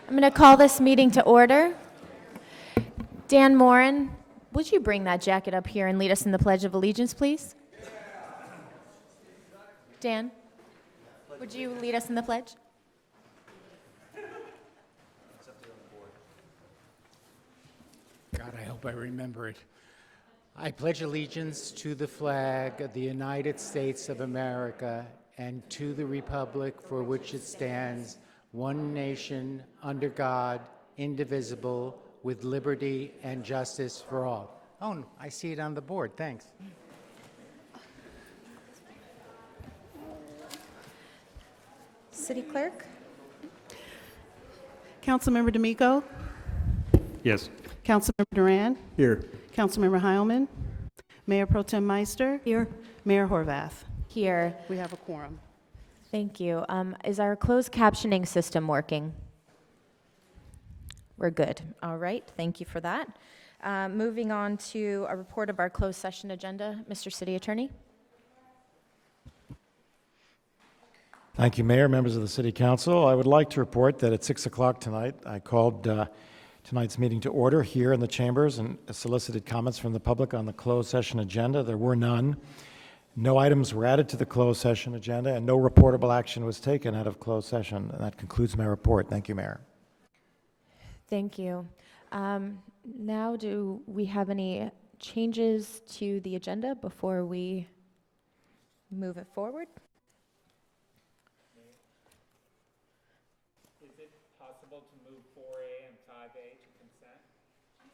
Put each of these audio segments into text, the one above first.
I'm going to call this meeting to order. Dan Morin, would you bring that jacket up here and lead us in the Pledge of Allegiance, please? Dan, would you lead us in the pledge? God, I hope I remember it. I pledge allegiance to the flag of the United States of America and to the republic for which it stands, one nation, under God, indivisible, with liberty and justice for all. Oh, I see it on the board. Thanks. City Clerk? Councilmember D'Amico? Yes. Councilmember Duran? Here. Councilmember Heilman? Mayor Pro Tem Meister? Here. Mayor Horvath? Here. We have a quorum. Thank you. Is our closed captioning system working? We're good. All right. Thank you for that. Moving on to a report of our closed session agenda. Mr. City Attorney? Thank you, Mayor, members of the City Council. I would like to report that at 6 o'clock tonight, I called tonight's meeting to order here in the chambers and solicited comments from the public on the closed session agenda. There were none. No items were added to the closed session agenda, and no reportable action was taken out of closed session. And that concludes my report. Thank you, Mayor. Thank you. Now, do we have any changes to the agenda before we move it forward? Is it possible to move 4A and 5A to consent? I'm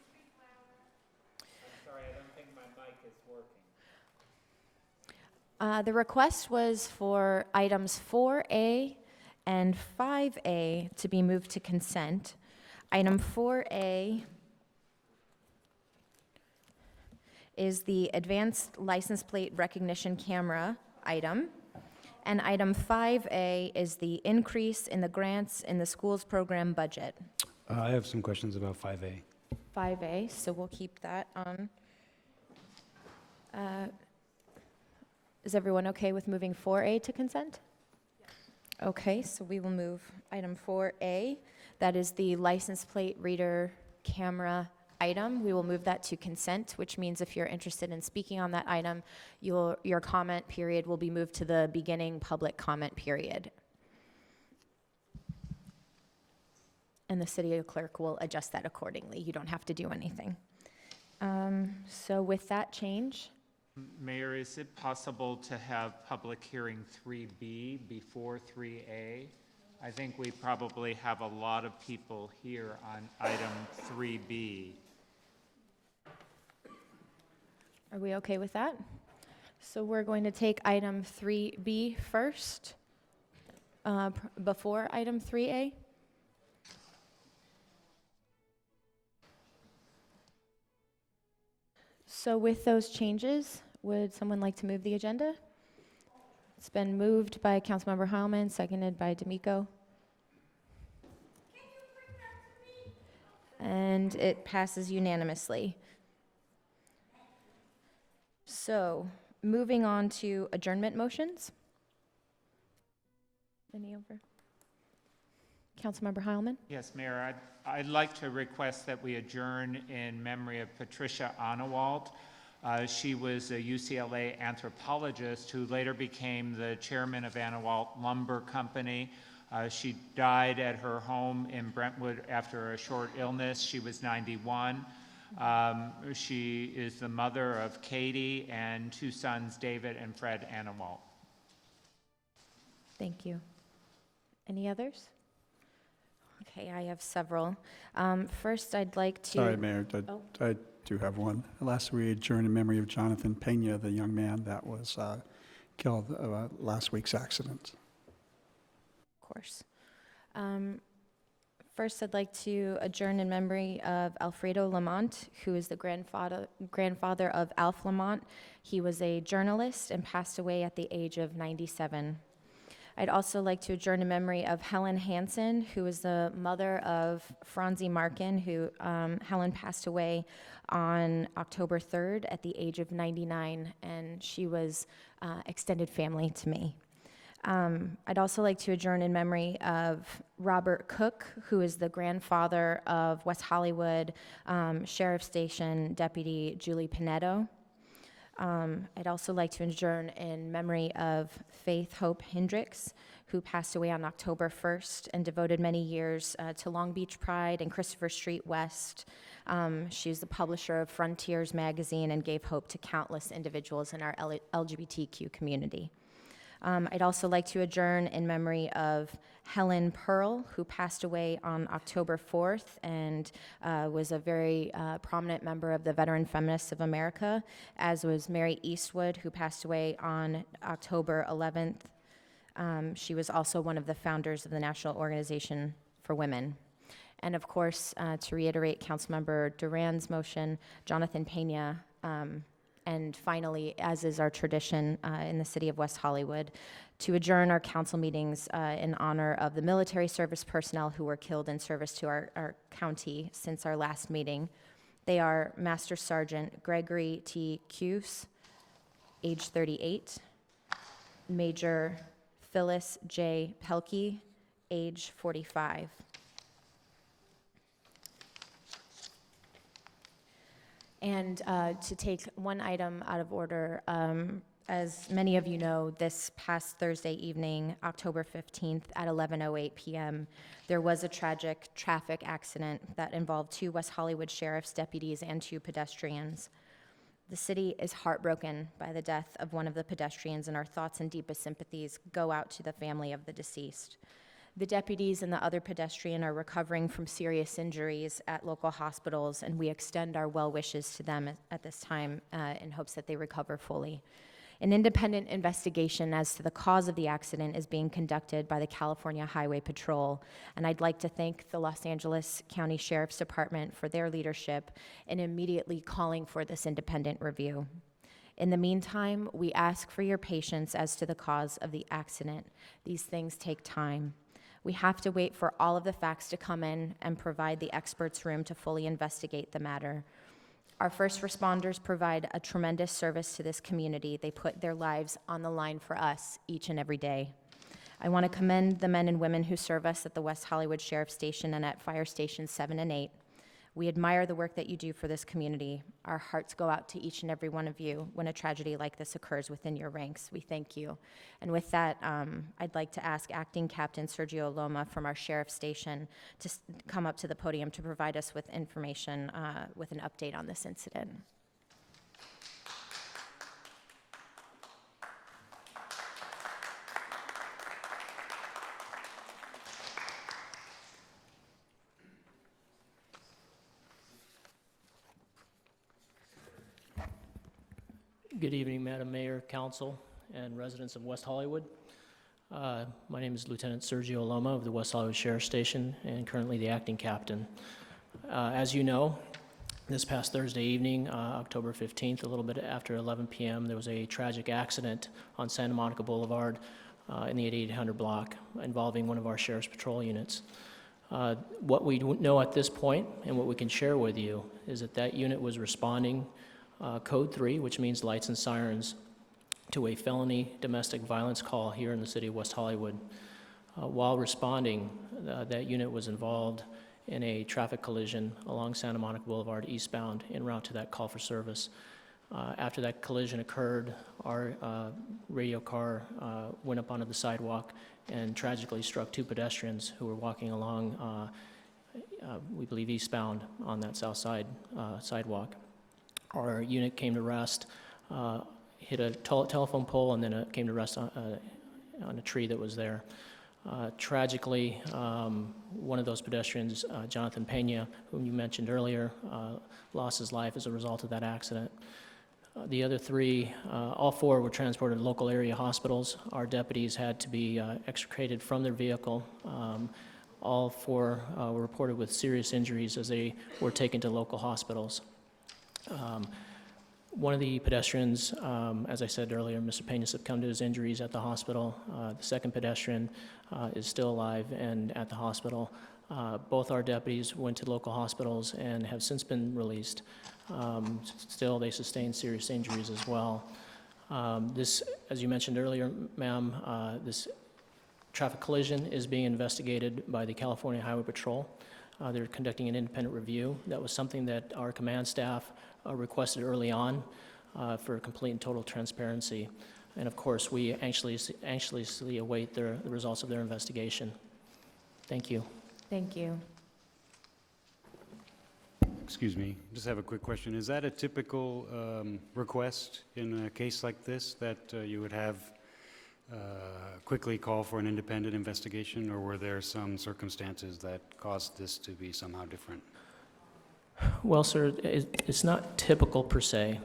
sorry, I don't think my mic is working. The request was for items 4A and 5A to be moved to consent. Item 4A is the advanced license plate recognition camera item, and item 5A is the increase in the grants in the schools program budget. I have some questions about 5A. 5A, so we'll keep that on. Is everyone okay with moving 4A to consent? Okay, so we will move item 4A. That is the license plate reader camera item. We will move that to consent, which means if you're interested in speaking on that item, your comment period will be moved to the beginning public comment period. And the city clerk will adjust that accordingly. You don't have to do anything. So with that change, Mayor, is it possible to have public hearing 3B before 3A? I think we probably have a lot of people here on item 3B. are we okay with that? So we're going to take item 3B first, before item 3A. So with those changes, would someone like to move the agenda? It's been moved by Councilmember Heilman, seconded by D'Amico. And it passes unanimously. So, moving on to adjournment motions. Any over? Councilmember Heilman? Yes, Mayor, I'd like to request that we adjourn in memory of Patricia Anawalt. She was a UCLA anthropologist who later became the chairman of Anawalt Lumber Company. She died at her home in Brentwood after a short illness. She was 91. She is the mother of Katie and two sons, David and Fred Anawalt. Thank you. Any others? Okay, I have several. First, I'd like to... Sorry, Mayor, I do have one. Last we adjourned in memory of Jonathan Pena, the young man that was killed last week's accident. Of course. First, I'd like to adjourn in memory of Alfredo Lamont, who is the grandfather of Alf Lamont. He was a journalist and passed away at the age of 97. I'd also like to adjourn in memory of Helen Hansen, who is the mother of Franzi Markin, who Helen passed away on October 3rd at the age of 99, and she was extended family to me. I'd also like to adjourn in memory of Robert Cook, who is the grandfather of West Hollywood Sheriff Station Deputy Julie Pinetto. I'd also like to adjourn in memory of Faith Hope Hendricks, who passed away on October 1st and devoted many years to Long Beach Pride and Christopher Street West. She was the publisher of Frontiers magazine and gave hope to countless individuals in our LGBTQ community. I'd also like to adjourn in memory of Helen Pearl, who passed away on October 4th and was a very prominent member of the Veteran Feminists of America, as was Mary Eastwood, who passed away on October 11th. She was also one of the founders of the National Organization for Women. And of course, to reiterate Councilmember Duran's motion, Jonathan Pena, and finally, as is our tradition in the city of West Hollywood, to adjourn our council meetings in honor of the military service personnel who were killed in service to our county since our last meeting. They are Master Sergeant Gregory T. Cuse, age 38, Major Phyllis J. Pelkey, age 45. And to take one item out of order, as many of you know, this past Thursday evening, October 15th at 11:08 p.m., there was a tragic traffic accident that involved 2 West Hollywood sheriff's deputies and 2 pedestrians. The city is heartbroken by the death of one of the pedestrians, and our thoughts and deepest sympathies go out to the family of the deceased. The deputies and the other pedestrian are recovering from serious injuries at local hospitals, and we extend our well wishes to them at this time in hopes that they recover fully. An independent investigation as to the cause of the accident is being conducted by the California Highway Patrol, and I'd like to thank the Los Angeles County Sheriff's Department for their leadership in immediately calling for this independent review. In the meantime, we ask for your patience as to the cause of the accident. These things take time. We have to wait for all of the facts to come in and provide the experts room to fully investigate the matter. Our first responders provide a tremendous service to this community. They put their lives on the line for us each and every day. I want to commend the men and women who serve us at the West Hollywood Sheriff Station and at Fire Stations 7 and 8. We admire the work that you do for this community. Our hearts go out to each and every one of you when a tragedy like this occurs within your ranks. We thank you. And with that, I'd like to ask Acting Captain Sergio Loma from our Sheriff Station to come up to the podium to provide us with information, with an update on this incident. Good evening, Madam Mayor, Council, and residents of West Hollywood. My name is Lieutenant Sergio Loma of the West Hollywood Sheriff Station and currently the acting captain. As you know, this past Thursday evening, October 15th, a little bit after 11 p.m., there was a tragic accident on Santa Monica Boulevard in the 8800 block involving one of our Sheriff's Patrol units. What we know at this point and what we can share with you is that that unit was responding Code 3, which means lights and sirens, to a felony domestic violence call here in the city of West Hollywood. While responding, that unit was involved in a traffic collision along Santa Monica Boulevard eastbound en route to that call for service. After that collision occurred, our radio car went up onto the sidewalk and tragically struck 2 pedestrians who were walking along, we believe eastbound on that south side sidewalk. Our unit came to rest, hit a telephone pole, and then it came to rest on a tree that was there. Tragically, one of those pedestrians, Jonathan Pena, whom you mentioned earlier, lost his life as a result of that accident. The other 3, all 4 were transported to local area hospitals. Our deputies had to be extricated from their vehicle. All 4 were reported with serious injuries as they were taken to local hospitals. One of the pedestrians, as I said earlier, Mr. Pena succumbed to his injuries at the hospital. The second pedestrian is still alive and at the hospital. Both our deputies went to local hospitals and have since been released. Still, they sustained serious injuries as well. This, as you mentioned earlier, ma'am, this traffic collision is being investigated by the California Highway Patrol. They're conducting an independent review. That was something that our command staff requested early on for complete and total transparency. And of course, we anxiously await the results of their investigation. Thank you. Thank you. Excuse me, just have a quick question. Is that a typical request in a case like this, that you would have quickly call for an independent investigation, or were there some circumstances that caused this to be somehow different? Well, sir, it's not typical per se,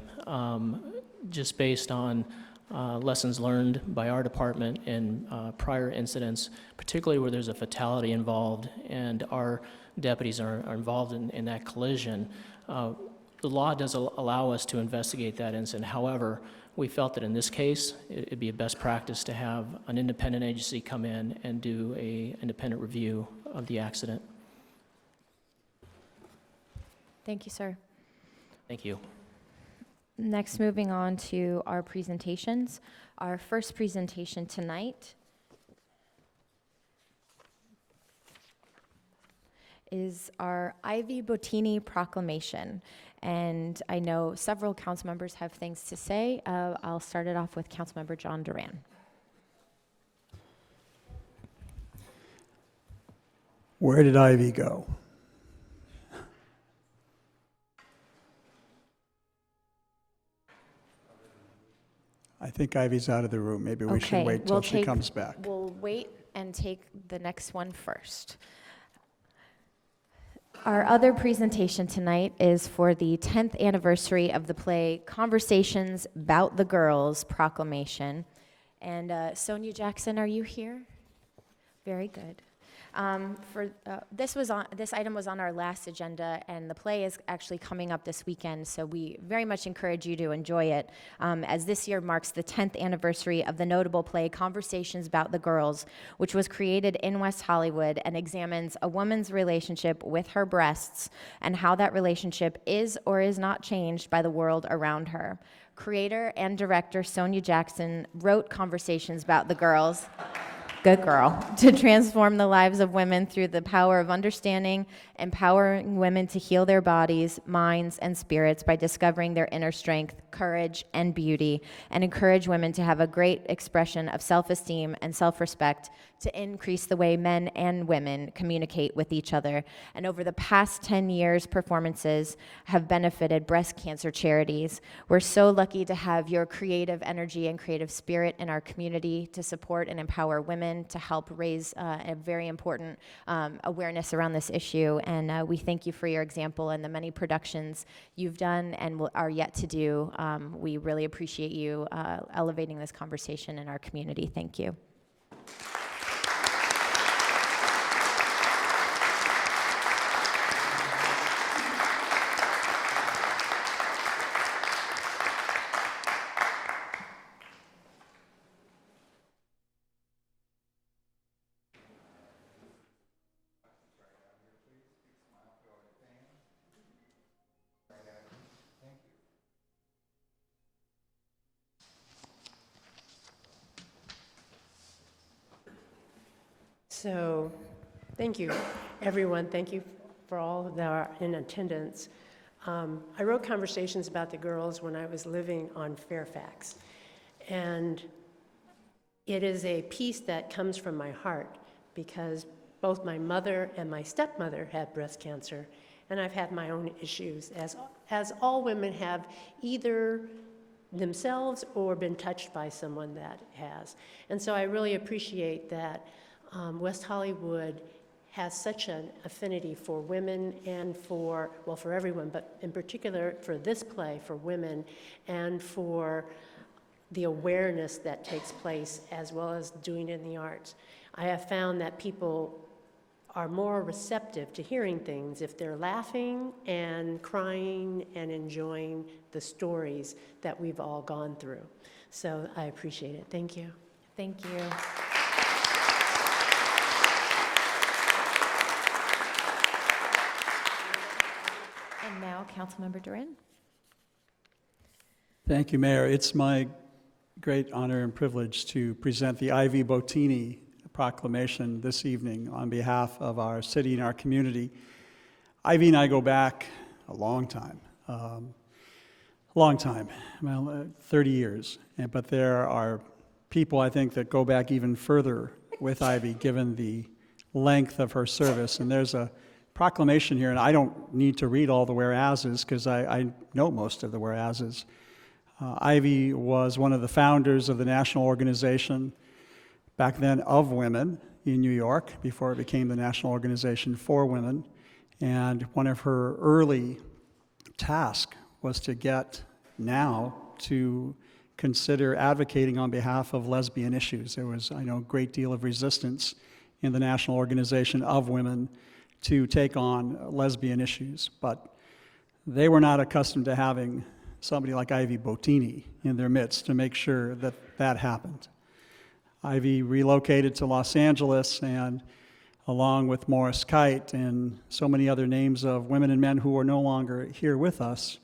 just based on lessons learned by our department in prior incidents, particularly where there's a fatality involved and our deputies are involved in that collision. The law does allow us to investigate that incident. However, we felt that in this case, it'd be a best practice to have an independent agency come in and do an independent review of the accident. Thank you, sir. Thank you. Next, moving on to our presentations. Our first presentation tonight is our Ivy Bottini Proclamation. And I know several council members have things to say. I'll start it off with Councilmember John Duran. Where did Ivy go? I think Ivy's out of the room. Maybe we should wait till she comes back. We'll wait and take the next one first. Our other presentation tonight is for the 10th anniversary of the play Conversations About the Girls Proclamation. And Sonia Jackson, are you here? Very good. This item was on our last agenda, and the play is actually coming up this weekend, so we very much encourage you to enjoy it, as this year marks the 10th anniversary of the notable play Conversations About the Girls, which was created in West Hollywood and examines a woman's relationship with her breasts and how that relationship is or is not changed by the world around her. Creator and director Sonia Jackson wrote Conversations About the Girls. Good girl. To transform the lives of women through the power of understanding, empowering women to heal their bodies, minds, and spirits by discovering their inner strength, courage, and beauty, and encourage women to have a great expression of self-esteem and self-respect to increase the way men and women communicate with each other. And over the past 10 years, performances have benefited breast cancer charities. We're so lucky to have your creative energy and creative spirit in our community to support and empower women, to help raise a very important awareness around this issue. And we thank you for your example and the many productions you've done and are yet to do. We really appreciate you elevating this conversation in our community. Thank you. So, thank you, everyone. Thank you for all that are in attendance. I wrote Conversations About the Girls when I was living on Fairfax, and it is a piece that comes from my heart because both my mother and my stepmother had breast cancer, and I've had my own issues, as all women have, either themselves or been touched by someone that has. And so I really appreciate that West Hollywood has such an affinity for women and for everyone, but in particular for this play, for women, and for the awareness that takes place as well as doing it in the arts. I have found that people are more receptive to hearing things if they're laughing and crying and enjoying the stories that we've all gone through. So I appreciate it. Thank you. Thank you. And now, Councilmember Duran. Thank you, Mayor. It's my great honor and privilege to present the Ivy Bottini proclamation this evening on behalf of our city and our community. Ivy and I go back a long time, well, 30 years. But there are people, I think, that go back even further with Ivy, given the length of her service. And there's a proclamation here, and I don't need to read all the whereases because I know most of the whereases. Ivy was one of the founders of the national organization back then of women in New York before it became the National Organization for Women. And one of her early tasks was to get now to consider advocating on behalf of lesbian issues. There was, I know, a great deal of resistance in the National Organization of Women to take on lesbian issues, but they were not accustomed to having somebody like Ivy Bottini in their midst to make sure that that happened. Ivy relocated to Los Angeles, and along with Morris Kite and so many other names of women and men who are no longer here with us,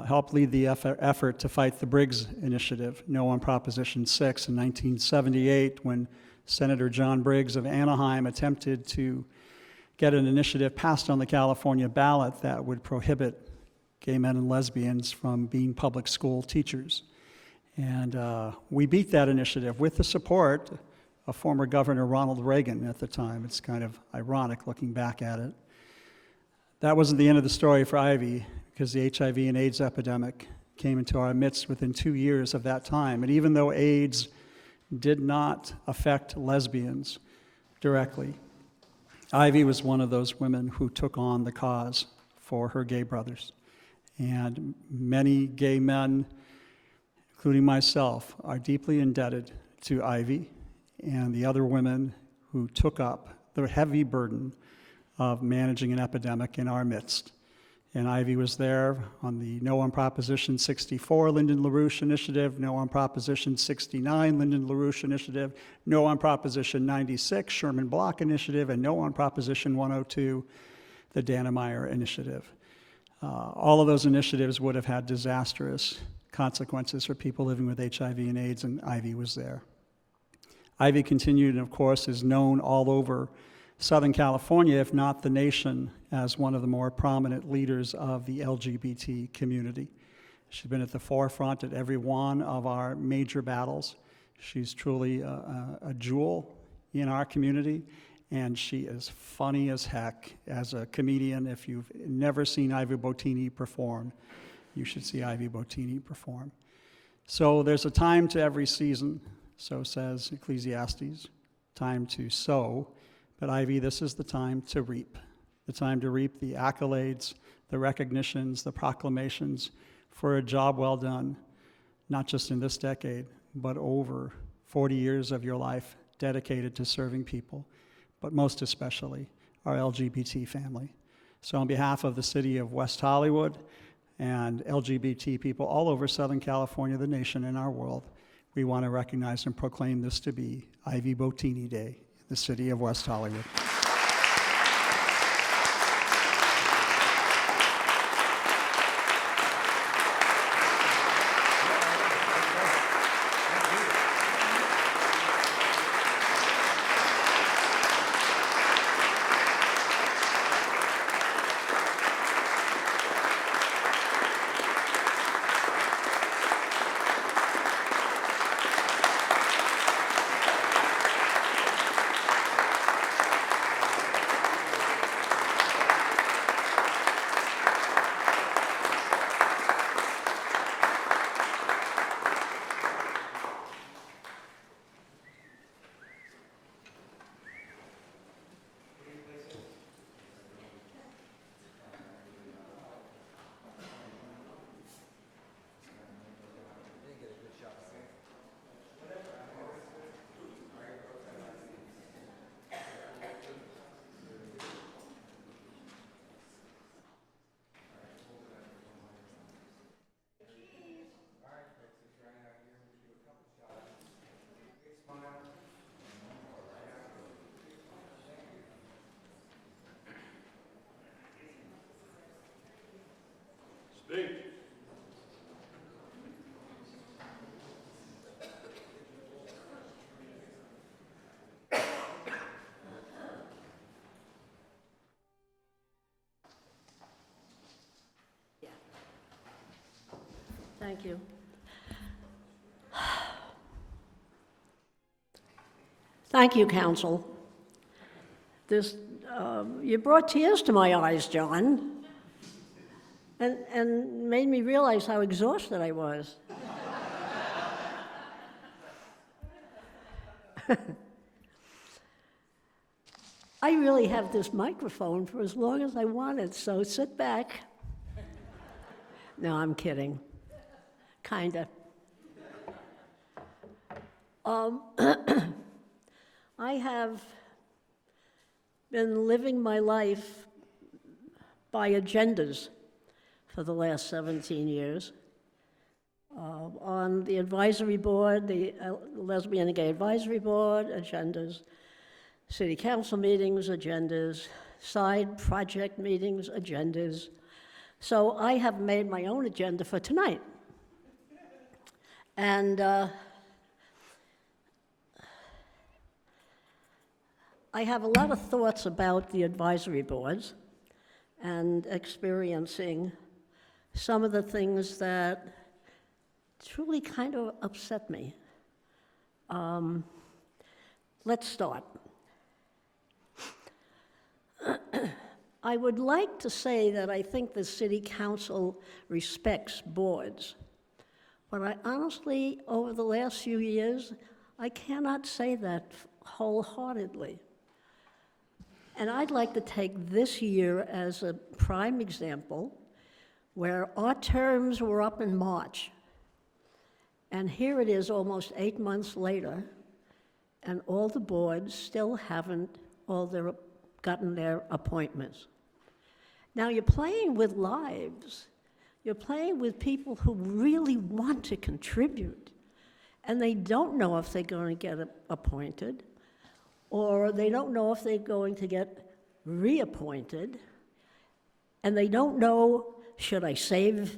helped lead the effort to fight the Briggs Initiative, No on Proposition 6 in 1978, when Senator John Briggs of Anaheim attempted to get an initiative passed on the California ballot that would prohibit gay men and lesbians from being public school teachers. And we beat that initiative with the support of former Governor Ronald Reagan at the time. It's kind of ironic looking back at it. That wasn't the end of the story for Ivy, because the HIV and AIDS epidemic came into our midst within 2 years of that time. And even though AIDS did not affect lesbians directly, Ivy was one of those women who took on the cause for her gay brothers. And many gay men, including myself, are deeply indebted to Ivy and the other women who took up the heavy burden of managing an epidemic in our midst. And Ivy was there on the No on Proposition 64 Lyndon LaRouche Initiative, No on Proposition 69 Lyndon LaRouche Initiative, No on Proposition 96 Sherman Block Initiative, and No on Proposition 102 the Dannemeyer Initiative. All of those initiatives would have had disastrous consequences for people living with HIV and AIDS, and Ivy was there. Ivy continued, and of course is known all over Southern California, if not the nation, as one of the more prominent leaders of the LGBT community. She's been at the forefront at every one of our major battles. She's truly a jewel in our community, and she is funny as heck as a comedian. If you've never seen Ivy Bottini perform, you should see Ivy Bottini perform. So there's a time to every season, so says Ecclesiastes, time to sow. But Ivy, this is the time to reap the accolades, the recognitions, the proclamations for a job well done, not just in this decade, but over 40 years of your life dedicated to serving people, but most especially our LGBT family. So on behalf of the city of West Hollywood and LGBT people all over Southern California, the nation, and our world, we want to recognize and proclaim this to be Ivy Bottini Day, the city of West Hollywood. Thank you. Thank you, Council. This, you brought tears to my eyes, John, and made me realize how exhausted I was. I really have this microphone for as long as I wanted, so sit back. No, I'm kidding. Kinda. I have been living my life by agendas for the last 17 years. On the advisory board, the Lesbian and Gay Advisory Board, agendas, city council meetings, agendas, side project meetings, agendas. So I have made my own agenda for tonight. And I have a lot of thoughts about the advisory boards and experiencing some of the things that truly kind of upset me. Let's start. I would like to say that I think the city council respects boards, but I honestly, over the last few years, I cannot say that wholeheartedly. And I'd like to take this year as a prime example where our terms were up in March. And here it is almost 8 months later, and all the boards still haven't gotten their appointments. Now you're playing with lives. You're playing with people who really want to contribute, and they don't know if they're going to get appointed, or they don't know if they're going to get reappointed, and they don't know, should I save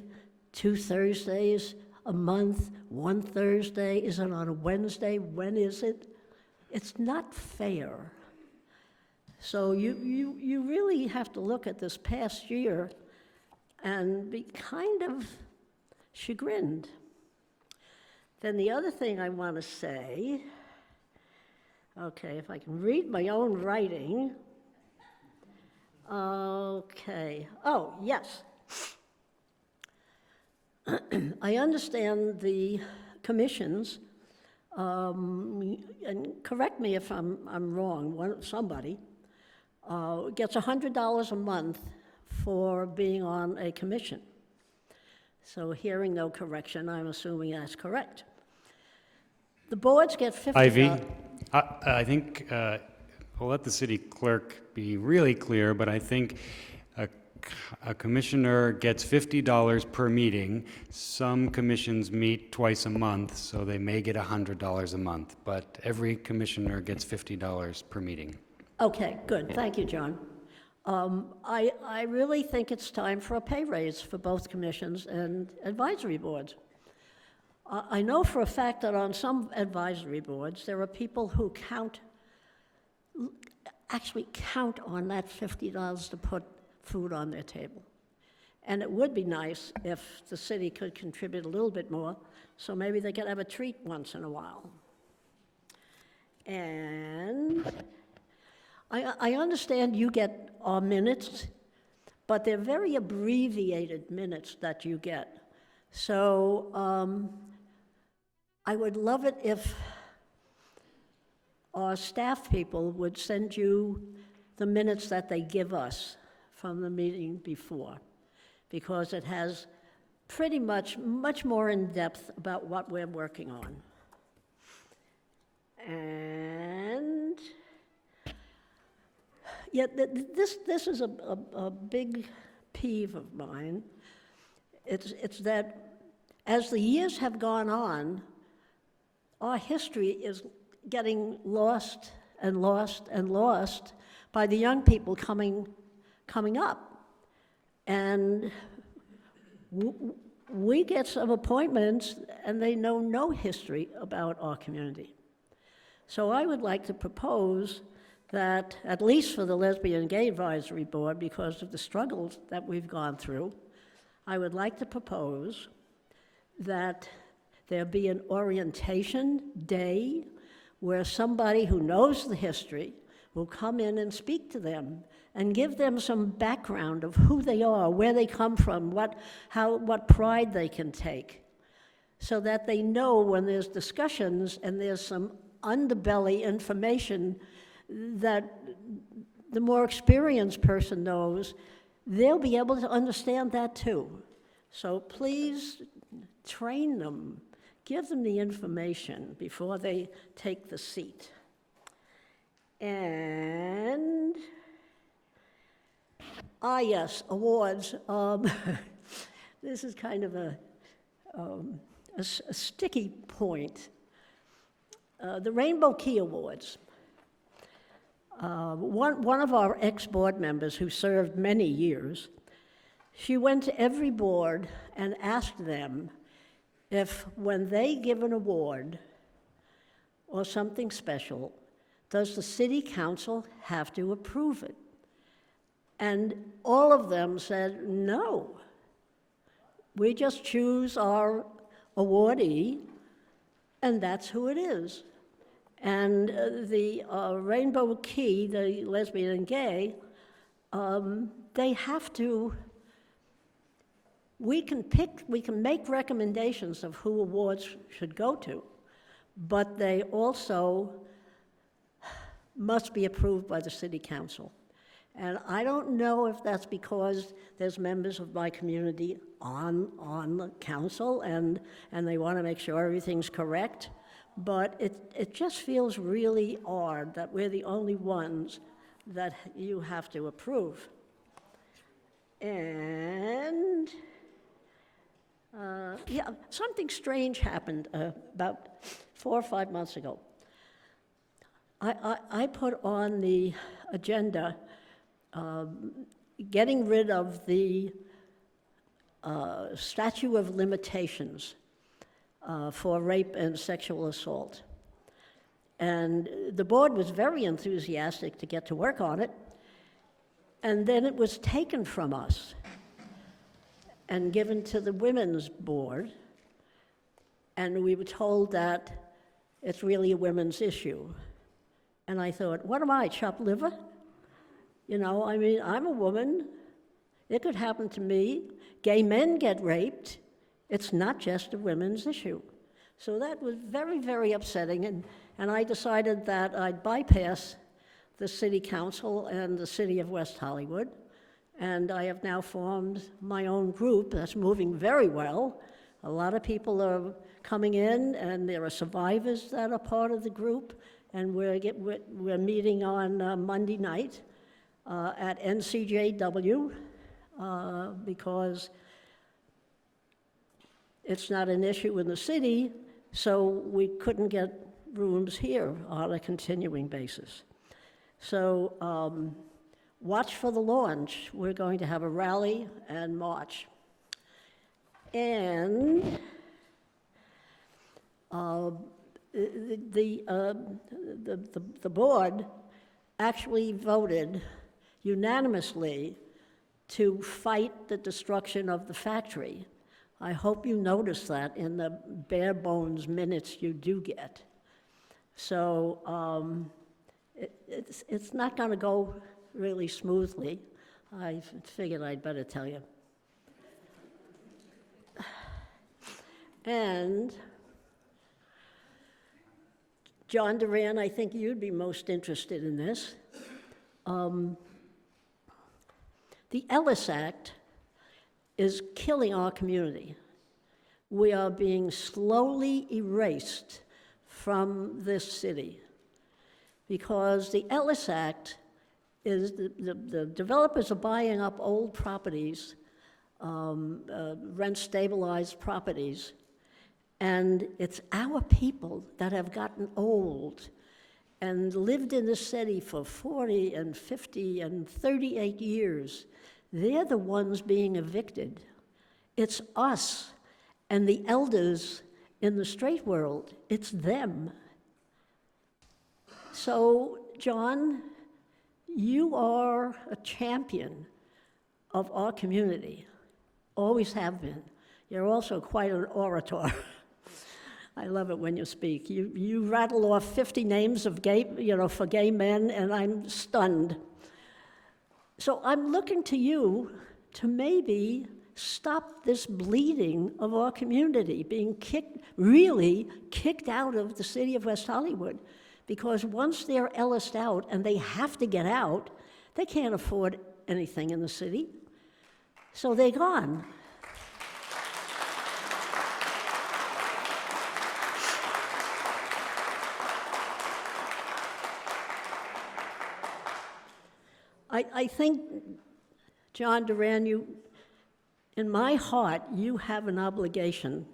2 Thursdays a month, 1 Thursday? Is it on a Wednesday? When is it? It's not fair. So you really have to look at this past year and be kind of chagrined. Then the other thing I want to say, okay, if I can read my own writing. Okay, oh, yes. I understand the commissions, and correct me if I'm wrong, somebody gets $100 a month for being on a commission. So hearing no correction, I'm assuming that's correct. The boards get $50. Ivy, I think, we'll let the city clerk be really clear, but I think a commissioner gets $50 per meeting. Some commissions meet twice a month, so they may get $100 a month, but every commissioner gets $50 per meeting. Okay, good. Thank you, John. I really think it's time for a pay raise for both commissions and advisory boards. I know for a fact that on some advisory boards, there are people who actually count on that $50 to put food on their table. And it would be nice if the city could contribute a little bit more, so maybe they could have a treat once in a while. And I understand you get our minutes, but they're very abbreviated minutes that you get. So I would love it if our staff people would send you the minutes that they give us from the meeting before, because it has pretty much more in depth about what we're working on. And yeah, this is a big peeve of mine. It's that as the years have gone on, our history is getting lost and lost and lost by the young people coming up. And we get some appointments and they know no history about our community. So I would like to propose that, at least for the Lesbian and Gay Advisory Board, because of the struggles that we've gone through, I would like to propose that there be an orientation day where somebody who knows the history will come in and speak to them and give them some background of who they are, where they come from, what pride they can take, so that they know when there's discussions and there's some underbelly information that the more experienced person knows, they'll be able to understand that too. So please train them, give them the information before they take the seat. And, yes, awards. This is kind of a sticky point. The Rainbow Key Awards. One of our ex-board members who served many years, she went to every board and asked them if when they give an award or something special, does the city council have to approve it? And all of them said, no. We just choose our awardee, and that's who it is. And the Rainbow Key, the lesbian and gay, they have to, we can make recommendations of who awards should go to, but they also must be approved by the city council. And I don't know if that's because there's members of my community on the council and they want to make sure everything's correct, but it just feels really odd that we're the only ones that you have to approve. And yeah, something strange happened about 4 or 5 months ago. I put on the agenda getting rid of the statute of limitations for rape and sexual assault. And the board was very enthusiastic to get to work on it, and then it was taken from us and given to the women's board, and we were told that it's really a women's issue. And I thought, what am I, chopped liver? You know, I mean, I'm a woman. It could happen to me. Gay men get raped. It's not just a women's issue. So that was very, very upsetting, and I decided that I'd bypass the city council and the city of West Hollywood, and I have now formed my own group that's moving very well. A lot of people are coming in, and there are survivors that are part of the group, and we're meeting on Monday night at NCJW because it's not an issue in the city, so we couldn't get rooms here on a continuing basis. So watch for the launch. We're going to have a rally and march. And the board actually voted unanimously to fight the destruction of the factory. I hope you notice that in the bare bones minutes you do get. So it's not going to go really smoothly. I figured I'd better tell you. And John Duran, I think you'd be most interested in this. The Ellis Act is killing our community. We are being slowly erased from this city because the Ellis Act is the developers are buying up old properties, rent-stabilized properties, and it's our people that have gotten old and lived in the city for 40 and 50 and 38 years. They're the ones being evicted. It's us and the elders in the straight world. It's them. So, John, you are a champion of our community, always have been. You're also quite an orator. I love it when you speak. You rattle off 50 names of for gay men, and I'm stunned. So I'm looking to you to maybe stop this bleeding of our community, being really kicked out of the city of West Hollywood. Because once they're Ellised out and they have to get out, they can't afford anything in the city. So they're gone. I think, John Duran, in my heart, you have an obligation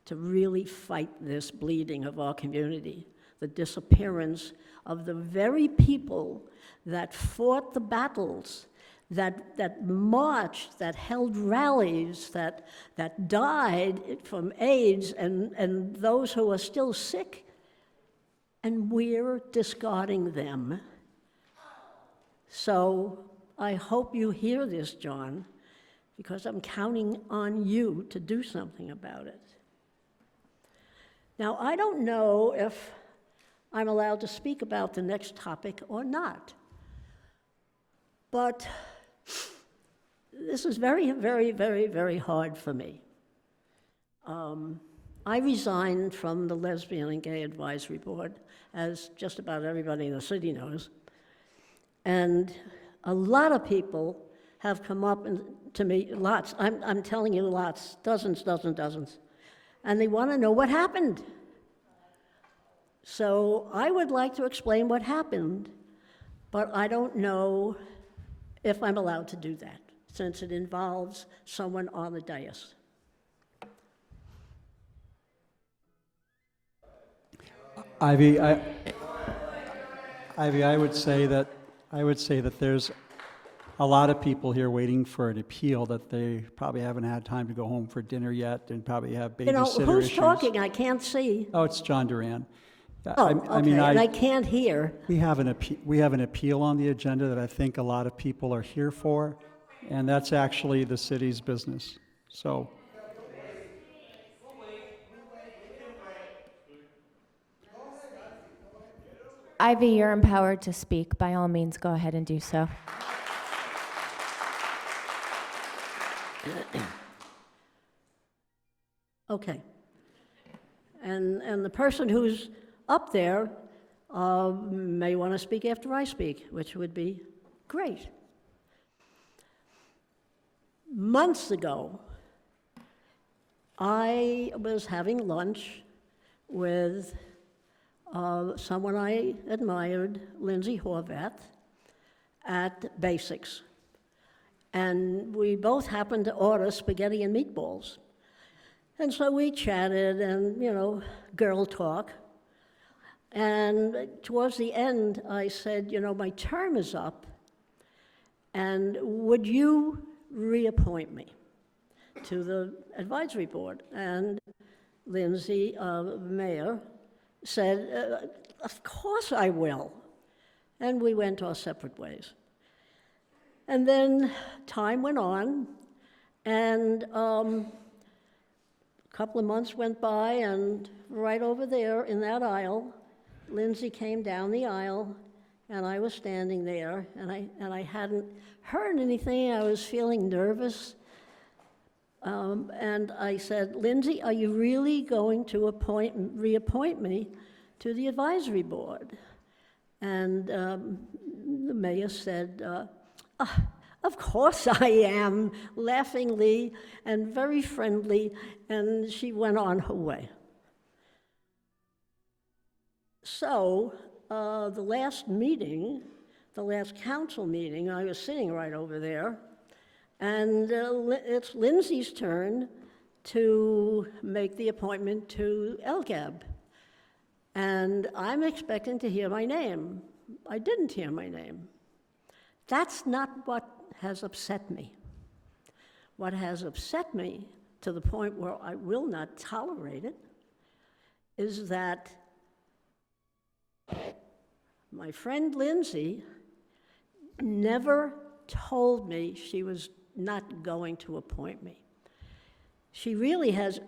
to really fight this bleeding of our community, the disappearance of the very people that fought the battles, that marched, that held rallies, that died from AIDS, and those who are still sick, and we're discarding them. So I hope you hear this, John, because I'm counting on you to do something about it. Now, I don't know if I'm allowed to speak about the next topic or not, but this is very, very, very, very hard for me. I resigned from the Lesbian and Gay Advisory Board, as just about everybody in the city knows. And a lot of people have come up to me, lots, I'm telling you lots, dozens. And they want to know what happened. So I would like to explain what happened, but I don't know if I'm allowed to do that, since it involves someone on the dais. Ivy, I would say that there's a lot of people here waiting for an appeal that they probably haven't had time to go home for dinner yet, and probably have babysitter Who's issues. talking? I can't see. Oh, it's John Duran. Oh, okay, and I can't hear. We have an appeal on the agenda that I think a lot of people are here for, and that's actually the city's business. So. Ivy, you're empowered to speak. By all means, go ahead and do so. Okay. And the person who's up there may want to speak after I speak, which would be great. Months ago, I was having lunch with someone I admired, Lindsay Horvath, at Basics. And we both happened to order spaghetti and meatballs. And so we chatted and, girl talk. And towards the end, I said, my term is up, and would you reappoint me to the advisory board? And Lindsay, mayor, said, of course I will. And we went our separate ways. And then time went on, and a couple of months went by, and right over there in that aisle, Lindsay came down the aisle, and I was standing there, and I hadn't heard anything. I was feeling nervous. And I said, Lindsay, are you really going to reappoint me to the advisory board? And the mayor said, of course I am, laughingly and very friendly, and she went on her way. So the last council meeting, I was sitting right over there, and it's Lindsay's turn to make the appointment to LGAB. And I'm expecting to hear my name. I didn't hear my name. That's not what has upset me. What has upset me, to the point where I will not tolerate it, is that my friend Lindsay never told me she was not going to appoint me. She really has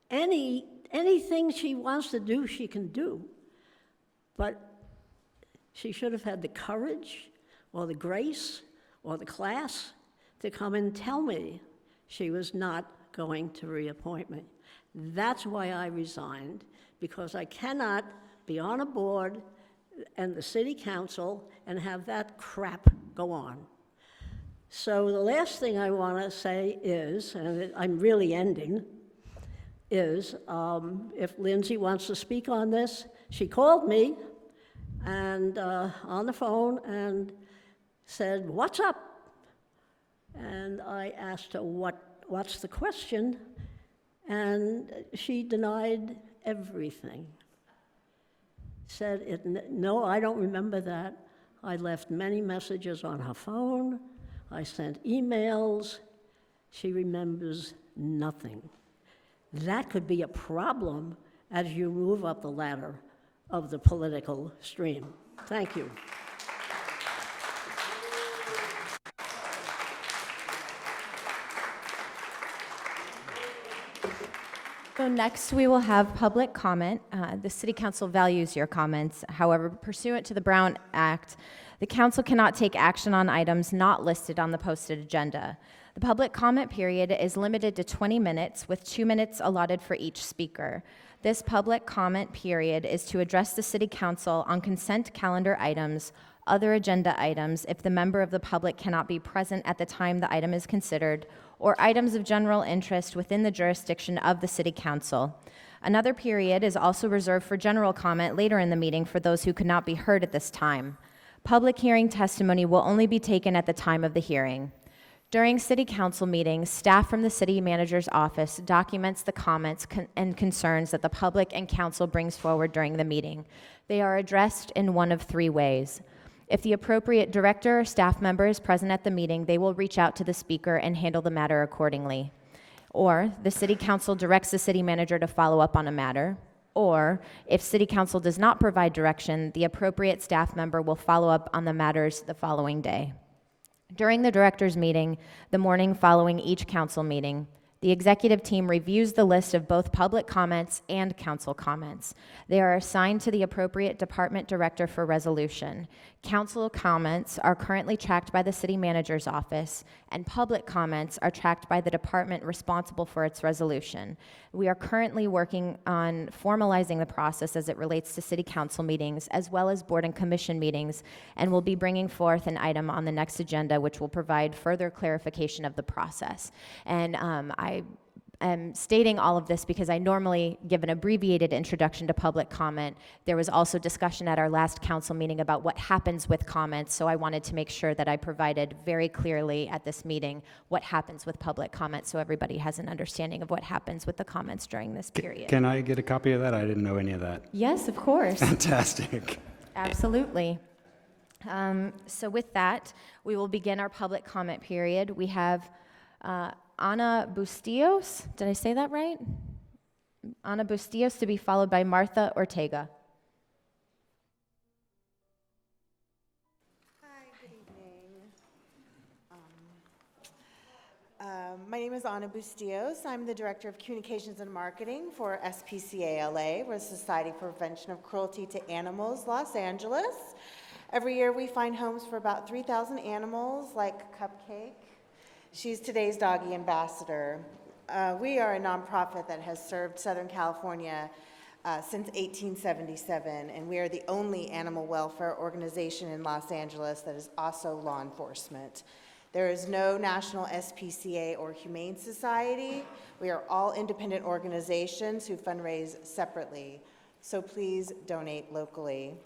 anything she wants to do, she can do. But she should have had the courage or the grace or the class to come and tell me she was not going to reappoint me. That's why I resigned, because I cannot be on a board and the city council and have that crap go on. So the last thing I want to say is, and I'm really ending, is if Lindsay wants to speak on this, she called me and on the phone and said, "What's up?" And I asked her, what's the question? And she denied everything. Said, no, I don't remember that. I left many messages on her phone. I sent emails. She remembers nothing. That could be a problem as you move up the ladder of the political stream. Thank you. So next, we will have public comment. The City Council values your comments. However, pursuant to the Brown Act, the council cannot take action on items not listed on the posted agenda. The public comment period is limited to 20 minutes, with 2 minutes allotted for each speaker. This public comment period is to address the City Council on consent calendar items, other agenda items if the member of the public cannot be present at the time the item is considered, or items of general interest within the jurisdiction of the City Council. Another period is also reserved for general comment later in the meeting for those who could not be heard at this time. Public hearing testimony will only be taken at the time of the hearing. During City Council meetings, staff from the City Manager's office documents the comments and concerns that the public and council brings forward during the meeting. They are addressed in one of 3 ways. If the appropriate director or staff member is present at the meeting, they will reach out to the speaker and handle the matter accordingly. Or the City Council directs the City Manager to follow up on a matter. Or if City Council does not provide direction, the appropriate staff member will follow up on the matters the following day. During the director's meeting, the morning following each council meeting, the executive team reviews the list of both public comments and council comments. They are assigned to the appropriate department director for resolution. Council comments are currently tracked by the City Manager's office, and public comments are tracked by the department responsible for its resolution. We are currently working on formalizing the process as it relates to City Council meetings, as well as board and commission meetings, and will be bringing forth an item on the next agenda which will provide further clarification of the process. And I am stating all of this because I normally give an abbreviated introduction to public comment. There was also discussion at our last council meeting about what happens with comments, so I wanted to make sure that I provided very clearly at this meeting what happens with public comment so everybody has an understanding of what happens with the comments during this period. Can I get a copy of that? I didn't know any of that. Yes, of course. Fantastic. Absolutely. So with that, we will begin our public comment period. We have Ana Bustillos, did I say that right? Ana Bustillos to be followed by Martha Ortega. Hi, good evening. My name is Ana Bustillos. I'm the Director of Communications and Marketing for SPCA LA. We're the Society for Prevention of Cruelty to Animals, Los Angeles. Every year we find homes for about 3,000 animals, like Cupcake. She's today's doggy ambassador. We are a nonprofit that has served Southern California since 1877, and we are the only animal welfare organization in Los Angeles that is also law enforcement. There is no national SPCA or Humane Society. We are all independent organizations who fundraise separately, so please donate locally.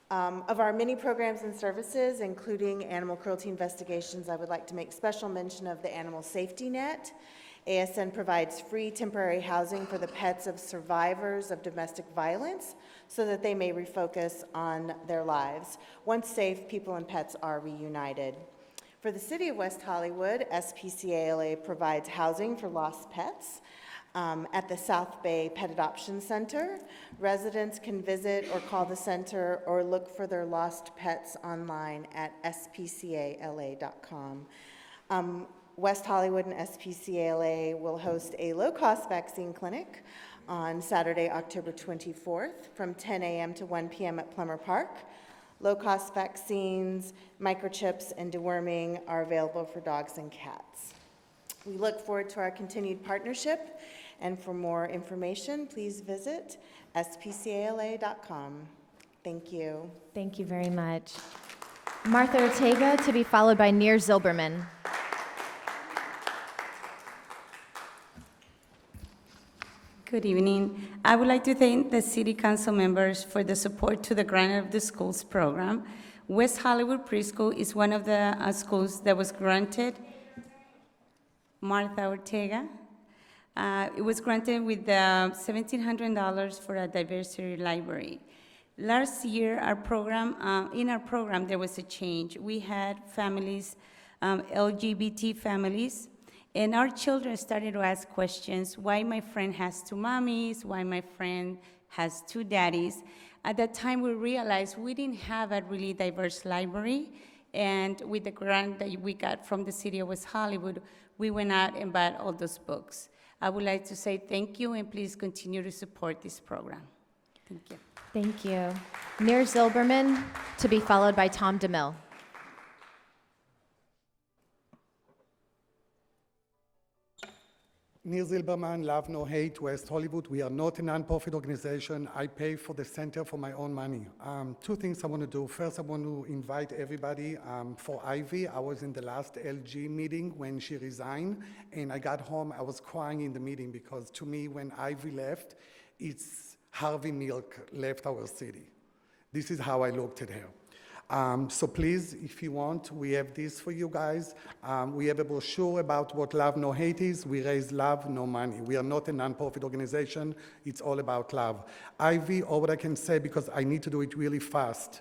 Of our many programs and services, including animal cruelty investigations, I would like to make special mention of the Animal Safety Net. ASN provides free temporary housing for the pets of survivors of domestic violence so that they may refocus on their lives. Once safe, people and pets are reunited. For the City of West Hollywood, SPCA LA provides housing for lost pets. At the South Bay Pet Adoption Center, residents can visit or call the center or look for their lost pets online at spcala.com. West Hollywood and SPCALA will host a low-cost vaccine clinic on Saturday, October 24th from 10 a.m. to 1 p.m. at Plummer Park. Low-cost vaccines, microchips, and deworming are available for dogs and cats. We look forward to our continued partnership, and for more information, please visit spcala.com. Thank you. Thank you very much. Martha Ortega, to be followed by Nir Zilberman. Good evening. I would like to thank the City Council members for the support to the Grant of the Schools program. West Hollywood Preschool is one of the schools that was granted. Martha Ortega. It was granted with $1,700 for a diversity library. Last year, in our program, there was a change. We had families, LGBT families, and our children started to ask questions, why my friend has two mommies, why my friend has two daddies. At that time, we realized we didn't have a really diverse library, and with the grant that we got from the City of West Hollywood, we went out and bought all those books. I would like to say thank you, and please continue to support this program. Thank you. Thank you. Nir Zilberman, to be followed by Tom DeMille. Nir Zilberman, Love No Hate, West Hollywood. We are not a non-profit organization. I pay for the center for my own money. Two things I want to do. First, I want to invite everybody for Ivy. I was in the last LG meeting when she resigned, and I got home, I was crying in the meeting because to me, when Ivy left, it's Harvey Milk left our city. This is how I looked at her. So please, if you want, we have this for you guys. We have a brochure about what Love No Hate is. We raise love, no money. We are not a non-profit organization. It's all about love. Ivy, all what I can say, because I need to do it really fast.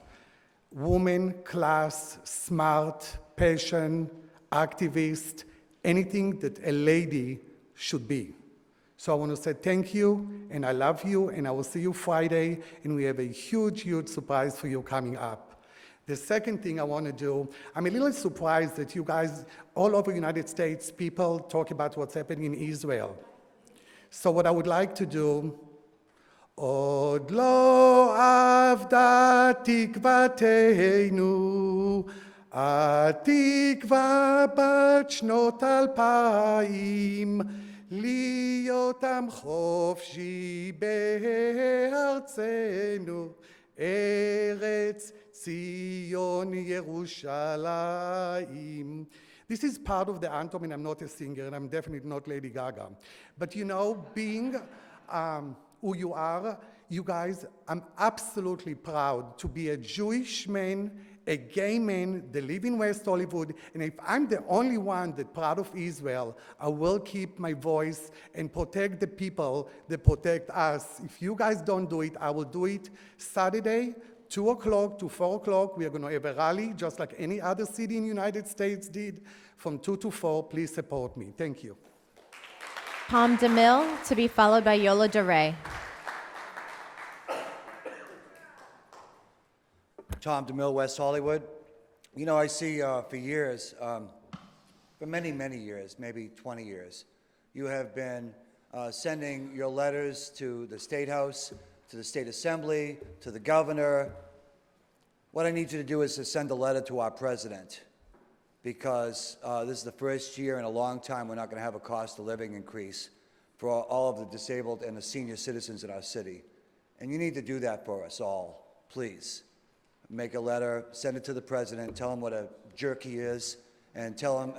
Woman, class, smart, patient, activist, anything that a lady should be. So I want to say thank you, and I love you, and I will see you Friday, and we have a huge, huge surprise for you coming up. The second thing I want to do, I'm a little surprised that you guys, all over the United States, people talk about what's happening in Israel. So what I would like to do, עוד לא אבדה תקוותנו, התקווה בת שנות 2000, להיות עם חופשי בארצנו, ארץ Zion, Yerushalayim. This is part of the anthem, and I'm not a singer, and I'm definitely not Lady Gaga. But you know, being who you are, you guys, I'm absolutely proud to be a Jewish man, a gay man that live in West Hollywood, and if I'm the only one that's proud of Israel, I will keep my voice and protect the people that protect us. If you guys don't do it, I will do it Saturday, 2 o'clock to 4 o'clock, we are going to have a rally, just like any other city in the United States did, from 2 to 4. Please support me. Thank you. Tom DeMille, to be followed by Yola DeRay. Tom DeMille, West Hollywood. You know, I see for years, for many, many years, maybe 20 years, you have been sending your letters to the State House, to the State Assembly, to the governor. What I need you to do is to send a letter to our president, because this is the first year in a long time we're not going to have a cost of living increase for all of the disabled and the senior citizens in our city. And you need to do that for us all, please. Make a letter, send it to the president, tell him what a jerk he is, and tell him,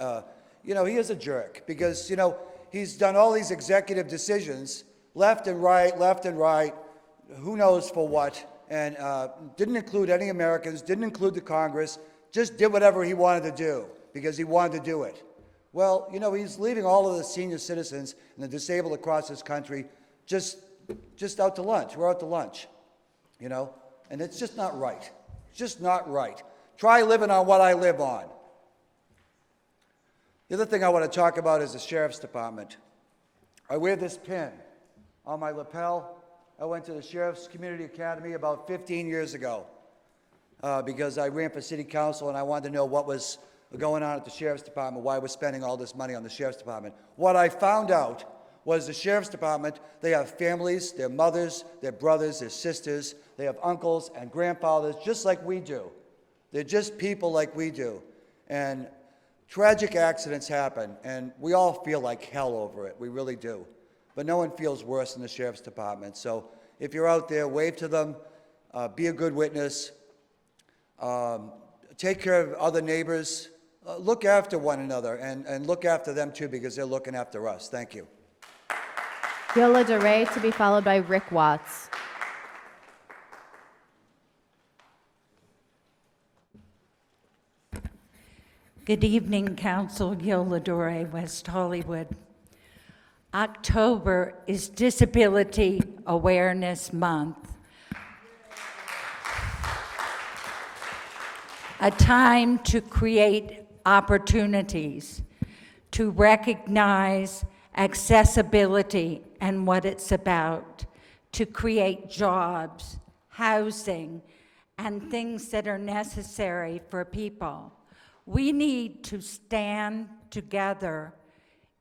you know, he is a jerk, because, you know, he's done all these executive decisions, left and right, who knows for what, and didn't include any Americans, didn't include the Congress, just did whatever he wanted to do because he wanted to do it. Well, you know, he's leaving all of the senior citizens and the disabled across this country just out to lunch. We're out to lunch, you know, and it's just not right. It's just not right. Try living on what I live on. The other thing I want to talk about is the Sheriff's Department. I wear this pin on my lapel. I went to the Sheriff's Community Academy about 15 years ago because I ran for city council and I wanted to know what was going on at the Sheriff's Department, why we're spending all this money on the Sheriff's Department. What I found out was the Sheriff's Department, they have families, their mothers, their brothers, their sisters, they have uncles and grandfathers just like we do. They're just people like we do. And tragic accidents happen, and we all feel like hell over it. We really do. But no one feels worse than the Sheriff's Department. So if you're out there, wave to them, be a good witness, take care of other neighbors, look after one another, and look after them too, because they're looking after us. Thank you. Yola DeRay to be followed by Rick Watts. Good evening, Council. Yola DeRay, West Hollywood. October is Disability Awareness Month, a time to create opportunities, to recognize accessibility and what it's about, to create jobs, housing, and things that are necessary for people. We need to stand together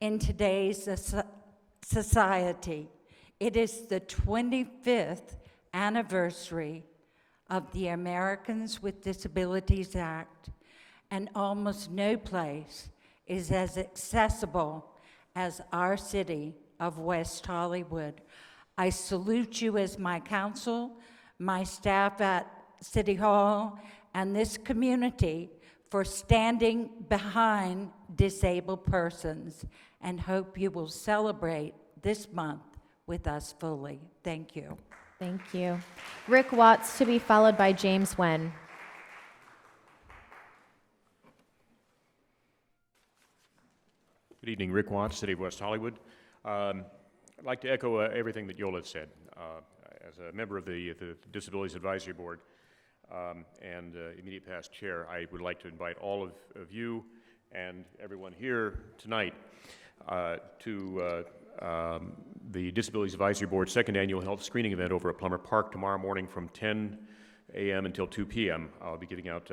in today's society. It is the 25th anniversary of the Americans with Disabilities Act, and almost no place is as accessible as our city of West Hollywood. I salute you as my council, my staff at City Hall, and this community for standing behind disabled persons, and hope you will celebrate this month with us fully. Thank you. Thank you. Rick Watts to be followed by James Wen. Good evening, Rick Watts, City of West Hollywood. I'd like to echo everything that Yola said. As a member of the Disabilities Advisory Board and immediate past chair, I would like to invite all of you and everyone here tonight to the Disabilities Advisory Board's second annual health screening event over at Plummer Park tomorrow morning from 10 a.m. until 2 p.m. I'll be giving out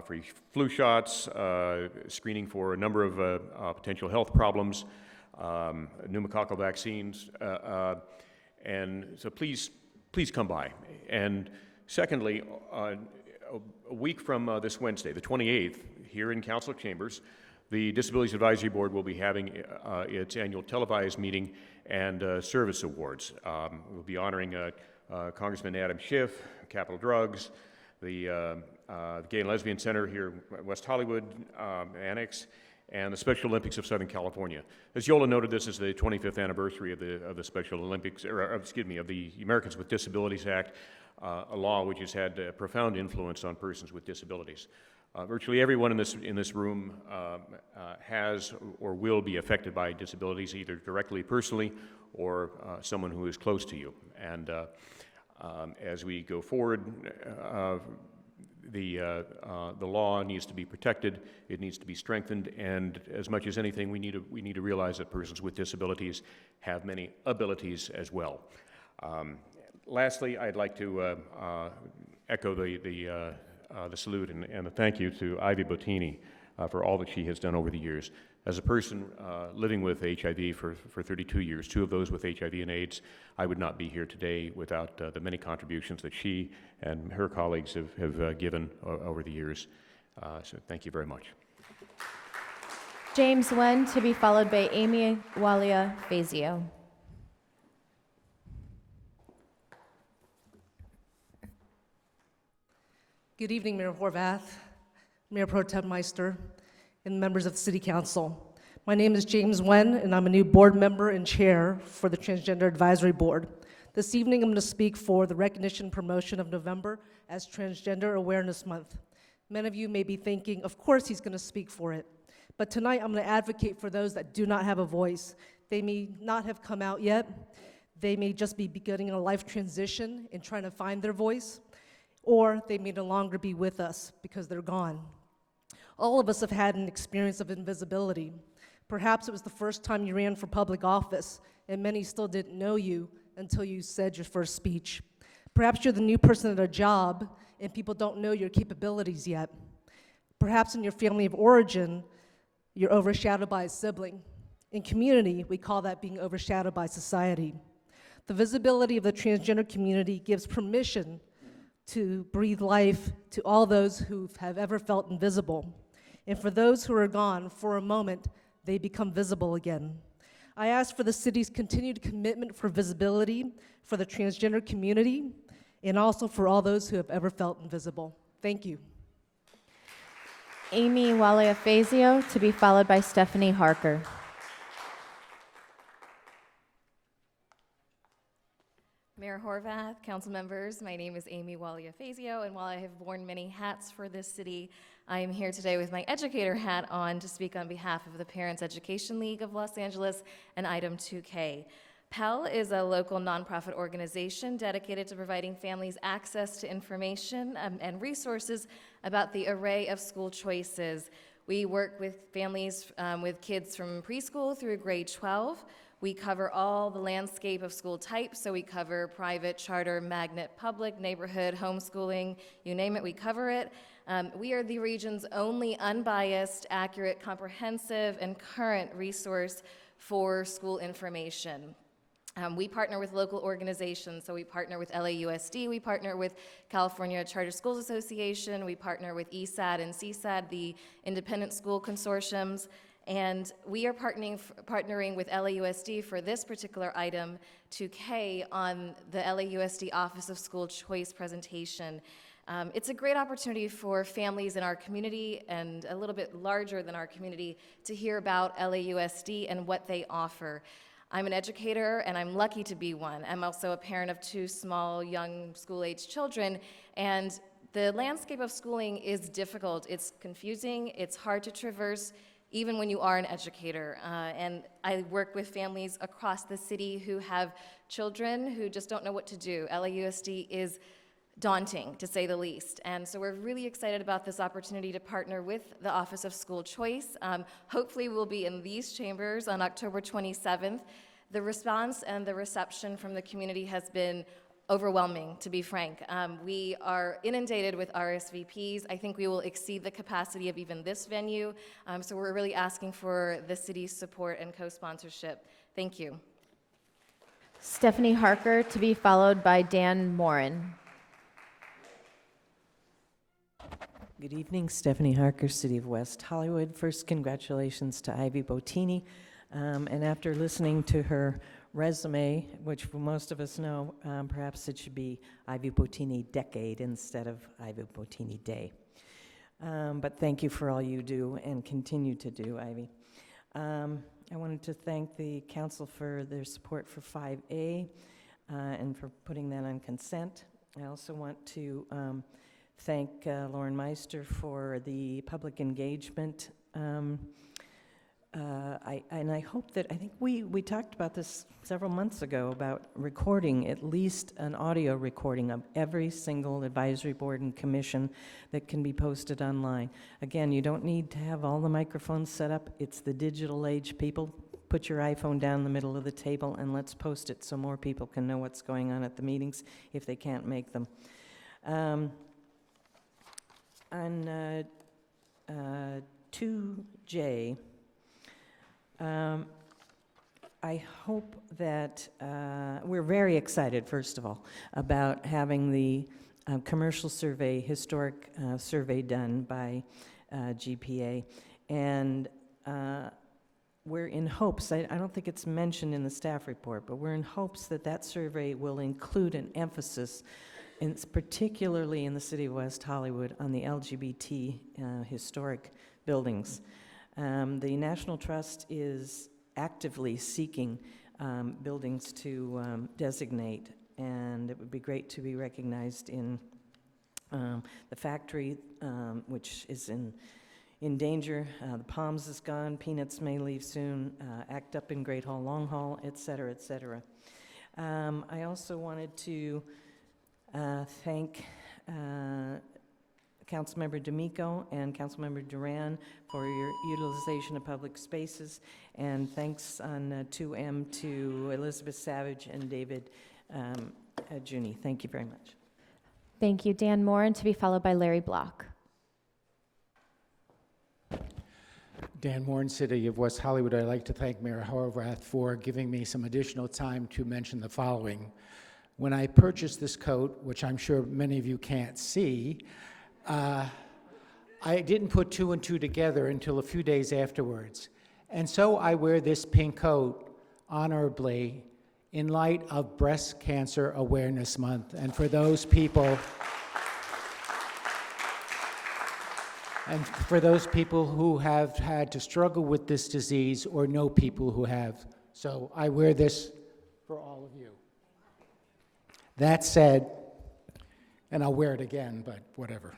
free flu shots, screening for a number of potential health problems, pneumococcal vaccines, and so please come by. And secondly, a week from this Wednesday, the 28th, here in Council Chambers, the Disabilities Advisory Board will be having its annual televised meeting and service awards. We'll be honoring Congressman Adam Schiff, Capital Drugs, the Gay and Lesbian Center here at West Hollywood Annex, and the Special Olympics of Southern California. As Yola noted, this is the 25th anniversary of the Special Olympics, of the Americans with Disabilities Act, a law which has had a profound influence on persons with disabilities. Virtually everyone in this room has or will be affected by disabilities, either directly, personally, or someone who is close to you. And as we go forward, the law needs to be protected, it needs to be strengthened, and as much as anything, we need to realize that persons with disabilities have many abilities as well. Lastly, I'd like to echo the salute and the thank you to Ivy Bottini for all that she has done over the years. As a person living with HIV for 32 years, 2 of those with HIV and AIDS, I would not be here today without the many contributions that she and her colleagues have given over the years. So thank you very much. James Wen to be followed by Amy Walia Fazio. Good evening, Mayor Horvath, Mayor Pro Tem Meister, and members of the City Council. My name is James Wen, and I'm a new board member and chair for the Transgender Advisory Board. This evening, I'm going to speak for the recognition and promotion of November as Transgender Awareness Month. Many of you may be thinking, of course he's going to speak for it. But tonight, I'm going to advocate for those that do not have a voice. They may not have come out yet. They may just be beginning a life transition and trying to find their voice. Or they may no longer be with us because they're gone. All of us have had an experience of invisibility. Perhaps it was the first time you ran for public office, and many still didn't know you until you said your first speech. Perhaps you're the new person at a job, and people don't know your capabilities yet. Perhaps in your family of origin, you're overshadowed by a sibling. In community, we call that being overshadowed by society. The visibility of the transgender community gives permission to breathe life to all those who have ever felt invisible. And for those who are gone, for a moment, they become visible again. I ask for the city's continued commitment for visibility for the transgender community and also for all those who have ever felt invisible. Thank you. Amy Waliafazio, to be followed by Stephanie Harker. Mayor Horvath, council members, my name is Amy Waliafazio, and while I have worn many hats for this city, I am here today with my educator hat on to speak on behalf of the Parents Education League of Los Angeles and Item 2K. PEL is a local nonprofit organization dedicated to providing families access to information and resources about the array of school choices. We work with families with kids from preschool through grade 12. We cover all the landscape of school types, so we cover private, charter, magnet, public, neighborhood, homeschooling, you name it, we cover it. We are the region's only unbiased, accurate, comprehensive, and current resource for school information. We partner with local organizations, so we partner with LAUSD, we partner with California Charter Schools Association, we partner with ESAD and CSAD, the independent school consortiums, and we are partnering with LAUSD for this particular item 2K on the LAUSD Office of School Choice presentation. It's a great opportunity for families in our community and a little bit larger than our community to hear about LAUSD and what they offer. I'm an educator, and I'm lucky to be one. I'm also a parent of 2 small, young, school-age children, and the landscape of schooling is difficult. It's confusing, it's hard to traverse, even when you are an educator. And I work with families across the city who have children who just don't know what to do. LAUSD is daunting, to say the least. And so we're really excited about this opportunity to partner with the Office of School Choice. Hopefully we'll be in these chambers on October 27th. The response and the reception from the community has been overwhelming, to be frank. We are inundated with RSVPs. I think we will exceed the capacity of even this venue. So we're really asking for the city's support and co-sponsorship. Thank you. Stephanie Harker, to be followed by Dan Morin. Good evening, Stephanie Harker, City of West Hollywood. First, congratulations to Ivy Bottini. And after listening to her resume, which most of us know, perhaps it should be Ivy Bottini Decade instead of Ivy Bottini Day. But thank you for all you do and continue to do, Ivy. I wanted to thank the council for their support for 5A and for putting that on consent. I also want to thank Lauren Meister for the public engagement. I hope that, I think we talked about this several months ago about recording, at least an audio recording of every single advisory board and commission that can be posted online. Again, you don't need to have all the microphones set up. It's the digital age. People, put your iPhone down in the middle of the table and let's post it so more people can know what's going on at the meetings if they can't make them. On 2J, I hope that we're very excited, first of all, about having the commercial survey, historic survey done by GPA. And we're in hopes, I don't think it's mentioned in the staff report, but we're in hopes that that survey will include an emphasis, particularly in the city of West Hollywood, on the LGBT historic buildings. The National Trust is actively seeking buildings to designate, and it would be great to be recognized in the factory, which is in danger. The Palms is gone, Peanuts may leave soon, Act Up in Great Hall, Long Hall, et cetera, et cetera. I also wanted to thank Councilmember D'Amico and Councilmember Duran for your utilization of public spaces, and thanks on 2M to Elizabeth Savage and David Juni. Thank you very much. Thank you, Dan Morin, to be followed by Larry Block. Dan Warren, City of West Hollywood. I'd like to thank Mayor Horvath for giving me some additional time to mention the following. When I purchased this coat, which I'm sure many of you can't see, I didn't put two and two together until a few days afterwards. And so I wear this pink coat honorably in light of Breast Cancer Awareness Month. And for those people, who have had to struggle with this disease or know people who have. So I wear this for all of you. That said, and I'll wear it again, but whatever.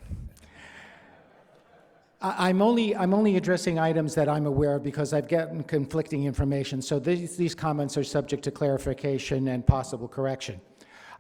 I'm only addressing items that I'm aware of because I've gotten conflicting information, so these comments are subject to clarification and possible correction.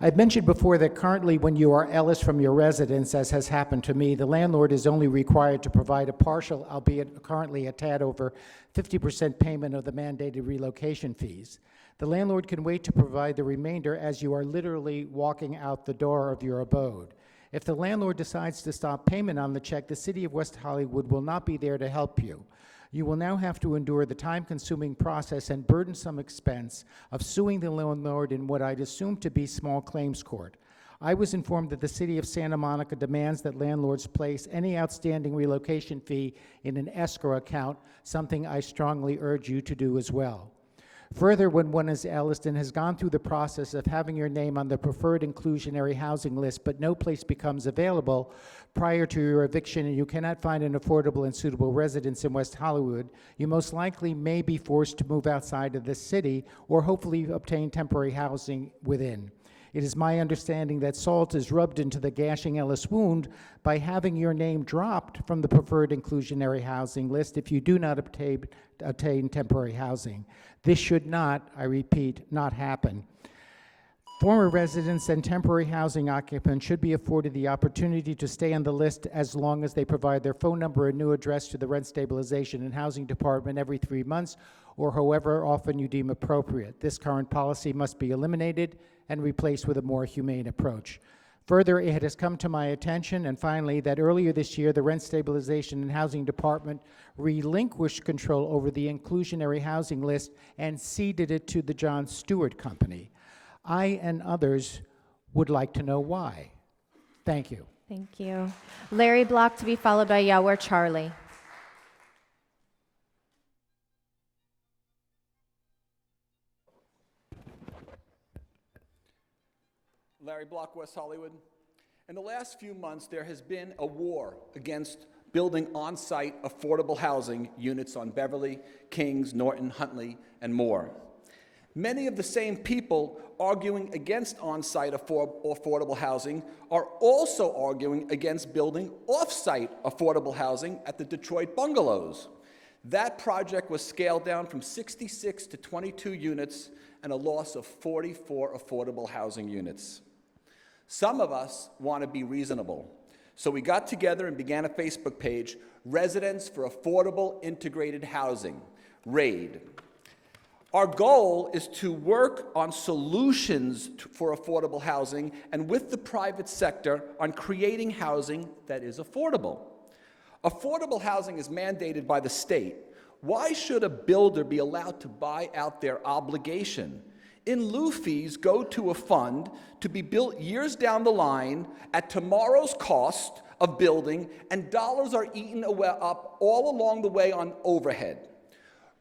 I've mentioned before that currently when you are Ellis from your residence, as has happened to me, the landlord is only required to provide a partial, albeit currently a tad over 50% payment of the mandated relocation fees. The landlord can wait to provide the remainder as you are literally walking out the door of your abode. If the landlord decides to stop payment on the check, the City of West Hollywood will not be there to help you. You will now have to endure the time-consuming process and burdensome expense of suing the landlord in what I'd assume to be small claims court. I was informed that the City of Santa Monica demands that landlords place any outstanding relocation fee in an escrow account, something I strongly urge you to do as well. Further, when one is Ellis and has gone through the process of having your name on the preferred inclusionary housing list, but no place becomes available prior to your eviction and you cannot find an affordable and suitable residence in West Hollywood, you most likely may be forced to move outside of the city or hopefully obtain temporary housing within. It is my understanding that salt is rubbed into the gashing Ellis wound by having your name dropped from the preferred inclusionary housing list if you do not obtain temporary housing. This should not, I repeat, not happen. Former residents and temporary housing occupants should be afforded the opportunity to stay on the list as long as they provide their phone number and new address to the Rent Stabilization and Housing Department every 3 months or however often you deem appropriate. This current policy must be eliminated and replaced with a more humane approach. Further, it has come to my attention, and finally, that earlier this year, the Rent Stabilization and Housing Department relinquished control over the inclusionary housing list and ceded it to the John Stewart Company. I and others would like to know why. Thank you. Thank you. Larry Block to be followed by Yawar Charlie. Larry Block, West Hollywood. In the last few months, there has been a war against building on-site affordable housing units on Beverly, Kings, Norton, Huntley, and more. Many of the same people arguing against on-site affordable housing are also arguing against building off-site affordable housing at the Detroit bungalows. That project was scaled down from 66 to 22 units and a loss of 44 affordable housing units. Some of us want to be reasonable, so we got together and began a Facebook page, Residents for Affordable Integrated Housing, RAID. Our goal is to work on solutions for affordable housing and with the private sector on creating housing that is affordable. Affordable housing is mandated by the state. Why should a builder be allowed to buy out their obligation? In lieu fees go to a fund to be built years down the line at tomorrow's cost of building, and dollars are eaten up all along the way on overhead.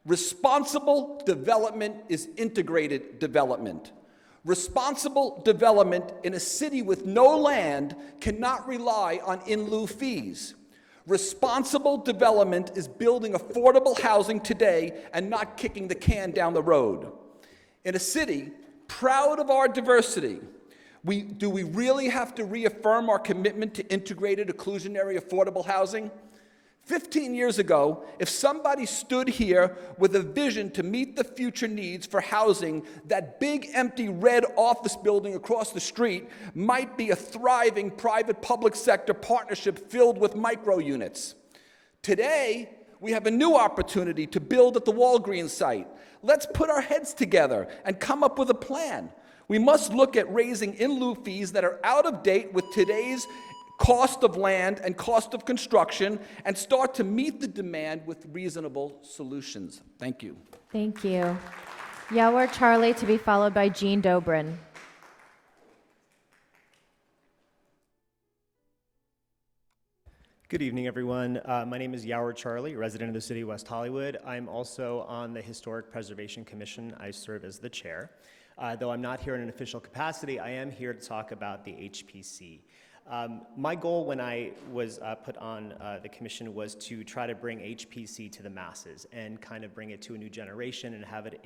Responsible development is integrated development. Responsible development in a city with no land cannot rely on in lieu fees. Responsible development is building affordable housing today and not kicking the can down the road. In a city proud of our diversity, do we really have to reaffirm our commitment to integrated, inclusionary, affordable housing? 15 years ago, if somebody stood here with a vision to meet the future needs for housing, that big empty red office building across the street might be a thriving private-public sector partnership filled with micro units. Today, we have a new opportunity to build at the Walgreens site. Let's put our heads together and come up with a plan. We must look at raising in lieu fees that are out of date with today's cost of land and cost of construction, and start to meet the demand with reasonable solutions. Thank you. Thank you. Yawar Charlie to be followed by Jean Dobrin. Good evening, everyone. My name is Yawar Charlie, resident of the city of West Hollywood. I'm also on the Historic Preservation Commission. I serve as the chair. Though I'm not here in an official capacity, I am here to talk about the HPC. My goal when I was put on the commission was to try to bring HPC to the masses and kind of bring it to a new generation and have it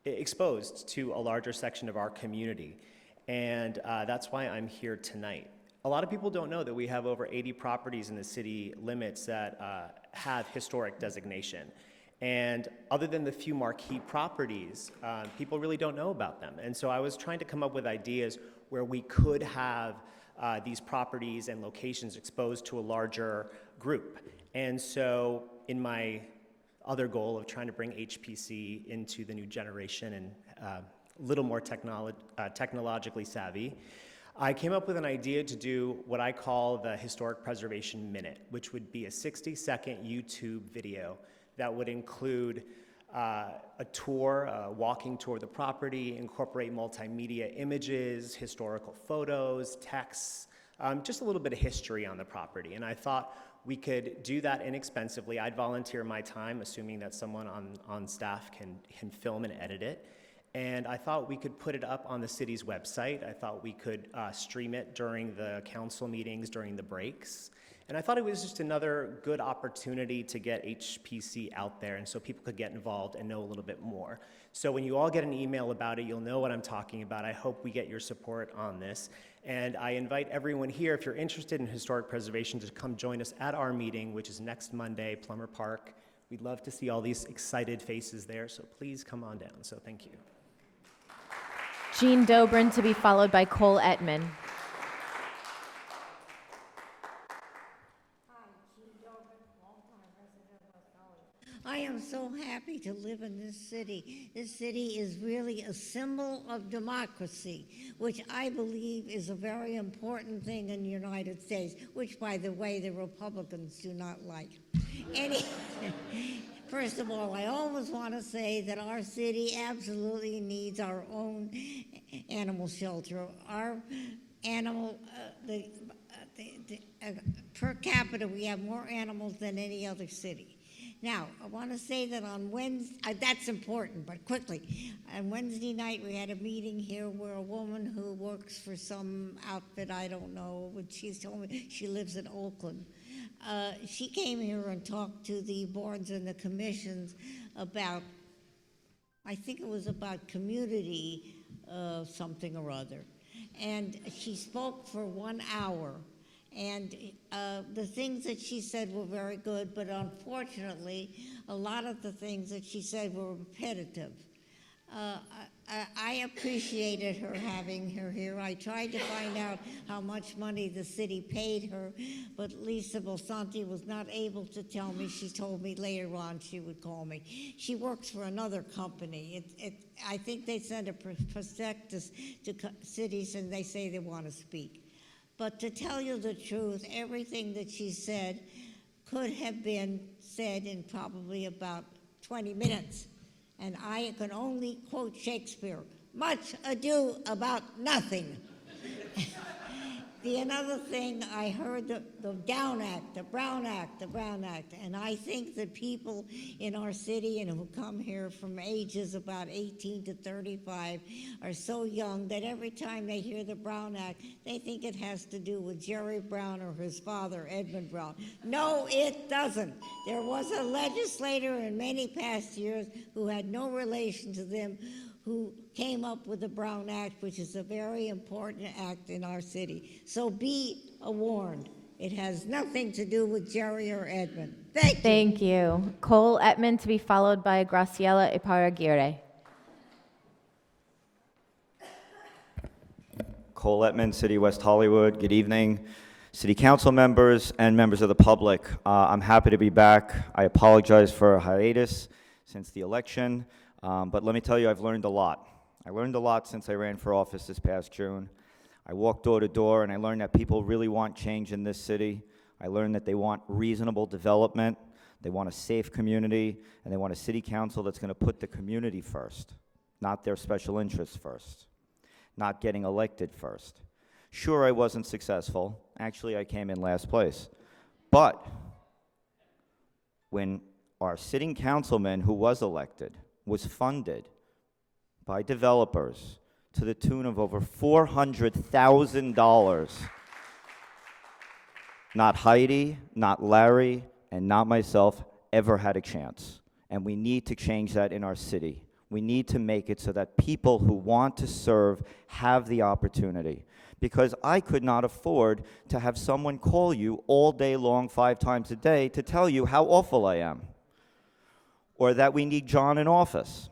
exposed to a larger section of our community. And that's why I'm here tonight. A lot of people don't know that we have over 80 properties in the city limits that have historic designation. And other than the few marquee properties, people really don't know about them. And so I was trying to come up with ideas where we could have these properties and locations exposed to a larger group. And so in my other goal of trying to bring HPC into the new generation and a little more technologically savvy, I came up with an idea to do what I call the Historic Preservation Minute, which would be a 60-second YouTube video that would include a tour, a walking tour of the property, incorporate multimedia images, historical photos, texts, just a little bit of history on the property. And I thought we could do that inexpensively. I'd volunteer my time, assuming that someone on staff can film and edit it. And I thought we could put it up on the city's website. I thought we could stream it during the council meetings, during the breaks. And I thought it was just another good opportunity to get HPC out there and so people could get involved and know a little bit more. So when you all get an email about it, you'll know what I'm talking about. I hope we get your support on this. And I invite everyone here, if you're interested in historic preservation, to come join us at our meeting, which is next Monday, Plummer Park. We'd love to see all these excited faces there, so please come on down. So thank you. Jean Dobrin to be followed by Cole Ettman. I am so happy to live in this city. This city is really a symbol of democracy, which I believe is a very important thing in the United States, which, by the way, the Republicans do not like. First of all, I always want to say that our city absolutely needs our own animal shelter. Our animal, per capita, we have more animals than any other city. Now, I want to say that on Wednesday, that's important, but quickly. On Wednesday night, we had a meeting here where a woman who works for some outfit, I don't know, but she's told me she lives in Oakland. She came here and talked to the boards and the commissions about, I think it was about community something or other. And she spoke for 1 hour. And the things that she said were very good, but unfortunately, a lot of the things that she said were repetitive. I appreciated her having her here. I tried to find out how much money the city paid her, but Lisa Bolsanti was not able to tell me. She told me later on she would call me. She works for another company. I think they send a prospectus to cities and they say they want to speak. But to tell you the truth, everything that she said could have been said in probably about 20 minutes. And I can only quote Shakespeare, much ado about nothing. Another thing, I heard the Down Act, the Brown Act, and I think that people in our city and who come here from ages about 18 to 35 are so young that every time they hear the Brown Act, they think it has to do with Jerry Brown or his father, Edmund Brown. No, it doesn't. There was a legislator in many past years who had no relation to them who came up with the Brown Act, which is a very important act in our city. So be warned. It has nothing to do with Jerry or Edmund. Thank you. Thank you. Cole Ettman to be followed by Graciela Iparaguirre. Cole Ettman, City West Hollywood. Good evening, City Council members and members of the public. I'm happy to be back. I apologize for a hiatus since the election. But let me tell you, I've learned a lot. I learned a lot since I ran for office this past June. I walk door to door and I learn that people really want change in this city. I learn that they want reasonable development, they want a safe community, and they want a city council that's going to put the community first, not their special interests first, not getting elected first. Sure, I wasn't successful. Actually, I came in last place. But when our sitting councilman who was elected was funded by developers to the tune of over $400,000, not Heidi, not Larry, and not myself ever had a chance. And we need to change that in our city. We need to make it so that people who want to serve have the opportunity. Because I could not afford to have someone call you all day long, 5 times a day, to tell you how awful I am, or that we need John in office.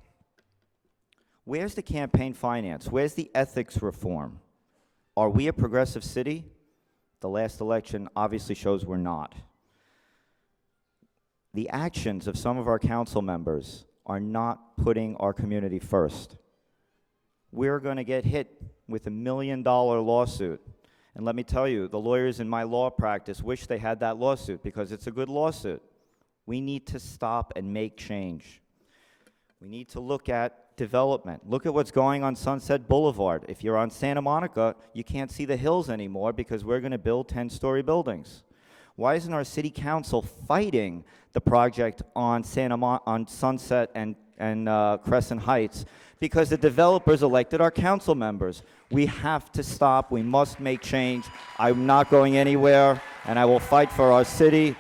Where's the campaign finance? Where's the ethics reform? Are we a progressive city? The last election obviously shows we're not. The actions of some of our council members are not putting our community first. We're going to get hit with $1 million lawsuit. And let me tell you, the lawyers in my law practice wish they had that lawsuit because it's a good lawsuit. We need to stop and make change. We need to look at development. Look at what's going on Sunset Boulevard. If you're on Santa Monica, you can't see the hills anymore because we're going to build 10-story buildings. Why isn't our city council fighting the project on Sunset and Crescent Heights? Because the developers elected our council members. We have to stop. We must make change. I'm not going anywhere, and I will fight for our city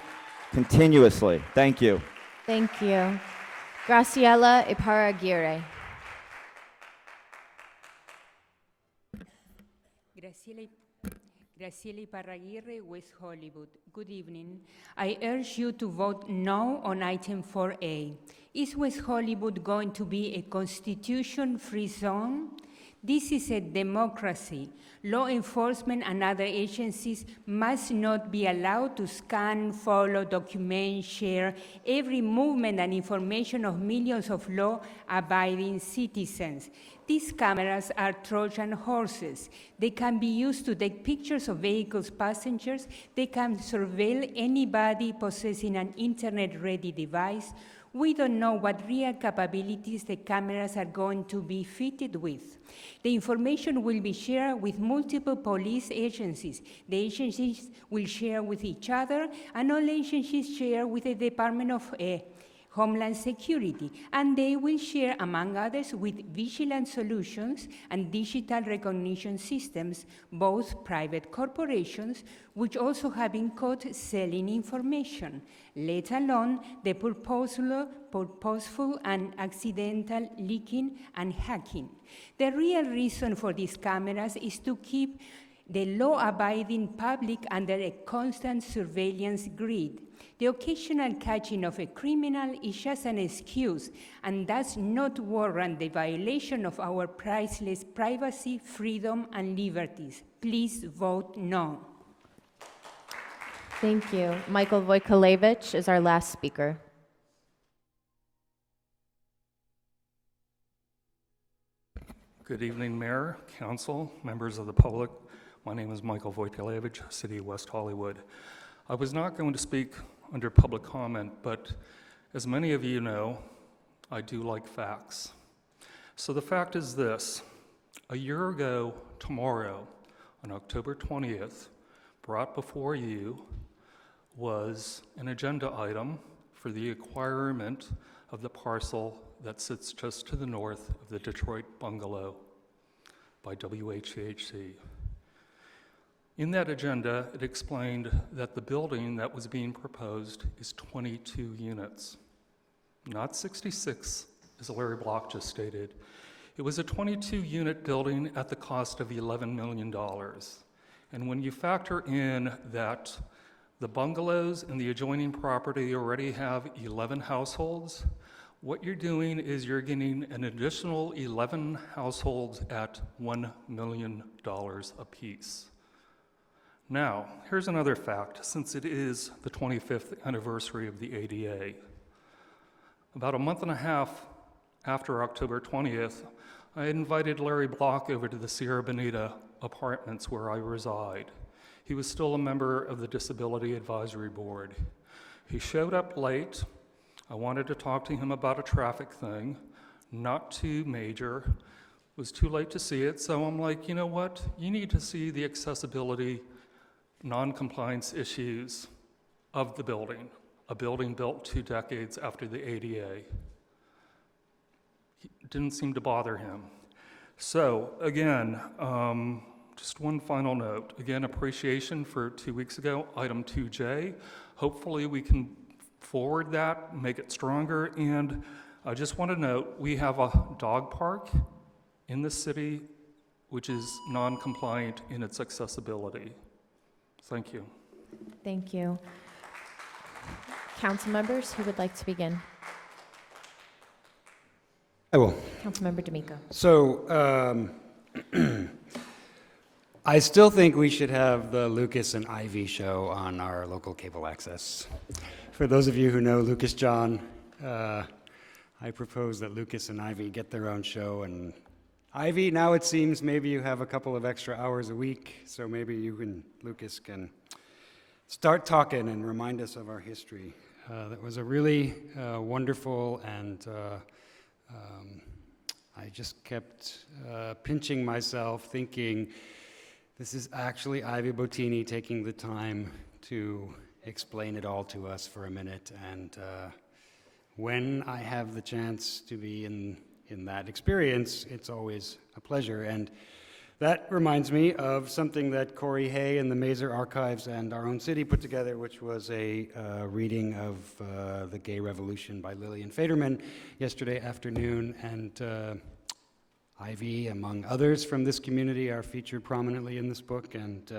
continuously. Thank you. Thank you. Graciela Iparra-Aguirre. Graciela Iparra-Aguirre, West Hollywood. Good evening. I urge you to vote no on item 4A. Is West Hollywood going to be a constitution-free zone? This is a democracy. Law enforcement and other agencies must not be allowed to scan, follow, document, share every movement and information of millions of law-abiding citizens. These cameras are Trojan horses. They can be used to take pictures of vehicles' passengers. They can surveil anybody possessing an internet-ready device. We don't know what real capabilities the cameras are going to be fitted with. The information will be shared with multiple police agencies. The agencies will share with each other, and all agencies share with the Department of Homeland Security, and they will share, among others, with Vigilant Solutions and digital recognition systems, both private corporations, which also have been caught selling information, let alone the purposeful and accidental leaking and hacking. The real reason for these cameras is to keep the law-abiding public under a constant surveillance grid. The occasional catching of a criminal is just an excuse and does not warrant the violation of our priceless privacy, freedom, and liberties. Please vote no. Thank you. Michael Vojkolevich is our last speaker. Good evening, Mayor, Council, members of the public. My name is Michael Vojkolevich, City of West Hollywood. I was not going to speak under public comment, but as many of you know, I do like facts. So the fact is this: a year ago tomorrow, on October 20th, brought before you was an agenda item for the acquirement of the parcel that sits just to the north of the Detroit Bungalow by WHCHC. In that agenda, it explained that the building that was being proposed is 22 units, not 66, as Larry Block just stated. It was a 22-unit building at the cost of $11 million. And when you factor in that the bungalows and the adjoining property already have 11 households, what you're doing is you're getting an additional 11 households at $1 million apiece. Now, here's another fact, since it is the 25th anniversary of the ADA. About a month and a half after October 20th, I invited Larry Block over to the Sierra Bonita apartments where I reside. He was still a member of the Disability Advisory Board. He showed up late. I wanted to talk to him about a traffic thing, not too major. It was too late to see it, so I'm like, you know what? You need to see the accessibility, non-compliance issues of the building, a building built 2 decades after the ADA. It didn't seem to bother him. So again, just one final note. Again, appreciation for 2 weeks ago, item 2J. Hopefully we can forward that, make it stronger. And I just want to note, we have a dog park in the city which is non-compliant in its accessibility. Thank you. Thank you. Council members who would like to begin? I will. Councilmember D'Amico. So, I still think we should have the Lucas and Ivy show on our local cable access. For those of you who know Lucas John, I propose that Lucas and Ivy get their own show. And Ivy, now it seems maybe you have a couple of extra hours a week, so maybe you and Lucas can start talking and remind us of our history. That was a really wonderful, and I just kept pinching myself, thinking, this is actually Ivy Bottini taking the time to explain it all to us for a minute. And when I have the chance to be in that experience, it's always a pleasure. And that reminds me of something that Corey Hay and the Mazer Archives and our own city put together, which was a reading of The Gay Revolution by Lillian Faderman yesterday afternoon. And Ivy, among others from this community, are featured prominently in this book. And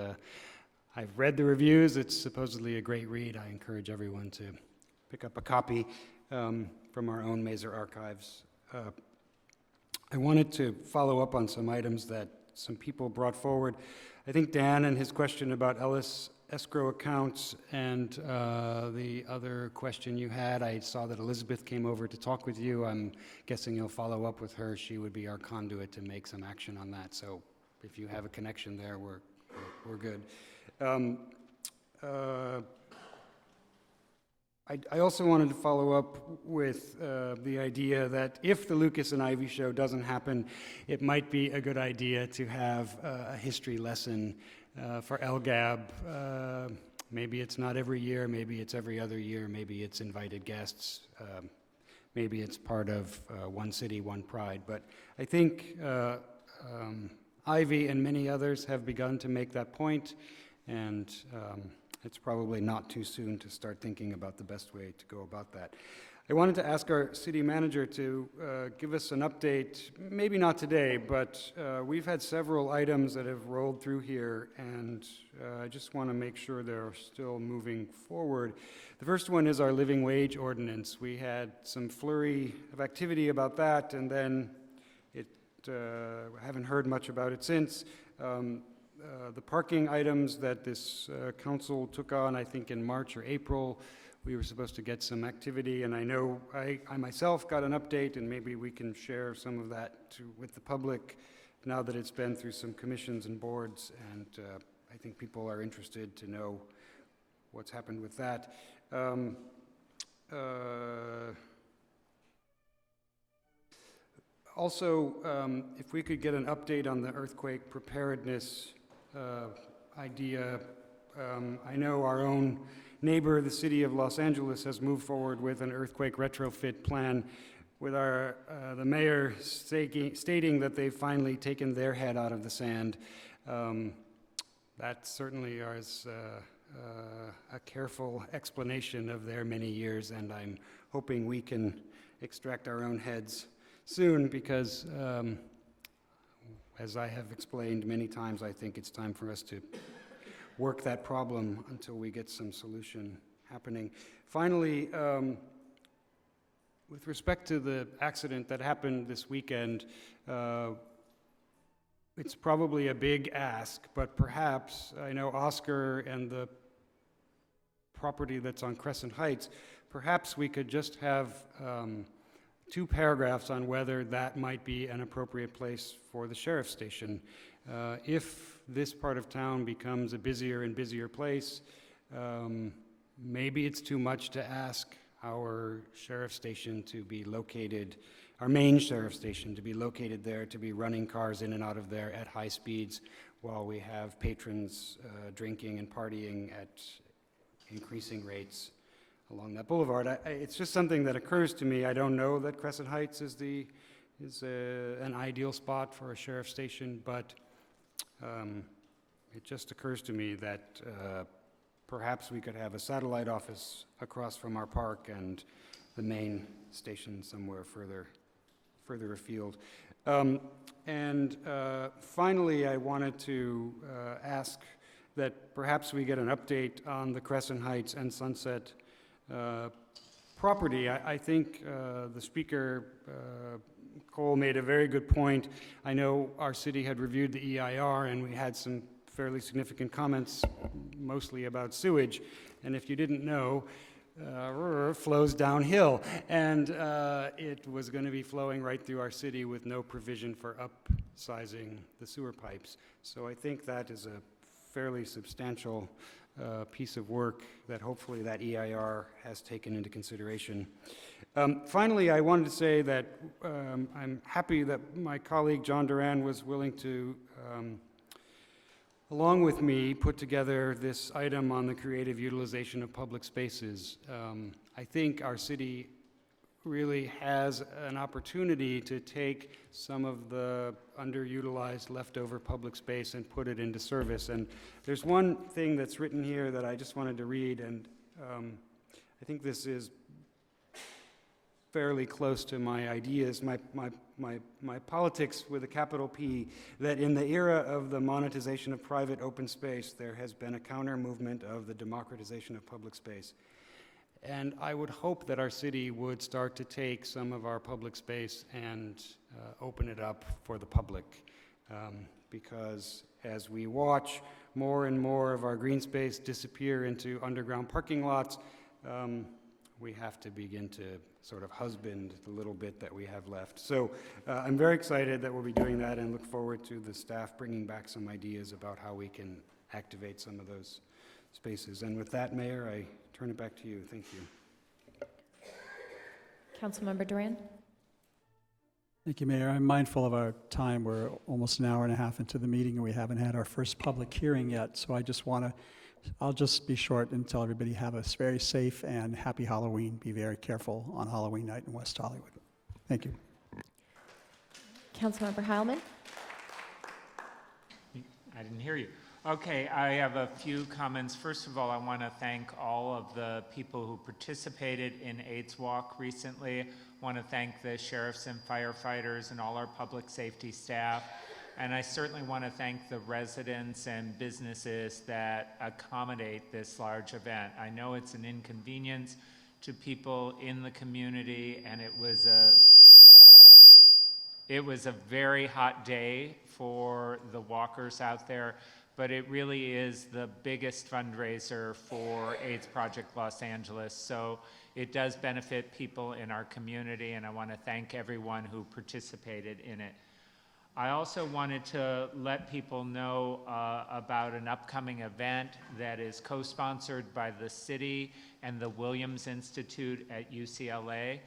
I've read the reviews. It's supposedly a great read. I encourage everyone to pick up a copy from our own Mazer Archives. I wanted to follow up on some items that some people brought forward. I think Dan and his question about Ellis escrow accounts and the other question you had, I saw that Elizabeth came over to talk with you. I'm guessing you'll follow up with her. She would be our conduit to make some action on that. So if you have a connection there, we're good. I also wanted to follow up with the idea that if the Lucas and Ivy show doesn't happen, it might be a good idea to have a history lesson for LGAB. Maybe it's not every year, maybe it's every other year, maybe it's invited guests, maybe it's part of One City, One Pride. But I think Ivy and many others have begun to make that point, and it's probably not too soon to start thinking about the best way to go about that. I wanted to ask our city manager to give us an update, maybe not today, but we've had several items that have rolled through here, and I just want to make sure they're still moving forward. The first one is our living wage ordinance. We had some flurry of activity about that, and then haven't heard much about it since. The parking items that this council took on, I think in March or April, we were supposed to get some activity, and I know I myself got an update, and maybe we can share some of that with the public now that it's been through some commissions and boards, and I think people are interested to know what's happened with that. Also, if we could get an update on the earthquake preparedness idea. I know our own neighbor, the city of Los Angeles, has moved forward with an earthquake retrofit plan with the mayor stating that they've finally taken their head out of the sand. That certainly is a careful explanation of their many years, and I'm hoping we can extract our own heads soon, because as I have explained many times, I think it's time for us to work that problem until we get some solution happening. Finally, with respect to the accident that happened this weekend, it's probably a big ask, but perhaps, I know Oscar and the property that's on Crescent Heights, perhaps we could just have 2 paragraphs on whether that might be an appropriate place for the sheriff's station. If this part of town becomes a busier and busier place, maybe it's too much to ask our sheriff's station to be located, our main sheriff's station to be located there, to be running cars in and out of there at high speeds while we have patrons drinking and partying at increasing rates along that boulevard. It's just something that occurs to me. I don't know that Crescent Heights is an ideal spot for a sheriff's station, but it just occurs to me that perhaps we could have a satellite office across from our park and the main station somewhere further afield. Finally, I wanted to ask that perhaps we get an update on the Crescent Heights and Sunset property. I think the speaker, Cole, made a very good point. I know our city had reviewed the EIR and we had some fairly significant comments, mostly about sewage. And if you didn't know, flows downhill. And it was going to be flowing right through our city with no provision for upsizing the sewer pipes. So I think that is a fairly substantial piece of work that hopefully that EIR has taken into consideration. Finally, I wanted to say that I'm happy that my colleague John Duran was willing to, along with me, put together this item on the creative utilization of public spaces. I think our city really has an opportunity to take some of the underutilized leftover public space and put it into service. And there's one thing that's written here that I just wanted to read, and I think this is fairly close to my ideas, my politics with a capital P, that in the era of the monetization of private open space, there has been a counter movement of the democratization of public space. And I would hope that our city would start to take some of our public space and open it up for the public. Because as we watch more and more of our green space disappear into underground parking lots, we have to begin to sort of husband the little bit that we have left. So I'm very excited that we'll be doing that and look forward to the staff bringing back some ideas about how we can activate some of those spaces. And with that, Mayor, I turn it back to you. Thank you. Councilmember Duran. Thank you, Mayor. I'm mindful of our time. We're almost an hour and a half into the meeting, and we haven't had our first public hearing yet. So I just want to, I'll just be short and tell everybody have a very safe and happy Halloween. Be very careful on Halloween night in West Hollywood. Thank you. Councilmember Heilman. I didn't hear you. Okay, I have a few comments. First of all, I want to thank all of the people who participated in AIDS Walk recently. I want to thank the sheriffs and firefighters and all our public safety staff. And I certainly want to thank the residents and businesses that accommodate this large event. I know it's an inconvenience to people in the community, and it was a very hot day for the walkers out there. But it really is the biggest fundraiser for AIDS Project Los Angeles. So it does benefit people in our community, and I want to thank everyone who participated in it. I also wanted to let people know about an upcoming event that is co-sponsored by the city and the Williams Institute at UCLA.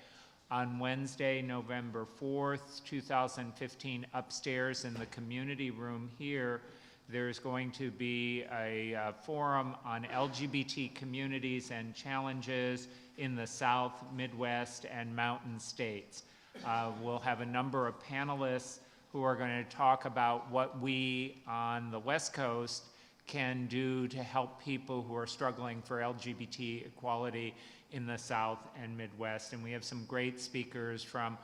On Wednesday, November 4th, 2015, upstairs in the community room here, there's going to be a forum on LGBT communities and challenges in the South, Midwest, and Mountain States. We'll have a number of panelists who are going to talk about what we on the West Coast can do to help people who are struggling for LGBT equality in the South and Midwest. And we have some great speakers from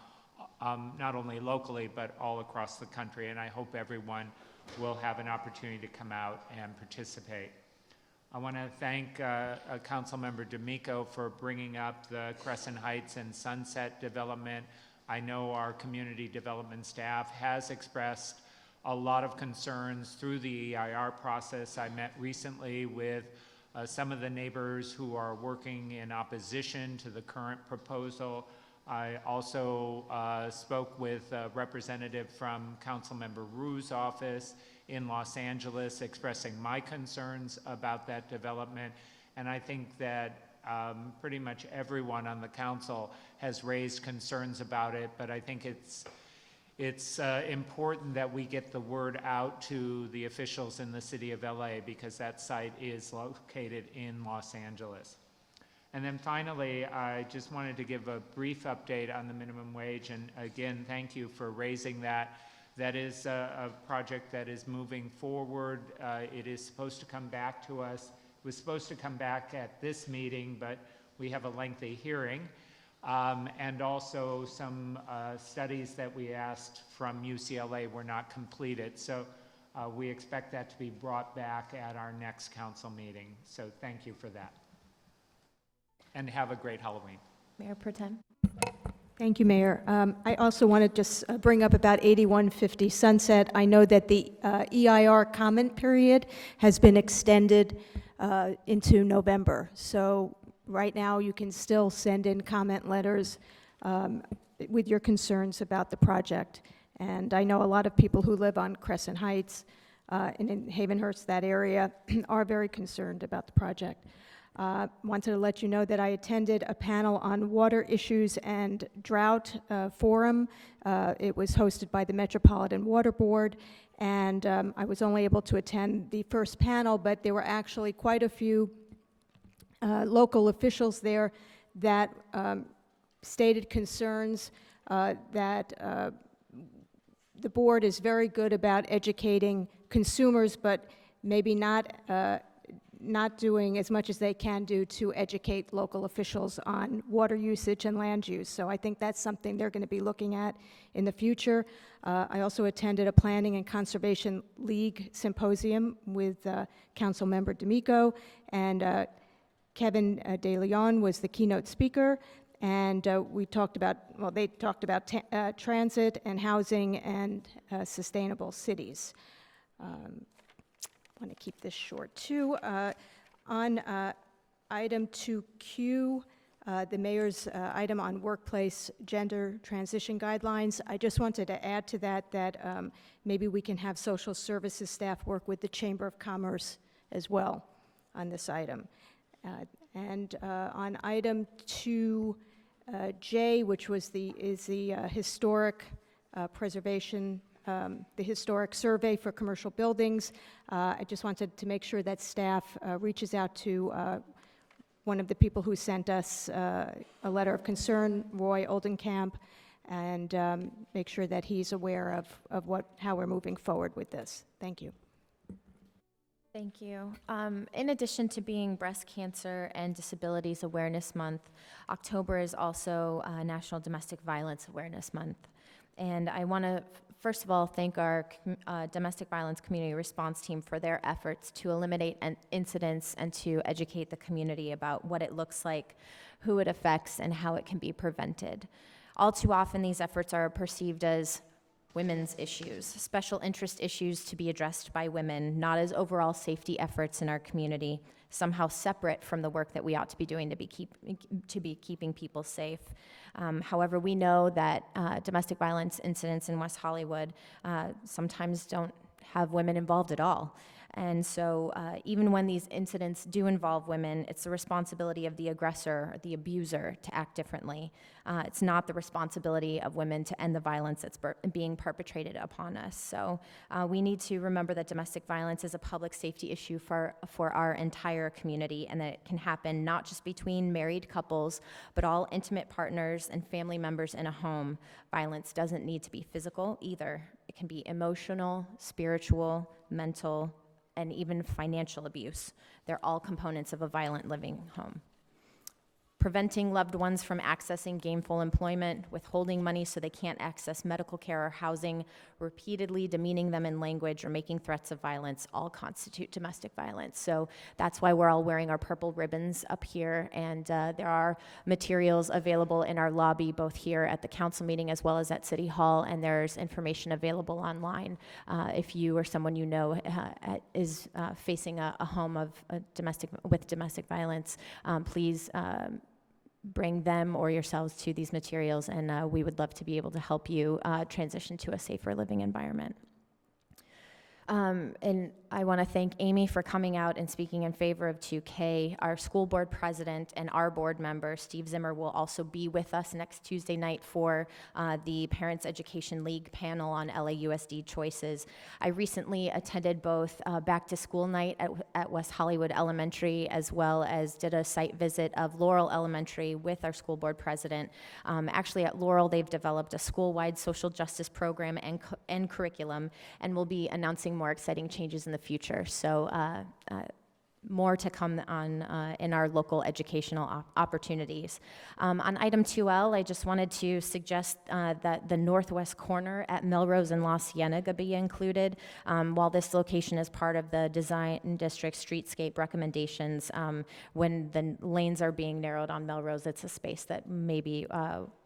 not only locally, but all across the country. And I hope everyone will have an opportunity to come out and participate. I want to thank Councilmember D'Amico for bringing up the Crescent Heights and Sunset development. I know our community development staff has expressed a lot of concerns through the EIR process. I met recently with some of the neighbors who are working in opposition to the current proposal. I also spoke with a representative from Councilmember Rue's office in Los Angeles expressing my concerns about that development. And I think that pretty much everyone on the council has raised concerns about it, but I think it's important that we get the word out to the officials in the city of LA because that site is located in Los Angeles. And then finally, I just wanted to give a brief update on the minimum wage. And again, thank you for raising that. That is a project that is moving forward. It is supposed to come back to us. It was supposed to come back at this meeting, but we have a lengthy hearing. And also some studies that we asked from UCLA were not completed. So we expect that to be brought back at our next council meeting. So thank you for that. And have a great Halloween. Mayor Pro Tem. Thank you, Mayor. I also want to just bring up about 8150 Sunset. I know that the EIR comment period has been extended into November. So right now you can still send in comment letters with your concerns about the project. And I know a lot of people who live on Crescent Heights and in Havenhurst, that area, are very concerned about the project. Wanted to let you know that I attended a panel on water issues and drought forum. It was hosted by the Metropolitan Water Board, and I was only able to attend the first panel, but there were actually quite a few local officials there that stated concerns that the board is very good about educating consumers, but maybe not doing as much as they can do to educate local officials on water usage and land use. So I think that's something they're going to be looking at in the future. I also attended a Planning and Conservation League symposium with Council Member D'Amico, and Kevin De Leon was the keynote speaker. And we talked about, well, they talked about transit and housing and sustainable cities. I want to keep this short too. On item 2Q, the mayor's item on workplace gender transition guidelines, I just wanted to add to that maybe we can have social services staff work with the Chamber of Commerce as well on this item. And on item 2J, which was the historic preservation, the historic survey for commercial buildings. I just wanted to make sure that staff reaches out to one of the people who sent us a letter of concern, Roy Oldenkamp, and make sure that he's aware of how we're moving forward with this. Thank you. Thank you. In addition to being Breast Cancer and Disabilities Awareness Month, October is also National Domestic Violence Awareness Month. And I want to, first of all, thank our domestic violence community response team for their efforts to eliminate incidents and to educate the community about what it looks like, who it affects, and how it can be prevented. All too often, these efforts are perceived as women's issues, special interest issues to be addressed by women, not as overall safety efforts in our community, somehow separate from the work that we ought to be doing to be keeping people safe. However, we know that domestic violence incidents in West Hollywood sometimes don't have women involved at all. And so even when these incidents do involve women, it's the responsibility of the aggressor, or the abuser, to act differently. It's not the responsibility of women to end the violence that's being perpetrated upon us. So we need to remember that domestic violence is a public safety issue for our entire community, and that it can happen not just between married couples, but all intimate partners and family members in a home. Violence doesn't need to be physical either. It can be emotional, spiritual, mental, and even financial abuse. They're all components of a violent living home. Preventing loved ones from accessing gainful employment, withholding money so they can't access medical care or housing, repeatedly demeaning them in language, or making threats of violence all constitute domestic violence. So that's why we're all wearing our purple ribbons up here, and there are materials available in our lobby, both here at the council meeting as well as at City Hall, and there's information available online. If you or someone you know is facing a home of domestic violence, please bring them or yourselves to these materials, and we would love to be able to help you transition to a safer living environment. And I want to thank Amy for coming out and speaking in favor of 2K. Our school board president and our board member, Steve Zimmer, will also be with us next Tuesday night for the Parents Education League panel on LAUSD choices. I recently attended both back to school night at West Hollywood Elementary, as well as did a site visit of Laurel Elementary with our school board president. Actually, at Laurel, they've developed a school-wide social justice program and curriculum, and will be announcing more exciting changes in the future. So more to come on in our local educational opportunities. On item 2L, I just wanted to suggest that the northwest corner at Melrose and La Cienega be included. While this location is part of the design district streetscape recommendations, when the lanes are being narrowed on Melrose, it's a space that may be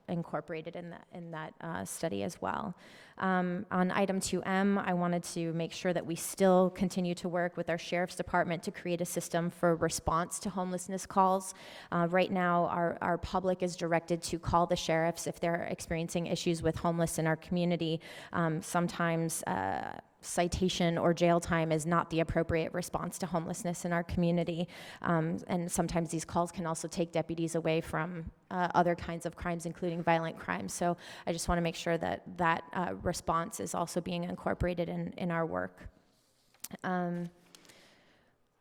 incorporated in that study as well. On item 2M, I wanted to make sure that we still continue to work with our sheriff's department to create a system for response to homelessness calls. Right now, our public is directed to call the sheriffs if they're experiencing issues with homeless in our community. Sometimes citation or jail time is not the appropriate response to homelessness in our community. And sometimes these calls can also take deputies away from other kinds of crimes, including violent crimes. So I just want to make sure that that response is also being incorporated in our work.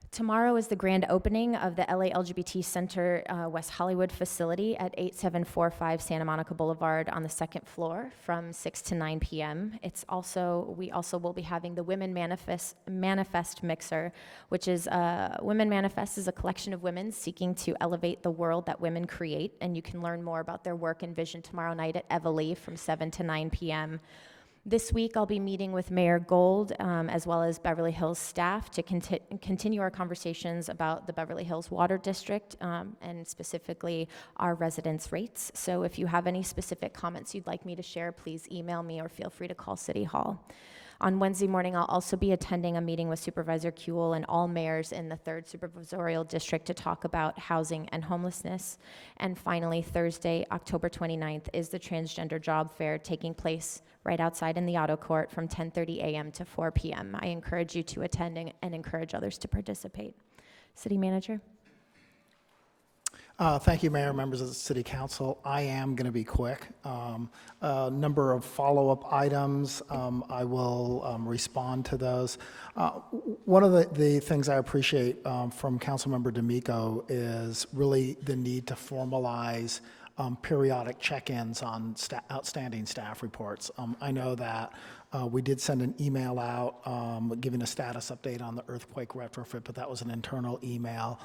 Tomorrow is the grand opening of the LA LGBT Center West Hollywood facility at 8745 Santa Monica Boulevard on the second floor from 6 to 9 p.m. We also will be having the Women Manifest Mixer, which is Women Manifest is a collection of women seeking to elevate the world that women create, and you can learn more about their work and vision tomorrow night at Evely from 7 to 9 p.m. This week, I'll be meeting with Mayor Gold as well as Beverly Hills staff to continue our conversations about the Beverly Hills Water District and specifically our residents' rates. So if you have any specific comments you'd like me to share, please email me or feel free to call City Hall. On Wednesday morning, I'll also be attending a meeting with Supervisor Kuehl and all mayors in the 3rd Supervisorial District to talk about housing and homelessness. And finally, Thursday, October 29th, is the Transgender Job Fair taking place right outside in the Auto Court from 10:30 a.m. to 4 p.m. I encourage you to attend and encourage others to participate. City Manager? Thank you, Mayor, members of the City Council. I am going to be quick. A number of follow-up items. I will respond to those. One of the things I appreciate from Councilmember D'Amico is really the need to formalize periodic check-ins on outstanding staff reports. I know that we did send an email out giving a status update on the earthquake retrofit, but that was an internal email.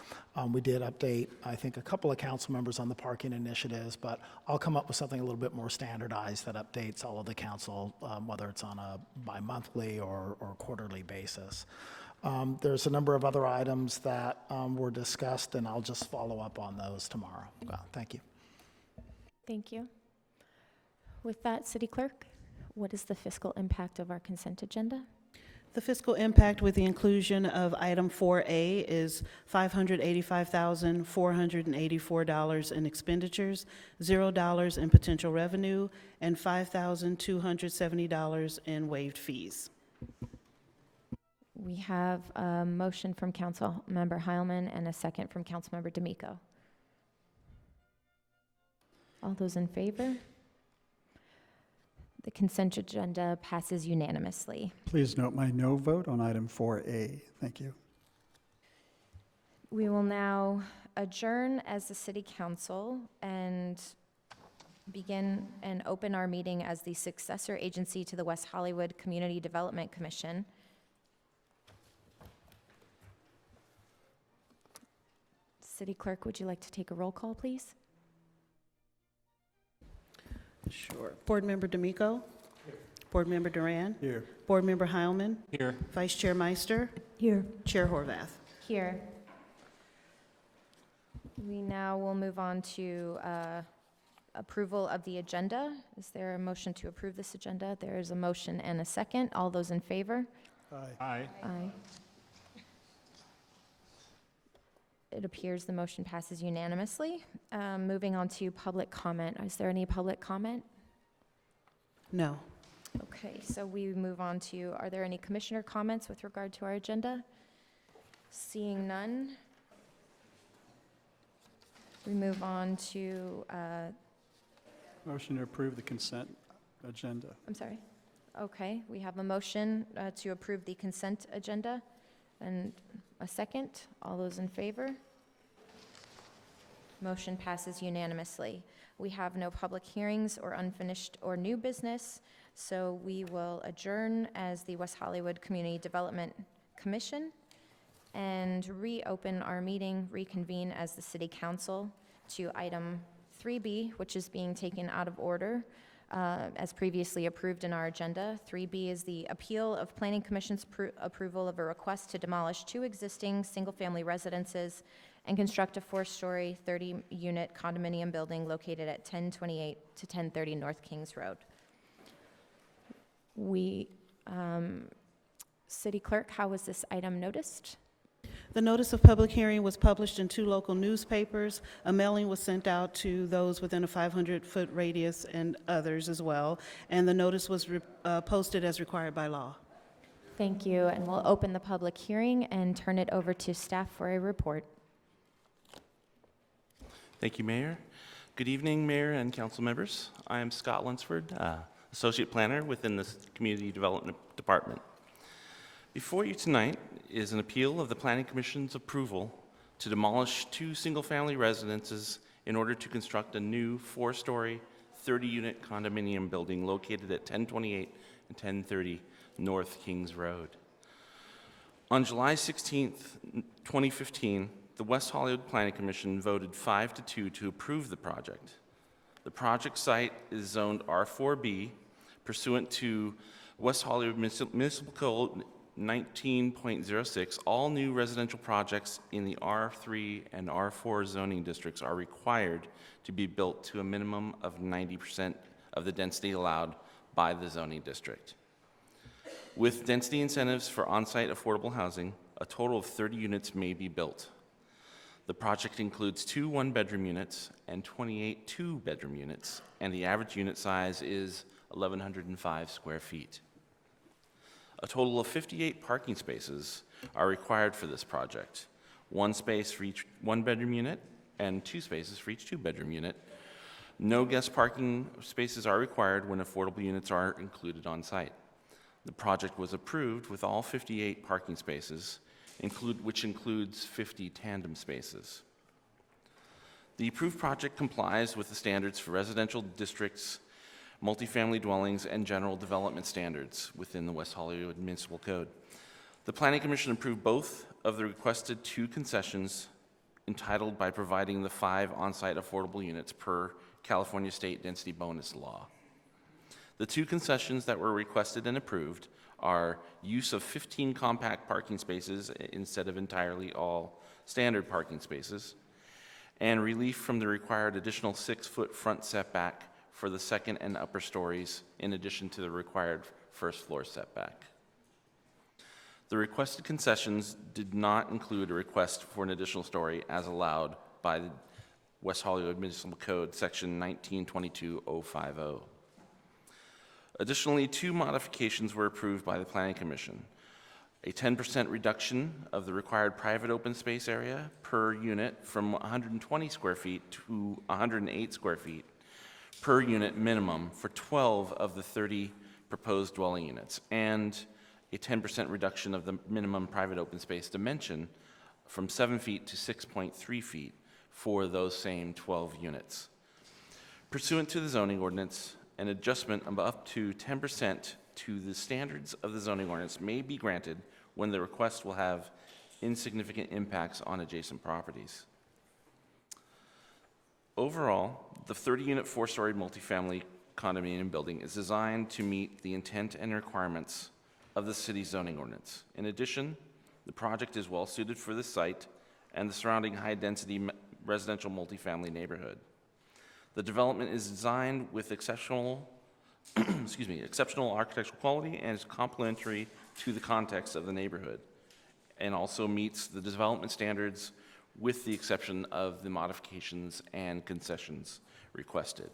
We did update, I think, a couple of council members on the parking initiatives, but I'll come up with something a little bit more standardized that updates all of the council, whether it's on a bi-monthly or quarterly basis. There's a number of other items that were discussed, and I'll just follow up on those tomorrow. Thank you. Thank you. With that, City Clerk, what is the fiscal impact of our consent agenda? The fiscal impact with the inclusion of item 4A is $585,484 in expenditures, $0 in potential revenue, and $5,270 in waived fees. We have a motion from Councilmember Heilman and a second from Councilmember D'Amico. All those in favor? The consent agenda passes unanimously. Please note my no vote on item 4A. Thank you. We will now adjourn as the City Council and begin and open our meeting as the successor agency to the West Hollywood Community Development Commission. City Clerk, would you like to take a roll call, please? Sure. Board Member D'Amico? Here. Board Member Duran? Here. Board Member Heilman? Here. Vice Chair Meister? Here. Chair Horvath? Here. We now will move on to approval of the agenda. Is there a motion to approve this agenda? There is a motion and a second. All those in favor? Aye. Aye. Aye. It appears the motion passes unanimously. Moving on to public comment. Is there any public comment? No. Okay, so we move on to, are there any commissioner comments with regard to our agenda? Seeing none. We move on to, Motion to approve the consent agenda. I'm sorry. Okay, we have a motion to approve the consent agenda and a second. All those in favor? Motion passes unanimously. We have no public hearings or unfinished or new business, so we will adjourn as the West Hollywood Community Development Commission and reopen our meeting, reconvene as the City Council to item 3B, which is being taken out of order as previously approved in our agenda. 3B is the appeal of Planning Commission's approval of a request to demolish 2 existing single-family residences and construct a 4-story, 30-unit condominium building located at 1028 to 1030 North Kings Road. City Clerk, how was this item noticed? The notice of public hearing was published in 2 local newspapers. A mailing was sent out to those within a 500-foot radius and others as well, and the notice was posted as required by law. Thank you, and we'll open the public hearing and turn it over to staff for a report. Thank you, Mayor. Good evening, Mayor and council members. I am Scott Lunsford, Associate Planner within the Community Development Department. Before you tonight is an appeal of the Planning Commission's approval to demolish 2 single-family residences in order to construct a new 4-story, 30-unit condominium building located at 1028 and 1030 North Kings Road. On July 16th, 2015, the West Hollywood Planning Commission voted 5-2 to approve the project. The project site is zoned R4B pursuant to West Hollywood Municipal Code 19.06. All new residential projects in the R3 and R4 zoning districts are required to be built to a minimum of 90% of the density allowed by the zoning district. With density incentives for on-site affordable housing, a total of 30 units may be built. The project includes 2 one-bedroom units and 28 two-bedroom units, and the average unit size is 1,105 square feet. A total of 58 parking spaces are required for this project. 1 space for each one-bedroom unit and 2 spaces for each two-bedroom unit. No guest parking spaces are required when affordable units are included on site. The project was approved with all 58 parking spaces, which includes 50 tandem spaces. The approved project complies with the standards for residential districts, multifamily dwellings, and general development standards within the West Hollywood Municipal Code. The Planning Commission approved both of the requested 2 concessions entitled by providing the 5 on-site affordable units per California State Density Bonus Law. The 2 concessions that were requested and approved are use of 15 compact parking spaces instead of entirely all standard parking spaces, and relief from the required additional 6-foot front setback for the second and upper stories, in addition to the required first floor setback. The requested concessions did not include a request for an additional story as allowed by the West Hollywood Municipal Code, Section 1922-050. Additionally, 2 modifications were approved by the Planning Commission. A 10% reduction of the required private open space area per unit from 120 square feet to 108 square feet per unit minimum for 12 of the 30 proposed dwelling units, and a 10% reduction of the minimum private open space dimension from 7 feet to 6.3 feet for those same 12 units. Pursuant to the zoning ordinance, an adjustment of up to 10% to the standards of the zoning ordinance may be granted when the request will have insignificant impacts on adjacent properties. Overall, the 30-unit 4-story multifamily condominium building is designed to meet the intent and requirements of the city's zoning ordinance. In addition, the project is well suited for the site and the surrounding high-density residential multifamily neighborhood. The development is designed with exceptional architectural quality and is complementary to the context of the neighborhood, and also meets the development standards with the exception of the modifications and concessions requested.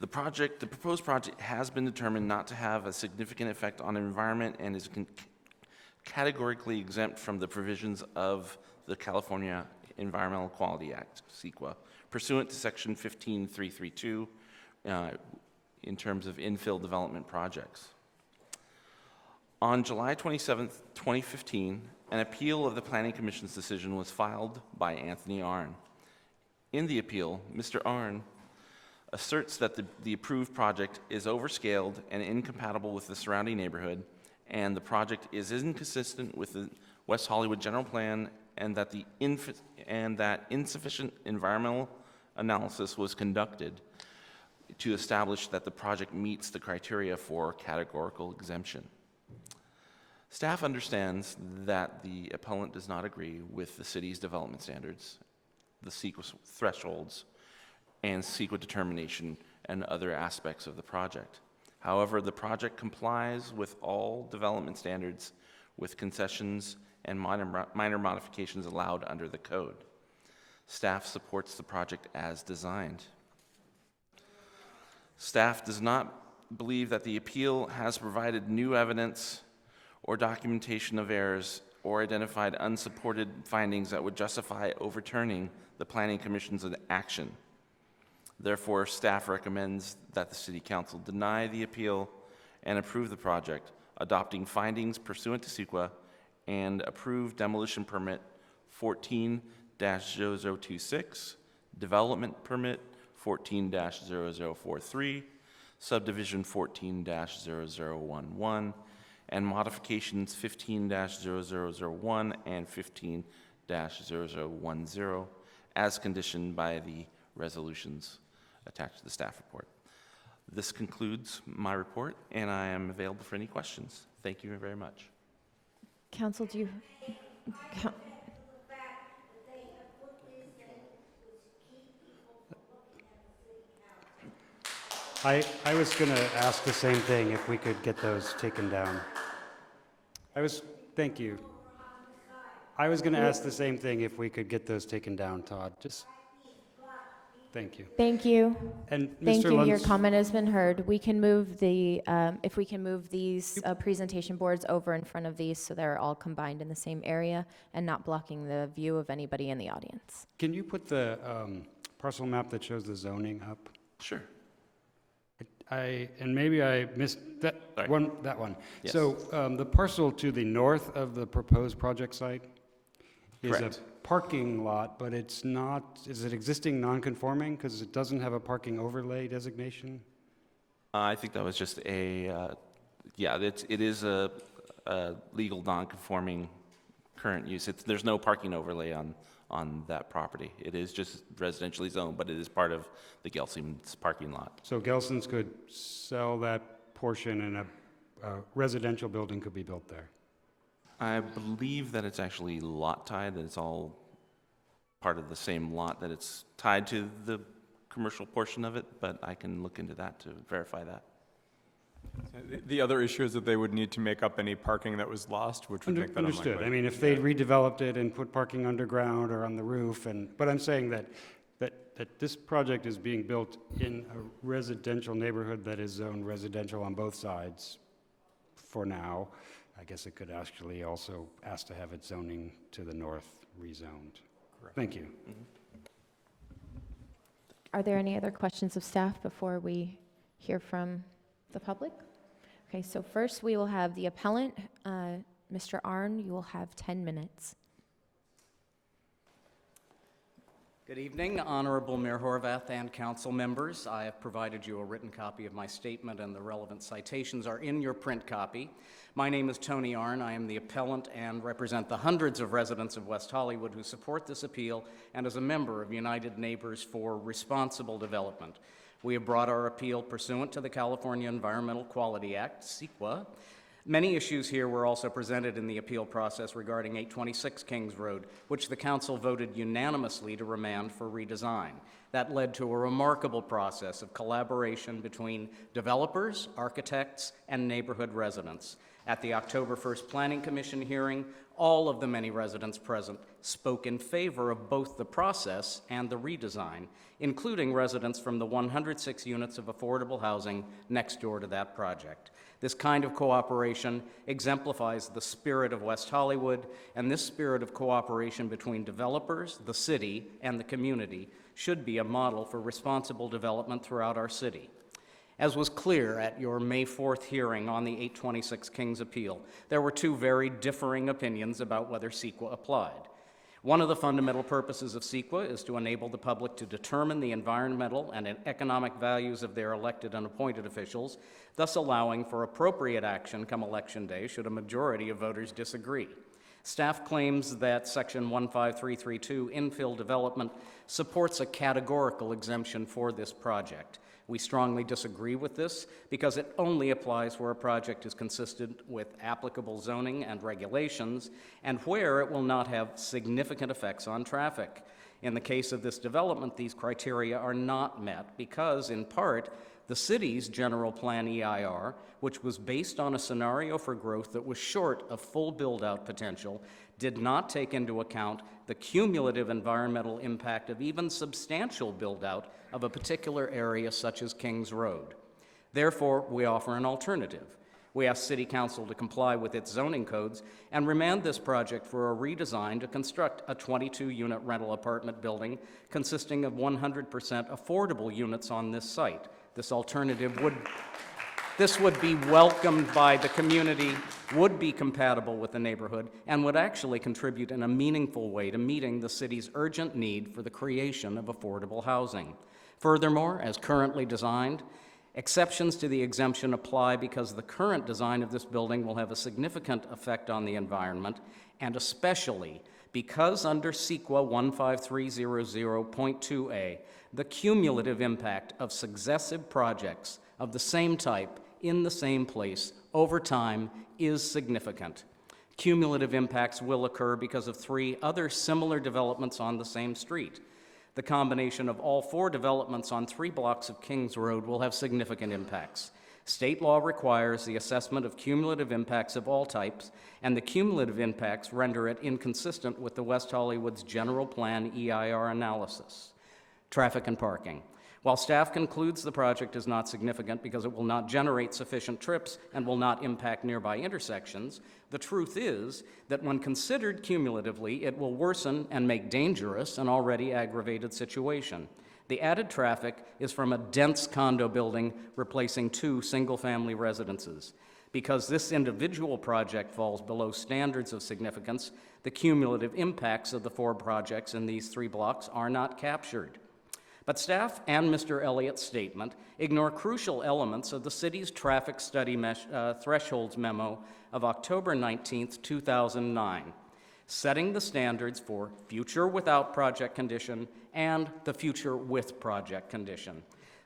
The proposed project has been determined not to have a significant effect on the environment and is categorically exempt from the provisions of the California Environmental Quality Act, CEQA, pursuant to Section 15332 in terms of infill development projects. On July 27, 2015, an appeal of the Planning Commission's decision was filed by Anthony Arn. In the appeal, Mr. Arn asserts that the approved project is overscaled and incompatible with the surrounding neighborhood, and the project is inconsistent with the West Hollywood General Plan, and that insufficient environmental analysis was conducted to establish that the project meets the criteria for categorical exemption. Staff understands that the appellant does not agree with the city's development standards, the CEQA thresholds, and CEQA determination and other aspects of the project. However, the project complies with all development standards with concessions and minor modifications allowed under the code. Staff supports the project as designed. Staff does not believe that the appeal has provided new evidence or documentation of errors or identified unsupported findings that would justify overturning the Planning Commission's action. Therefore, staff recommends that the City Council deny the appeal and approve the project, adopting findings pursuant to CEQA and approve demolition permit 14-0026, development permit 14-0043, subdivision 14-0011, and modifications 15-0001 and 15-0010 as conditioned by the resolutions attached to the staff report. This concludes my report, and I am available for any questions. Thank you very much. Council, do you... I was going to ask the same thing, if we could get those taken down. Thank you. I was going to ask the same thing, if we could get those taken down, Todd. Thank you. Thank you. And Thank Mr. you. Your Luntz- comment has been heard. We can move the, if we can move these presentation boards over in front of these so they're all combined in the same area and not blocking the view of anybody in the audience. Can you put the parcel map that shows the zoning up? Sure. And maybe I missed that one. That one. Yes. So the parcel to the north of the proposed project site is Correct. a parking lot, but it's not. Is it existing non-conforming because it doesn't have a parking overlay designation? I think that was just a, yeah, it is a legal non-conforming current use. There's no parking overlay on that property. It is just residentially zoned, but it is part of the Gelson's parking lot. So Gelson's could sell that portion and a residential building could be built there. I believe that it's actually lot tied, that it's all part of the same lot, that it's tied to the commercial portion of it, but I can look into that to verify that. The other issue is that they would need to make up any parking that was lost, which would make that Understood. unlikely. I mean, if they redeveloped it and put parking underground or on the roof, but I'm saying that this project is being built in a residential neighborhood that is zoned residential on both sides for now. I guess it could actually also ask to have its zoning to the north rezoned. Correct. Thank you. Are there any other questions of staff before we hear from the public? Okay, so first we will have the appellant, Mr. Arn. You will have 10 minutes. Good evening, Honorable Mayor Horvath and council members. I have provided you a written copy of my statement, and the relevant citations are in your print copy. My name is Tony Arn. I am the appellant and represent the hundreds of residents of West Hollywood who support this appeal, and as a member of United Neighbors for Responsible Development. We have brought our appeal pursuant to the California Environmental Quality Act, CEQA. Many issues here were also presented in the appeal process regarding 826 Kings Road, which the council voted unanimously to remand for redesign. That led to a remarkable process of collaboration between developers, architects, and neighborhood residents. At the October 1st Planning Commission hearing, all of the many residents present spoke in favor of both the process and the redesign, including residents from the 106 units of affordable housing next door to that project. This kind of cooperation exemplifies the spirit of West Hollywood, and this spirit of cooperation between developers, the city, and the community should be a model for responsible development throughout our city. As was clear at your May 4th hearing on the 826 Kings appeal, there were two very differing opinions about whether CEQA applied. One of the fundamental purposes of CEQA is to enable the public to determine the environmental and economic values of their elected and appointed officials, thus allowing for appropriate action come election day should a majority of voters disagree. Staff claims that Section 15332 infill development supports a categorical exemption for this project. We strongly disagree with this because it only applies where a project is consistent with applicable zoning and regulations and where it will not have significant effects on traffic. In the case of this development, these criteria are not met because, in part, the city's general plan EIR, which was based on a scenario for growth that was short of full build-out potential, did not take into account the cumulative environmental impact of even substantial build-out of a particular area such as Kings Road. Therefore, we offer an alternative. We ask City Council to comply with its zoning codes and remand this project for a redesign to construct a 22-unit rental apartment building consisting of 100% affordable units on this site. This alternative would be welcomed by the community, would be compatible with the neighborhood, and would actually contribute in a meaningful way to meeting the city's urgent need for the creation of affordable housing. Furthermore, as currently designed, exceptions to the exemption apply because the current design of this building will have a significant effect on the environment, and especially because under CEQA 15300.2a, the cumulative impact of successive projects of the same type in the same place over time is significant. Cumulative impacts will occur because of 3 other similar developments on the same street. The combination of all 4 developments on 3 blocks of Kings Road will have significant impacts. State law requires the assessment of cumulative impacts of all types, and the cumulative impacts render it inconsistent with the West Hollywood's general plan EIR analysis. Traffic and parking. While staff concludes the project is not significant because it will not generate sufficient trips and will not impact nearby intersections, the truth is that when considered cumulatively, it will worsen and make dangerous an already aggravated situation. The added traffic is from a dense condo building replacing 2 single-family residences. Because this individual project falls below standards of significance, the cumulative impacts of the 4 projects in these 3 blocks are not captured. But staff and Mr. Elliott's statement ignore crucial elements of the city's traffic study thresholds memo of October 19, 2009, setting the standards for future without project condition and the future with project condition.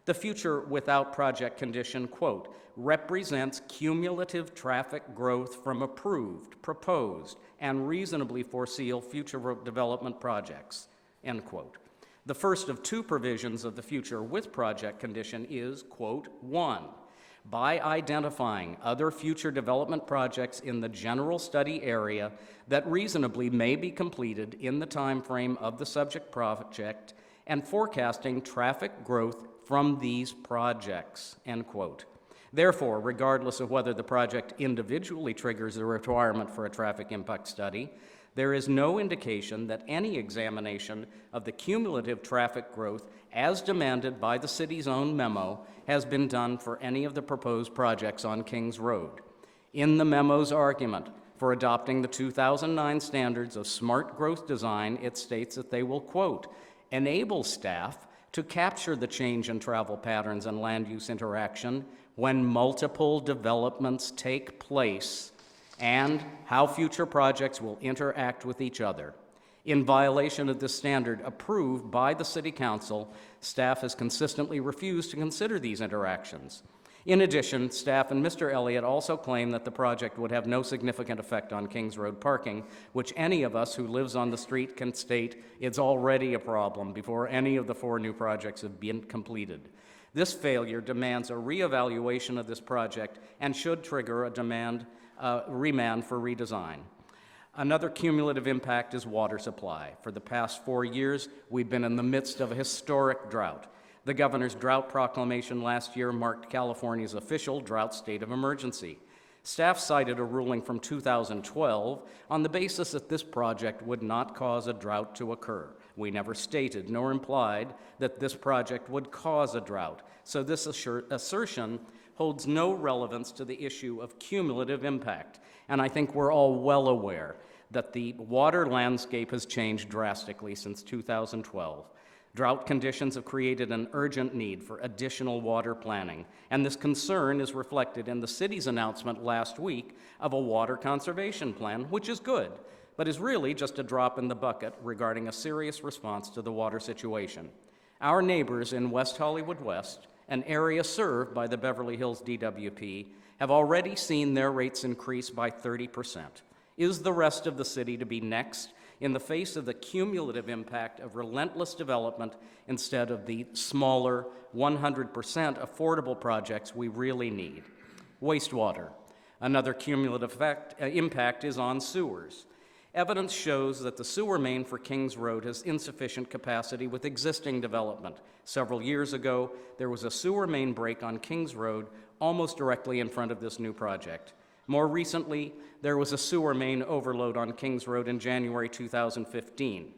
The future without project condition, quote, represents cumulative traffic growth from approved, proposed, and reasonably foreseeable future development projects, end quote. The first of 2 provisions of the future with project condition is, quote, 1, by identifying other future development projects in the general study area that reasonably may be completed in the time frame of the subject project and forecasting traffic growth from these projects, end quote. Therefore, regardless of whether the project individually triggers a requirement for a traffic impact study, there is no indication that any examination of the cumulative traffic growth as demanded by the city's own memo has been done for any of the proposed projects on Kings Road. In the memo's argument for adopting the 2009 standards of smart growth design, it states that they will, quote, enable staff to capture the change in travel patterns and land use interaction when multiple developments take place and how future projects will interact with each other. In violation of this standard approved by the City Council, staff has consistently refused to consider these interactions. In addition, staff and Mr. Elliott also claim that the project would have no significant effect on Kings Road parking, which any of us who lives on the street can state it's already a problem before any of the 4 new projects have been completed. This failure demands a reevaluation of this project and should trigger a remand for redesign. Another cumulative impact is water supply. For the past 4 years, we've been in the midst of a historic drought. The governor's drought proclamation last year marked California's official drought state of emergency. Staff cited a ruling from 2012 on the basis that this project would not cause a drought to occur. We never stated nor implied that this project would cause a drought, so this assertion holds no relevance to the issue of cumulative impact. And I think we're all well aware that the water landscape has changed drastically since 2012. Drought conditions have created an urgent need for additional water planning, and this concern is reflected in the city's announcement last week of a water conservation plan, which is good, but is really just a drop in the bucket regarding a serious response to the water situation. Our neighbors in West Hollywood West, an area served by the Beverly Hills DWP, have already seen their rates increase by 30%. Is the rest of the city to be next in the face of the cumulative impact of relentless development instead of the smaller 100% affordable projects we really need? Wastewater. Another cumulative impact is on sewers. Evidence shows that the sewer main for Kings Road has insufficient capacity with existing development. Several years ago, there was a sewer main break on Kings Road almost directly in front of this new project. More recently, there was a sewer main overload on Kings Road in January 2015.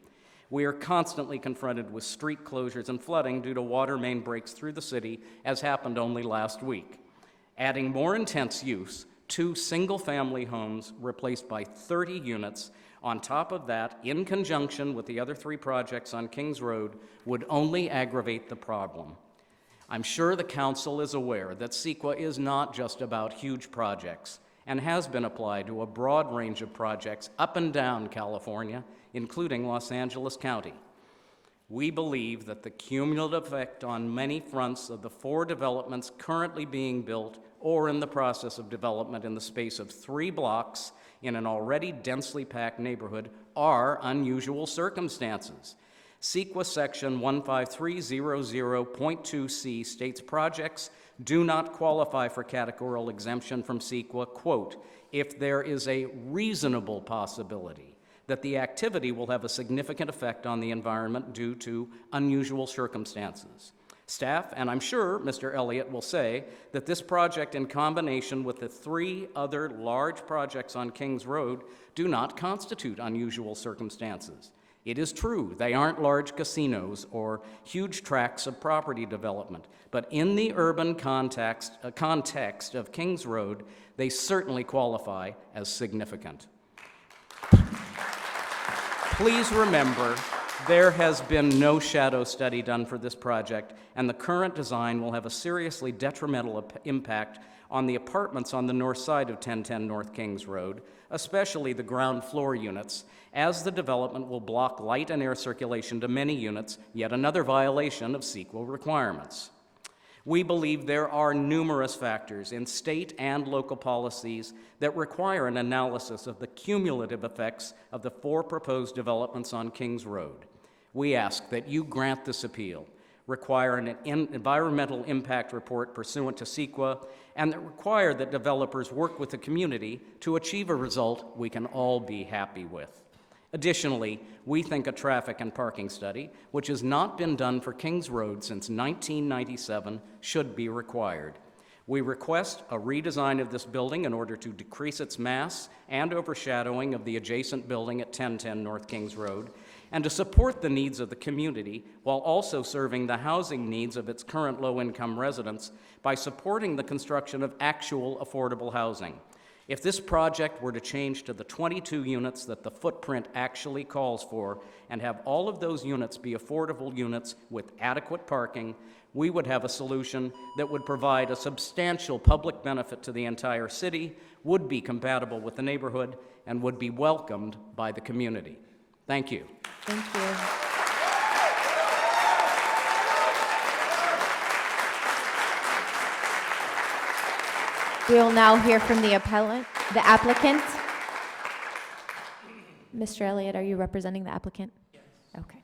We are constantly confronted with street closures and flooding due to water main breaks through the city, as happened only last week. Adding more intense use, 2 single-family homes replaced by 30 units on top of that, in conjunction with the other 3 projects on Kings Road, would only aggravate the problem. I'm sure the council is aware that CEQA is not just about huge projects and has been applied to a broad range of projects up and down California, including Los Angeles County. We believe that the cumulative effect on many fronts of the 4 developments currently being built or in the process of development in the space of 3 blocks in an already densely packed neighborhood are unusual circumstances. CEQA section 15300.2C states projects do not qualify for categorical exemption from CEQA, quote, if there is a reasonable possibility that the activity will have a significant effect on the environment due to unusual circumstances. Staff, and I'm sure Mr. Elliott will say, that this project in combination with the 3 other large projects on Kings Road do not constitute unusual circumstances. It is true, they aren't large casinos or huge tracts of property development, but in the urban context of Kings Road, they certainly qualify as significant. Please remember, there has been no shadow study done for this project, and the current design will have a seriously detrimental impact on the apartments on the north side of 1010 North Kings Road, especially the ground floor units, as the development will block light and air circulation to many units, yet another violation of CEQA requirements. We believe there are numerous factors in state and local policies that require an analysis of the cumulative effects of the 4 proposed developments on Kings Road. We ask that you grant this appeal, require an environmental impact report pursuant to CEQA, and that require that developers work with the community to achieve a result we can all be happy with. Additionally, we think a traffic and parking study, which has not been done for Kings Road since 1997, should be required. We request a redesign of this building in order to decrease its mass and overshadowing of the adjacent building at 1010 North Kings Road, and to support the needs of the community while also serving the housing needs of its current low-income residents by supporting the construction of actual affordable housing. If this project were to change to the 22 units that the footprint actually calls for and have all of those units be affordable units with adequate parking, we would have a solution that would provide a substantial public benefit to the entire city, would be compatible with the neighborhood, and would be welcomed by the community. Thank you. Thank you. We will now hear from the applicant. Mr. Elliott, are you representing the applicant? Yes. Okay.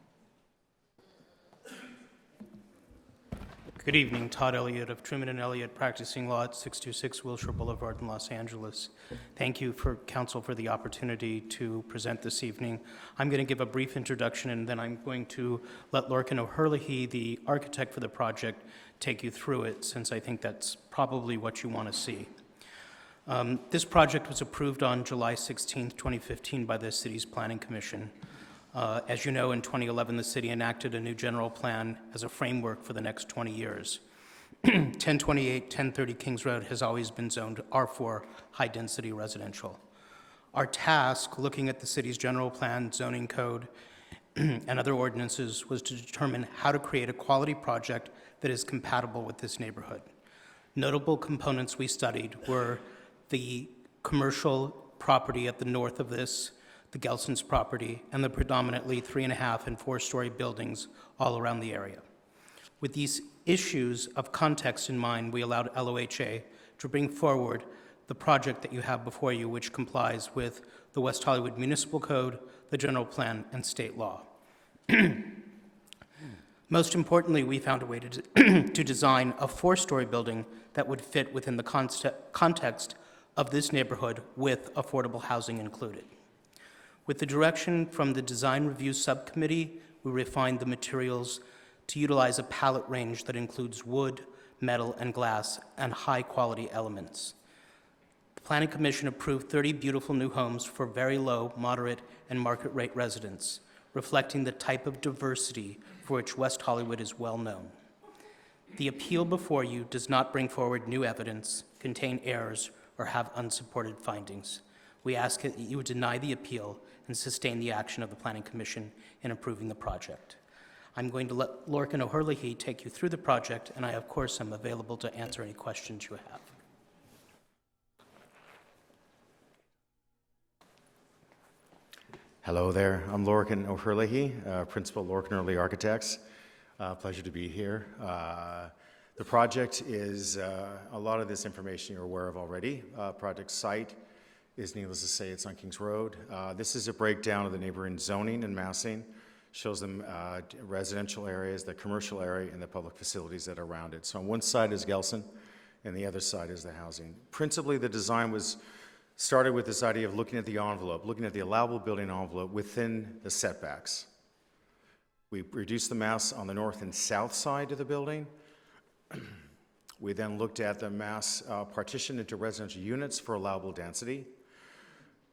Good evening, Todd Elliott of Truman and Elliott, practicing law at 626 Wilshire Boulevard in Los Angeles. Thank you, council, for the opportunity to present this evening. I'm going to give a brief introduction, and then I'm going to let Lorcan O'Herlihy, the architect for the project, take you through it, since I think that's probably what you want to see. This project was approved on July 16, 2015 by the city's Planning Commission. As you know, in 2011, the city enacted a new general plan as a framework for the next 20 years. 1028, 1030 Kings Road has always been zoned R4, high-density residential. Our task, looking at the city's general plan, zoning code, and other ordinances, was to determine how to create a quality project that is compatible with this neighborhood. Notable components we studied were the commercial property at the north of this, the Gelson's property, and the predominantly 3.5 and 4-story buildings all around the area. With these issues of context in mind, we allowed LOHA to bring forward the project that you have before you, which complies with the West Hollywood Municipal Code, the general plan, and state law. Most importantly, we found a way to design a 4-story building that would fit within the context of this neighborhood with affordable housing included. With the direction from the Design Review Subcommittee, we refined the materials to utilize a palette range that includes wood, metal, and glass, and high-quality elements. The Planning Commission approved 30 beautiful new homes for very low, moderate, and market-rate residents, reflecting the type of diversity for which West Hollywood is well known. The appeal before you does not bring forward new evidence, contain errors, or have unsupported findings. We ask that you deny the appeal and sustain the action of the Planning Commission in approving the project. I'm going to let Lorcan O'Herlihy take you through the project, and I, of course, am available to answer any questions you have. Hello there, I'm Lorcan O'Herlihy, Principal Lorcan O'Herlihy Architects. Pleasure to be here. The project is, a lot of this information you're aware of already. Project site is, needless to say, it's on Kings Road. This is a breakdown of the neighboring zoning and massing. Shows them residential areas, the commercial area, and the public facilities that are around it. So on one side is Gelson, and the other side is the housing. Principally, the design was started with this idea of looking at the envelope, looking at the allowable building envelope within the setbacks. We reduced the mass on the north and south side of the building. We then looked at the mass partitioned into residential units for allowable density.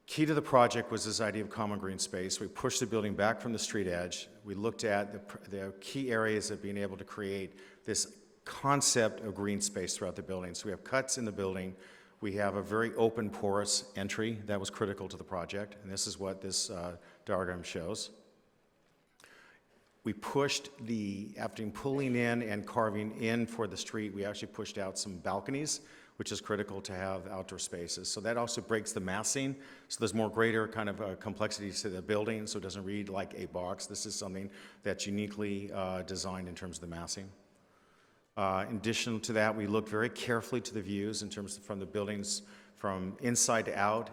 Key to the project was this idea of common green space. We pushed the building back from the street edge. We looked at the key areas of being able to create this concept of green space throughout the building. So we have cuts in the building. We have a very open, porous entry that was critical to the project, and this is what this diagram shows. We pushed after pulling in and carving in for the street, we actually pushed out some balconies, which is critical to have outdoor spaces. So that also breaks the massing, so there's more greater kind of complexity to the building, so it doesn't read like a box. This is something that's uniquely designed in terms of the massing. In addition to that, we looked very carefully to the views in terms of from the buildings from inside to out.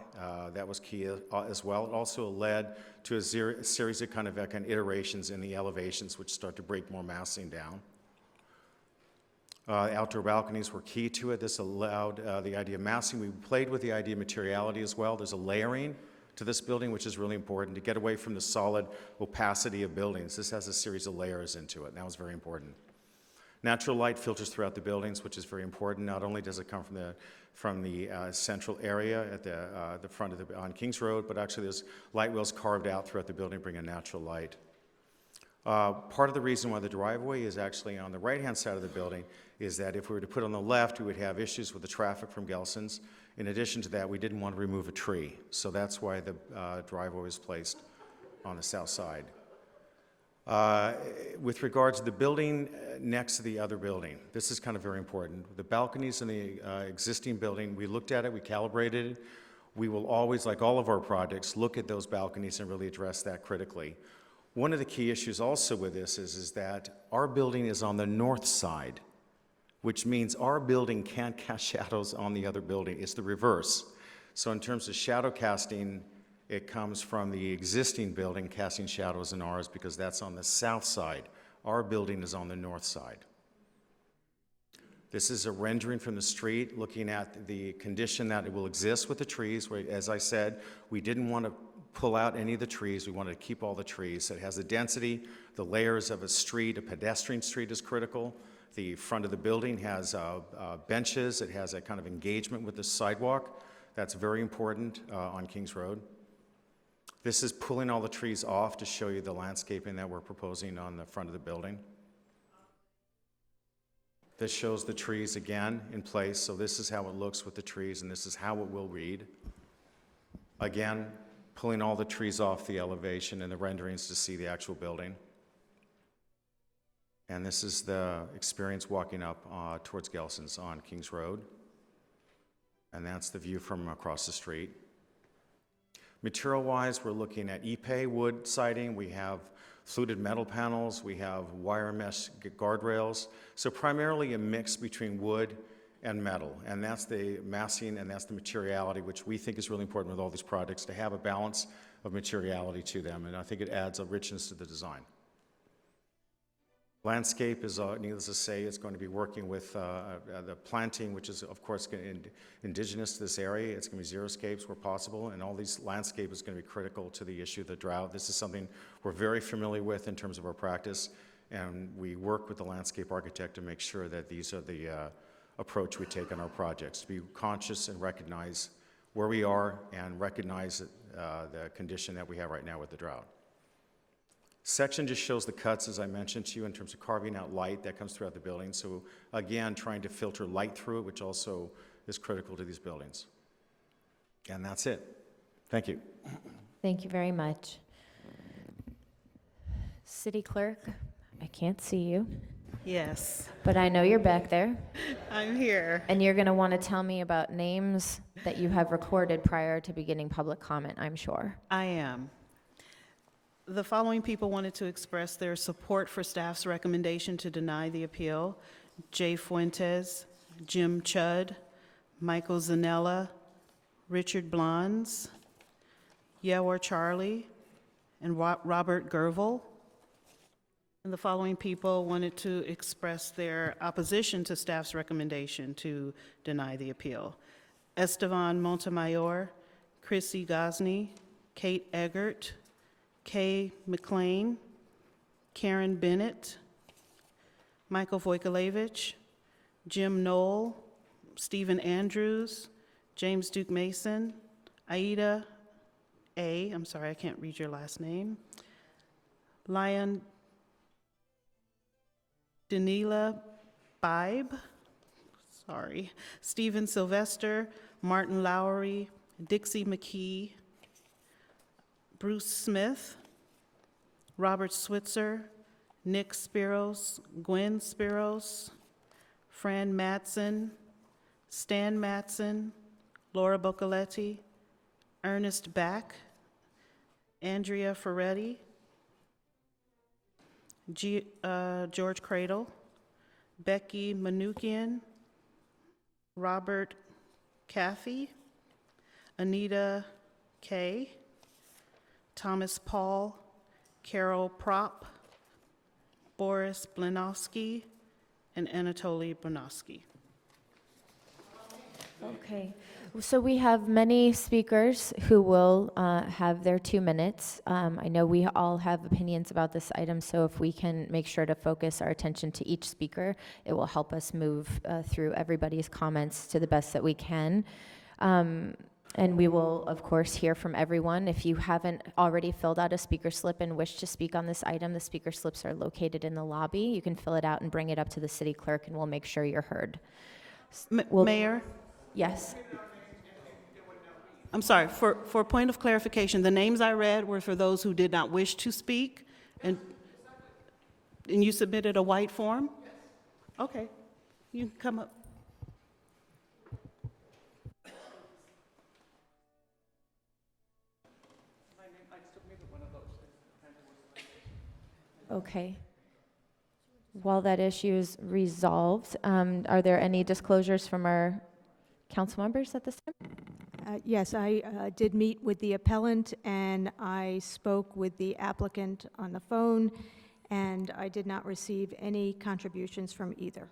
That was key as well. It also led to a series of kind of iterations in the elevations, which start to break more massing down. Outdoor balconies were key to it. This allowed the idea of massing. We played with the idea of materiality as well. There's a layering to this building, which is really important to get away from the solid opacity of buildings. This has a series of layers into it, and that was very important. Natural light filters throughout the buildings, which is very important. Not only does it come from the central area at the front of on Kings Road, but actually there's light wheels carved out throughout the building, bringing natural light. Part of the reason why the driveway is actually on the right-hand side of the building is that if we were to put it on the left, we would have issues with the traffic from Gelson's. In addition to that, we didn't want to remove a tree, so that's why the driveway was placed on the south side. With regards to the building next to the other building, this is kind of very important. The balconies in the existing building, we looked at it, we calibrated it. We will always, like all of our projects, look at those balconies and really address that critically. One of the key issues also with this is that our building is on the north side, which means our building can't cast shadows on the other building. It's the reverse. So in terms of shadow casting, it comes from the existing building casting shadows in ours because that's on the south side. Our building is on the north side. This is a rendering from the street, looking at the condition that it will exist with the trees. Where, as I said, we didn't want to pull out any of the trees. We wanted to keep all the trees. So it has the density, the layers of a street. A pedestrian street is critical. The front of the building has benches. It has a kind of engagement with the sidewalk. That's very important on Kings Road. This is pulling all the trees off to show you the landscaping that we're proposing on the front of the building. This shows the trees again in place, so this is how it looks with the trees, and this is how it will read. Again, pulling all the trees off the elevation and the renderings to see the actual building. And this is the experience walking up towards Gelson's on Kings Road. And that's the view from across the street. Material-wise, we're looking at Ipe wood siding. We have fluted metal panels. We have wire mesh guardrails. So primarily a mix between wood and metal. And that's the massing and that's the materiality, which we think is really important with all these projects, to have a balance of materiality to them. And I think it adds a richness to the design. Landscape is, needless to say, it's going to be working with the planting, which is, of course, indigenous to this area. It's going to be xeriscapes where possible, and all these landscape is going to be critical to the issue of the drought. This is something we're very familiar with in terms of our practice, and we work with the landscape architect to make sure that these are the approach we take on our projects, to be conscious and recognize where we are and recognize the condition that we have right now with the drought. Section just shows the cuts, as I mentioned to you, in terms of carving out light that comes throughout the building. So again, trying to filter light through it, which also is critical to these buildings. And that's it. Thank you. Thank you very much. City Clerk, I can't see you, Yes, but I know you're back there. I'm here. And you're going to want to tell me about names that you have recorded prior to beginning public comment, I'm sure. I am. The following people wanted to express their support for staff's recommendation to deny the appeal: Jay Fuentes, Jim Chudd, Michael Zanella, Richard Blondes, Yawar Charlie, and Robert Gervel. And the following people wanted to express their opposition to staff's recommendation to deny the appeal: Estevan Montemayor, Chrissy Gosney, Kate Eggert, Kay McLean, Karen Bennett, Michael Vojkolevich, Jim Knoll, Stephen Andrews, James Duke Mason, Aida A., I'm sorry, I can't read your last name, Lion Danila Bibe, sorry, Stephen Sylvester, Martin Lowry, Dixie McKee, Bruce Smith, Robert Switzer, Nick Spiros, Gwen Spiros, Fran Matson, Stan Matson, Laura Boccoletti, Ernest Back, Andrea Ferretti, George Cradle, Becky Manukian, Robert Caffey, Anita Kay, Thomas Paul, Carol Propp, Boris Blanowski, and Anatoly Bronowski. Okay, so we have many speakers who will have their 2 minutes. I know we all have opinions about this item, so if we can make sure to focus our attention to each speaker, it will help us move through everybody's comments to the best that we can. And we will, of course, hear from everyone. If you haven't already filled out a speaker slip and wish to speak on this item, the speaker slips are located in the lobby. You can fill it out and bring it up to the city clerk, and we'll make sure you're heard. Mayor? Yes. I'm sorry, for point of clarification, the names I read were for those who did not wish to speak, and you submitted a white form? Okay, you can come up. Okay. While that issue is resolved, are there any disclosures from our council members at this time? Yes, I did meet with the appellant, and I spoke with the applicant on the phone, and I did not receive any contributions from either.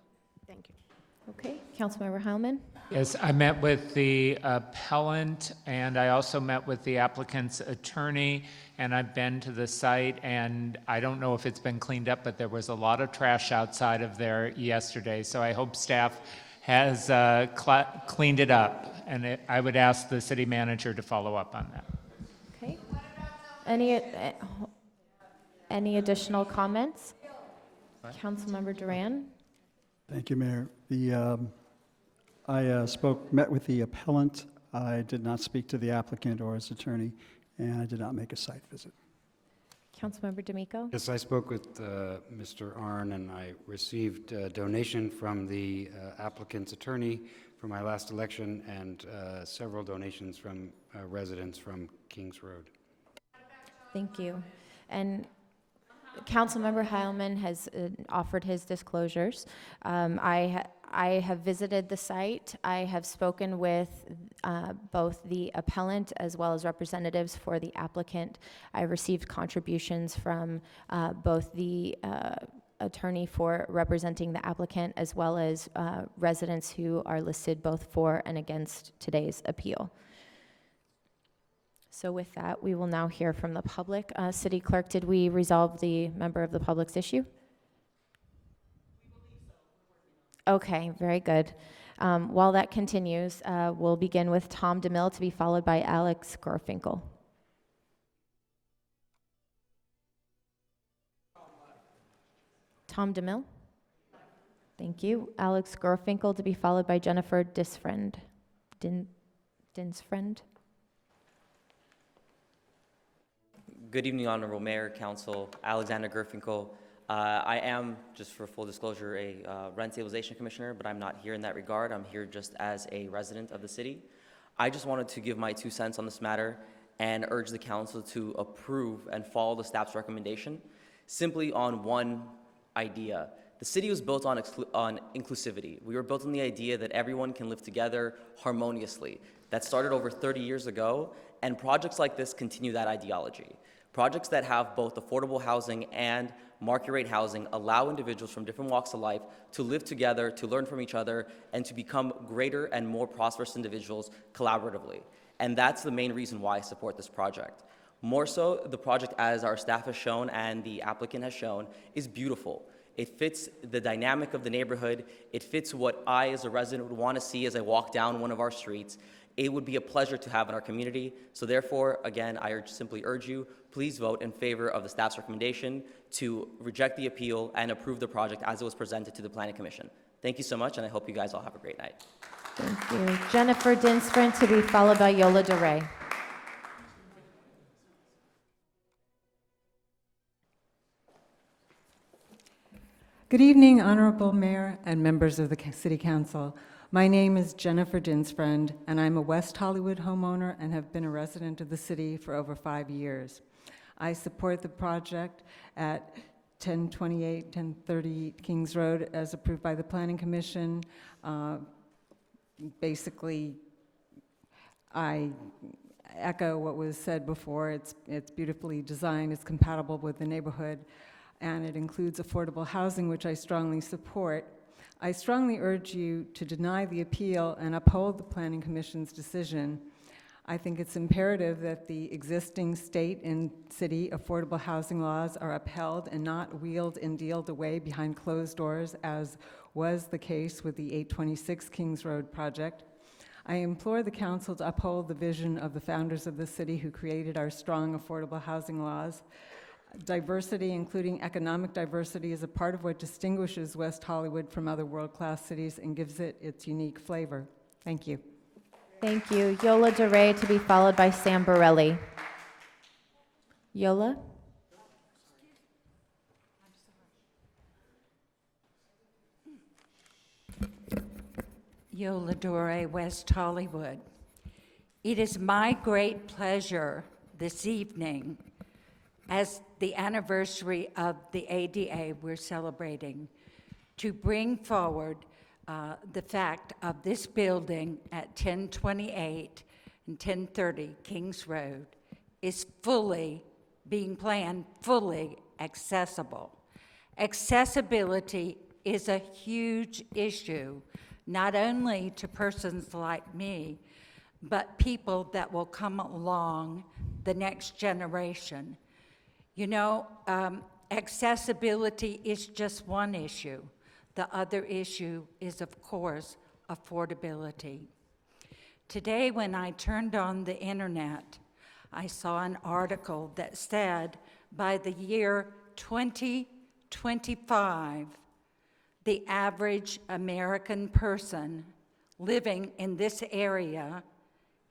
Thank you. Okay, Councilmember Heilman? Yes, I met with the appellant, and I also met with the applicant's attorney, and I've been to the site, and I don't know if it's been cleaned up, but there was a lot of trash outside of there yesterday, so I hope staff has cleaned it up, and I would ask the city manager to follow up on that. Okay. Any additional comments? Councilmember Duran? Thank you, Mayor. I met with the appellant. I did not speak to the applicant or his attorney, and I did not make a site visit. Councilmember D'Amico? Yes, I spoke with Mr. Arnn, and I received a donation from the applicant's attorney for my last election, and several donations from residents from Kings Road. Thank you. And Councilmember Heilman has offered his disclosures. I have visited the site. I have spoken with both the appellant as well as representatives for the applicant. I received contributions from both the attorney for representing the applicant as well as residents who are listed both for and against today's appeal. So with that, we will now hear from the public. City Clerk, did we resolve the member of the public's issue? Okay, very good. While that continues, we'll begin with Tom DeMille to be followed by Alex Garfinkel. Tom DeMille? Thank you. Alex Garfinkel to be followed by Jennifer Dinsfriend. Dinsfriend? Good evening, Honorable Mayor, Council, Alexander Gerfinkel. I am, just for full disclosure, a rent stabilization commissioner, but I'm not here in that regard. I'm here just as a resident of the city. I just wanted to give my 2 cents on this matter and urge the council to approve and follow the staff's recommendation simply on one idea. The city was built on inclusivity. We were built on the idea that everyone can live together harmoniously. That started over 30 years ago, and projects like this continue that ideology. Projects that have both affordable housing and market rate housing allow individuals from different walks of life to live together, to learn from each other, and to become greater and more prosperous individuals collaboratively. And that's the main reason why I support this project. More so, the project, as our staff has shown and the applicant has shown, is beautiful. It fits the dynamic of the neighborhood. It fits what I, as a resident, would want to see as I walk down one of our streets. It would be a pleasure to have in our community. So therefore, again, I simply urge you, please vote in favor of the staff's recommendation to reject the appeal and approve the project as it was presented to the Planning Commission. Thank you so much, and I hope you guys all have a great night. Thank you. Jennifer Dinsfriend to be followed by Yola DeRay. Good evening, Honorable Mayor and members of the City Council. My name is Jennifer Dinsfriend, and I'm a West Hollywood homeowner and have been a resident of the city for over 5 years. I support the project at 1028, 1030 Kings Road as approved by the Planning Commission. Basically, I echo what was said before. It's beautifully designed, it's compatible with the neighborhood, and it includes affordable housing, which I strongly support. I strongly urge you to deny the appeal and uphold the Planning Commission's decision. I think it's imperative that the existing state and city affordable housing laws are upheld and not wheeled and dealed away behind closed doors, as was the case with the 826 Kings Road project. I implore the council to uphold the vision of the founders of the city who created our strong affordable housing laws. Diversity, including economic diversity, is a part of what distinguishes West Hollywood from other world-class cities and gives it its unique flavor. Thank you. Thank you. Yola DeRay to be followed by Sam Borelli. Yola? Yola DeRay, West Hollywood. It is my great pleasure this evening, as the anniversary of the ADA we're celebrating, to bring forward the fact of this building at 1028 and 1030 Kings Road is being planned fully accessible. Accessibility is a huge issue, not only to persons like me, but people that will come along, the next generation. You know, accessibility is just one issue. The other issue is, of course, affordability. Today, when I turned on the internet, I saw an article that said by the year 2025, the average American person living in this area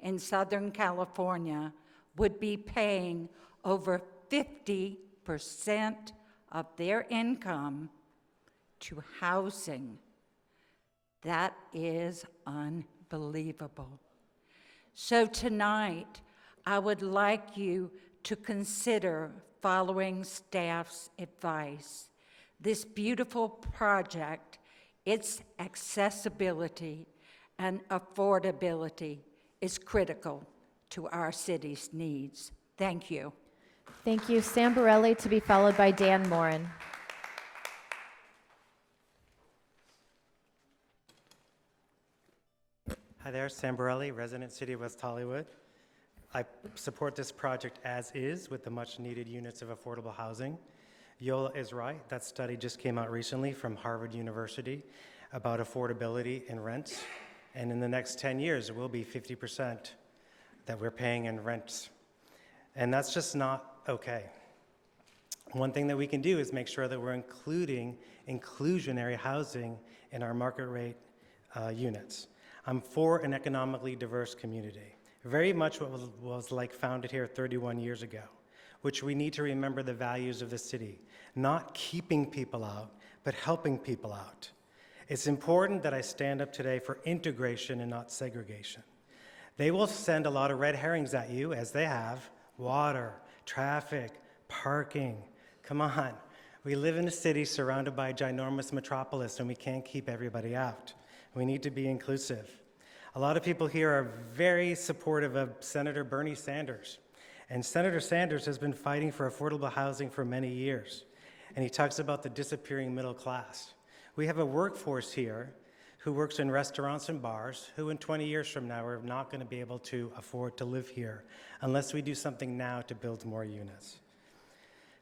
in Southern California would be paying over 50% of their income to housing. That is unbelievable. So tonight, I would like you to consider following staff's advice. This beautiful project, its accessibility and affordability is critical to our city's needs. Thank you. Thank you. Sam Borelli, to be followed by Dan Morin. Hi there, Sam Borelli, resident City of West Hollywood. I support this project as is with the much needed units of affordable housing. Yola is right. That study just came out recently from Harvard University about affordability in rents. And in the next 10 years, it will be 50% that we're paying in rents. And that's just not okay. One thing that we can do is make sure that we're including inclusionary housing in our market rate units. I'm for an economically diverse community, very much what was like founded here 31 years ago, which we need to remember the values of the city, not keeping people out, but helping people out. It's important that I stand up today for integration and not segregation. They will send a lot of red herrings at you, as they have: water, traffic, parking. Come on, we live in a city surrounded by a ginormous metropolis, and we can't keep everybody out. We need to be inclusive. A lot of people here are very supportive of Senator Bernie Sanders. And Senator Sanders has been fighting for affordable housing for many years. And he talks about the disappearing middle class. We have a workforce here who works in restaurants and bars who in 20 years from now are not going to be able to afford to live here unless we do something now to build more units.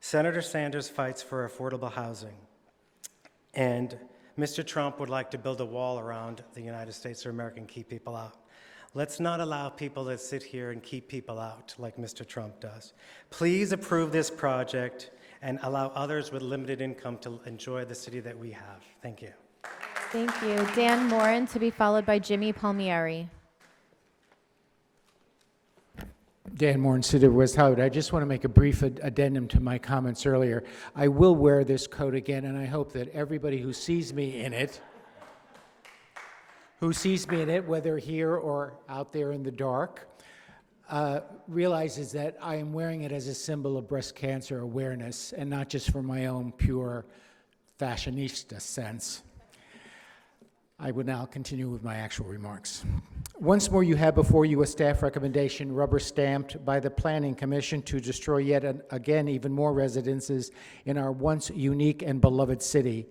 Senator Sanders fights for affordable housing. And Mr. Trump would like to build a wall around the United States of America and keep people out. Let's not allow people to sit here and keep people out like Mr. Trump does. Please approve this project and allow others with limited income to enjoy the city that we have. Thank you. Thank you. Dan Morin, to be followed by Jimmy Palmieri. Dan Morin, City of West Hollywood. I just want to make a brief addendum to my comments earlier. I will wear this coat again, and I hope that everybody who sees me in it, whether here or out there in the dark, realizes that I am wearing it as a symbol of breast cancer awareness and not just for my own pure fashionista sense. I will now continue with my actual remarks. Once more, you have before you a staff recommendation rubber stamped by the Planning Commission to destroy yet again even more residences in our once unique and beloved city.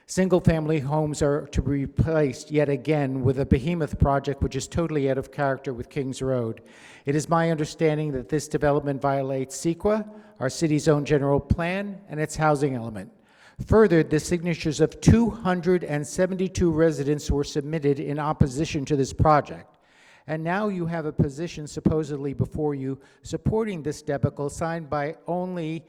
Single-family homes are to be replaced yet again with a behemoth project which is totally out of character with Kings Road. It is my understanding that this development violates CEQA, our city's own general plan, and its housing element. Further, the signatures of 272 residents were submitted in opposition to this project. And now you have a position supposedly before you supporting this debacle signed by only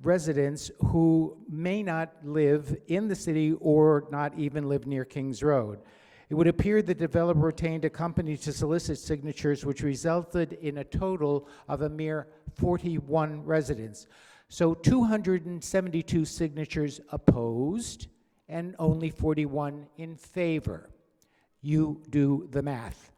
residents who may not live in the city or not even live near Kings Road. It would appear the developer retained a company to solicit signatures, which resulted in a total of a mere 41 residents. So 272 signatures opposed and only 41 in favor. You do the math.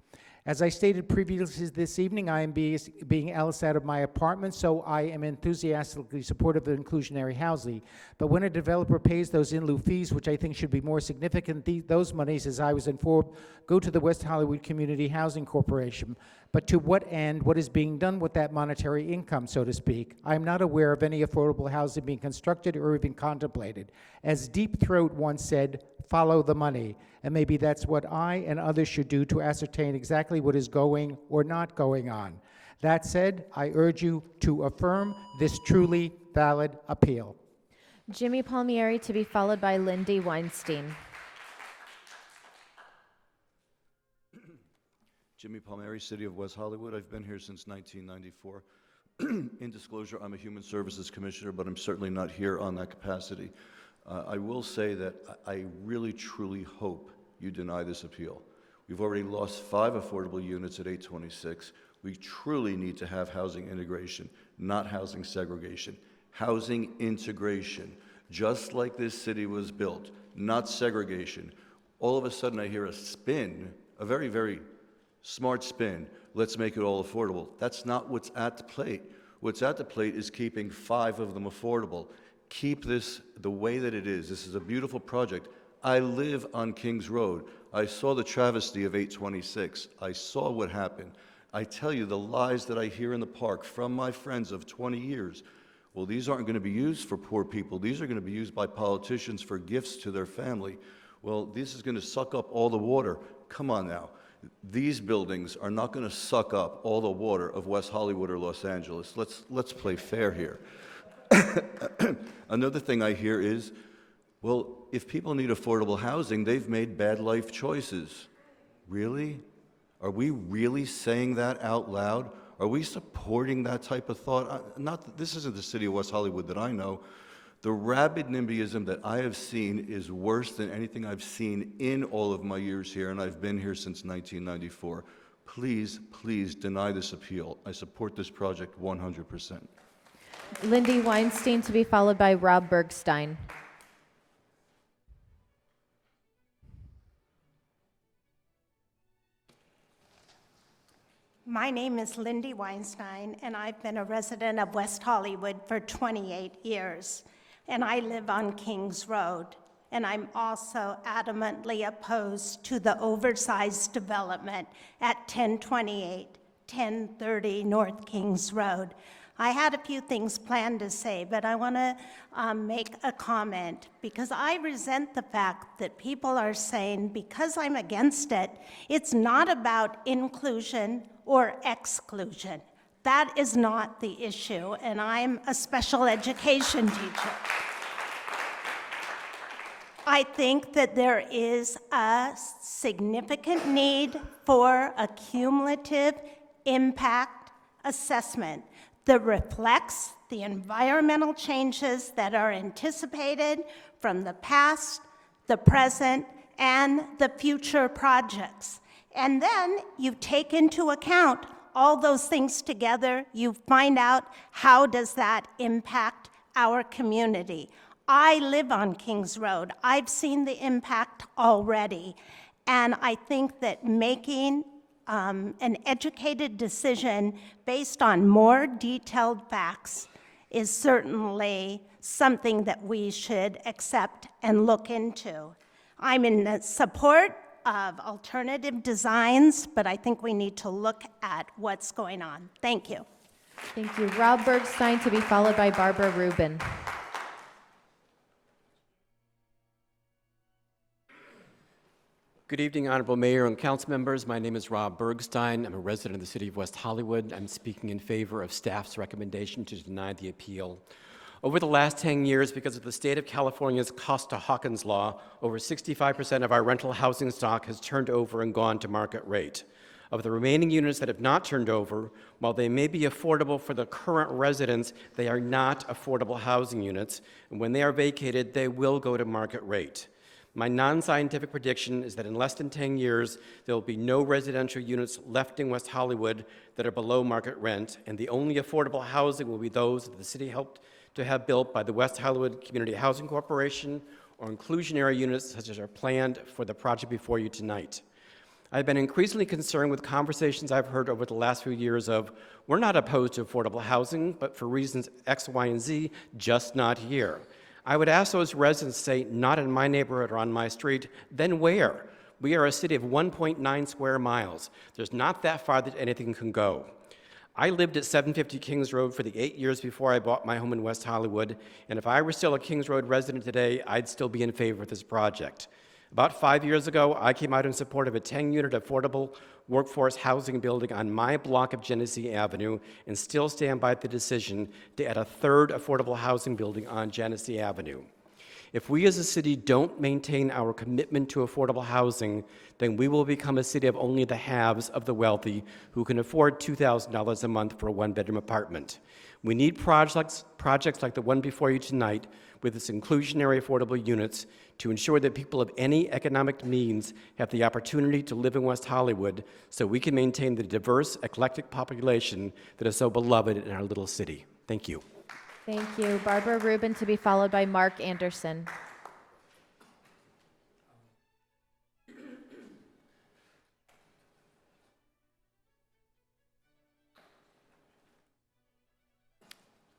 As I stated previously this evening, I am being Alice out of my apartment, so I am enthusiastically supportive of inclusionary housing. But when a developer pays those in lieu fees, which I think should be more significant, those monies, as I was informed, go to the West Hollywood Community Housing Corporation. But to what end? What is being done with that monetary income, so to speak? I am not aware of any affordable housing being constructed or even contemplated. As Deep Throat once said, follow the money. and maybe that's what I and others should do to ascertain exactly what is going or not going on. That said, I urge you to affirm this truly valid appeal. Jimmy Palmieri to be followed by Lindy Weinstein. Jimmy Palmieri, City of West Hollywood. I've been here since 1994. In disclosure, I'm a Human Services Commissioner, but I'm certainly not here on that capacity. I will say that I really, truly hope you deny this appeal. We've already lost 5 affordable units at 826. We truly need to have housing integration, not housing segregation. Housing integration, just like this city was built, not segregation. All of a sudden I hear a spin, a very, very smart spin. Let's make it all affordable. That's not what's at the plate. What's at the plate is keeping 5 of them affordable. Keep this the way that it is. This is a beautiful project. I live on Kings Road. I saw the travesty of 826. I saw what happened. I tell you, the lies that I hear in the park from my friends of 20 years, well, these aren't going to be used for poor people. These are going to be used by politicians for gifts to their family. Well, this is going to suck up all the water. Come on now. These buildings are not going to suck up all the water of West Hollywood or Los Angeles. Let's play fair here. Another thing I hear is, well, if people need affordable housing, they've made bad life choices. Really? Are we really saying that out loud? Are we supporting that type of thought? This isn't the city of West Hollywood that I know. The rabid NIMBYism that I have seen is worse than anything I've seen in all of my years here, and I've been here since 1994. Please, please deny this appeal. I support this project 100%. Lindy Weinstein to be followed by Rob Bergstein. My name is Lindy Weinstein, and I've been a resident of West Hollywood for 28 years. And I live on Kings Road. And I'm also adamantly opposed to the oversized development at 1028, 1030 North Kings Road. I had a few things planned to say, but I want to make a comment because I resent the fact that people are saying, because I'm against it, it's not about inclusion or exclusion. That is not the issue, and I'm a special education teacher. I think that there is a significant need for a cumulative impact assessment that reflects the environmental changes that are anticipated from the past, the present, and the future projects. And then you take into account all those things together, you find out how does that impact our community. I live on Kings Road. I've seen the impact already. And I think that making an educated decision based on more detailed facts is certainly something that we should accept and look into. I'm in support of alternative designs, but I think we need to look at what's going on. Thank you. Thank you. Rob Bergstein to be followed by Barbara Rubin. Good evening, Honorable Mayor and Council members. My name is Rob Bergstein. I'm a resident of the City of West Hollywood. I'm speaking in favor of staff's recommendation to deny the appeal. Over the last 10 years, because of the state of California's Costa-Hawkins law, over 65% of our rental housing stock has turned over and gone to market rate. Of the remaining units that have not turned over, while they may be affordable for the current residents, they are not affordable housing units, and when they are vacated, they will go to market rate. My non-scientific prediction is that in less than 10 years, there will be no residential units left in West Hollywood that are below market rent, and the only affordable housing will be those that the city helped to have built by the West Hollywood Community Housing Corporation or inclusionary units such as are planned for the project before you tonight. I've been increasingly concerned with conversations I've heard over the last few years of, we're not opposed to affordable housing, but for reasons X, Y, and Z, just not here. I would ask those residents to say, not in my neighborhood or on my street, then where? We are a city of 1.9 square miles. There's not that far that anything can go. I lived at 750 Kings Road for the 8 years before I bought my home in West Hollywood, and if I were still a Kings Road resident today, I'd still be in favor of this project. About 5 years ago, I came out in support of a 10-unit affordable workforce housing building on my block of Genesee Avenue and still stand by the decision to add a third affordable housing building on Genesee Avenue. If we as a city don't maintain our commitment to affordable housing, then we will become a city of only the haves of the wealthy who can afford $2,000 a month for a one-bedroom apartment. We need projects like the one before you tonight with its inclusionary affordable units to ensure that people of any economic means have the opportunity to live in West Hollywood so we can maintain the diverse, eclectic population that is so beloved in our little city. Thank you. Thank you. Barbara Rubin to be followed by Mark Anderson.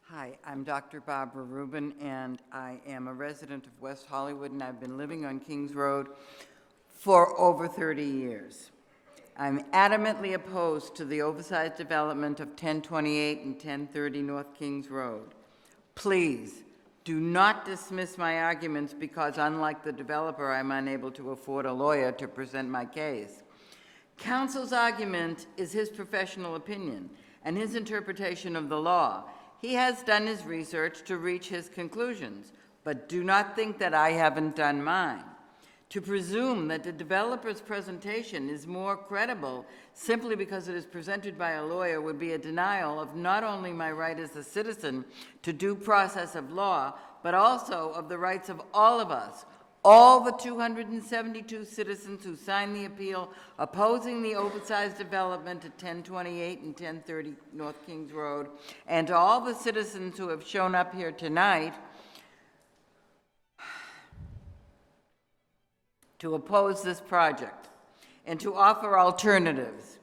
Hi, I'm Dr. Barbara Rubin, and I am a resident of West Hollywood, and I've been living on Kings Road for over 30 years. I'm adamantly opposed to the oversized development of 1028 and 1030 North Kings Road. Please, do not dismiss my arguments because, unlike the developer, I'm unable to afford a lawyer to present my case. Counsel's argument is his professional opinion and his interpretation of the law. He has done his research to reach his conclusions, but do not think that I haven't done mine. To presume that the developer's presentation is more credible simply because it is presented by a lawyer would be a denial of not only my right as a citizen to due process of law, but also of the rights of all of us, all the 272 citizens who signed the appeal opposing the oversized development at 1028 and 1030 North Kings Road, and to all the citizens who have shown up here tonight to oppose this project and to offer alternatives.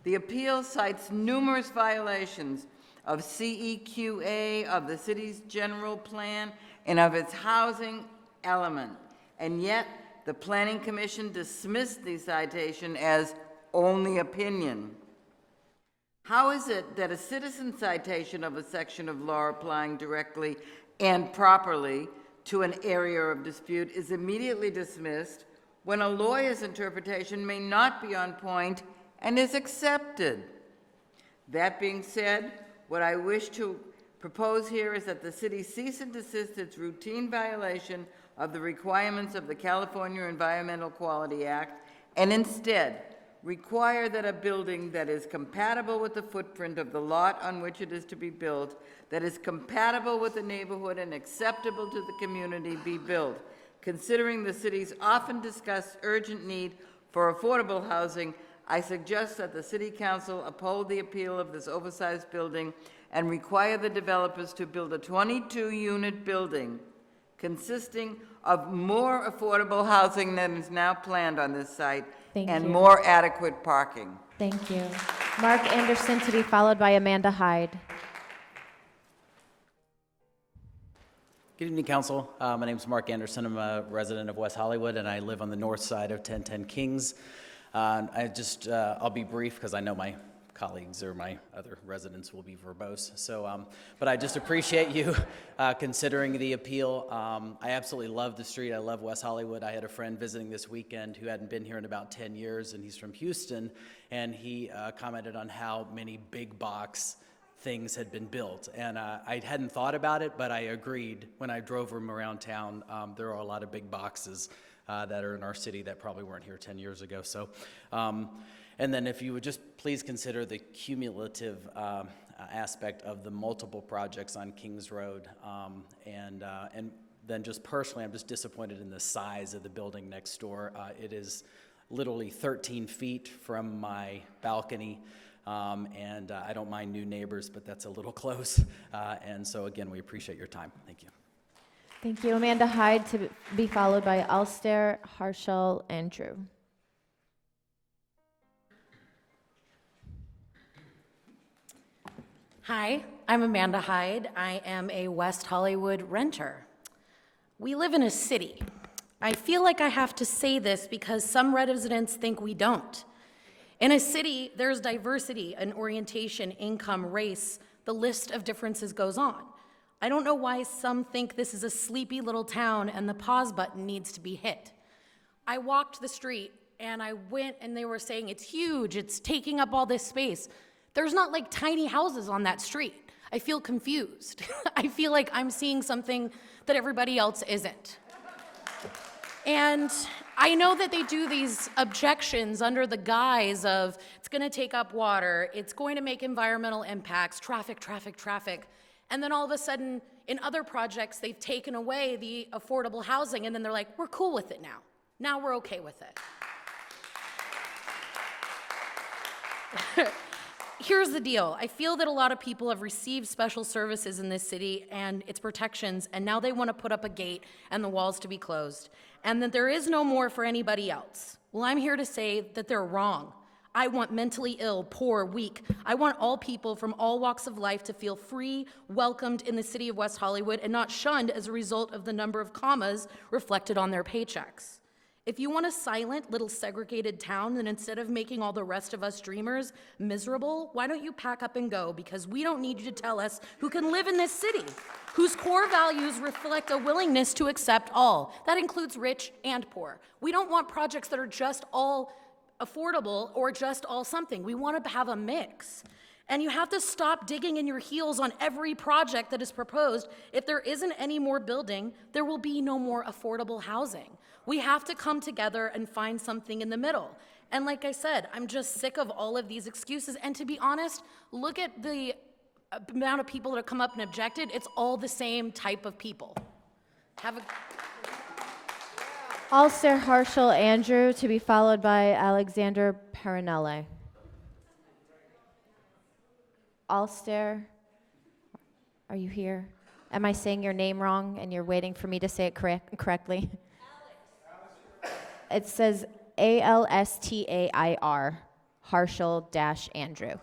The appeal cites numerous violations of CEQA, of the city's general plan, and of its housing element. And yet, the Planning Commission dismissed the citation as only opinion. How is it that a citizen citation of a section of law applying directly and properly to an area of dispute is immediately dismissed when a lawyer's interpretation may not be on point and is accepted? That being said, what I wish to propose here is that the city cease and desist its routine violation of the requirements of the California Environmental Quality Act and instead require that a building that is compatible with the footprint of the lot on which it is to be built, that is compatible with the neighborhood and acceptable to the community be built. Considering the city's often discussed urgent need for affordable housing, I suggest that the City Council uphold the appeal of this oversized building and require the developers to build a 22-unit building consisting of more affordable housing than is now planned on this site and more adequate parking. Thank you. Mark Anderson to be followed by Amanda Hyde. Good evening, Council. My name is Mark Anderson. I'm a resident of West Hollywood, and I live on the north side of 1010 Kings. I'll be brief because I know my colleagues or my other residents will be verbose. But I just appreciate you considering the appeal. I absolutely love the street. I love West Hollywood. I had a friend visiting this weekend who hadn't been here in about 10 years, and he's from Houston, and he commented on how many big box things had been built. And I hadn't thought about it, but I agreed when I drove him around town. There are a lot of big boxes that are in our city that probably weren't here 10 years ago. And then if you would just please consider the cumulative aspect of the multiple projects on Kings Road. And then just personally, I'm just disappointed in the size of the building next door. It is literally 13 feet from my balcony. And I don't mind new neighbors, but that's a little close. And so again, we appreciate your time. Thank you. Thank you. Amanda Hyde to be followed by Alster, Harshal, and Drew. Hi, I'm Amanda Hyde. I am a West Hollywood renter. We live in a city. I feel like I have to say this because some residents think we don't. In a city, there's diversity in orientation, income, race. The list of differences goes on. I don't know why some think this is a sleepy little town and the pause button needs to be hit. I walked the street and I went and they were saying it's huge, it's taking up all this space. There's not like tiny houses on that street. I feel confused. I feel like I'm seeing something that everybody else isn't. And I know that they do these objections under the guise of it's going to take up water, it's going to make environmental impacts, traffic, traffic, traffic. And then all of a sudden, in other projects, they've taken away the affordable housing, and then they're like, we're cool with it now. Now we're okay with it. Here's the deal. I feel that a lot of people have received special services in this city and its protections, and now they want to put up a gate and the walls to be closed, and that there is no more for anybody else. Well, I'm here to say that they're wrong. I want mentally ill, poor, weak. I want all people from all walks of life to feel free, welcomed in the city of West Hollywood, and not shunned as a result of the number of commas reflected on their paychecks. If you want a silent, little segregated town, then instead of making all the rest of us dreamers miserable, why don't you pack up and go? Because we don't need you to tell us who can live in this city, whose core values reflect a willingness to accept all. That includes rich and poor. We don't want projects that are just all affordable or just all something. We want to have a mix. And you have to stop digging in your heels on every project that is proposed. If there isn't any more building, there will be no more affordable housing. We have to come together and find something in the middle. And like I said, I'm just sick of all of these excuses. And to be honest, look at the amount of people that have come up and objected. It's all the same type of people. Alster Harshal Andrew, to be followed by Alexander Perinelli. Alster, are you here? Am I saying your name wrong and you're waiting for me to say it correctly? It says Alstair, Harshal-Andrew.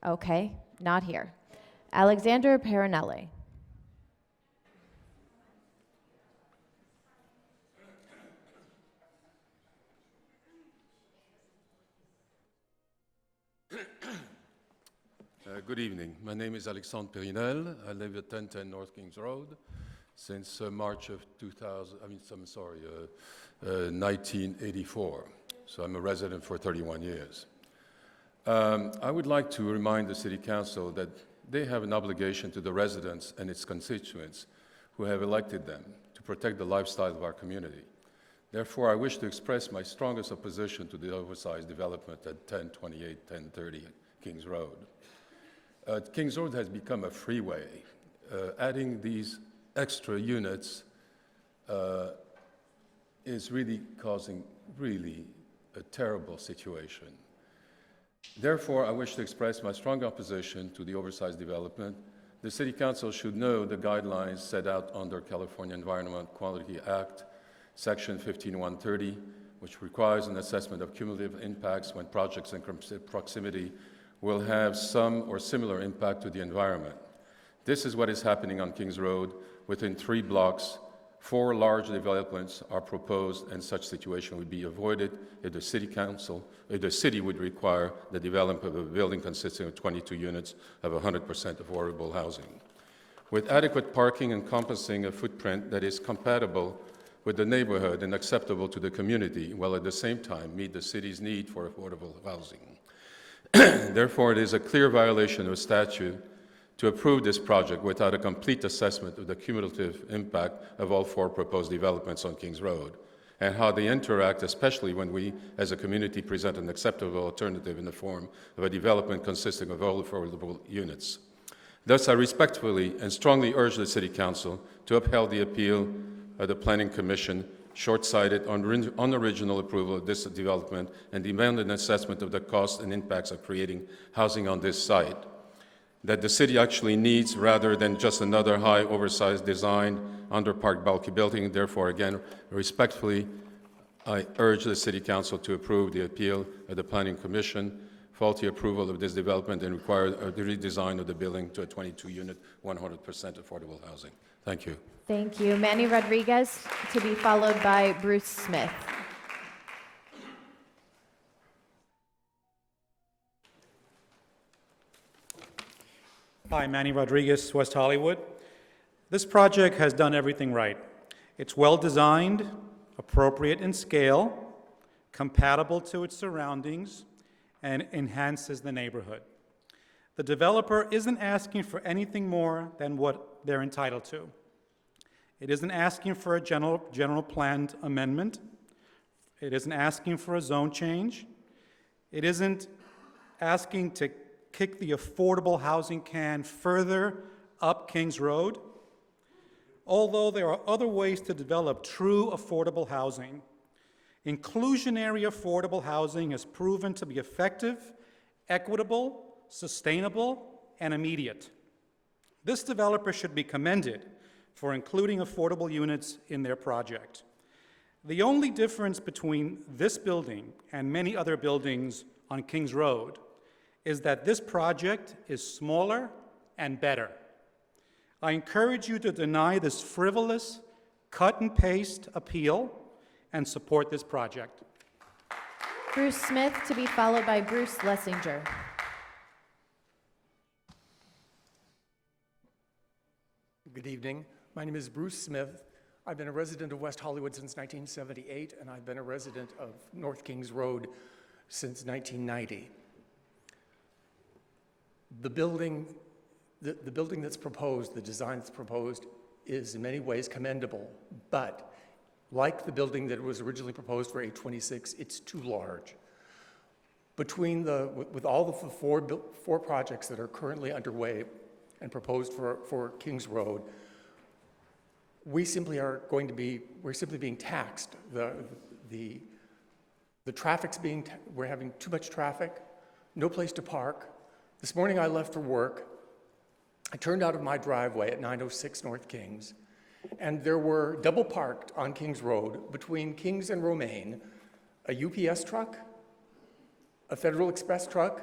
Okay, not here. Alexander Perinelli. Good evening. My name is Alexandre Perinel. I live at 1010 North Kings Road since March of 1984. So I'm a resident for 31 years. I would like to remind the City Council that they have an obligation to the residents and its constituents who have elected them to protect the lifestyle of our community. Therefore, I wish to express my strongest opposition to the oversized development at 1028, 1030 Kings Road. Kings Road has become a freeway. Adding these extra units is really causing a terrible situation. Therefore, I wish to express my strong opposition to the oversized development. The City Council should know the guidelines set out under California Environmental Quality Act, Section 15130, which requires an assessment of cumulative impacts when projects in proximity will have some or similar impact to the environment. This is what is happening on Kings Road. Within 3 blocks, 4 large developments are proposed, and such situation would be avoided if the city would require the development of a building consisting of 22 units of 100% affordable housing, with adequate parking encompassing a footprint that is compatible with the neighborhood and acceptable to the community, while at the same time meet the city's need for affordable housing. Therefore, it is a clear violation of statute to approve this project without a complete assessment of the cumulative impact of all 4 proposed developments on Kings Road and how they interact, especially when we, as a community, present an acceptable alternative in the form of a development consisting of all affordable units. Thus, I respectfully and strongly urge the City Council to uphold the appeal of the Planning Commission short-sighted, unoriginal approval of this development and demand an assessment of the costs and impacts of creating housing on this site that the city actually needs rather than just another high oversized design underparked bulky building. Therefore, again, respectfully, I urge the City Council to approve the appeal of the Planning Commission, faulty approval of this development, and require a redesign of the building to a 22-unit, 100% affordable housing. Thank you. Thank you. Manny Rodriguez, to be followed by Bruce Smith. Hi, Manny Rodriguez, West Hollywood. This project has done everything right. It's well designed, appropriate in scale, compatible to its surroundings, and enhances the neighborhood. The developer isn't asking for anything more than what they're entitled to. It isn't asking for a general planned amendment. It isn't asking for a zone change. It isn't asking to kick the affordable housing can further up Kings Road. Although there are other ways to develop true affordable housing, inclusionary affordable housing has proven to be effective, equitable, sustainable, and immediate. This developer should be commended for including affordable units in their project. The only difference between this building and many other buildings on Kings Road is that this project is smaller and better. I encourage you to deny this frivolous, cut-and-paste appeal and support this project. Bruce Smith, to be followed by Bruce Lessinger. Good evening. My name is Bruce Smith. I've been a resident of West Hollywood since 1978, and I've been a resident of North Kings Road since 1990. The building that's proposed, the design that's proposed, is in many ways commendable, but like the building that was originally proposed for 826, it's too large. With all the four projects that are currently underway and proposed for Kings Road, we're simply being taxed. The traffic's we're having too much traffic, no place to park. This morning I left for work. I turned out of my driveway at 906 North Kings, and there were double parked on Kings Road between Kings and Romaine, a UPS truck, a Federal Express truck,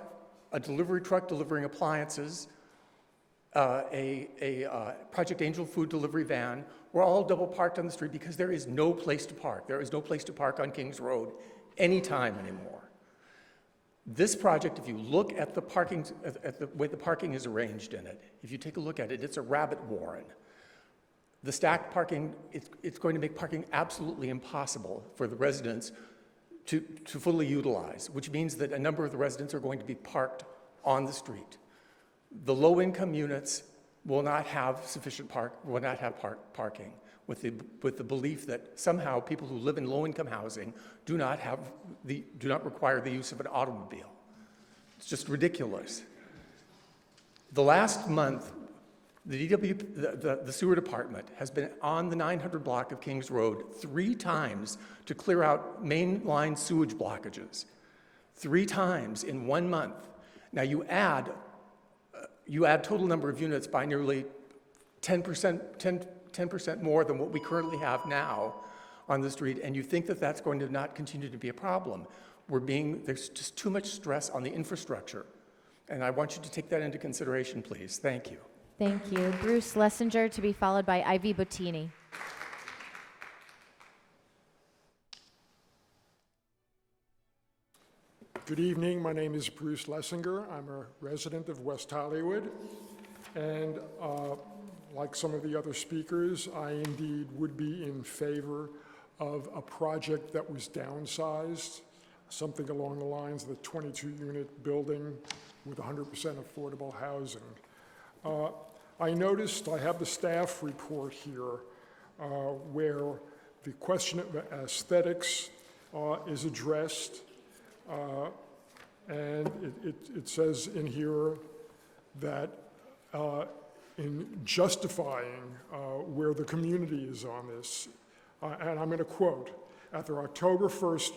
a delivery truck delivering appliances, a Project Angel food delivery van were all double parked on the street because there is no place to park. There is no place to park on Kings Road anytime anymore. This project, if you look at the way the parking is arranged in it, if you take a look at it, it's a rabbit warren. The stacked parking, it's going to make parking absolutely impossible for the residents to fully utilize, which means that a number of the residents are going to be parked on the street. The low-income units will not have sufficient parking, with the belief that somehow people who live in low-income housing do not require the use of an automobile. It's just ridiculous. The last month, the sewer department has been on the 900 block of Kings Road 3 times to clear out mainline sewage blockages. 3 times in 1 month. Now you add total number of units by nearly 10% more than what we currently have now on the street, and you think that that's going to not continue to be a problem. There's just too much stress on the infrastructure, and I want you to take that into consideration, please. Thank you. Thank you. Bruce Lessinger, to be followed by Ivy Bottini. Good evening. My name is Bruce Lessinger. I'm a resident of West Hollywood, and like some of the other speakers, I indeed would be in favor of a project that was downsized, something along the lines of the 22-unit building with 100% affordable housing. I noticed, I have the staff report here, where the question of aesthetics is addressed, and it says in here that in justifying where the community is on this, and I'm going to quote, at their October 1st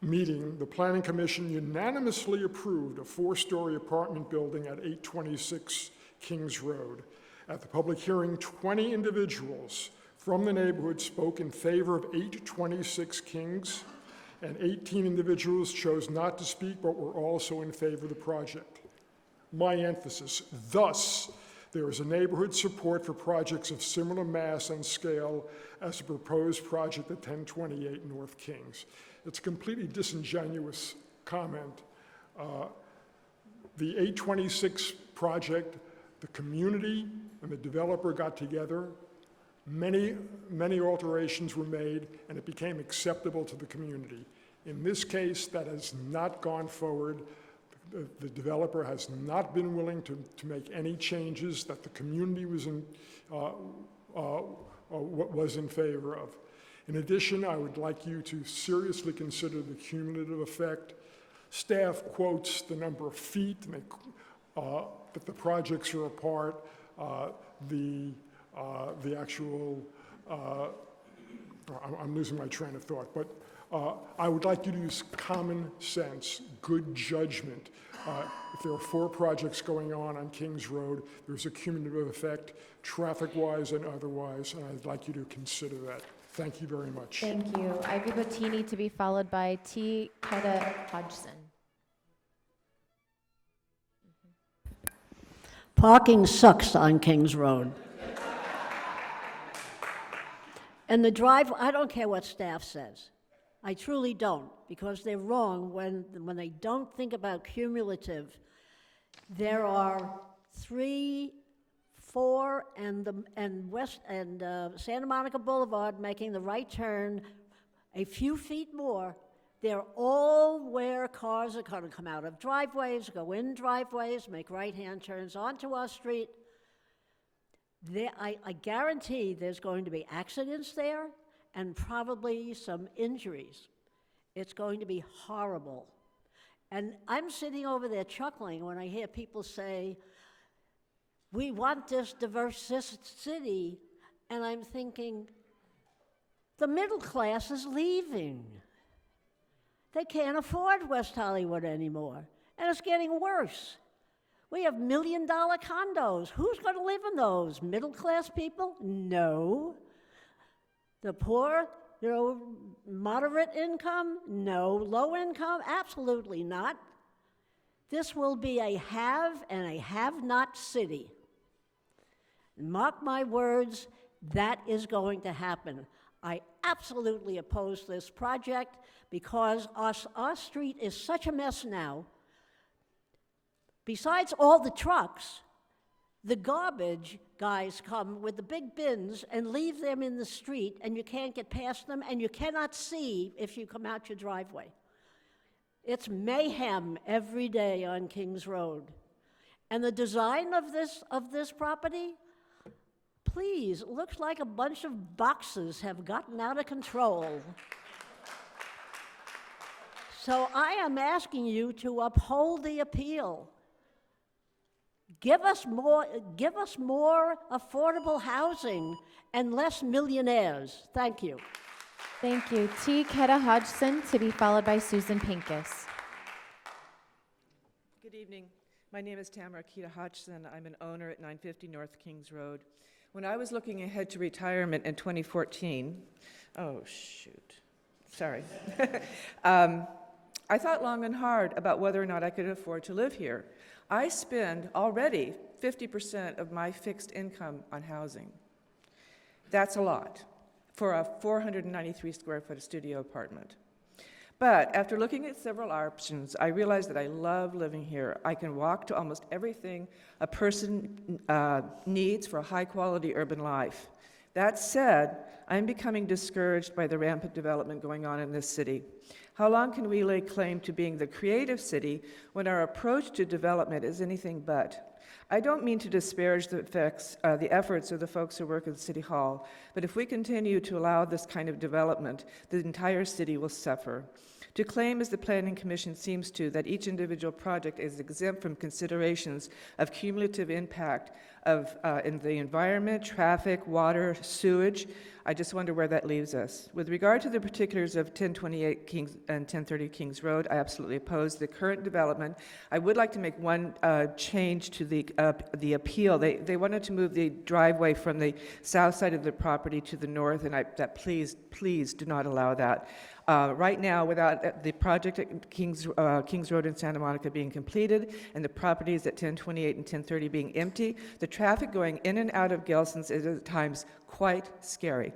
meeting, the Planning Commission unanimously approved a 4-story apartment building at 826 Kings Road. At the public hearing, 20 individuals from the neighborhood spoke in favor of 826 Kings, and 18 individuals chose not to speak but were also in favor of the project. My emphasis, thus, there is a neighborhood support for projects of similar mass and scale as the proposed project at 1028 North Kings. It's a completely disingenuous comment. The 826 project, the community and the developer got together, Many alterations were made, and it became acceptable to the community. In this case, that has not gone forward. The developer has not been willing to make any changes that the community was in favor of. In addition, I would like you to seriously consider the cumulative effect. Staff quotes the number of feet that the projects are apart, the actual, I'm losing my train of thought, but I would like you to use common sense, good judgment. If there are 4 projects going on Kings Road, there's a cumulative effect, traffic-wise and otherwise, and I'd like you to consider that. Thank you very much. Thank you. Ivy Bottini to be followed by T. Keta Hodgson. Parking sucks on Kings Road. And the drive, I don't care what staff says. I truly don't, because they're wrong when they don't think about cumulative. There are 3, 4, and Santa Monica Boulevard making the right turn a few feet more. They're all where cars are going to come out of driveways, go in driveways, make right-hand turns onto our street. I guarantee there's going to be accidents there and probably some injuries. It's going to be horrible. And I'm sitting over there chuckling when I hear people say, we want this diverse city, and I'm thinking, the middle class is leaving. They can't afford West Hollywood anymore, and it's getting worse. We have $1 million condos. Who's going to live in those? Middle-class people? No. The poor, moderate income? No. Low income? Absolutely not. This will be a have and a have-not city. Mark my words, that is going to happen. I absolutely oppose this project because our street is such a mess now. Besides all the trucks, the garbage guys come with the big bins and leave them in the street, and you can't get past them, and you cannot see if you come out your driveway. It's mayhem every day on Kings Road. And the design of this property, please, it looks like a bunch of boxes have gotten out of control. So I am asking you to uphold the appeal. Give us more affordable housing and less millionaires. Thank you. Thank you. T. Keta Hodgson to be followed by Susan Pincus. Good evening. My name is Tamara Keta Hodgson. I'm an owner at 950 North Kings Road. When I was looking ahead to retirement in 2014, oh shoot, sorry. I thought long and hard about whether or not I could afford to live here. I spend already 50% of my fixed income on housing. That's a lot for a 493 square foot studio apartment. But after looking at several options, I realized that I love living here. I can walk to almost everything a person needs for a high quality urban life. That said, I'm becoming discouraged by the rampant development going on in this city. How long can we lay claim to being the creative city when our approach to development is anything but? I don't mean to disparage the efforts of the folks who work at City Hall, but if we continue to allow this kind of development, the entire city will suffer. To claim, as the Planning Commission seems to, that each individual project is exempt from considerations of cumulative impact in the environment, traffic, water, sewage, I just wonder where that leaves us. With regard to the particulars of 1028 Kings and 1030 Kings Road, I absolutely oppose the current development. I would like to make one change to the appeal. They wanted to move the driveway from the south side of the property to the north, and please do not allow that. Right now, without the project at Kings Road in Santa Monica being completed and the properties at 1028 and 1030 being empty, the traffic going in and out of Gelson's is at times quite scary.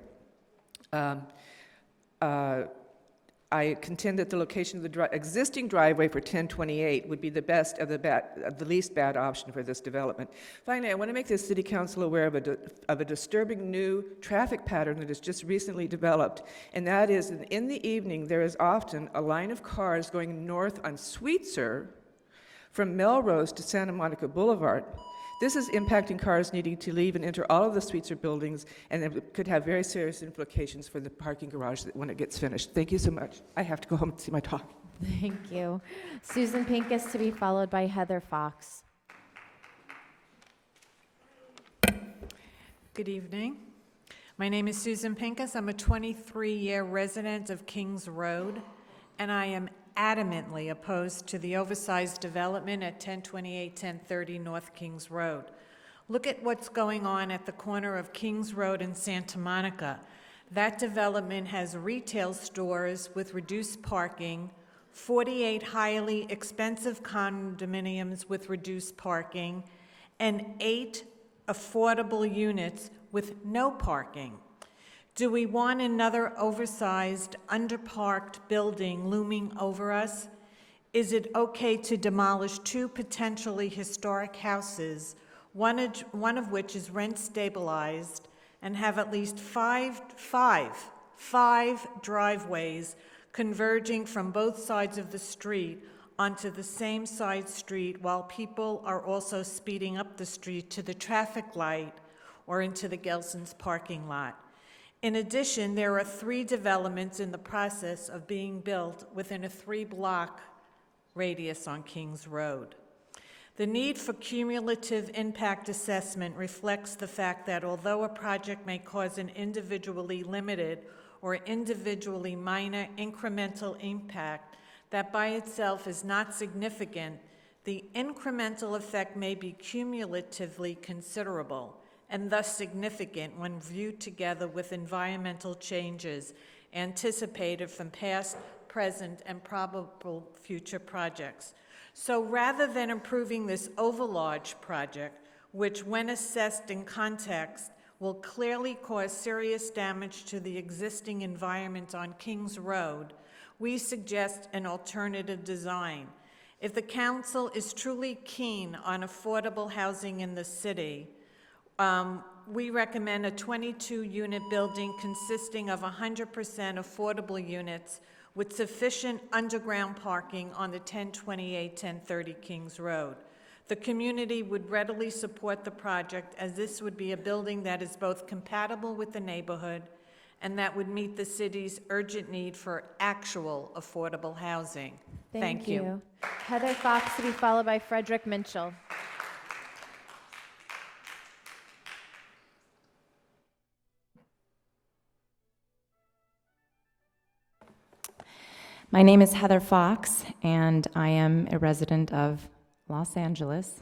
I contend that the location of the existing driveway for 1028 would be the best of the least bad option for this development. Finally, I want to make the City Council aware of a disturbing new traffic pattern that has just recently developed, and that is in the evening there is often a line of cars going north on Sweetser from Melrose to Santa Monica Boulevard. This is impacting cars needing to leave and enter all of the Sweetser buildings, and it could have very serious implications for the parking garage when it gets finished. Thank you so much. I have to go home and see my dog. Thank you. Susan Pincus to be followed by Heather Fox. Good evening. My name is Susan Pincus. I'm a 23-year resident of Kings Road, and I am adamantly opposed to the oversized development at 1028, 1030 North Kings Road. Look at what's going on at the corner of Kings Road and Santa Monica. That development has retail stores with reduced parking, 48 highly expensive condominiums with reduced parking, and 8 affordable units with no parking. Do we want another oversized, underparked building looming over us? Is it okay to demolish 2 potentially historic houses, one of which is rent stabilized, and have at least five driveways converging from both sides of the street onto the same side street while people are also speeding up the street to the traffic light or into the Gelson's parking lot? In addition, there are 3 developments in the process of being built within a 3-block radius on Kings Road. The need for cumulative impact assessment reflects the fact that although a project may cause an individually limited or individually minor incremental impact that by itself is not significant, the incremental effect may be cumulatively considerable and thus significant when viewed together with environmental changes anticipated from past, present, and probable future projects. So rather than improving this overlarge project, which when assessed in context will clearly cause serious damage to the existing environment on Kings Road, we suggest an alternative design. If the council is truly keen on affordable housing in the city, we recommend a 22-unit building consisting of 100% affordable units with sufficient underground parking on the 1028, 1030 Kings Road. The community would readily support the project, as this would be a building that is both compatible with the neighborhood and that would meet the city's urgent need for actual affordable housing. Thank you. Heather Fox to be followed by Frederick Minchell. My name is Heather Fox, and I am a resident of Los Angeles,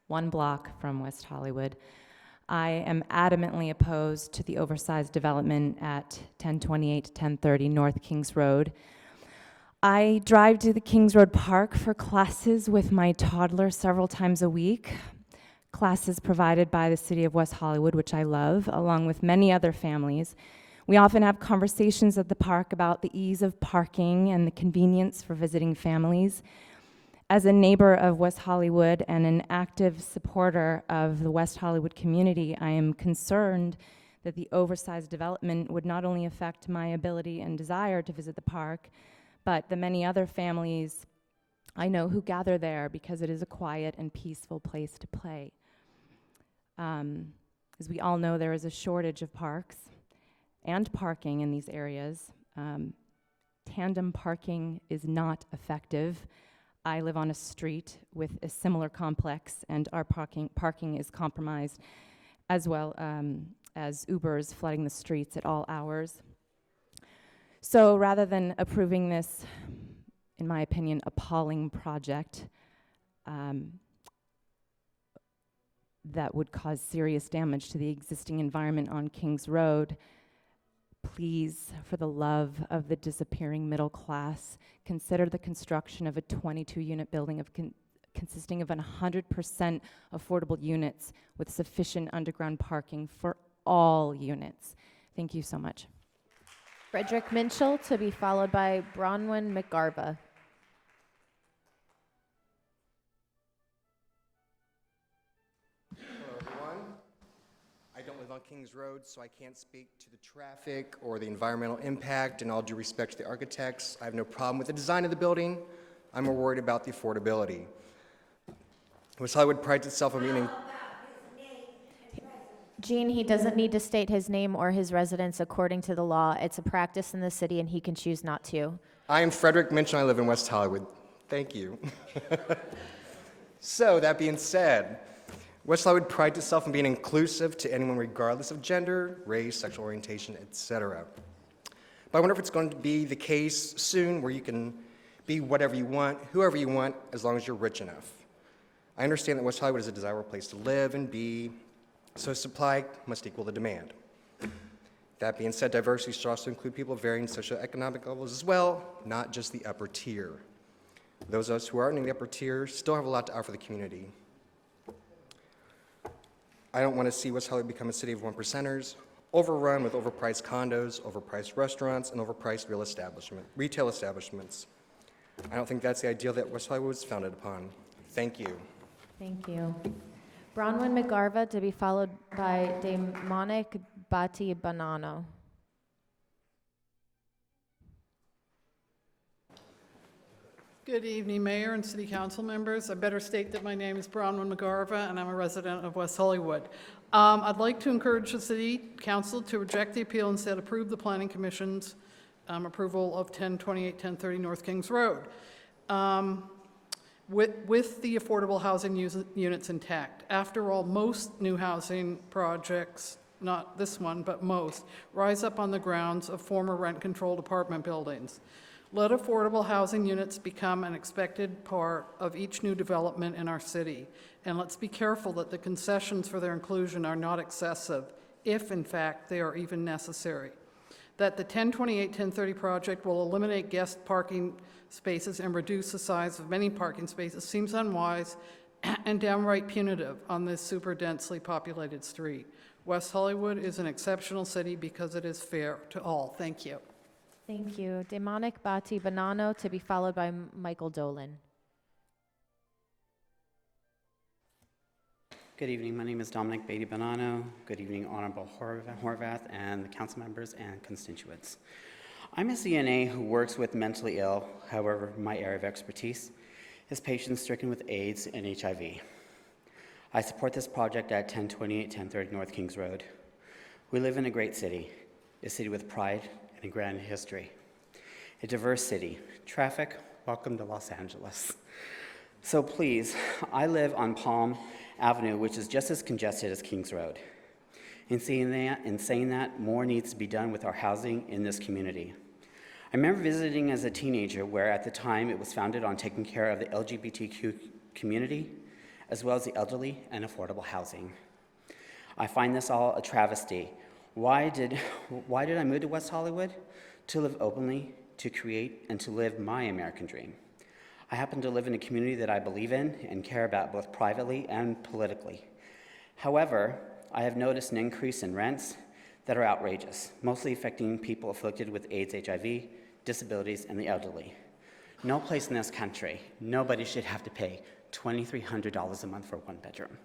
1 block from West Hollywood. I am adamantly opposed to the oversized development at 1028 to 1030 North Kings Road. I drive to the Kings Road Park for classes with my toddler several times a week, classes provided by the City of West Hollywood, which I love, along with many other families. We often have conversations at the park about the ease of parking and the convenience for visiting families. As a neighbor of West Hollywood and an active supporter of the West Hollywood community, I am concerned that the oversized development would not only affect my ability and desire to visit the park, but the many other families I know who gather there because it is a quiet and peaceful place to play. As we all know, there is a shortage of parks and parking in these areas. Tandem parking is not effective. I live on a street with a similar complex, and our parking is compromised, as well as Ubers flooding the streets at all hours. So rather than approving this, in my opinion, appalling project that would cause serious damage to the existing environment on Kings Road, please, for the love of the disappearing middle class, consider the construction of a 22-unit building consisting of 100% affordable units with sufficient underground parking for all units. Thank you so much. Frederick Minchell, to be followed by Bronwyn McGarva. Hello, everyone. I don't live on Kings Road, so I can't speak to the traffic or the environmental impact. And all due respect to the architects, I have no problem with the design of the building. I'm more worried about the affordability. West Hollywood prides itself on being Gene, he doesn't need to state his name or his residence according to the law. It's a practice in the city, and he can choose not to. I am Frederick Minch, and I live in West Hollywood. Thank you. So, that being said, West Hollywood prides itself on being inclusive to anyone regardless of gender, race, sexual orientation, etc. But I wonder if it's going to be the case soon where you can be whatever you want, whoever you want, as long as you're rich enough. I understand that West Hollywood is a desirable place to live and be, so supply must equal the demand. That being said, diversity should also include people of varying socioeconomic levels as well, not just the upper tier. Those of us who aren't in the upper tier still have a lot to offer the community. I don't want to see West Hollywood become a city of one percenters, overrun with overpriced condos, overpriced restaurants, and overpriced retail establishments. I don't think that's the ideal that West Hollywood was founded upon. Thank you. Thank you. Bronwyn McGarva, to be followed by Demonic Bati Banano. Good evening, Mayor and City Council members. I better state that my name is Bronwyn McGarva, and I'm a resident of West Hollywood. I'd like to encourage the City Council to reject the appeal and instead approve the Planning Commission's approval of 1028, 1030 North Kings Road. With the affordable housing units intact. After all, most new housing projects, not this one, but most, rise up on the grounds of former rent-controlled apartment buildings. Let affordable housing units become an expected part of each new development in our city. And let's be careful that the concessions for their inclusion are not excessive, if in fact they are even necessary. That the 1028, 1030 project will eliminate guest parking spaces and reduce the size of many parking spaces seems unwise and downright punitive on this super densely populated street. West Hollywood is an exceptional city because it is fair to all. Thank you. Thank you. Demonic Bati Banano, to be followed by Michael Dolan. Good evening. My name is Dominic Beatty Bonanno. Good evening, Honorable Horvath and the council members and constituents. I'm a CNA who works with mentally ill. However, my area of expertise is patients stricken with AIDS and HIV. I support this project at 1028, 1030 North Kings Road. We live in a great city, a city with pride and a grand history. A diverse city. Traffic, welcome to Los Angeles. So please, I live on Palm Avenue, which is just as congested as Kings Road. In saying that, more needs to be done with our housing in this community. I remember visiting as a teenager where at the time it was founded on taking care of the LGBTQ community, as well as the elderly and affordable housing. I find this all a travesty. Why did I move to West Hollywood? To live openly, to create, and to live my American dream. I happen to live in a community that I believe in and care about both privately and politically. However, I have noticed an increase in rents that are outrageous, mostly affecting people afflicted with AIDS, HIV, disabilities, and the elderly. No place in this country, nobody should have to pay $2,300 a month for one bedroom,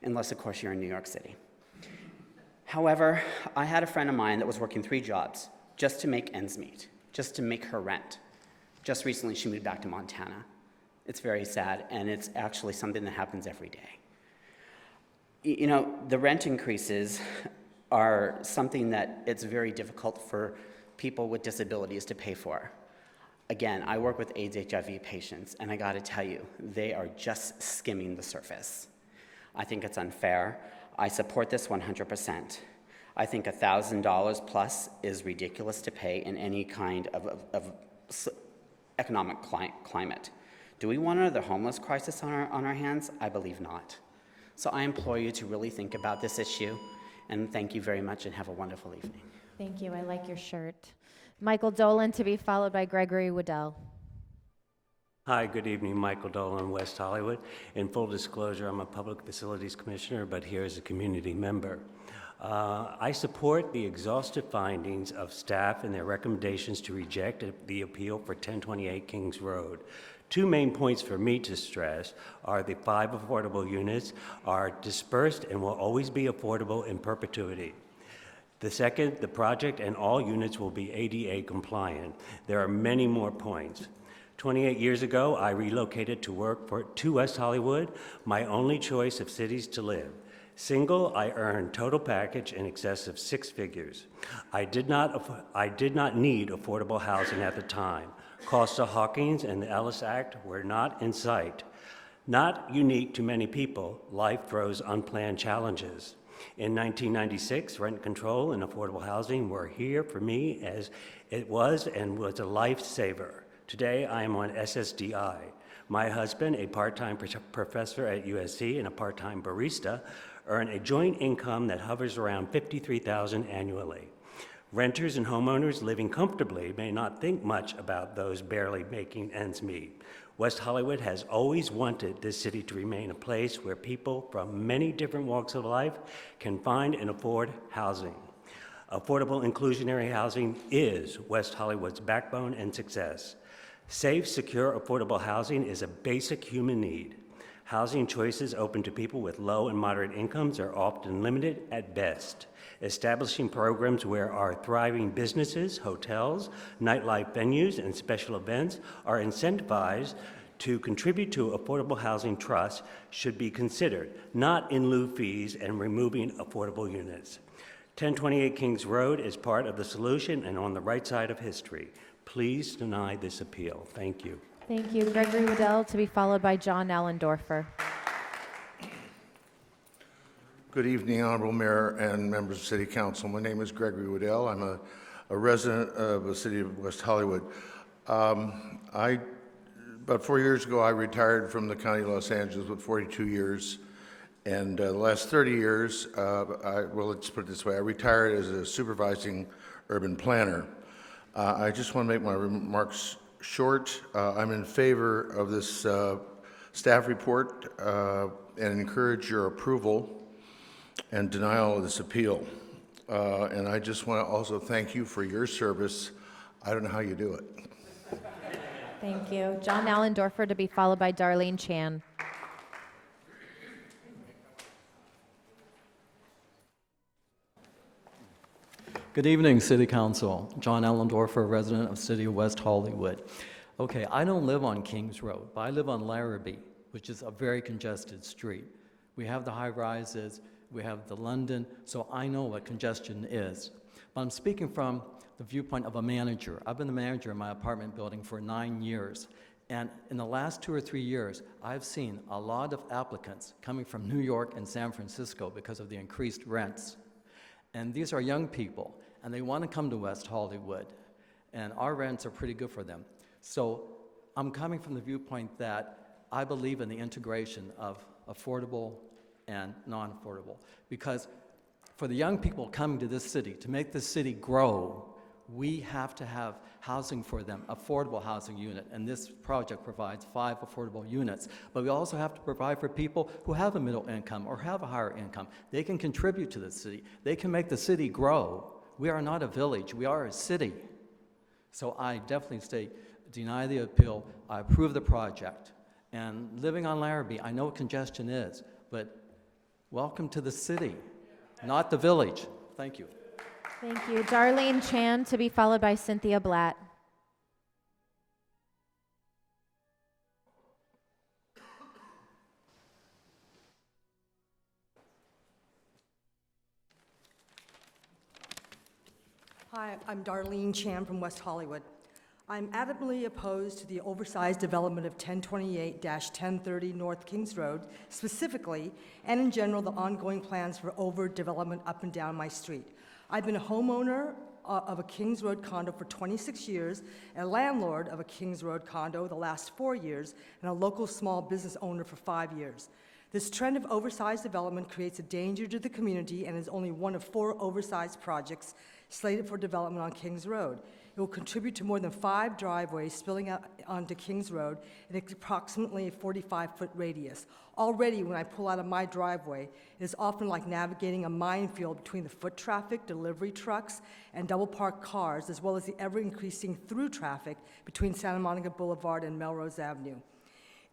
unless, of course, you're in New York City. However, I had a friend of mine that was working 3 jobs just to make ends meet, just to make her rent. Just recently, she moved back to Montana. It's very sad, and it's actually something that happens every day. You know, the rent increases are something that it's very difficult for people with disabilities to pay for. Again, I work with AIDS, HIV patients, and I gotta tell you, they are just skimming the surface. I think it's unfair. I support this 100%. I think $1,000 plus is ridiculous to pay in any kind of economic climate. Do we want another homeless crisis on our hands? I believe not. So I implore you to really think about this issue, and thank you very much and have a wonderful evening. Thank you. I like your shirt. Michael Dolan, to be followed by Gregory Waddell. Hi, good evening. Michael Dolan, West Hollywood. In full disclosure, I'm a Public Facilities Commissioner, but here as a community member. I support the exhaustive findings of staff and their recommendations to reject the appeal for 1028 Kings Road. Two main points for me to stress are the 5 affordable units are dispersed and will always be affordable in perpetuity. The second, the project and all units will be ADA compliant. There are many more points. 28 years ago, I relocated to work to West Hollywood, my only choice of cities to live. Single, I earned total package in excess of 6 figures. I did not need affordable housing at the time. Costa-Hawkins and the Ellis Act were not in sight. Not unique to many people, life throws unplanned challenges. In 1996, rent control and affordable housing were here for me as it was and was a lifesaver. Today, I am on SSDI. My husband, a part-time professor at USC and a part-time barista, earn a joint income that hovers around $53,000 annually. Renters and homeowners living comfortably may not think much about those barely making ends meet. West Hollywood has always wanted this city to remain a place where people from many different walks of life can find and afford housing. Affordable inclusionary housing is West Hollywood's backbone and success. Safe, secure, affordable housing is a basic human need. Housing choices open to people with low and moderate incomes are often limited at best. Establishing programs where our thriving businesses, hotels, nightlife venues, and special events are incentivized to contribute to affordable housing trusts should be considered, not in lieu fees and removing affordable units. 1028 Kings Road is part of the solution and on the right side of history. Please deny this appeal. Thank you. Thank you. Gregory Waddell, to be followed by John Allendorfer. Good evening, Honorable Mayor and members of City Council. My name is Gregory Waddell. I'm a resident of the city of West Hollywood. About 4 years ago, I retired from the County of Los Angeles with 42 years. And the last 30 years, well, let's put it this way, I retired as a supervising urban planner. I just want to make my remarks short. I'm in favor of this staff report and encourage your approval and denial of this appeal. And I just want to also thank you for your service. I don't know how you do it. Thank you. John Allendorfer, to be followed by Darlene Chan. Good evening, City Council. John Allendorfer, resident of City of West Hollywood. Okay, I don't live on Kings Road, but I live on Larrabee, which is a very congested street. We have the high rises, we have the London, so I know what congestion is. But I'm speaking from the viewpoint of a manager. I've been the manager in my apartment building for 9 years. And in the last 2 or 3 years, I've seen a lot of applicants coming from New York and San Francisco because of the increased rents. And these are young people, and they want to come to West Hollywood. And our rents are pretty good for them. So I'm coming from the viewpoint that I believe in the integration of affordable and non-affordable. Because for the young people coming to this city, to make this city grow, we have to have housing for them, affordable housing unit, and this project provides 5 affordable units. But we also have to provide for people who have a middle income or have a higher income. They can contribute to the city. They can make the city grow. We are not a village, we are a city. So I definitely say, deny the appeal, I approve the project. And living on Larrabee, I know what congestion is, but welcome to the city, not the village. Thank you. Thank you. Darlene Chan, to be followed by Cynthia Blatt. Hi, I'm Darlene Chan from West Hollywood. I'm adamantly opposed to the oversized development of 1028-1030 North Kings Road, specifically, and in general, the ongoing plans for overdevelopment up and down my street. I've been a homeowner of a Kings Road condo for 26 years, a landlord of a Kings Road condo the last 4 years, and a local small business owner for 5 years. This trend of oversized development creates a danger to the community and is only one of 4 oversized projects slated for development on Kings Road. It will contribute to more than 5 driveways spilling out onto Kings Road in approximately a 45-foot radius. Already, when I pull out of my driveway, it is often like navigating a minefield between the foot traffic, delivery trucks, and double-parked cars, as well as the ever-increasing through traffic between Santa Monica Boulevard and Melrose Avenue.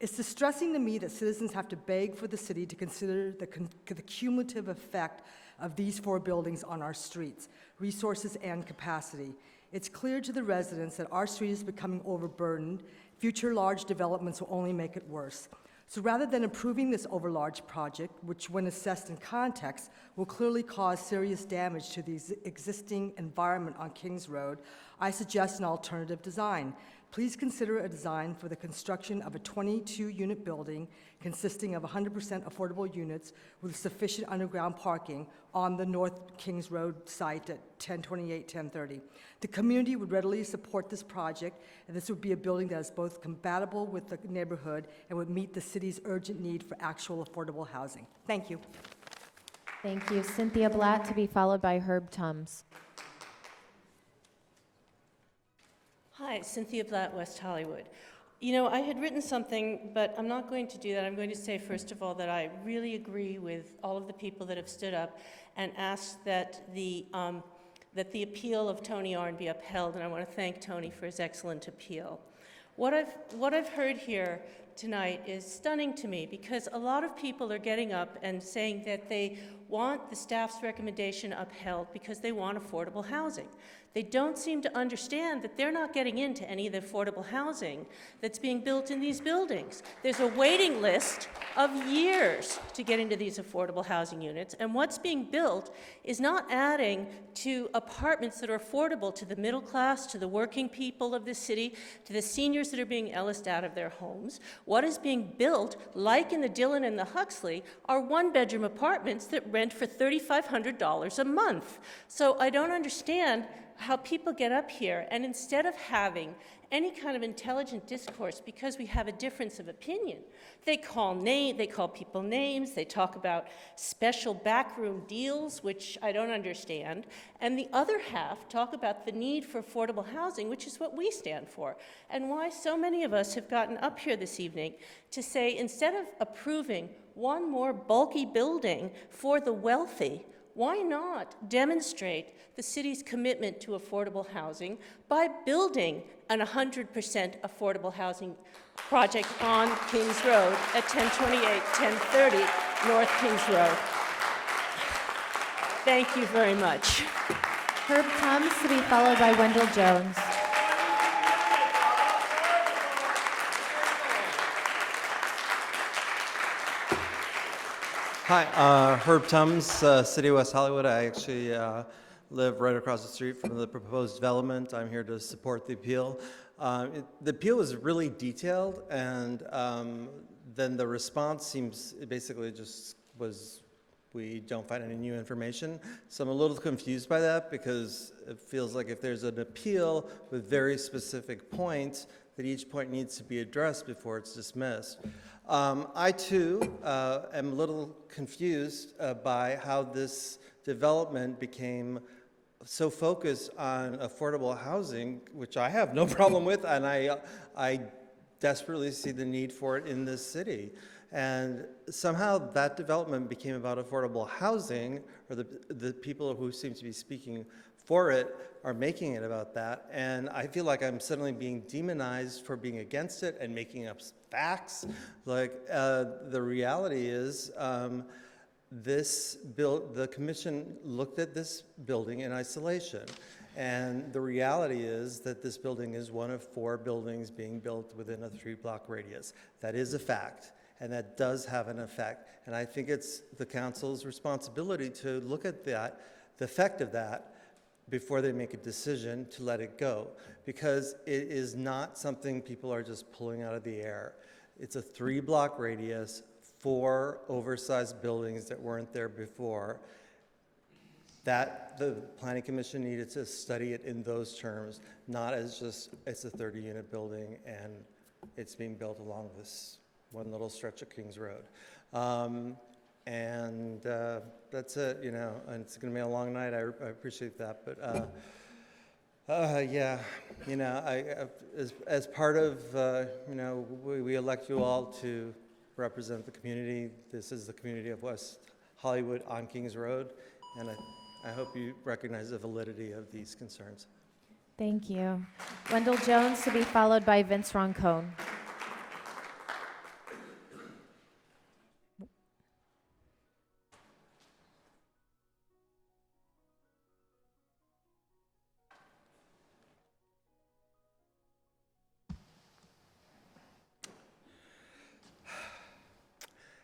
It's distressing to me that citizens have to beg for the city to consider the cumulative effect of these 4 buildings on our streets, resources, and capacity. It's clear to the residents that our street is becoming overburdened. Future large developments will only make it worse. So rather than approving this overlarge project, which when assessed in context will clearly cause serious damage to the existing environment on Kings Road, I suggest an alternative design. Please consider a design for the construction of a 22-unit building consisting of 100% affordable units with sufficient underground parking on the North Kings Road site at 1028, 1030. The community would readily support this project, and this would be a building that is both compatible with the neighborhood and would meet the city's urgent need for actual affordable housing. Thank you. Thank you. Cynthia Blatt, to be followed by Herb Tums. Hi, Cynthia Blatt, West Hollywood. You know, I had written something, but I'm not going to do that. I'm going to say, first of all, that I really agree with all of the people that have stood up and asked that the appeal of Tony Arn be upheld, and I want to thank Tony for his excellent appeal. What I've heard here tonight is stunning to me, because a lot of people are getting up and saying that they want the staff's recommendation upheld because they want affordable housing. They don't seem to understand that they're not getting into any of the affordable housing that's being built in these buildings. There's a waiting list of years to get into these affordable housing units, and what's being built is not adding to apartments that are affordable to the middle class, to the working people of the city, to the seniors that are being Ellised out of their homes. What is being built, like in the Dillon and the Huxley, are one-bedroom apartments that rent for $3,500 a month. So I don't understand how people get up here and instead of having any kind of intelligent discourse because we have a difference of opinion, they call people names, they talk about special backroom deals, which I don't understand, and the other half talk about the need for affordable housing, which is what we stand for, and why so many of us have gotten up here this evening to say, instead of approving one more bulky building for the wealthy, why not demonstrate the city's commitment to affordable housing by building an 100% affordable housing project on Kings Road at 1028, 1030 North Kings Road? Thank you very much. Herb Tums, to be followed by Wendell Jones. Hi, Herb Tums, City of West Hollywood. I actually live right across the street from the proposed development. I'm here to support the appeal. The appeal is really detailed, and then the response seems, it basically just was, we don't find any new information. So I'm a little confused by that, because it feels like if there's an appeal with very specific points, that each point needs to be addressed before it's dismissed. I too am a little confused by how this development became so focused on affordable housing, which I have no problem with, and I desperately see the need for it in this city. And somehow that development became about affordable housing, or the people who seem to be speaking for it are making it about that. And I feel like I'm suddenly being demonized for being against it and making up facts. Like the reality is, the commission looked at this building in isolation. And the reality is that this building is one of 4 buildings being built within a 3-block radius. That is a fact, and that does have an effect. And I think it's the council's responsibility to look at that, the effect of that, before they make a decision to let it go. Because it is not something people are just pulling out of the air. It's a 3-block radius, 4 oversized buildings that weren't there before. That the Planning Commission needed to study it in those terms, not as just, it's a 30-unit building and it's being built along this one little stretch of Kings Road. That's it, you know, and it's gonna be a long night, I appreciate that, but Yeah, as part of, we elect you all to represent the community. This is the community of West Hollywood on Kings Road, and I hope you recognize the validity of these concerns. Thank you. Wendell Jones to be followed by Vince Roncone.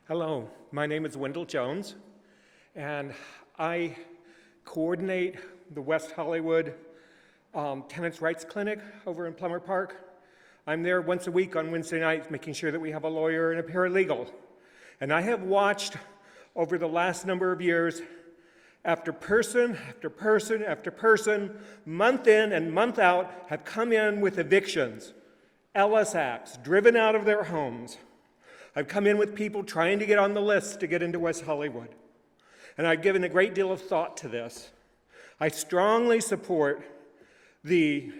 Hello, my name is Wendell Jones, and I coordinate the West Hollywood Tenants' Rights Clinic over in Plummer Park. I'm there once a week on Wednesday nights, making sure that we have a lawyer and a paralegal. And I have watched over the last number of years, after person after person after person, month in and month out, have come in with evictions, LSACs, driven out of their homes. I've come in with people trying to get on the list to get into West Hollywood. And I've given a great deal of thought to this. I strongly support the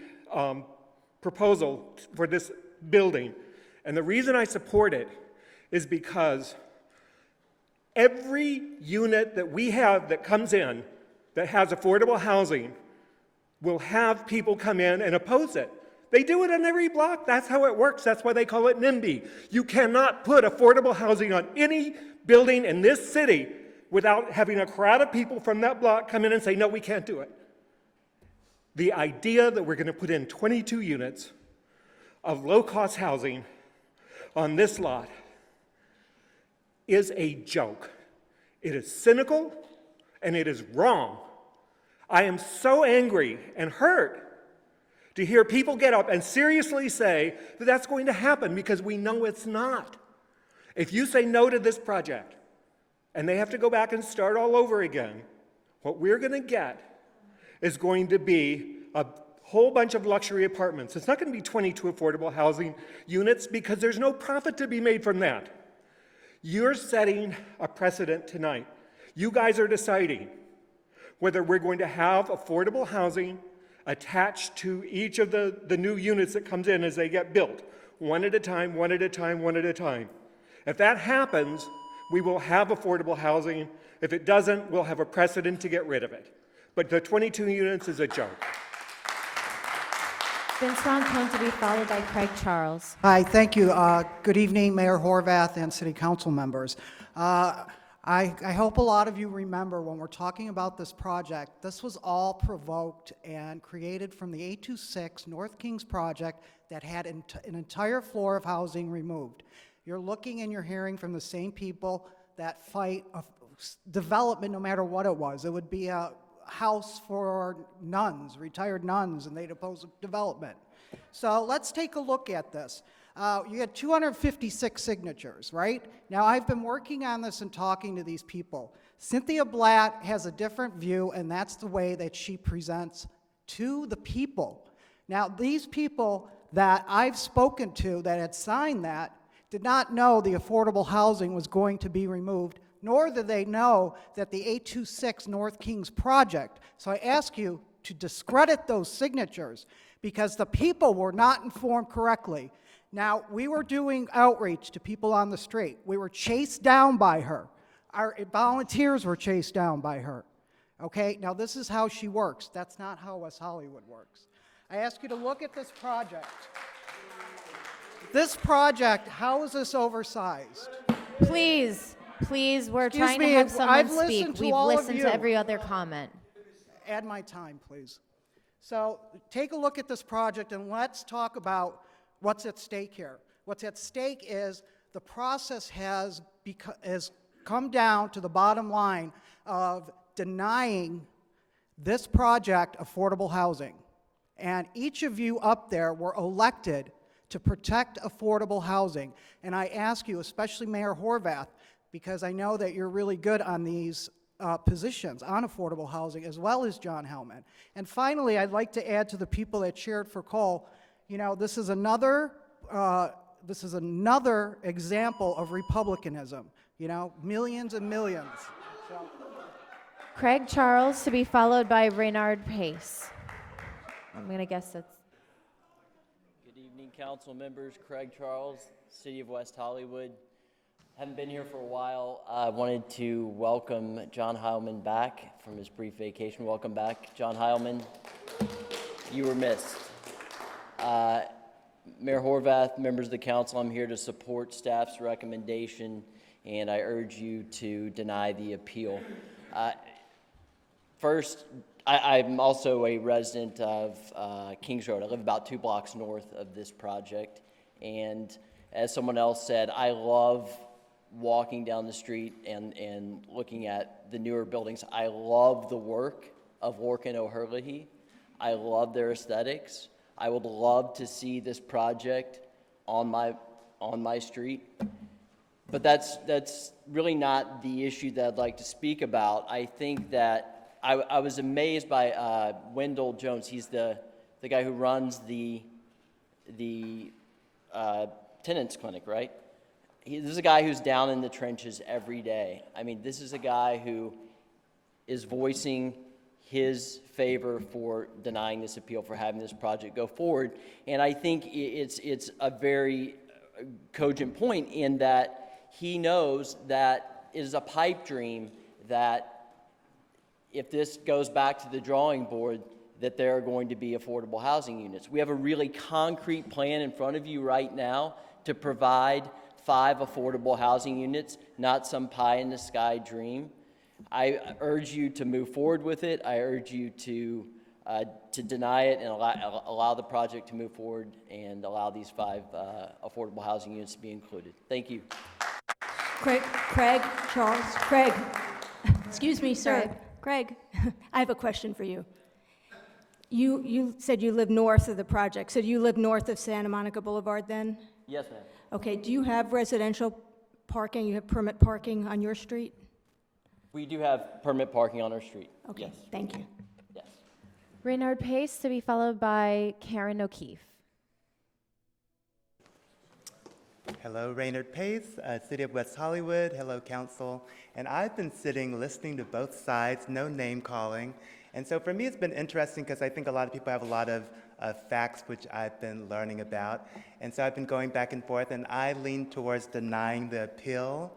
proposal for this building. And the reason I support it is because every unit that we have that comes in that has affordable housing will have people come in and oppose it. They do it on every block. That's how it works. That's why they call it NIMBY. You cannot put affordable housing on any building in this city without having a crowd of people from that block come in and say, no, we can't do it. The idea that we're going to put in 22 units of low-cost housing on this lot is a joke. It is cynical and it is wrong. I am so angry and hurt to hear people get up and seriously say that that's going to happen, because we know it's not. If you say no to this project and they have to go back and start all over again, what we're going to get is going to be a whole bunch of luxury apartments. It's not going to be 22 affordable housing units, because there's no profit to be made from that. You're setting a precedent tonight. You guys are deciding whether we're going to have affordable housing attached to each of the new units that comes in as they get built, one at a time, one at a time, one at a time. If that happens, we will have affordable housing. If it doesn't, we'll have a precedent to get rid of it. But the 22 units is a joke. Vince Roncone to be followed by Craig Charles. Hi, thank you. Good evening, Mayor Horvath and City Council members. I hope a lot of you remember when we're talking about this project, this was all provoked and created from the 826 North Kings project that had an entire floor of housing removed. You're looking and you're hearing from the same people that fight development no matter what it was. It would be a house for nuns, retired nuns, and they'd oppose development. So let's take a look at this. You had 256 signatures, right? Now, I've been working on this and talking to these people. Cynthia Blatt has a different view, and that's the way that she presents to the people. Now, these people that I've spoken to that had signed that did not know the affordable housing was going to be removed, nor did they know that the 826 North Kings project. So I ask you to discredit those signatures because the people were not informed correctly. Now, we were doing outreach to people on the street. We were chased down by her. Our volunteers were chased down by her. Okay, now this is how she works. That's not how West Hollywood works. I ask you to look at this project. This project, how is this oversized? Please, we're trying to have someone speak. We've listened to every other comment. Add my time, please. So take a look at this project and let's talk about what's at stake here. What's at stake is the process has come down to the bottom line of denying this project affordable housing. And each of you up there were elected to protect affordable housing. And I ask you, especially Mayor Horvath, because I know that you're really good on these positions on affordable housing, as well as John Hellman. And finally, I'd like to add to the people that cheered for Cole, you know, this is another example of republicanism, you know, millions and millions. So. Craig Charles to be followed by Reynard Pace. I'm going to guess that's Good evening, council members. Craig Charles, City of West Hollywood. Haven't been here for a while. I wanted to welcome John Heilman back from his brief vacation. Welcome back, John Heilman. You were missed. Mayor Horvath, members of the council, I'm here to support staff's recommendation, and I urge you to deny the appeal. First, I'm also a resident of Kings Road. I live about 2 blocks north of this project, and as someone else said, I love walking down the street and looking at the newer buildings. I love the work of Lorcan O'Herlihy. I love their aesthetics. I would love to see this project on my street, but that's really not the issue that I'd like to speak about. I think that I was amazed by Wendell Jones. He's the guy who runs the tenants clinic, right? This is a guy who's down in the trenches every day. I mean, this is a guy who is voicing his favor for denying this appeal, for having this project go forward. And I think it's a very cogent point in that he knows that it is a pipe dream that if this goes back to the drawing board, that there are going to be affordable housing units. We have a really concrete plan in front of you right now to provide 5 affordable housing units, not some pie-in-the-sky dream. I urge you to move forward with it. I urge you to deny it and allow the project to move forward and allow these 5 affordable housing units to be included. Thank you. Craig, Charles, Craig. Excuse me, sir. Craig, I have a question for you. You said you live north of the project, so do you live north of Santa Monica Boulevard then? Yes, ma'am. Okay, do you have residential parking, you have permit parking on your street? We do have permit parking on our street. Okay, Yes. thank you. Yes. Raynard Pace, to be followed by Karen O'Keefe. Hello, Raynard Pace, City of West Hollywood. Hello, Council. And I've been sitting listening to both sides, no name calling. And so for me, it's been interesting because I think a lot of people have a lot of facts which I've been learning about. And so I've been going back and forth, and I lean towards denying the appeal.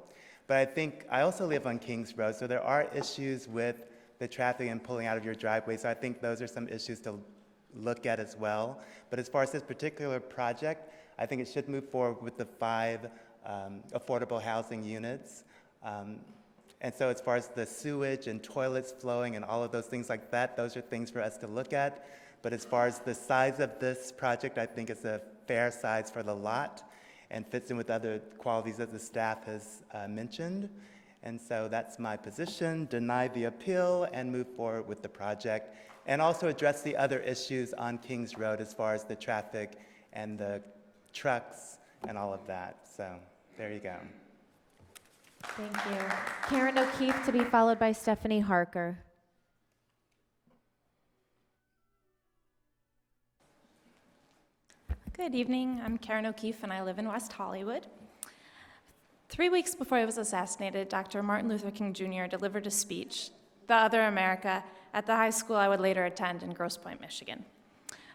But I think I also live on Kings Road, so there are issues with the traffic and pulling out of your driveway. So I think those are some issues to look at as well. But as far as this particular project, I think it should move forward with the 5 affordable housing units. And so as far as the sewage and toilets flowing and all of those things like that, those are things for us to look at. But as far as the size of this project, I think it's a fair size for the lot and fits in with other qualities that the staff has mentioned. And so that's my position, deny the appeal and move forward with the project, and also address the other issues on Kings Road as far as the traffic and the trucks and all of that. So there you go. Thank you. Karen O'Keefe, to be followed by Stephanie Harker. Good evening. I'm Karen O'Keefe, and I live in West Hollywood. 3 weeks before he was assassinated, Dr. Martin Luther King Jr. delivered a speech, The Other America, at the high school I would later attend in Grosse Pointe, Michigan.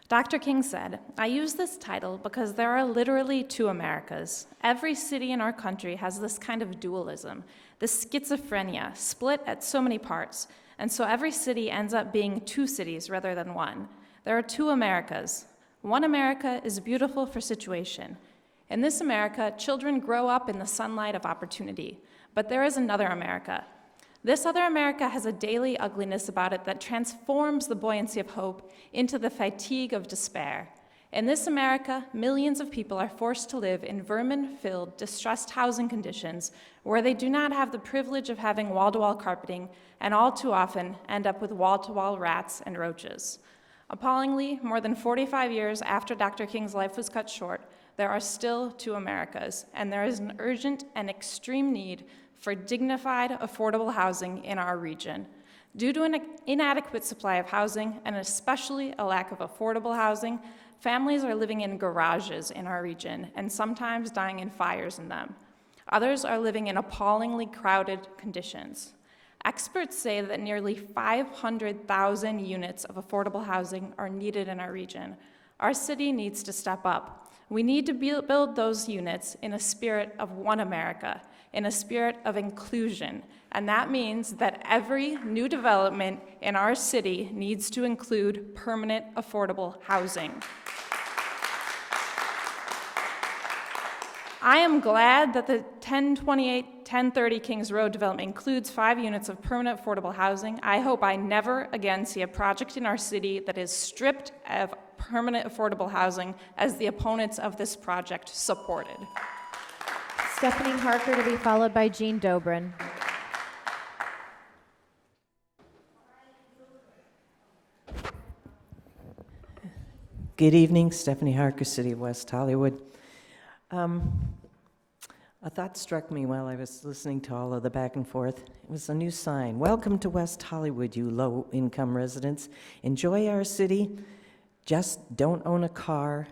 Dr. King said, "I use this title because there are literally 2 Americas. Every city in our country has this kind of dualism, this schizophrenia, split at so many parts, and so every city ends up being 2 cities rather than 1. There are 2 Americas. One America is beautiful for situation. In this America, children grow up in the sunlight of opportunity. But there is another America. This other America has a daily ugliness about it that transforms the buoyancy of hope into the fatigue of despair. In this America, millions of people are forced to live in vermin-filled, distressed housing conditions where they do not have the privilege of having wall-to-wall carpeting and all too often end up with wall-to-wall rats and roaches. Appallingly, more than 45 years after Dr. King's life was cut short, there are still 2 Americas, and there is an urgent and extreme need for dignified, affordable housing in our region. Due to an inadequate supply of housing, and especially a lack of affordable housing, families are living in garages in our region, and sometimes dying in fires in them. Others are living in appallingly crowded conditions. Experts say that nearly 500,000 units of affordable housing are needed in our region. Our city needs to step up. We need to build those units in a spirit of one America, in a spirit of inclusion, and that means that every new development in our city needs to include permanent affordable housing. I am glad that the 1030 Kings Road development includes 5 units of permanent affordable housing. I hope I never again see a project in our city that is stripped of permanent affordable housing as the opponents of this project supported. Stephanie Harker to be followed by Jean Dobrin. Good evening, Stephanie Harker, City of West Hollywood. A thought struck me while I was listening to all of the back and forth. It was a new sign. Welcome to West Hollywood, you low-income residents. Enjoy our city. Just don't own a car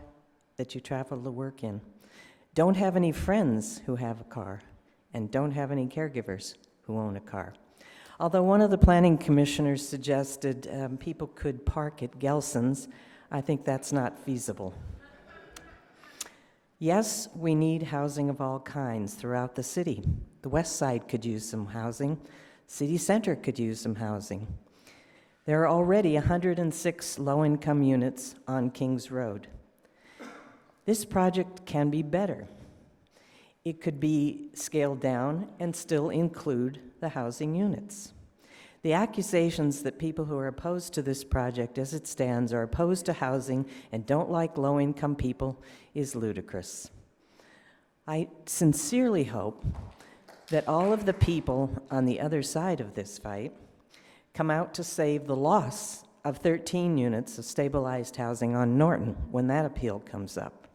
that you travel to work in. Don't have any friends who have a car, and don't have any caregivers who own a car. Although one of the planning commissioners suggested people could park at Gelson's, I think that's not feasible. Yes, we need housing of all kinds throughout the city. The West Side could use some housing. City Center could use some housing. There are already 106 low-income units on Kings Road. This project can be better. It could be scaled down and still include the housing units. The accusations that people who are opposed to this project as it stands are opposed to housing and don't like low-income people is ludicrous. I sincerely hope that all of the people on the other side of this fight come out to save the loss of 13 units of stabilized housing on Norton when that appeal comes up.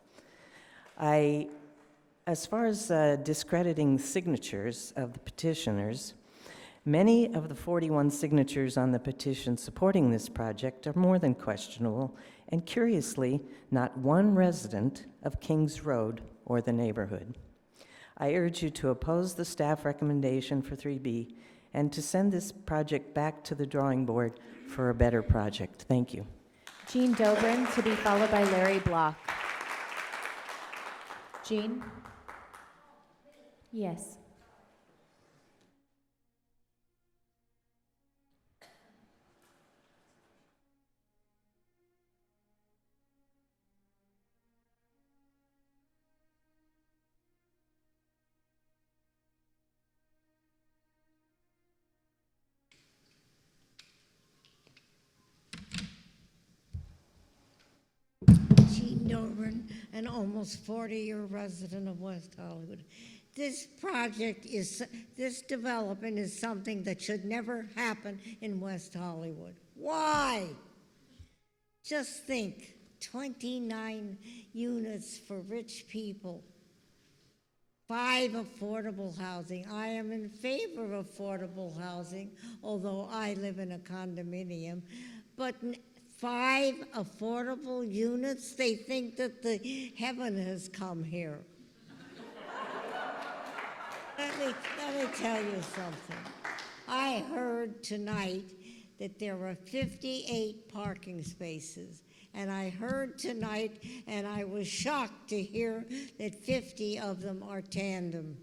As far as discrediting signatures of the petitioners, many of the 41 signatures on the petition supporting this project are more than questionable, and curiously, not one resident of Kings Road or the neighborhood. I urge you to oppose the staff recommendation for 3B and to send this project back to the drawing board for a better project. Thank you. Jean Dobrin to be followed by Larry Block. Jean? Yes. Jean Dobrin, an almost 40-year resident of West Hollywood. This development is something that should never happen in West Hollywood. Why? Just think, 29 units for rich people, 5 affordable housing. I am in favor of affordable housing, although I live in a condominium, but 5 affordable units, they think that the heaven has come here. Let me tell you something. I heard tonight that there were 58 parking spaces, and I heard tonight, and I was shocked to hear that 50 of them are tandem.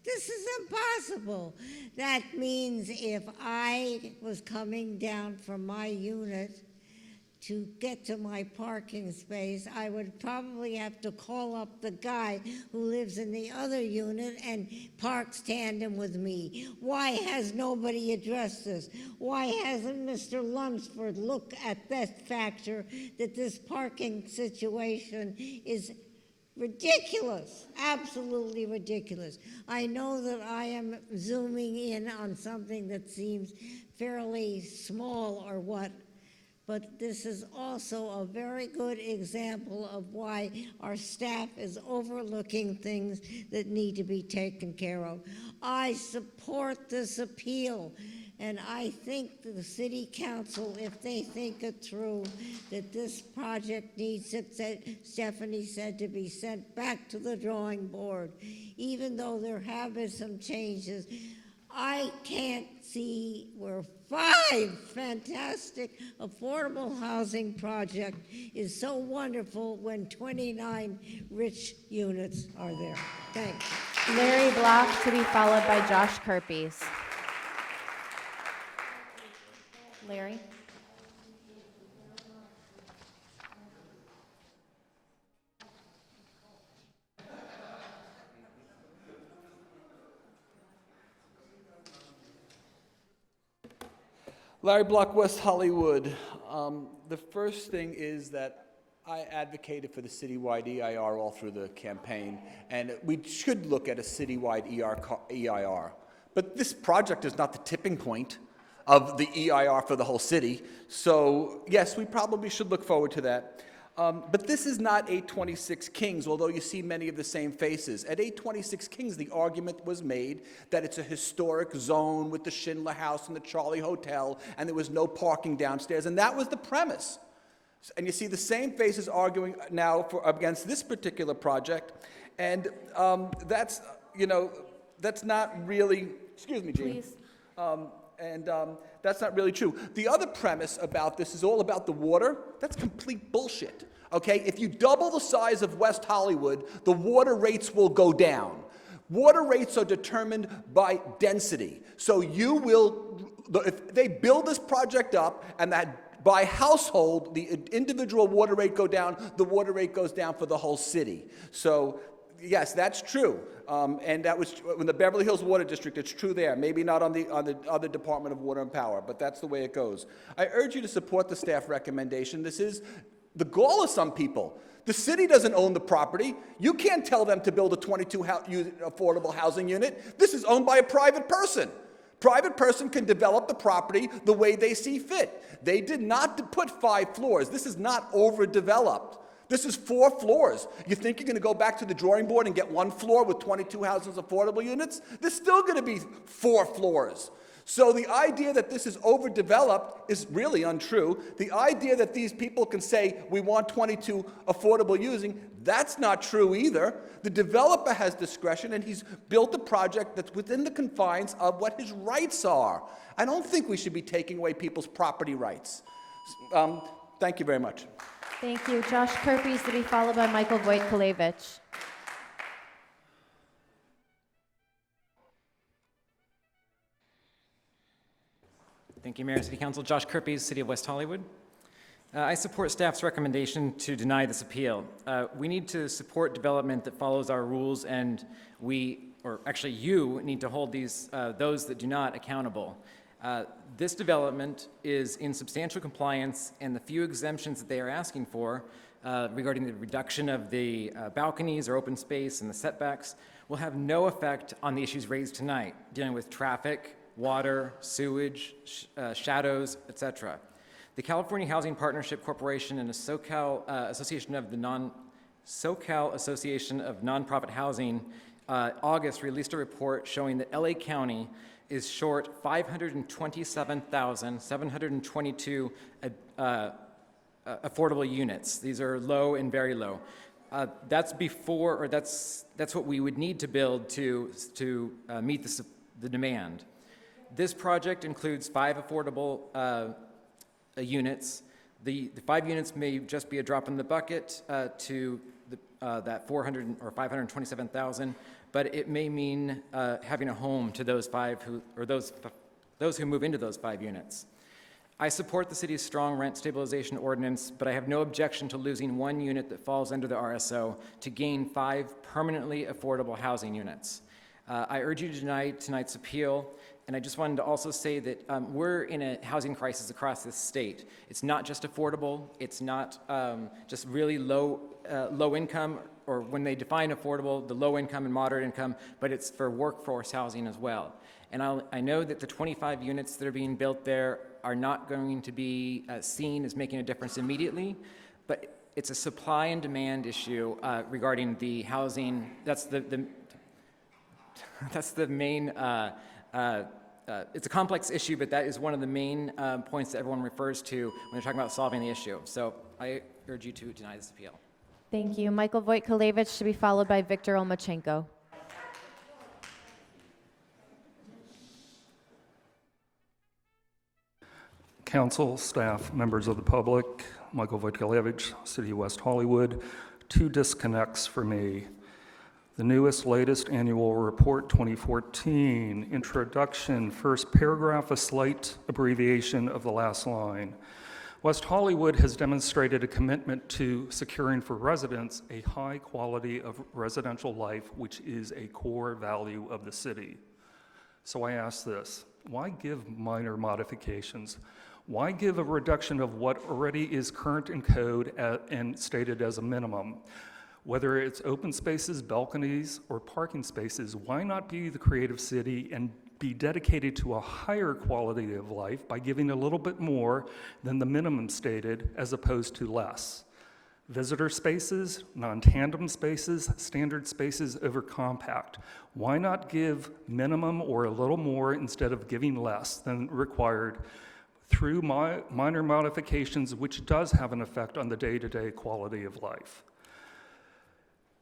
This is impossible. That means if I was coming down from my unit to get to my parking space, I would probably have to call up the guy who lives in the other unit and parks tandem with me. Why has nobody addressed this? Why hasn't Mr. Lunsford looked at that factor that this parking situation is ridiculous, absolutely ridiculous. I know that I am zooming in on something that seems fairly small or what, but this is also a very good example of why our staff is overlooking things that need to be taken care of. I support this appeal, and I think the city council, if they think it through, that this project needs, Stephanie said, to be sent back to the drawing board. Even though there have been some changes, I can't see where 5 fantastic affordable housing project is so wonderful when 29 rich units are there. Thanks. Larry Block to be followed by Josh Kerpies. Larry? Larry Block, West Hollywood. The first thing is that I advocated for the citywide EIR all through the campaign, and we should look at a citywide EIR. But this project is not the tipping point of the EIR for the whole city. So yes, we probably should look forward to that. But this is not 826 Kings, although you see many of the same faces. At 826 Kings, the argument was made that it's a historic zone with the Schindler House and the Charlie Hotel, and there was no parking downstairs, and that was the premise. And you see the same faces arguing now against this particular project, and that's, that's not really, excuse me, Gene. Please. That's not really true. The other premise about this is all about the water. That's complete bullshit, okay? If you double the size of West Hollywood, the water rates will go down. Water rates are determined by density. So you will, if they build this project up and that by household, the individual water rate go down, the water rate goes down for the whole city. So yes, that's true. And that was in the Beverly Hills Water District. It's true there. Maybe not on the other Department of Water and Power, but that's the way it goes. I urge you to support the staff recommendation. This is the goal of some people. The city doesn't own the property. You can't tell them to build a 22-unit affordable housing unit. This is owned by a private person. Private person can develop the property the way they see fit. They did not put 5 floors. This is not overdeveloped. This is 4 floors. You think you're going to go back to the drawing board and get 1 floor with 22 housing affordable units? There's still going to be 4 floors. So the idea that this is overdeveloped is really untrue. The idea that these people can say, we want 22 affordable using, that's not true either. The developer has discretion, and he's built a project that's within the confines of what his rights are. I don't think we should be taking away people's property rights. Thank you very much. Thank you. Josh Kerpies to be followed by Michael Voigt-Kulevich. Thank you, Mayor and City Council. Josh Kerpies, City of West Hollywood. I support staff's recommendation to deny this appeal. We need to support development that follows our rules, and you need to hold those that do not accountable. This development is in substantial compliance, and the few exemptions that they are asking for regarding the reduction of the balconies or open space and the setbacks will have no effect on the issues raised tonight, dealing with traffic, water, sewage, shadows, etc. The California Housing Partnership Corporation and the SoCal Association of Nonprofit Housing August released a report showing that LA County is short 527,722 affordable units. These are low and very low. That's what we would need to build to meet the demand. This project includes 5 affordable units. The 5 units may just be a drop in the bucket to that 400 or 527,000. But it may mean having a home to those those who move into those 5 units. I support the city's strong rent stabilization ordinance, but I have no objection to losing 1 unit that falls under the RSO to gain 5 permanently affordable housing units. I urge you to deny tonight's appeal, and I just wanted to also say that we're in a housing crisis across this state. It's not just affordable, it's not just really low income, or when they define affordable, the low income and moderate income, but it's for workforce housing as well. And I know that the 25 units that are being built there are not going to be seen as making a difference immediately, but it's a supply and demand issue regarding the housing. That's the main, it's a complex issue, but that is one of the main points that everyone refers to when they're talking about solving the issue. So I urge you to deny this appeal. Thank you. Michael Voigt-Kulevich to be followed by Victor Olmachenko. council, staff, members of the public, Michael Wojtkiewicz, City of West Hollywood. Two disconnects for me. The newest, latest annual report 2014, introduction, first paragraph, a slight abbreviation of the last line. West Hollywood has demonstrated a commitment to securing for residents a high quality of residential life, which is a core value of the city. So I ask this, why give minor modifications? Why give a reduction of what already is current in code and stated as a minimum? Whether it's open spaces, balconies, or parking spaces, why not be the creative city and be dedicated to a higher quality of life by giving a little bit more than the minimum stated as opposed to less? Visitor spaces, non-tandem spaces, standard spaces over compact. Why not give minimum or a little more instead of giving less than required through minor modifications, which does have an effect on the day-to-day quality of life?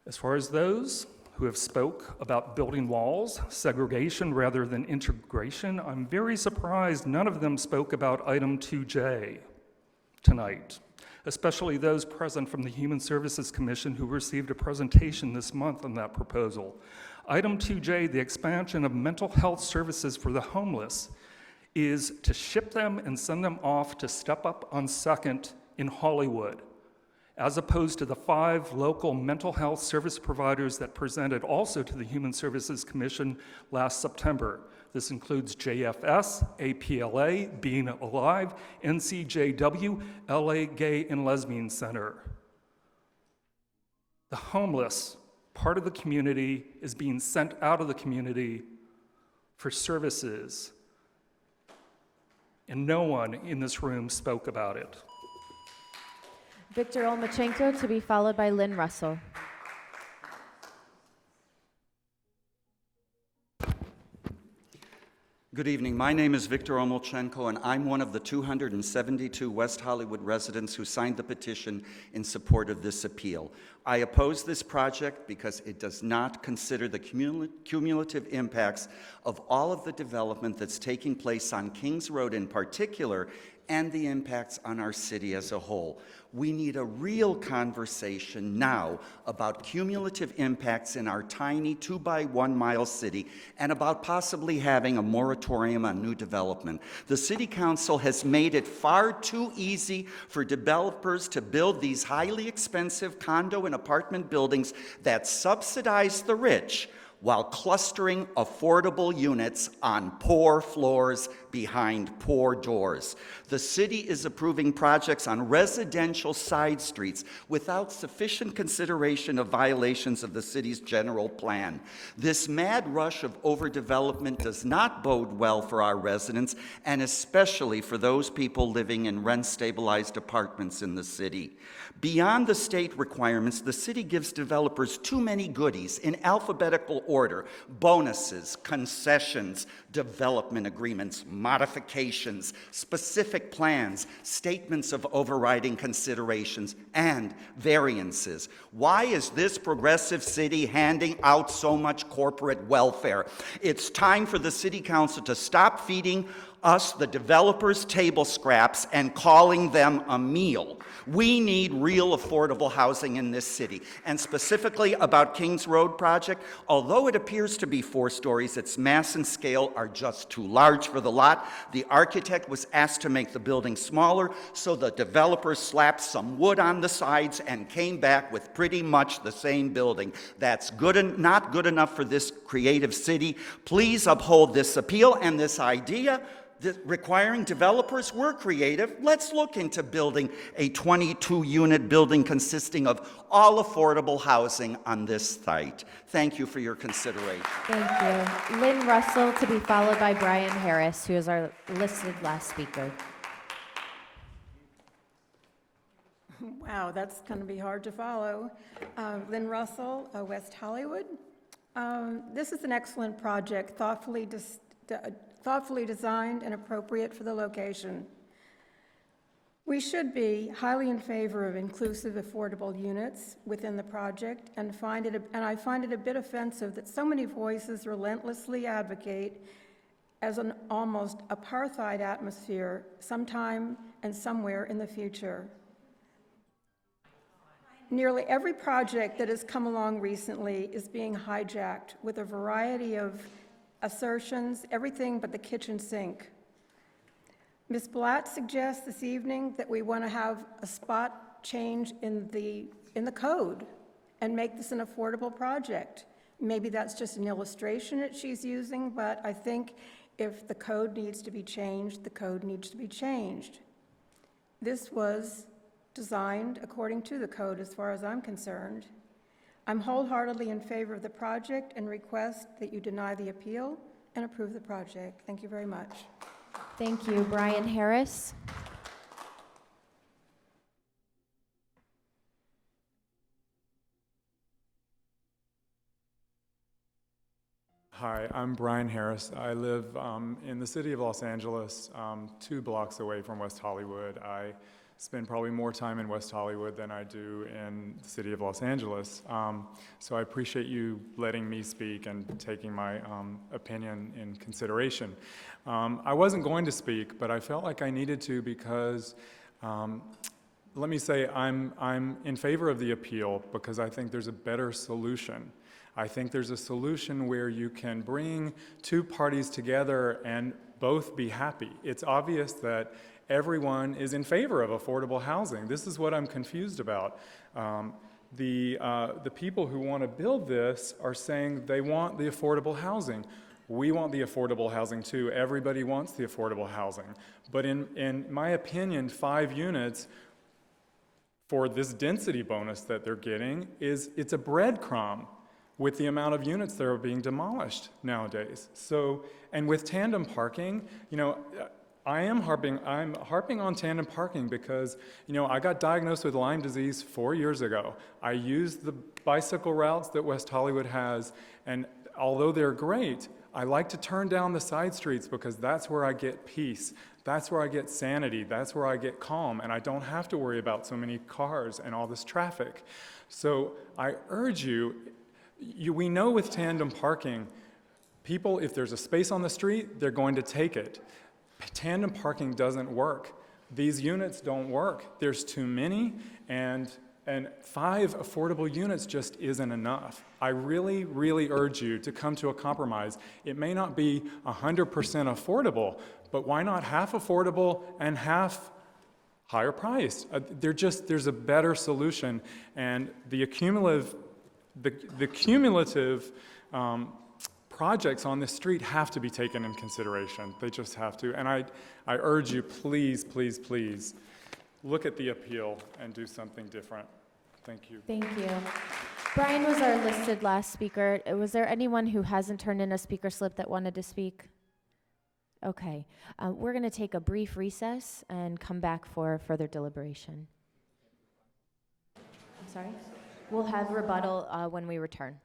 As far as those who have spoke about building walls, segregation rather than integration, I'm very surprised none of them spoke about item 2J tonight, especially those present from the Human Services Commission who received a presentation this month on that proposal. Item 2J, the expansion of mental health services for the homeless, is to ship them and send them off to Step Up on 2nd in Hollywood, as opposed to the 5 local mental health service providers that presented also to the Human Services Commission last September. This includes JFS, APLA, Being Alive, NCJW, LA Gay and Lesbian Center. The homeless, part of the community, is being sent out of the community for services, and no one in this room spoke about it. Victor Olmachenko, to be followed by Lynn Russell. Good evening. My name is Victor Omolchenko, and I'm one of the 272 West Hollywood residents who signed the petition in support of this appeal. I oppose this project because it does not consider the cumulative impacts of all of the development that's taking place on Kings Road in particular, and the impacts on our city as a whole. We need a real conversation now about cumulative impacts in our tiny 2-by-1 mile city and about possibly having a moratorium on new development. The City Council has made it far too easy for developers to build these highly expensive condo and apartment buildings that subsidize the rich while clustering affordable units on poor floors behind poor doors. The city is approving projects on residential side streets without sufficient consideration of violations of the city's general plan. This mad rush of overdevelopment does not bode well for our residents, and especially for those people living in rent-stabilized apartments in the city. Beyond the state requirements, the city gives developers too many goodies in alphabetical order: bonuses, concessions, development agreements, modifications, specific plans, statements of overriding considerations, and variances. Why is this progressive city handing out so much corporate welfare? It's time for the City Council to stop feeding us, the developers, table scraps and calling them a meal. We need real affordable housing in this city. And specifically about Kings Road project, although it appears to be 4 stories, its mass and scale are just too large for the lot. The architect was asked to make the building smaller, so the developer slapped some wood on the sides and came back with pretty much the same building. That's not good enough for this creative city. Please uphold this appeal and this idea requiring developers. We're creative. Let's look into building a 22-unit building consisting of all affordable housing on this site. Thank you for your consideration. Thank you. Lynn Russell, to be followed by Brian Harris, who is our listed last speaker. Wow, that's going to be hard to follow. Lynn Russell, West Hollywood. This is an excellent project, thoughtfully designed and appropriate for the location. We should be highly in favor of inclusive, affordable units within the project, and I find it a bit offensive that so many voices relentlessly advocate as an almost apartheid atmosphere sometime and somewhere in the future. Nearly every project that has come along recently is being hijacked with a variety of assertions, everything but the kitchen sink. Ms. Blatt suggests this evening that we want to have a spot change in the code and make this an affordable project. Maybe that's just an illustration that she's using, but I think if the code needs to be changed, the code needs to be changed. This was designed according to the code as far as I'm concerned. I'm wholeheartedly in favor of the project and request that you deny the appeal and approve the project. Thank you very much. Thank you. Brian Harris. Hi, I'm Brian Harris. I live in the city of Los Angeles, 2 blocks away from West Hollywood. I spend probably more time in West Hollywood than I do in the city of Los Angeles. So I appreciate you letting me speak and taking my opinion in consideration. I wasn't going to speak, but I felt like I needed to because let me say I'm in favor of the appeal because I think there's a better solution. I think there's a solution where you can bring 2 parties together and both be happy. It's obvious that everyone is in favor of affordable housing. This is what I'm confused about. The people who want to build this are saying they want the affordable housing. We want the affordable housing too. Everybody wants the affordable housing. But in my opinion, 5 units for this density bonus that they're getting it's a breadcrumb with the amount of units that are being demolished nowadays. So, and with tandem parking, you know, I'm harping on tandem parking because, you know, I got diagnosed with Lyme disease 4 years ago. I used the bicycle routes that West Hollywood has, and although they're great, I like to turn down the side streets because that's where I get peace. That's where I get sanity. That's where I get calm, and I don't have to worry about so many cars and all this traffic. So I urge you, we know with tandem parking, people, if there's a space on the street, they're going to take it. Tandem parking doesn't work. These units don't work. There's too many, and 5 affordable units just isn't enough. I really, really urge you to come to a compromise. It may not be 100% affordable, but why not half affordable and half higher priced? There's a better solution, and the cumulative projects on this street have to be taken in consideration. They just have to. And I urge you, please, please, please, look at the appeal and do something different. Thank you. Thank you. Brian was our listed last speaker. Was there anyone who hasn't turned in a speaker slip that wanted to speak? Okay. We're going to take a brief recess and come back for further deliberation. I'm sorry? We'll have rebuttal when we return.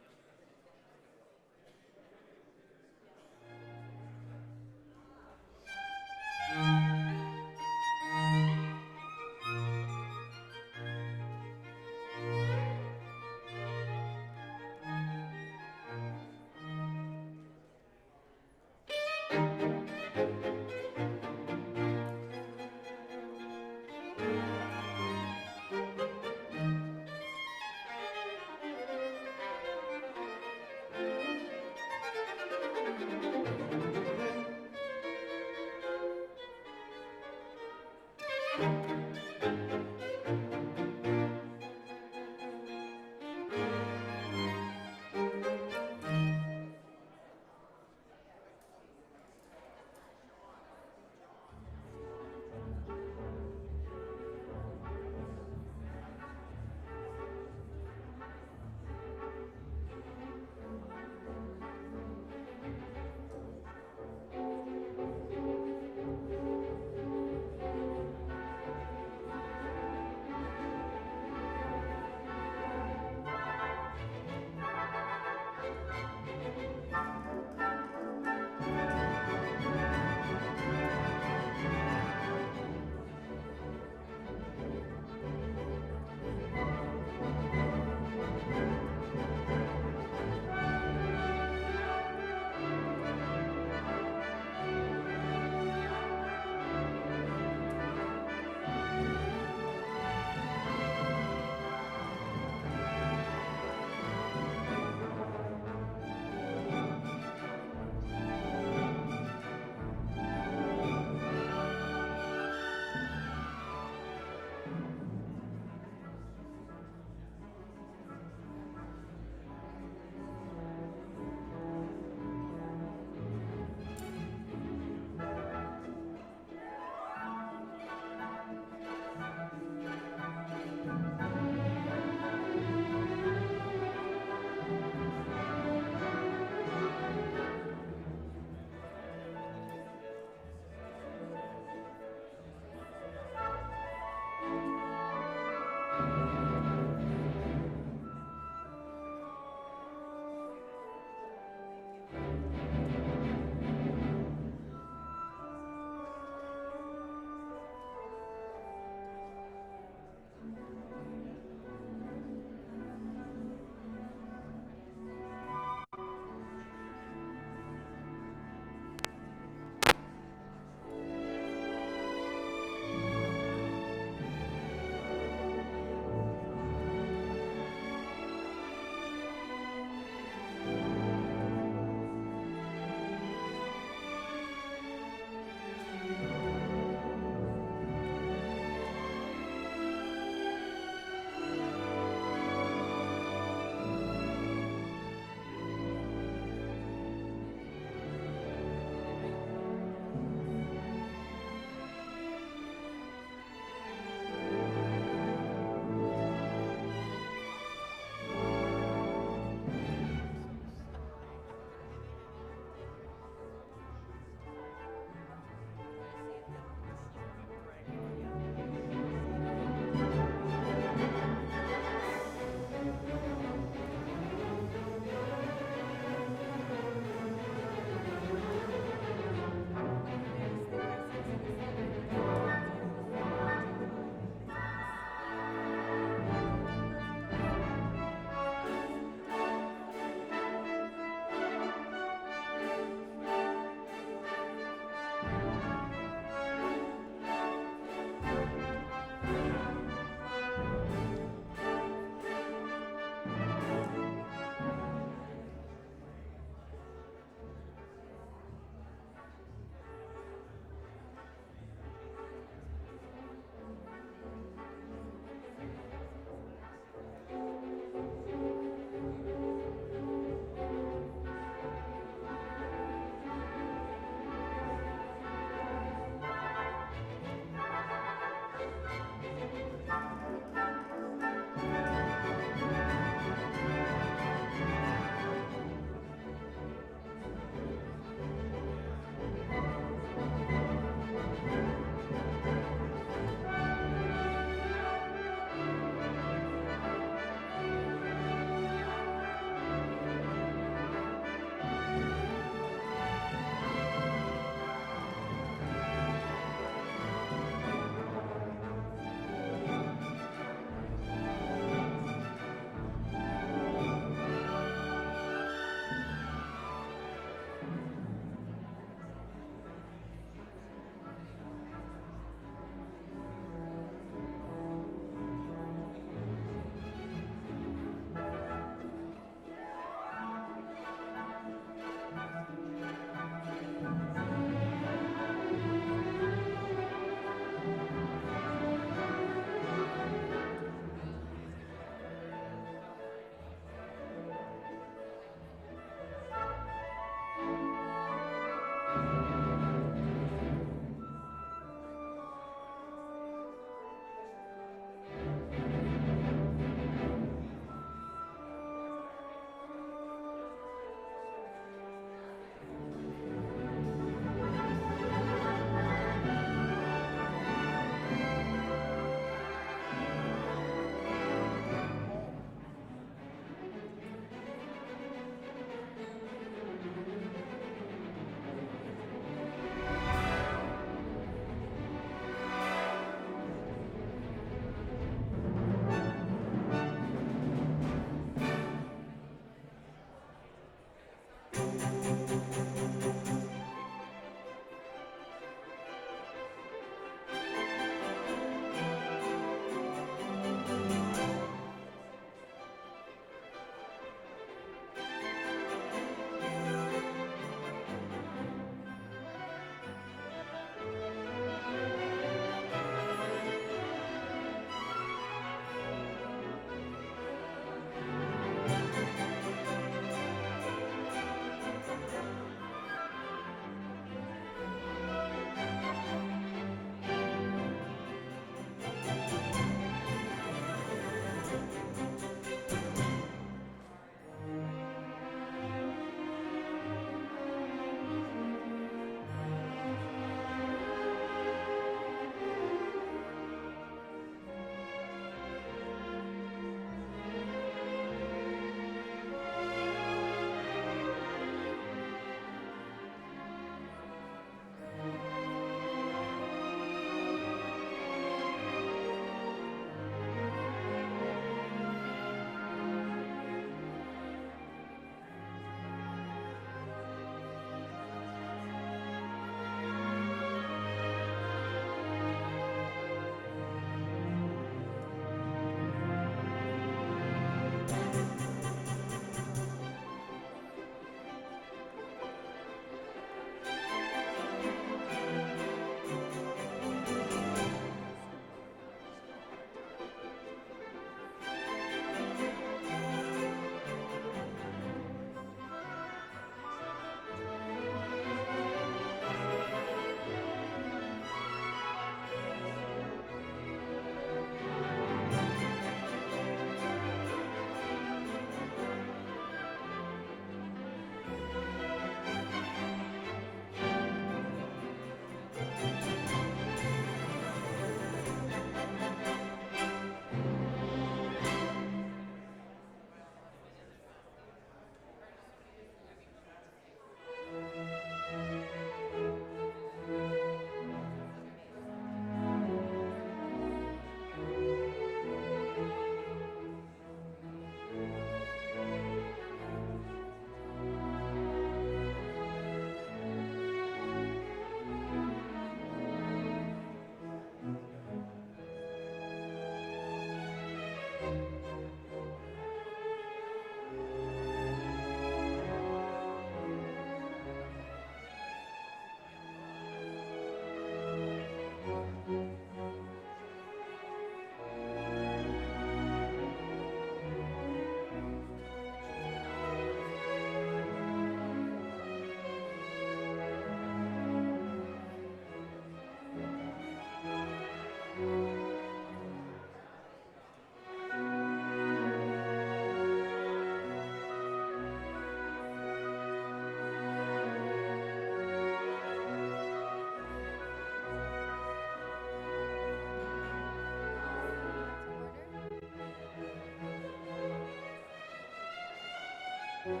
Who,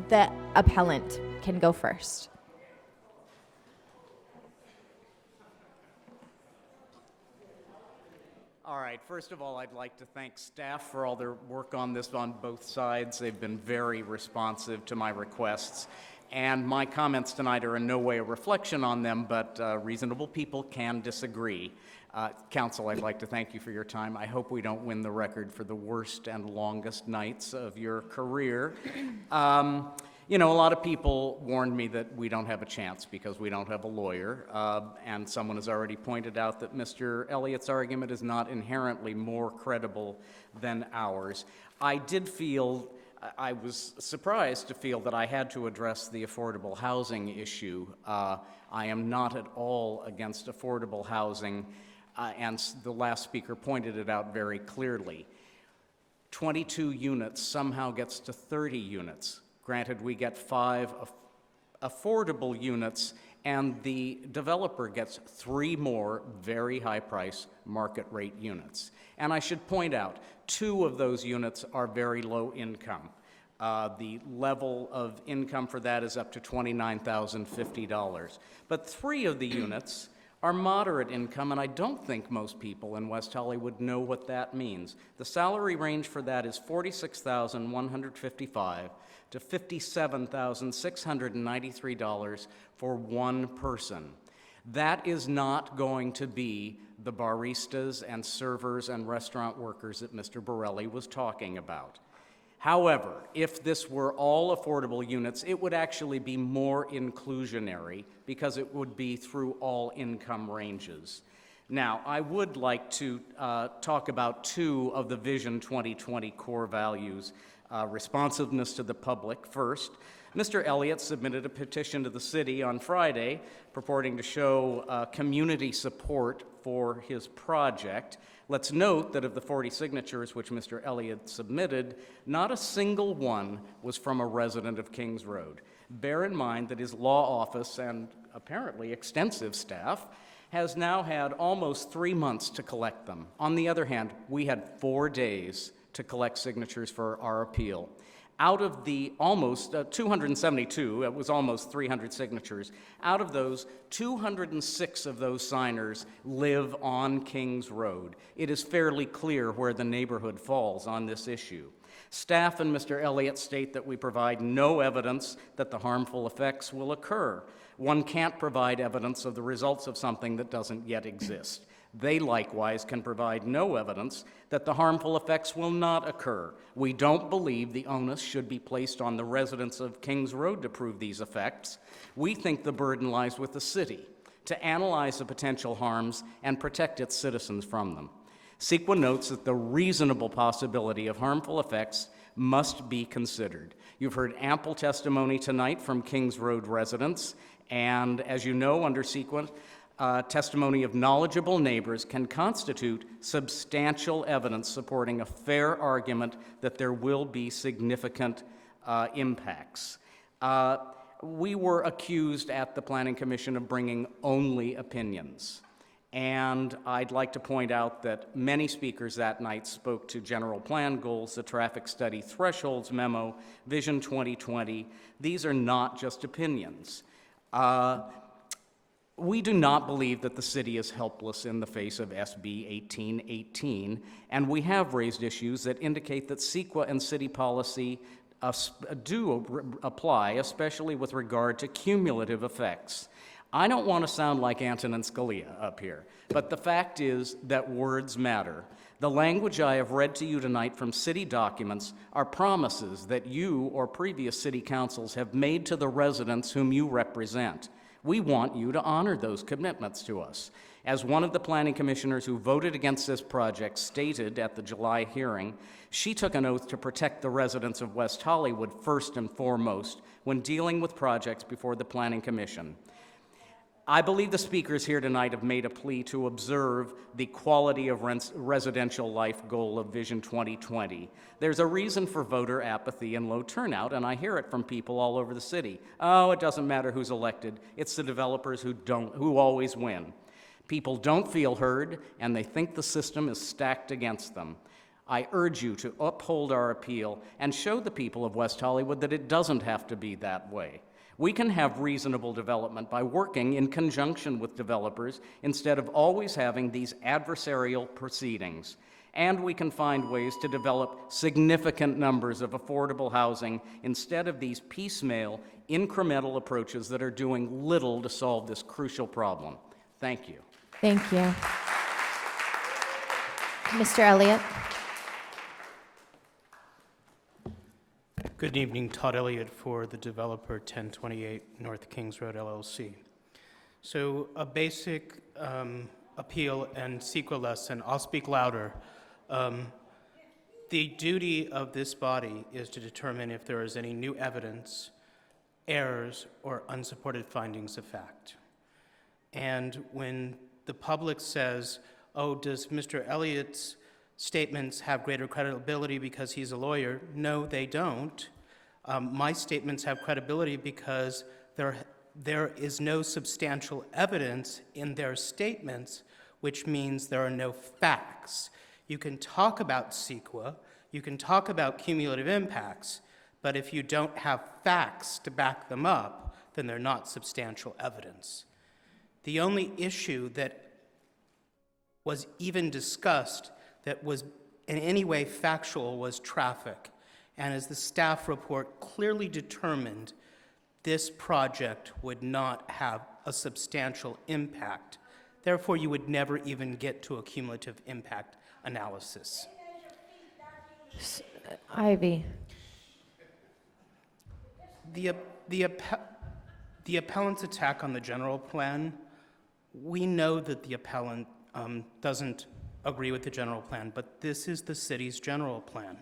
the appellant can go first. All right, first of all, I'd like to thank staff for all their work on this on both sides. They've been very responsive to my requests. And my comments tonight are in no way a reflection on them, but reasonable people can disagree. Council, I'd like to thank you for your time. I hope we don't win the record for the worst and longest nights of your career. You know, a lot of people warned me that we don't have a chance because we don't have a lawyer, and someone has already pointed out that Mr. Elliott's argument is not inherently more credible than ours. I was surprised to feel that I had to address the affordable housing issue. I am not at all against affordable housing, and the last speaker pointed it out very clearly. 22 units somehow gets to 30 units. Granted, we get 5 affordable units, and the developer gets 3 more very high-price market rate units. And I should point out, 2 of those units are very low income. The level of income for that is up to $29,050. But 3 of the units are moderate income, and I don't think most people in West Hollywood know what that means. The salary range for that is $46,155 to $57,693 for one person. That is not going to be the baristas and servers and restaurant workers that Mr. Borelli was talking about. However, if this were all affordable units, it would actually be more inclusionary because it would be through all income ranges. Now, I would like to talk about 2 of the Vision 2020 core values. Responsiveness to the public first. Mr. Elliott submitted a petition to the city on Friday purporting to show community support for his project. Let's note that of the 40 signatures which Mr. Elliott submitted, not a single one was from a resident of Kings Road. Bear in mind that his law office and apparently extensive staff has now had almost 3 months to collect them. On the other hand, we had 4 days to collect signatures for our appeal. Out of the almost 272, it was almost 300 signatures, out of those, 206 of those signers live on Kings Road. It is fairly clear where the neighborhood falls on this issue. Staff and Mr. Elliott state that we provide no evidence that the harmful effects will occur. One can't provide evidence of the results of something that doesn't yet exist. They likewise can provide no evidence that the harmful effects will not occur. We don't believe the onus should be placed on the residents of Kings Road to prove these effects. We think the burden lies with the city to analyze the potential harms and protect its citizens from them. CEQA notes that the reasonable possibility of harmful effects must be considered. You've heard ample testimony tonight from Kings Road residents, and as you know, under CEQA, testimony of knowledgeable neighbors can constitute substantial evidence supporting a fair argument that there will be significant impacts. We were accused at the Planning Commission of bringing only opinions. And I'd like to point out that many speakers that night spoke to general plan goals, the traffic study thresholds memo, Vision 2020. These are not just opinions. We do not believe that the city is helpless in the face of SB 1818, and we have raised issues that indicate that CEQA and city policy do apply, especially with regard to cumulative effects. I don't want to sound like Antonin Scalia up here, but the fact is that words matter. The language I have read to you tonight from city documents are promises that you or previous city councils have made to the residents whom you represent. We want you to honor those commitments to us. As one of the planning commissioners who voted against this project stated at the July hearing, she took an oath to protect the residents of West Hollywood first and foremost when dealing with projects before the Planning Commission. I believe the speakers here tonight have made a plea to observe the quality of residential life goal of Vision 2020. There's a reason for voter apathy and low turnout, and I hear it from people all over the city. Oh, it doesn't matter who's elected. It's the developers who always win. People don't feel heard, and they think the system is stacked against them. I urge you to uphold our appeal and show the people of West Hollywood that it doesn't have to be that way. We can have reasonable development by working in conjunction with developers instead of always having these adversarial proceedings. And we can find ways to develop significant numbers of affordable housing instead of these piecemeal, incremental approaches that are doing little to solve this crucial problem. Thank you. Thank you. Mr. Elliott. Good evening, Todd Elliott for the developer 1028 North Kings Road LLC. So a basic appeal and CEQA lesson, I'll speak louder. The duty of this body is to determine if there is any new evidence, errors, or unsupported findings of fact. And when the public says, oh, does Mr. Elliott's statements have greater credibility because he's a lawyer? No, they don't. My statements have credibility because there is no substantial evidence in their statements, which means there are no facts. You can talk about CEQA, you can talk about cumulative impacts, but if you don't have facts to back them up, then they're not substantial evidence. The only issue that was even discussed that was in any way factual was traffic. And as the staff report clearly determined, this project would not have a substantial impact. Therefore, you would never even get to a cumulative impact analysis. Ivy. The appellant's attack on the general plan, we know that the appellant doesn't agree with the general plan, but this is the city's general plan.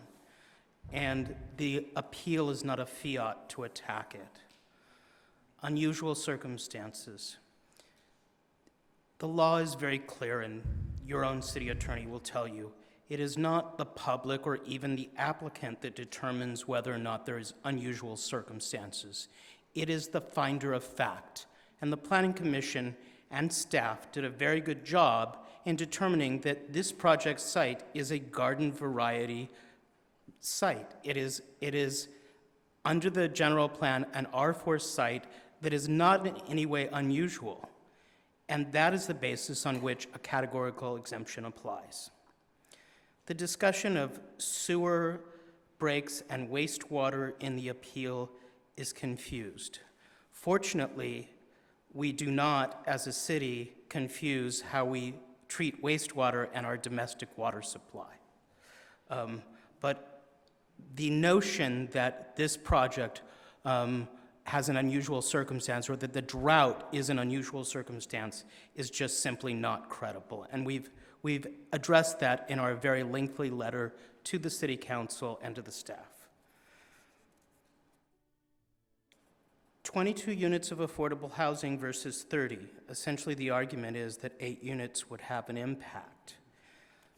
And the appeal is not a fiat to attack it. Unusual circumstances. The law is very clear, and your own city attorney will tell you, it is not the public or even the applicant that determines whether or not there is unusual circumstances. It is the finder of fact. And the Planning Commission and staff did a very good job in determining that this project site is a garden variety site. It is under the general plan an R4 site that is not in any way unusual. And that is the basis on which a categorical exemption applies. The discussion of sewer breaks and wastewater in the appeal is confused. Fortunately, we do not, as a city, confuse how we treat wastewater and our domestic water supply. But the notion that this project has an unusual circumstance or that the drought is an unusual circumstance is just simply not credible. And we've addressed that in our very lengthy letter to the City Council and to the staff. 22 units of affordable housing versus 30. Essentially, the argument is that 8 units would have an impact.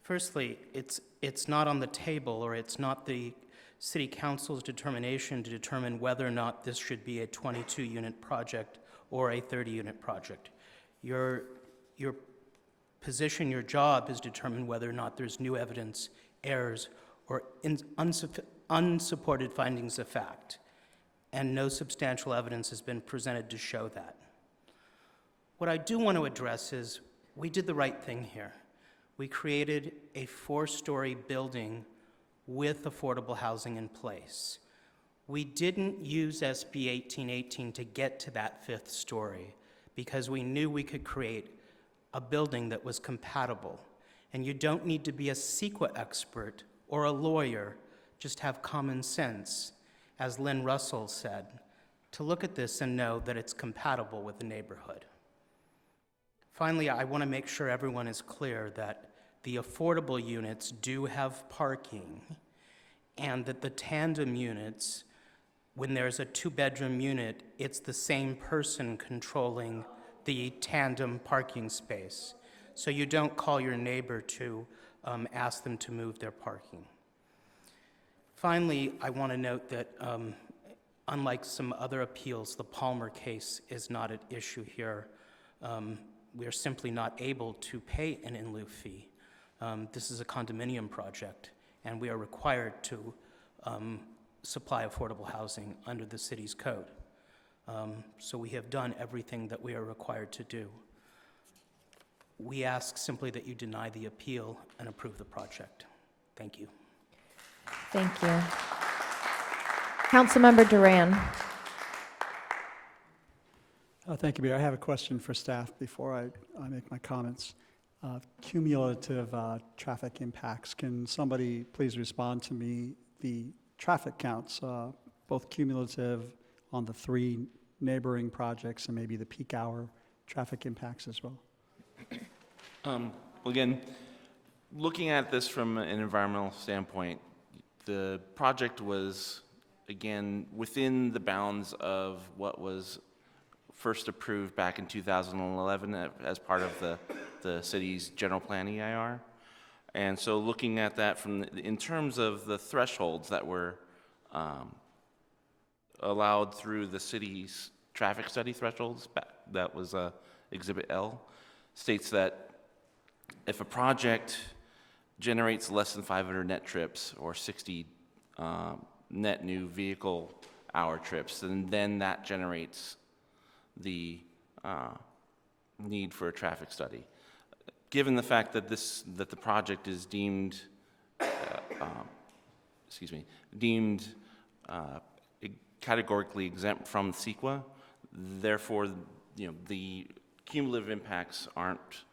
Firstly, it's not on the table, or it's not the City Council's determination to determine whether or not this should be a 22-unit project or a 30-unit project. Your position, your job is to determine whether or not there's new evidence, errors, or unsupported findings of fact. And no substantial evidence has been presented to show that. What I do want to address is we did the right thing here. We created a 4-story building with affordable housing in place. We didn't use SB 1818 to get to that 5th story because we knew we could create a building that was compatible. And you don't need to be a CEQA expert or a lawyer, just have common sense, as Lynn Russell said, to look at this and know that it's compatible with the neighborhood. Finally, I want to make sure everyone is clear that the affordable units do have parking, and that the tandem units, when there's a two-bedroom unit, it's the same person controlling the tandem parking space. So you don't call your neighbor to ask them to move their parking. Finally, I want to note that unlike some other appeals, the Palmer case is not at issue here. We are simply not able to pay an in lieu fee. This is a condominium project, and we are required to supply affordable housing under the city's code. So we have done everything that we are required to do. We ask simply that you deny the appeal and approve the project. Thank you. Thank you. Councilmember Duran. Thank you, Mayor. I have a question for staff before I make my comments. Cumulative traffic impacts. Can somebody please respond to me the traffic counts, both cumulative on the 3 neighboring projects and maybe the peak hour traffic impacts as well? Well, again, looking at this from an environmental standpoint, the project was, again, within the bounds of what was first approved back in 2011 as part of the city's general plan EIR. And so looking at that in terms of the thresholds that were allowed through the city's traffic study thresholds, that was Exhibit L, states that if a project generates less than 500 net trips or 60 net new vehicle hour trips, then that generates the need for a traffic study. Given the fact that the project is deemed categorically exempt from CEQA, therefore, the cumulative impacts aren't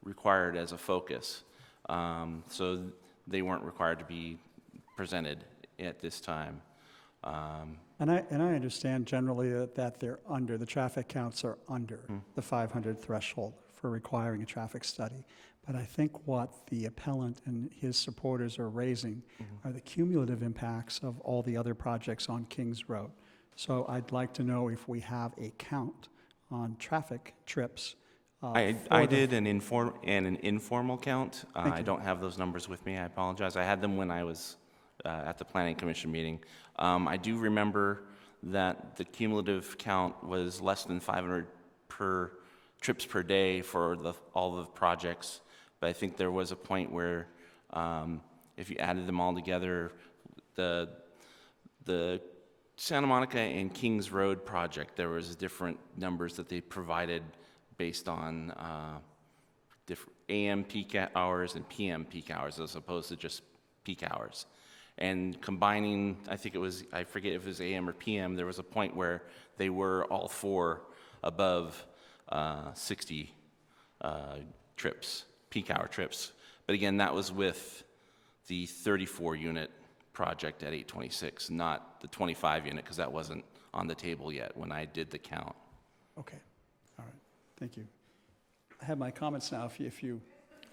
required as a focus. So they weren't required to be presented at this time. And I understand generally that they're under, the traffic counts are under the 500 threshold for requiring a traffic study. But I think what the appellant and his supporters are raising are the cumulative impacts of all the other projects on Kings Road. So I'd like to know if we have a count on traffic trips. I did an informal count. I don't have those numbers with me. I apologize. I had them when I was at the Planning Commission meeting. I do remember that the cumulative count was less than 500 trips per day for all the projects. But I think there was a point where if you added them all together, the Santa Monica and Kings Road project, there was different numbers that they provided based on different AM peak hours and PM peak hours as opposed to just peak hours. And combining, I forget if it was AM or PM, there was a point where they were all 4 above 60 trips, peak hour trips. But again, that was with the 34 unit project at 826, not the 25 unit, because that wasn't on the table yet when I did the count. Okay, all right, thank you. I have my comments now if you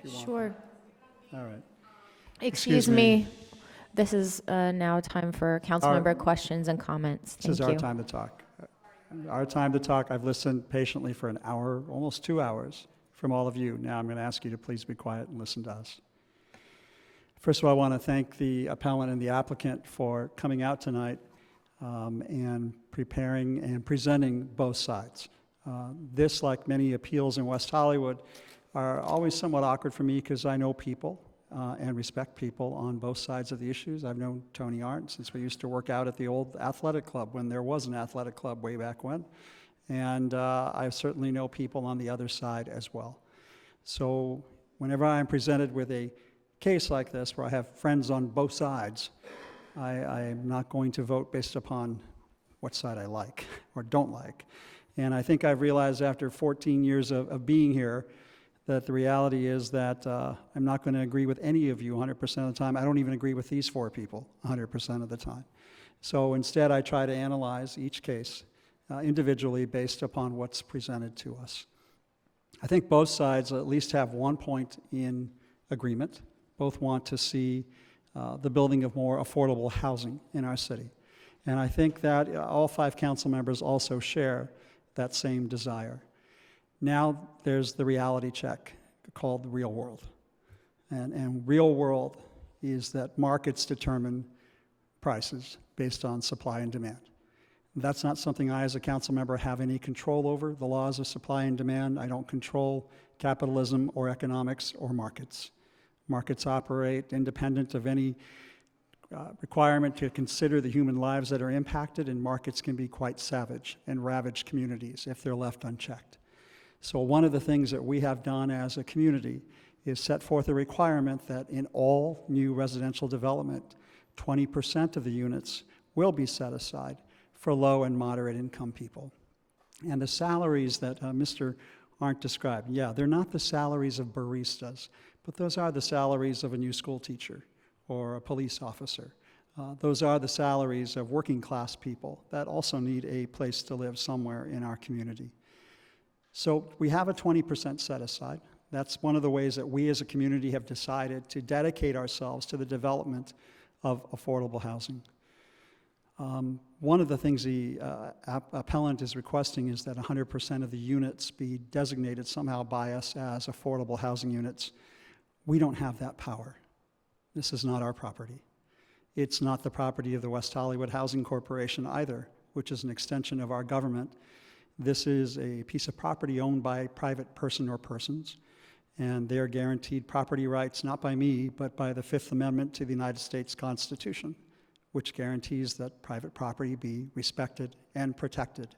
want. Sure. All right. Excuse me. This is now time for council member questions and comments. Thank you. This is our time to talk. Our time to talk. I've listened patiently for an hour, almost 2 hours, from all of you. Now I'm going to ask you to please be quiet and listen to us. First of all, I want to thank the appellant and the applicant for coming out tonight and preparing and presenting both sides. This, like many appeals in West Hollywood, are always somewhat awkward for me because I know people and respect people on both sides of the issues. I've known Tony Arndt since we used to work out at the old athletic club when there was an athletic club way back when. And I certainly know people on the other side as well. So whenever I'm presented with a case like this where I have friends on both sides, I'm not going to vote based upon what side I like or don't like. And I think I've realized after 14 years of being here that the reality is that I'm not going to agree with any of you 100% of the time. I don't even agree with these 4 people 100% of the time. So instead, I try to analyze each case individually based upon what's presented to us. I think both sides at least have one point in agreement. Both want to see the building of more affordable housing in our city. And I think that all 5 council members also share that same desire. Now there's the reality check called the real world. And real world is that markets determine prices based on supply and demand. That's not something I, as a council member, have any control over. The laws of supply and demand, I don't control capitalism or economics or markets. Markets operate independent of any requirement to consider the human lives that are impacted, and markets can be quite savage and ravage communities if they're left unchecked. So one of the things that we have done as a community is set forth a requirement that in all new residential development, 20% of the units will be set aside for low and moderate income people. And the salaries that Mr. Arndt described, yeah, they're not the salaries of baristas, but those are the salaries of a new school teacher or a police officer. Those are the salaries of working class people that also need a place to live somewhere in our community. So we have a 20% set aside. That's one of the ways that we as a community have decided to dedicate ourselves to the development of affordable housing. One of the things the appellant is requesting is that 100% of the units be designated somehow by us as affordable housing units. We don't have that power. This is not our property. It's not the property of the West Hollywood Housing Corporation either, which is an extension of our government. This is a piece of property owned by a private person or persons, and they are guaranteed property rights not by me, but by the Fifth Amendment to the United States Constitution, which guarantees that private property be respected and protected.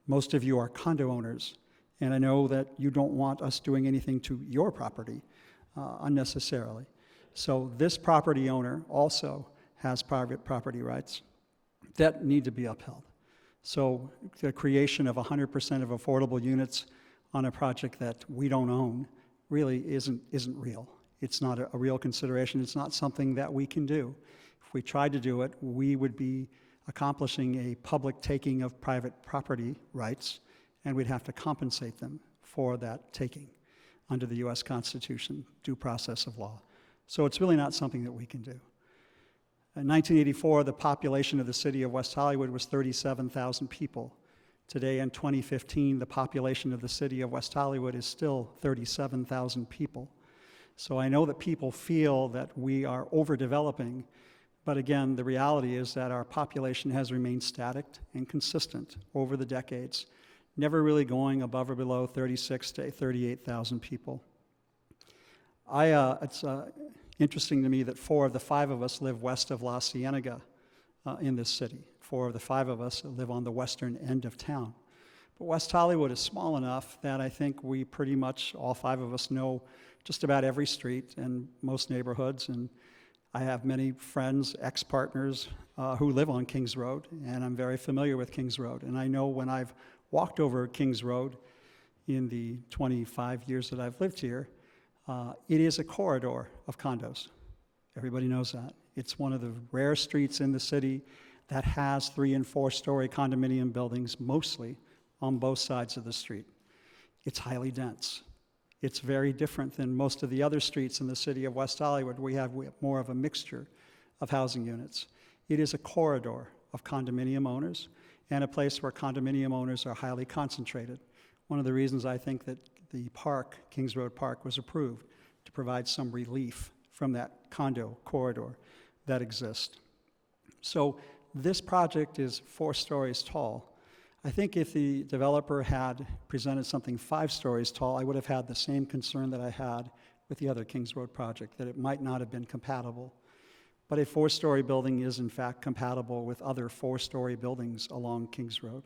Most of you are condo owners, and I know that you don't want us doing anything to your property unnecessarily. So this property owner also has private property rights that need to be upheld. So the creation of 100% of affordable units on a project that we don't own really isn't real. It's not a real consideration. It's not something that we can do. If we tried to do it, we would be accomplishing a public taking of private property rights, and we'd have to compensate them for that taking under the U.S. Constitution, due process of law. So it's really not something that we can do. In 1984, the population of the city of West Hollywood was 37,000 people. Today, in 2015, the population of the city of West Hollywood is still 37,000 people. So I know that people feel that we are overdeveloping, but again, the reality is that our population has remained static and consistent over the decades, never really going above or below 36,000 to 38,000 people. It's interesting to me that 4 of the 5 of us live west of La Cienega in this city. 4 of the 5 of us live on the western end of town. But West Hollywood is small enough that I think we pretty much, all 5 of us, know just about every street and most neighborhoods. And I have many friends, ex-partners, who live on Kings Road, and I'm very familiar with Kings Road. And I know when I've walked over Kings Road in the 25 years that I've lived here, it is a corridor of condos. Everybody knows that. It's one of the rare streets in the city that has 3- and 4-story condominium buildings, mostly on both sides of the street. It's highly dense. It's very different than most of the other streets in the city of West Hollywood. We have more of a mixture of housing units. It is a corridor of condominium owners and a place where condominium owners are highly concentrated. One of the reasons I think that the park, Kings Road Park, was approved to provide some relief from that condo corridor that exists. So this project is 4 stories tall. I think if the developer had presented something 5 stories tall, I would have had the same concern that I had with the other Kings Road project, that it might not have been compatible. But a 4-story building is in fact compatible with other 4-story buildings along Kings Road.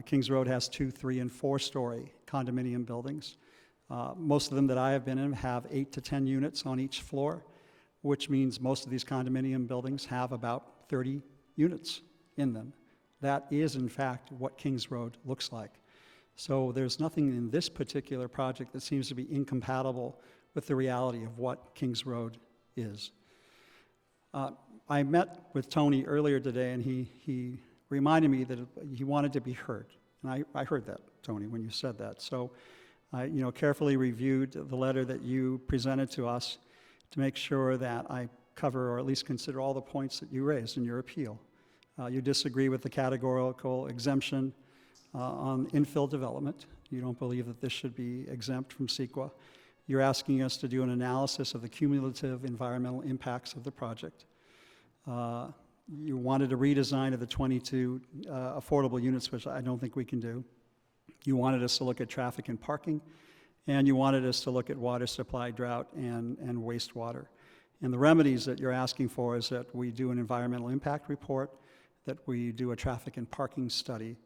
Kings Road has 2-, 3-, and 4-story condominium buildings. Most of them that I have been in have 8 to 10 units on each floor, which means most of these condominium buildings have about 30 units in them. That is, in fact, what Kings Road looks like. So there's nothing in this particular project that seems to be incompatible with the reality of what Kings Road is. I met with Tony earlier today, and he reminded me that he wanted to be heard. And I heard that, Tony, when you said that. So I, carefully reviewed the letter that you presented to us to make sure that I cover or at least consider all the points that you raised in your appeal. You disagree with the categorical exemption on infill development. You don't believe that this should be exempt from CEQA. You're asking us to do an analysis of the cumulative environmental impacts of the project. You wanted a redesign of the 22 affordable units, which I don't think we can do. You wanted us to look at traffic and parking, and you wanted us to look at water supply, drought, and wastewater. And the remedies that you're asking for is that we do an environmental impact report, that we do a traffic and parking study,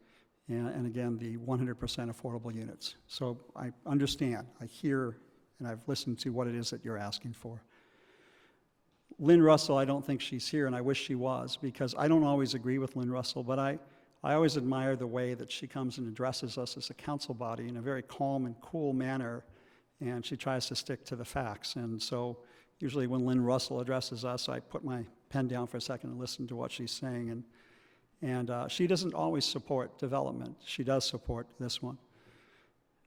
and again, the 100% affordable units. So I understand, I hear, and I've listened to what it is that you're asking for. Lynn Russell, I don't think she's here, and I wish she was, because I don't always agree with Lynn Russell, but I always admire the way that she comes and addresses us as a council body in a very calm and cool manner, and she tries to stick to the facts. And so usually when Lynn Russell addresses us, I put my pen down for a second and listen to what she's saying. And she doesn't always support development. She does support this one.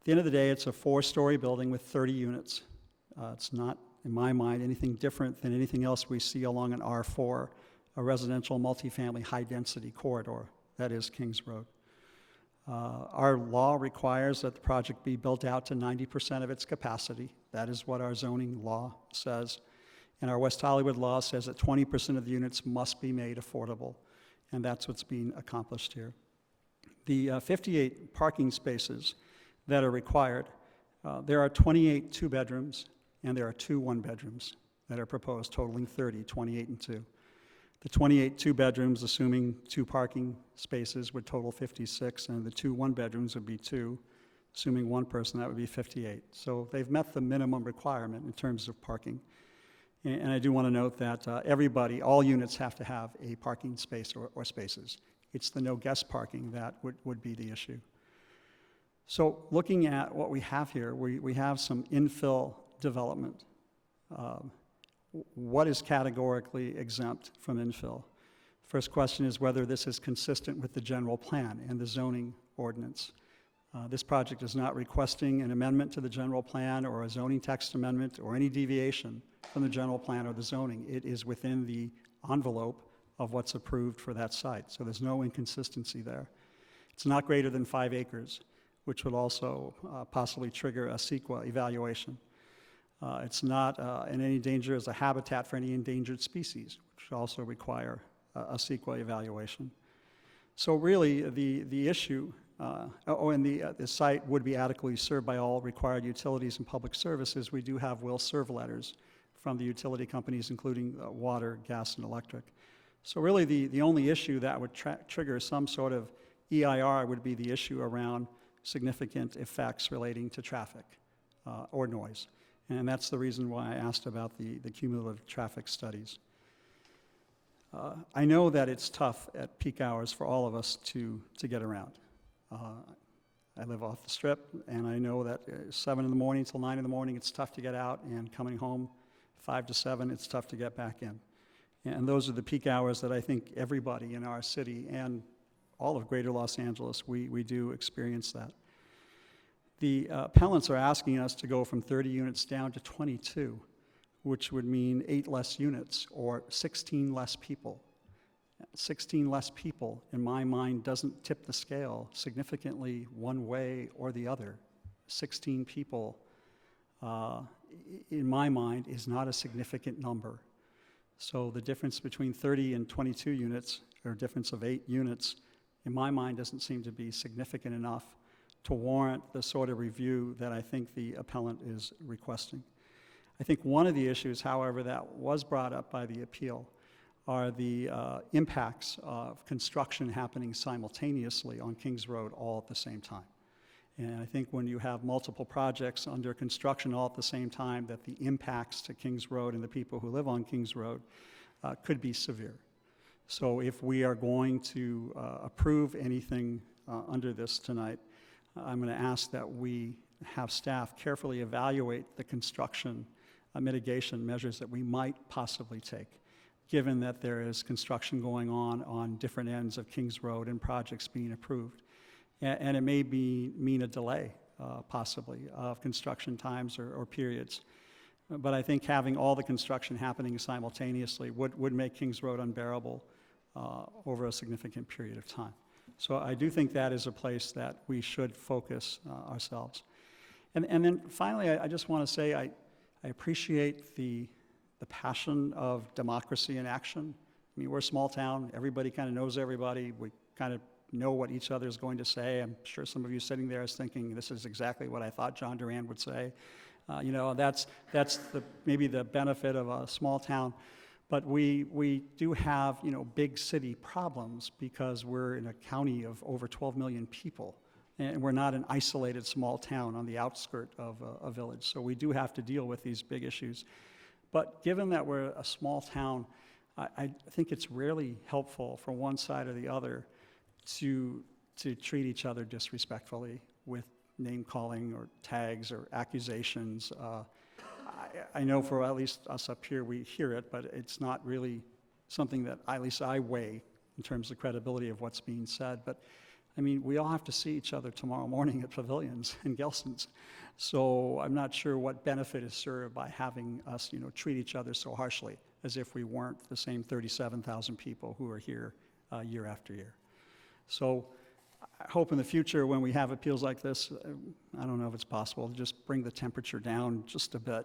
At the end of the day, it's a 4-story building with 30 units. It's not, in my mind, anything different than anything else we see along an R4, a residential multifamily high-density corridor. That is Kings Road. Our law requires that the project be built out to 90% of its capacity. That is what our zoning law says. And our West Hollywood law says that 20% of the units must be made affordable. And that's what's being accomplished here. The 58 parking spaces that are required, there are 28 2-bedrooms and there are 2 1-bedrooms that are proposed, totaling 30, 28 and 2. The 28 2-bedrooms, assuming 2 parking spaces, would total 56, and the 2 1-bedrooms would be 2. Assuming 1 person, that would be 58. So they've met the minimum requirement in terms of parking. And I do want to note that all units have to have a parking space or spaces. It's the no guest parking that would be the issue. So looking at what we have here, we have some infill development. What is categorically exempt from infill? First question is whether this is consistent with the general plan and the zoning ordinance. This project is not requesting an amendment to the general plan or a zoning text amendment or any deviation from the general plan or the zoning. It is within the envelope of what's approved for that site, so there's no inconsistency there. It's not greater than 5 acres, which would also possibly trigger a CEQA evaluation. It's not in any danger as a habitat for any endangered species, which would also require a CEQA evaluation. So really, the issue, the site would be adequately served by all required utilities and public services. We do have will serve letters from the utility companies, including water, gas, and electric. So really, the only issue that would trigger some sort of EIR would be the issue around significant effects relating to traffic or noise. And that's the reason why I asked about the cumulative traffic studies. I know that it's tough at peak hours for all of us to get around. I live off the strip, and I know that 7 in the morning till 9 in the morning, it's tough to get out, and coming home 5 to 7, it's tough to get back in. And those are the peak hours that I think everybody in our city and all of greater Los Angeles, we do experience that. The appellants are asking us to go from 30 units down to 22, which would mean 8 less units or 16 less people. 16 less people, in my mind, doesn't tip the scale significantly one way or the other. 16 people, in my mind, is not a significant number. So the difference between 30 and 22 units, or a difference of 8 units, in my mind, doesn't seem to be significant enough to warrant the sort of review that I think the appellant is requesting. I think one of the issues, however, that was brought up by the appeal are the impacts of construction happening simultaneously on Kings Road all at the same time. And I think when you have multiple projects under construction all at the same time, that the impacts to Kings Road and the people who live on Kings Road could be severe. So if we are going to approve anything under this tonight, I'm going to ask that we have staff carefully evaluate the construction mitigation measures that we might possibly take, given that there is construction going on different ends of Kings Road and projects being approved. And it may mean a delay possibly, of construction times or periods. But I think having all the construction happening simultaneously would make Kings Road unbearable over a significant period of time. So I do think that is a place that we should focus ourselves. And then finally, I just want to say I appreciate the passion of democracy in action. I mean, we're a small town. Everybody kind of knows everybody. We kind of know what each other is going to say. I'm sure some of you sitting there is thinking, this is exactly what I thought John Duran would say. You know, that's maybe the benefit of a small town. But we do have, you know, big city problems because we're in a county of over 12 million people. And we're not an isolated small town on the outskirt of a village. So we do have to deal with these big issues. But given that we're a small town, I think it's rarely helpful for one side or the other to treat each other disrespectfully with name-calling or tags or accusations. I know for at least us up here, we hear it, but it's not really something that at least I weigh in terms of credibility of what's being said. But I mean, we all have to see each other tomorrow morning at Pavilions and Gelson's. So I'm not sure what benefit is served by having us, you know, treat each other so harshly as if we weren't the same 37,000 people who are here year after year. So I hope in the future when we have appeals like this, I don't know if it's possible to just bring the temperature down just a bit,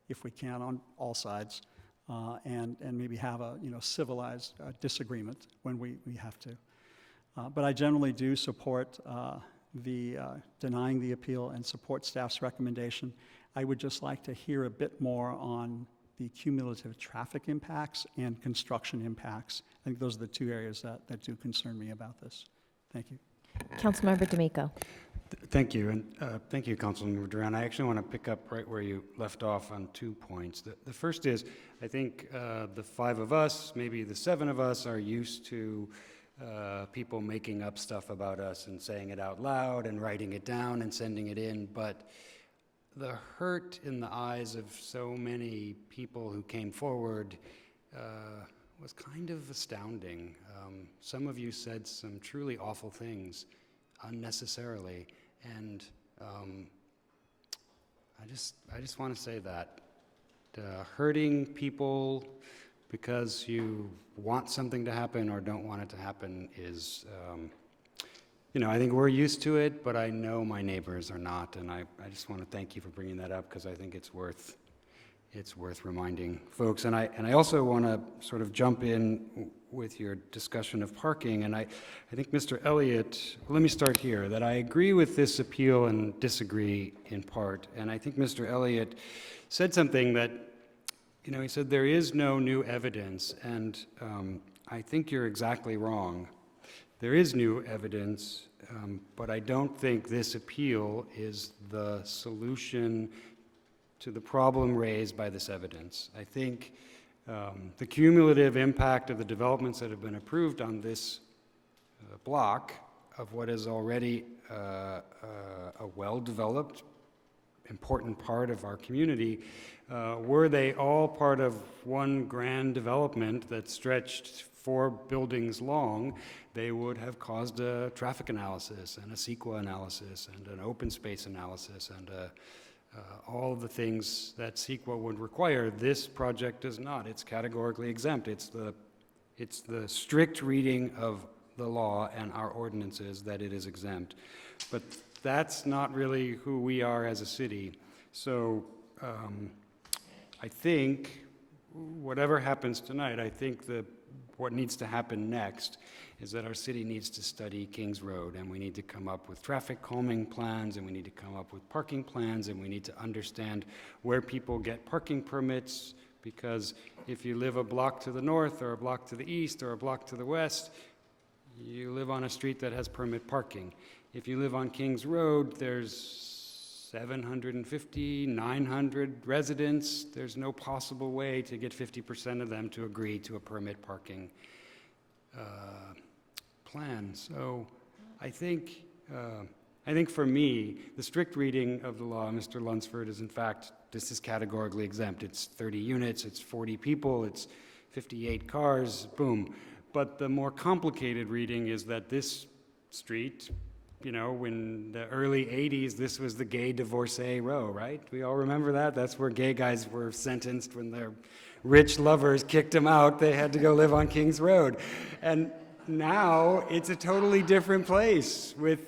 if we can, on all sides, and maybe have a, you know, civilized disagreement when we have to. But I generally do support denying the appeal and support staff's recommendation. I would just like to hear a bit more on the cumulative traffic impacts and construction impacts. I think those are the two areas that do concern me about this. Thank you. Councilmember D'Amico. Thank you, and thank you, Councilmember Duran. I actually want to pick up right where you left off on 2 points. The first is, I think the 5 of us, maybe the 7 of us, are used to people making up stuff about us and saying it out loud and writing it down and sending it in, but the hurt in the eyes of so many people who came forward was kind of astounding. Some of you said some truly awful things unnecessarily, and I just want to say that hurting people because you want something to happen or don't want it to happen is, you know, I think we're used to it, but I know my neighbors are not, and I just want to thank you for bringing that up because I think it's worth reminding folks. And I also want to sort of jump in with your discussion of parking, and I think Mr. Elliott, well, let me start here, that I agree with this appeal and disagree in part, and I think Mr. Elliott said something that, you know, he said there is no new evidence, and I think you're exactly wrong. There is new evidence, but I don't think this appeal is the solution to the problem raised by this evidence. I think the cumulative impact of the developments that have been approved on this block of what is already a well-developed, important part of our community, were they all part of one grand development that stretched 4 buildings long, they would have caused a traffic analysis and a CEQA analysis and an open space analysis and all of the things that CEQA would require. This project does not. It's categorically exempt. It's the strict reading of the law and our ordinances that it is exempt. But that's not really who we are as a city. So I think whatever happens tonight, I think what needs to happen next is that our city needs to study Kings Road, and we need to come up with traffic calming plans, and we need to come up with parking plans, and we need to understand where people get parking permits, because if you live a block to the north or a block to the east or a block to the west, you live on a street that has permit parking. If you live on Kings Road, there's 750, 900 residents. There's no possible way to get 50% of them to agree to a permit parking plan. So I think for me, the strict reading of the law, Mr. Lunsford, is in fact, this is categorically exempt. It's 30 units, it's 40 people, it's 58 cars, boom. But the more complicated reading is that this street in the early 80s, this was the gay divorcee row, right? We all remember that? That's where gay guys were sentenced when their rich lovers kicked them out. They had to go live on Kings Road. And now it's a totally different place with,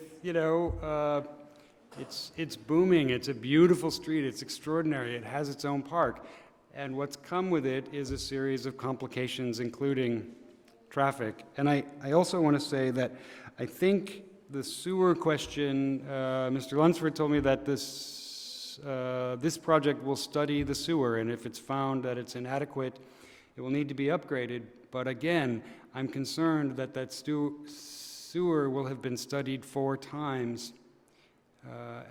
it's booming. It's a beautiful street. It's extraordinary. It has its own park. And what's come with it is a series of complications, including traffic. And I also want to say that I think the sewer question, Mr. Lunsford told me that this project will study the sewer, and if it's found that it's inadequate, it will need to be upgraded. But again, I'm concerned that that sewer will have been studied 4 times,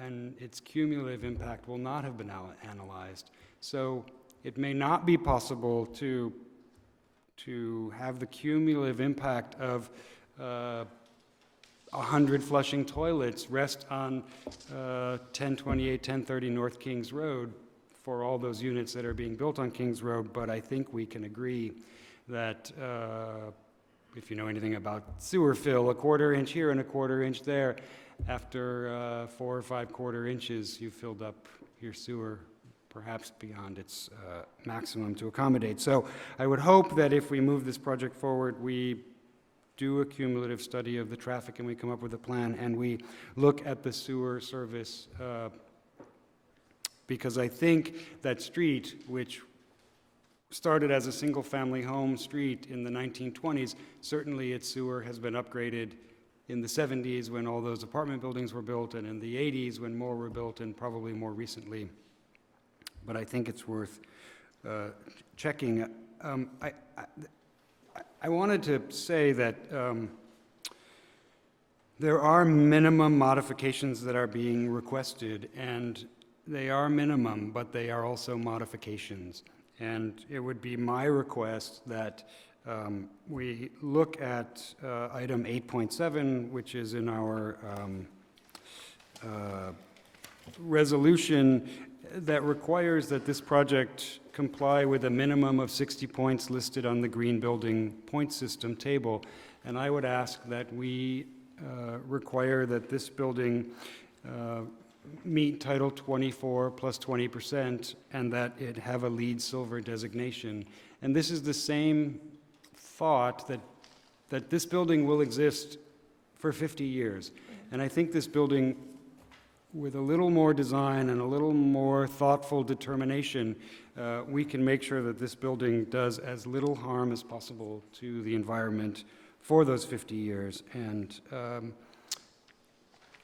and its cumulative impact will not have been analyzed. So it may not be possible to have the cumulative impact of 100 flushing toilets rest on 1028, 1030 North Kings Road for all those units that are being built on Kings Road, but I think we can agree that if you know anything about sewer fill, a 1/4 inch here and a 1/4 inch there, after 4 or 5 1/4 inches, you've filled up your sewer perhaps beyond its maximum to accommodate. So I would hope that if we move this project forward, we do a cumulative study of the traffic and we come up with a plan and we look at the sewer service, because I think that street, which started as a single-family home street in the 1920s, certainly its sewer has been upgraded in the 70s when all those apartment buildings were built, and in the 80s when more were built, and probably more recently. But I think it's worth checking. I wanted to say that there are minimum modifications that are being requested, and they are minimum, but they are also modifications. And it would be my request that we look at item 8.7, which is in our resolution, that requires that this project comply with a minimum of 60 points listed on the green building point system table. And I would ask that we require that this building meet Title 24 plus 20%, and that it have a LEED Silver designation. And this is the same thought that this building will exist for 50 years. And I think this building, with a little more design and a little more thoughtful determination, we can make sure that this building does as little harm as possible to the environment for those 50 years. And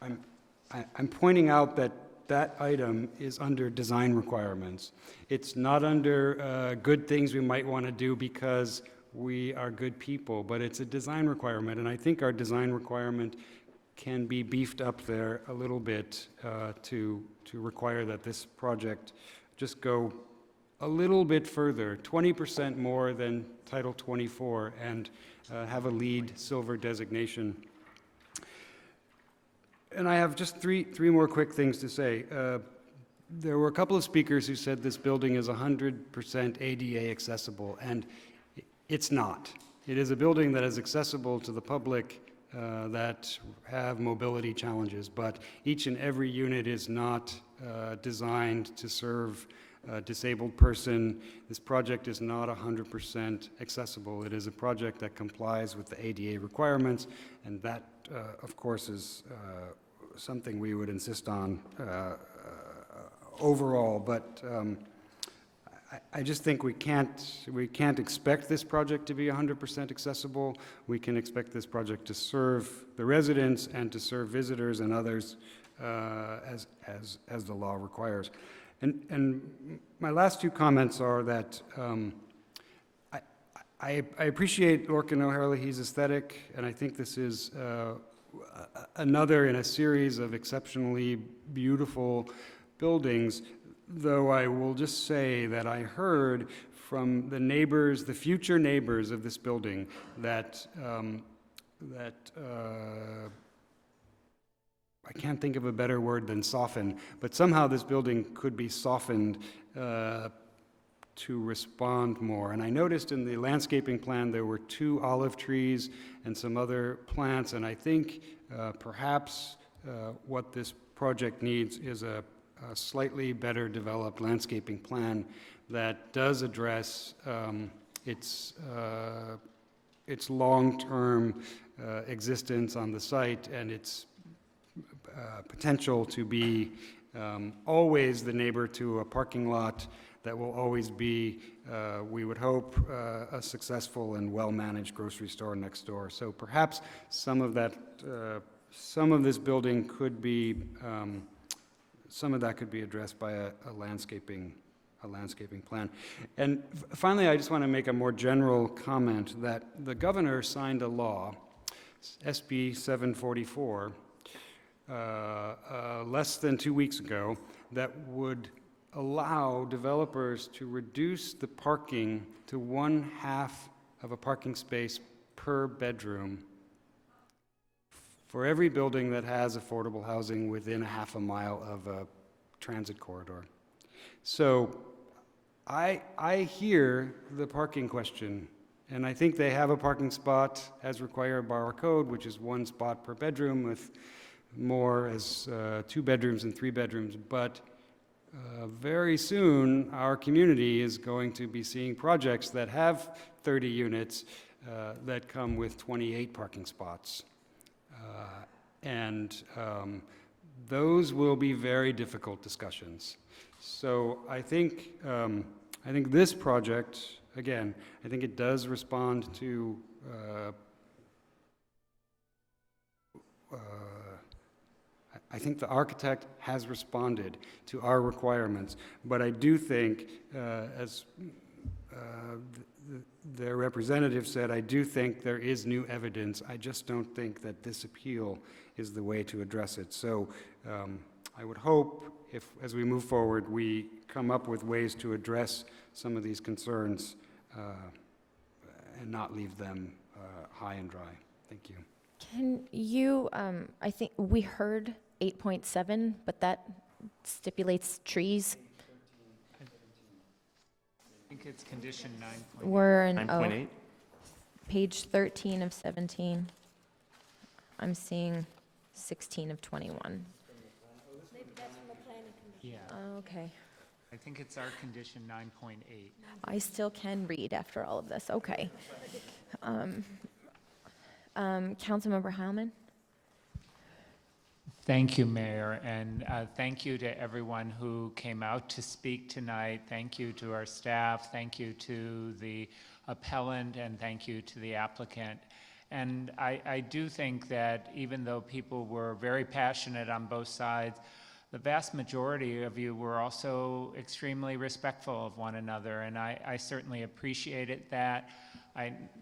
I'm pointing out that that item is under design requirements. It's not under good things we might want to do because we are good people, but it's a design requirement. And I think our design requirement can be beefed up there a little bit to require that this project just go a little bit further, 20% more than Title 24, and have a LEED Silver designation. And I have just three more quick things to say. There were a couple of speakers who said this building is 100% ADA accessible, and it's not. It is a building that is accessible to the public that have mobility challenges, but each and every unit is not designed to serve a disabled person. This project is not 100% accessible. It is a project that complies with the ADA requirements, and that, of course, is something we would insist on overall. But I just think we can't expect this project to be 100% accessible. We can expect this project to serve the residents and to serve visitors and others as the law requires. And my last 2 comments are that I appreciate Lorcan O'Herlihy's aesthetic, and I think this is another in a series of exceptionally beautiful buildings, though I will just say that I heard from the neighbors, the future neighbors of this building, that I can't think of a better word than soften, but somehow this building could be softened to respond more. And I noticed in the landscaping plan there were 2 olive trees and some other plants, and I think perhaps what this project needs is a slightly better developed landscaping plan that does address its long-term existence on the site and its potential to be always the neighbor to a parking lot that will always be, we would hope, a successful and well-managed grocery store next door. So perhaps some of that, some of this building could be, some of that could be addressed by a landscaping plan. And finally, I just want to make a more general comment that the governor signed a law, SB 744, less than 2 weeks ago, that would allow developers to reduce the parking to 1/2 of a parking space per bedroom for every building that has affordable housing within 1/2 mile of a transit corridor. So I hear the parking question, and I think they have a parking spot as required by our code, which is 1 spot per bedroom with more as 2 bedrooms and 3 bedrooms. But very soon, our community is going to be seeing projects that have 30 units that come with 28 parking spots. And those will be very difficult discussions. So I think this project, again, I think it does respond to I think the architect has responded to our requirements, but I do think, as their representative said, I do think there is new evidence. I just don't think that this appeal is the way to address it. So I would hope, if as we move forward, we come up with ways to address some of these concerns and not leave them high and dry. Thank you. Can you, I think we heard 8.7, but that stipulates trees. I think it's condition 9.8. We're in 9.8? Page 13 of 17. I'm seeing 16 of 21. Yeah, Okay. I think it's our condition 9.8. I still can read after all of this. Okay. Councilmember Heilman? Thank you, Mayor, and thank you to everyone who came out to speak tonight. Thank you to our staff. Thank you to the appellant, and thank you to the applicant. And I do think that even though people were very passionate on both sides, the vast majority of you were also extremely respectful of one another, and I certainly appreciated that.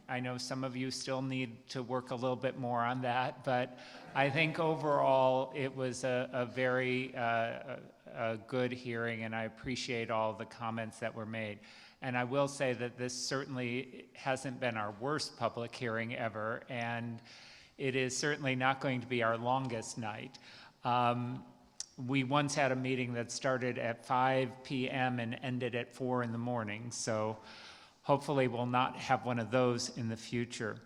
I know some of you still need to work a little bit more on that, but I think overall it was a very good hearing, and I appreciate all the comments that were made. And I will say that this certainly hasn't been our worst public hearing ever, and it is certainly not going to be our longest night. We once had a meeting that started at 5 p.m. and ended at 4 in the morning, so hopefully we'll not have one of those in the future.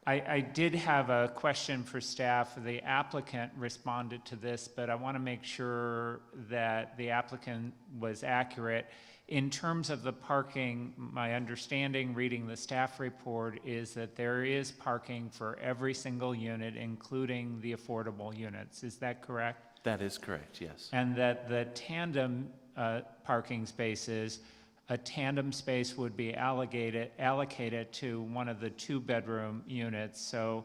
I did have a question for staff. The applicant responded to this, but I want to make sure that the applicant was accurate. In terms of the parking, my understanding reading the staff report is that there is parking for every single unit, including the affordable units. Is that correct? That is correct, yes. And that the tandem parking spaces, a tandem space would be allocated to one of the 2-bedroom units. So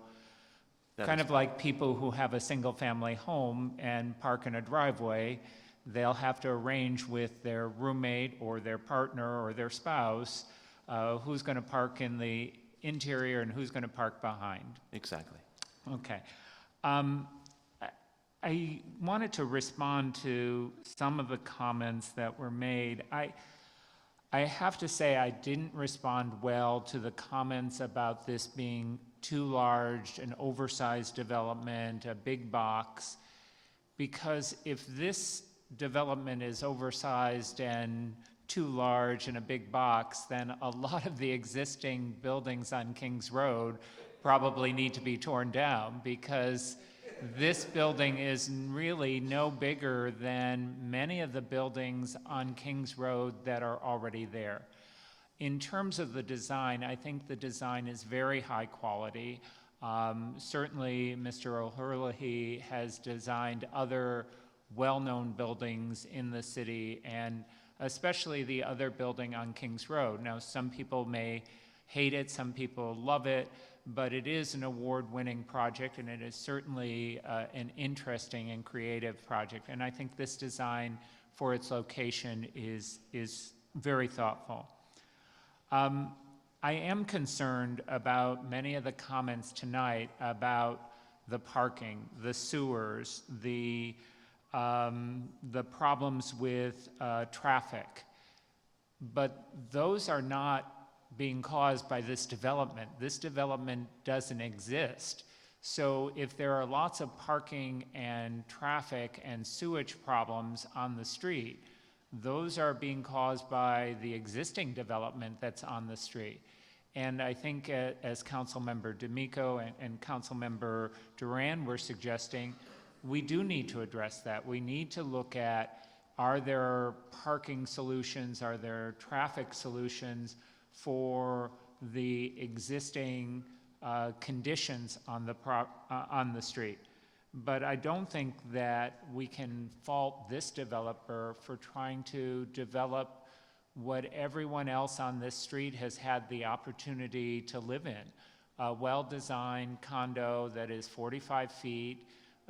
kind of like people who have a single-family home and park in a driveway, they'll have to arrange with their roommate or their partner or their spouse who's going to park in the interior and who's going to park behind. Exactly. Okay. I wanted to respond to some of the comments that were made. I have to say I didn't respond well to the comments about this being too large, an oversized development, a big box, because if this development is oversized and too large and a big box, then a lot of the existing buildings on Kings Road probably need to be torn down, because this building is really no bigger than many of the buildings on Kings Road that are already there. In terms of the design, I think the design is very high quality. Certainly, Mr. O'Herlihy has designed other well-known buildings in the city, and especially the other building on Kings Road. Now, some people may hate it, some people love it, but it is an award-winning project, and it is certainly an interesting and creative project. And I think this design for its location is very thoughtful. I am concerned about many of the comments tonight about the parking, the sewers, the problems with traffic. But those are not being caused by this development. This development doesn't exist. So if there are lots of parking and traffic and sewage problems on the street, those are being caused by the existing development that's on the street. And I think as Councilmember D'Amico and Councilmember Duran were suggesting, we do need to address that. We need to look at, are there parking solutions, are there traffic solutions for the existing conditions on the street. But I don't think that we can fault this developer for trying to develop what everyone else on this street has had the opportunity to live in. A well-designed condo that is 45 feet,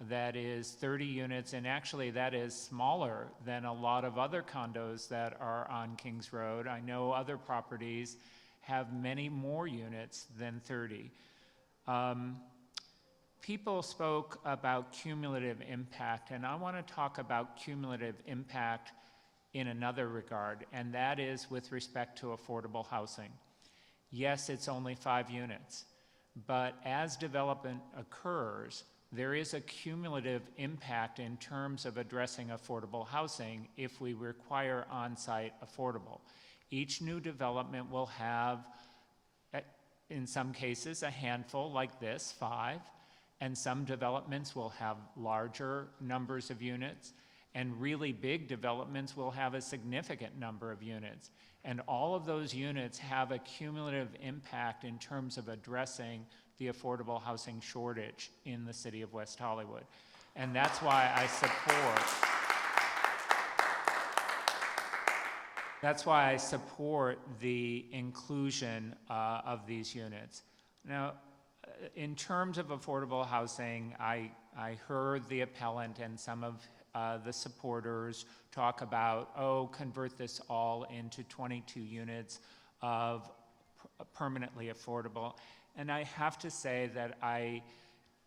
that is 30 units, and actually that is smaller than a lot of other condos that are on Kings Road. I know other properties have many more units than 30. People spoke about cumulative impact, and I want to talk about cumulative impact in another regard, and that is with respect to affordable housing. Yes, it's only 5 units, but as development occurs, there is a cumulative impact in terms of addressing affordable housing if we require on-site affordable. Each new development will have, in some cases, a handful like this, 5, and some developments will have larger numbers of units, and really big developments will have a significant number of units. And all of those units have a cumulative impact in terms of addressing the affordable housing shortage in the city of West Hollywood. And that's why I support the inclusion of these units. Now, in terms of affordable housing, I heard the appellant and some of the supporters talk about, convert this all into 22 units of permanently affordable. And I have to say that I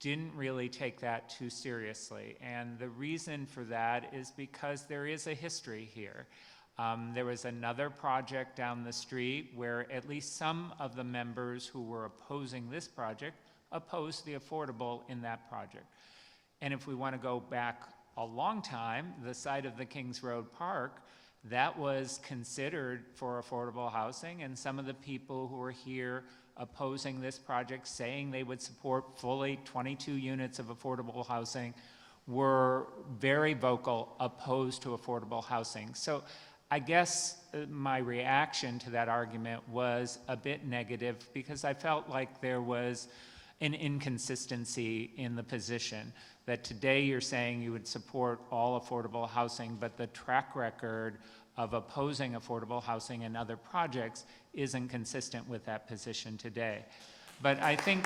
didn't really take that too seriously. And the reason for that is because there is a history here. There was another project down the street where at least some of the members who were opposing this project opposed the affordable in that project. And if we want to go back a long time, the site of the Kings Road Park, that was considered for affordable housing, and some of the people who were here opposing this project, saying they would support fully 22 units of affordable housing, were very vocal opposed to affordable housing. So I guess my reaction to that argument was a bit negative because I felt like there was an inconsistency in the position, that today you're saying you would support all affordable housing, but the track record of opposing affordable housing and other projects isn't consistent with that position today. But I think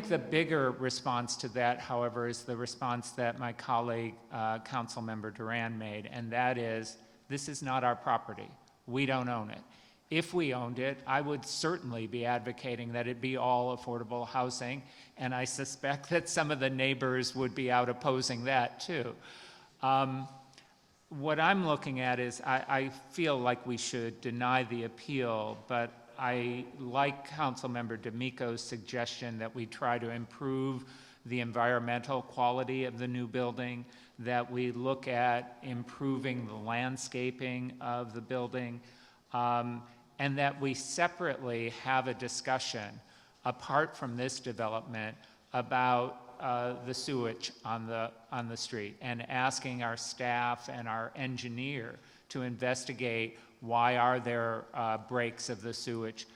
the bigger response to that, however, is the response that my colleague, Councilmember Duran made, and that is, this is not our property. We don't own it. If we owned it, I would certainly be advocating that it be all affordable housing, and I suspect that some of the neighbors would be out opposing that too. What I'm looking at is I feel like we should deny the appeal, but I like Councilmember D'Amico's suggestion that we try to improve the environmental quality of the new building, that we look at improving the landscaping of the building, and that we separately have a discussion, apart from this development, about the sewage on the street, and asking our staff and our engineer to investigate why are there breaks of the sewage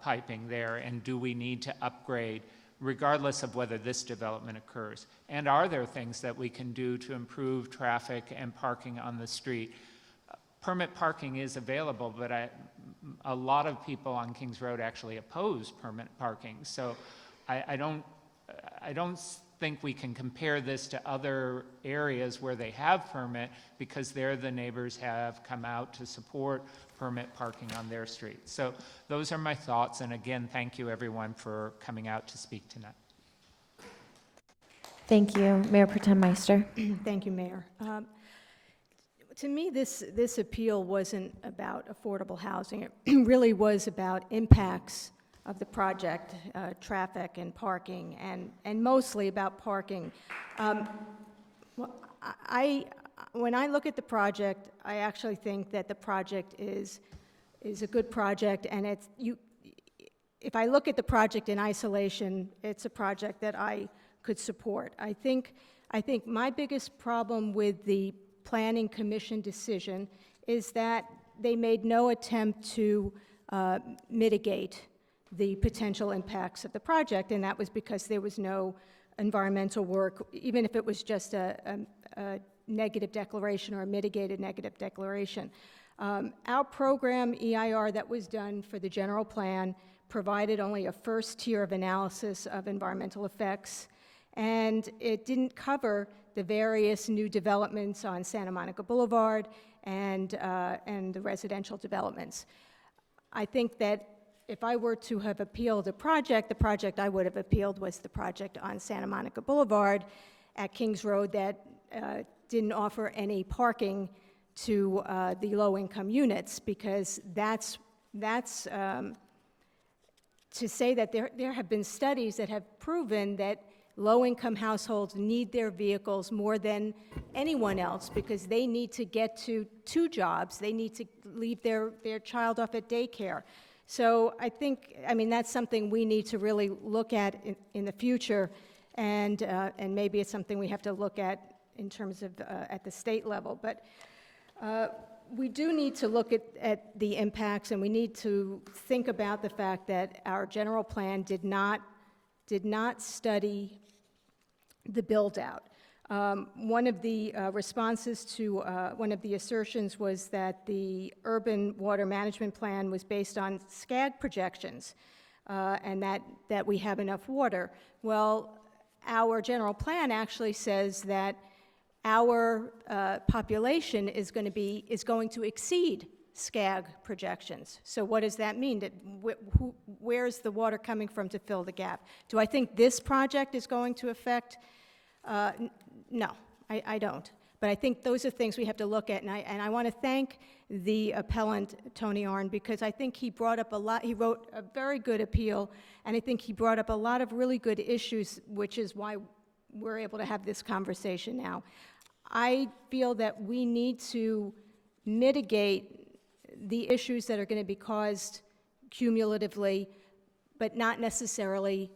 piping there, and do we need to upgrade regardless of whether this development occurs? And are there things that we can do to improve traffic and parking on the street? Permit parking is available, but a lot of people on Kings Road actually oppose permit parking. So I don't think we can compare this to other areas where they have permit, because there the neighbors have come out to support permit parking on their street. So those are my thoughts, and again, thank you everyone for coming out to speak tonight. Thank you. Mayor Pro Tem Meister. Thank you, Mayor. To me, this appeal wasn't about affordable housing. It really was about impacts of the project, traffic and parking, and mostly about parking. When I look at the project, I actually think that the project is a good project, and if I look at the project in isolation, it's a project that I could support. I think my biggest problem with the Planning Commission decision is that they made no attempt to mitigate the potential impacts of the project, and that was because there was no environmental work, even if it was just a negative declaration or a mitigated negative declaration. Our program, EIR, that was done for the general plan provided only a first tier of analysis of environmental effects, and it didn't cover the various new developments on Santa Monica Boulevard and the residential developments. I think that if I were to have appealed the project I would have appealed was the project on Santa Monica Boulevard at Kings Road that didn't offer any parking to the low-income units, because that's to say that there have been studies that have proven that low-income households need their vehicles more than anyone else, because they need to get to two jobs. They need to leave their child off at daycare. So I mean, that's something we need to really look at in the future, and maybe it's something we have to look at in terms of at the state level. But we do need to look at the impacts, and we need to think about the fact that our general plan did not study the build-out. One of the responses to one of the assertions was that the urban water management plan was based on SCAG projections, and that we have enough water. Well, our general plan actually says that our population is going to exceed SCAG projections. So what does that mean? Where's the water coming from to fill the gap? Do I think this project is going to affect? No, I don't. But I think those are things we have to look at, and I want to thank the appellant, Tony Arnn, because I think he brought up a lot. He wrote a very good appeal, and I think he brought up a lot of really good issues, which is why we're able to have this conversation now. I feel that we need to mitigate the issues that are going to be caused cumulatively, but not necessarily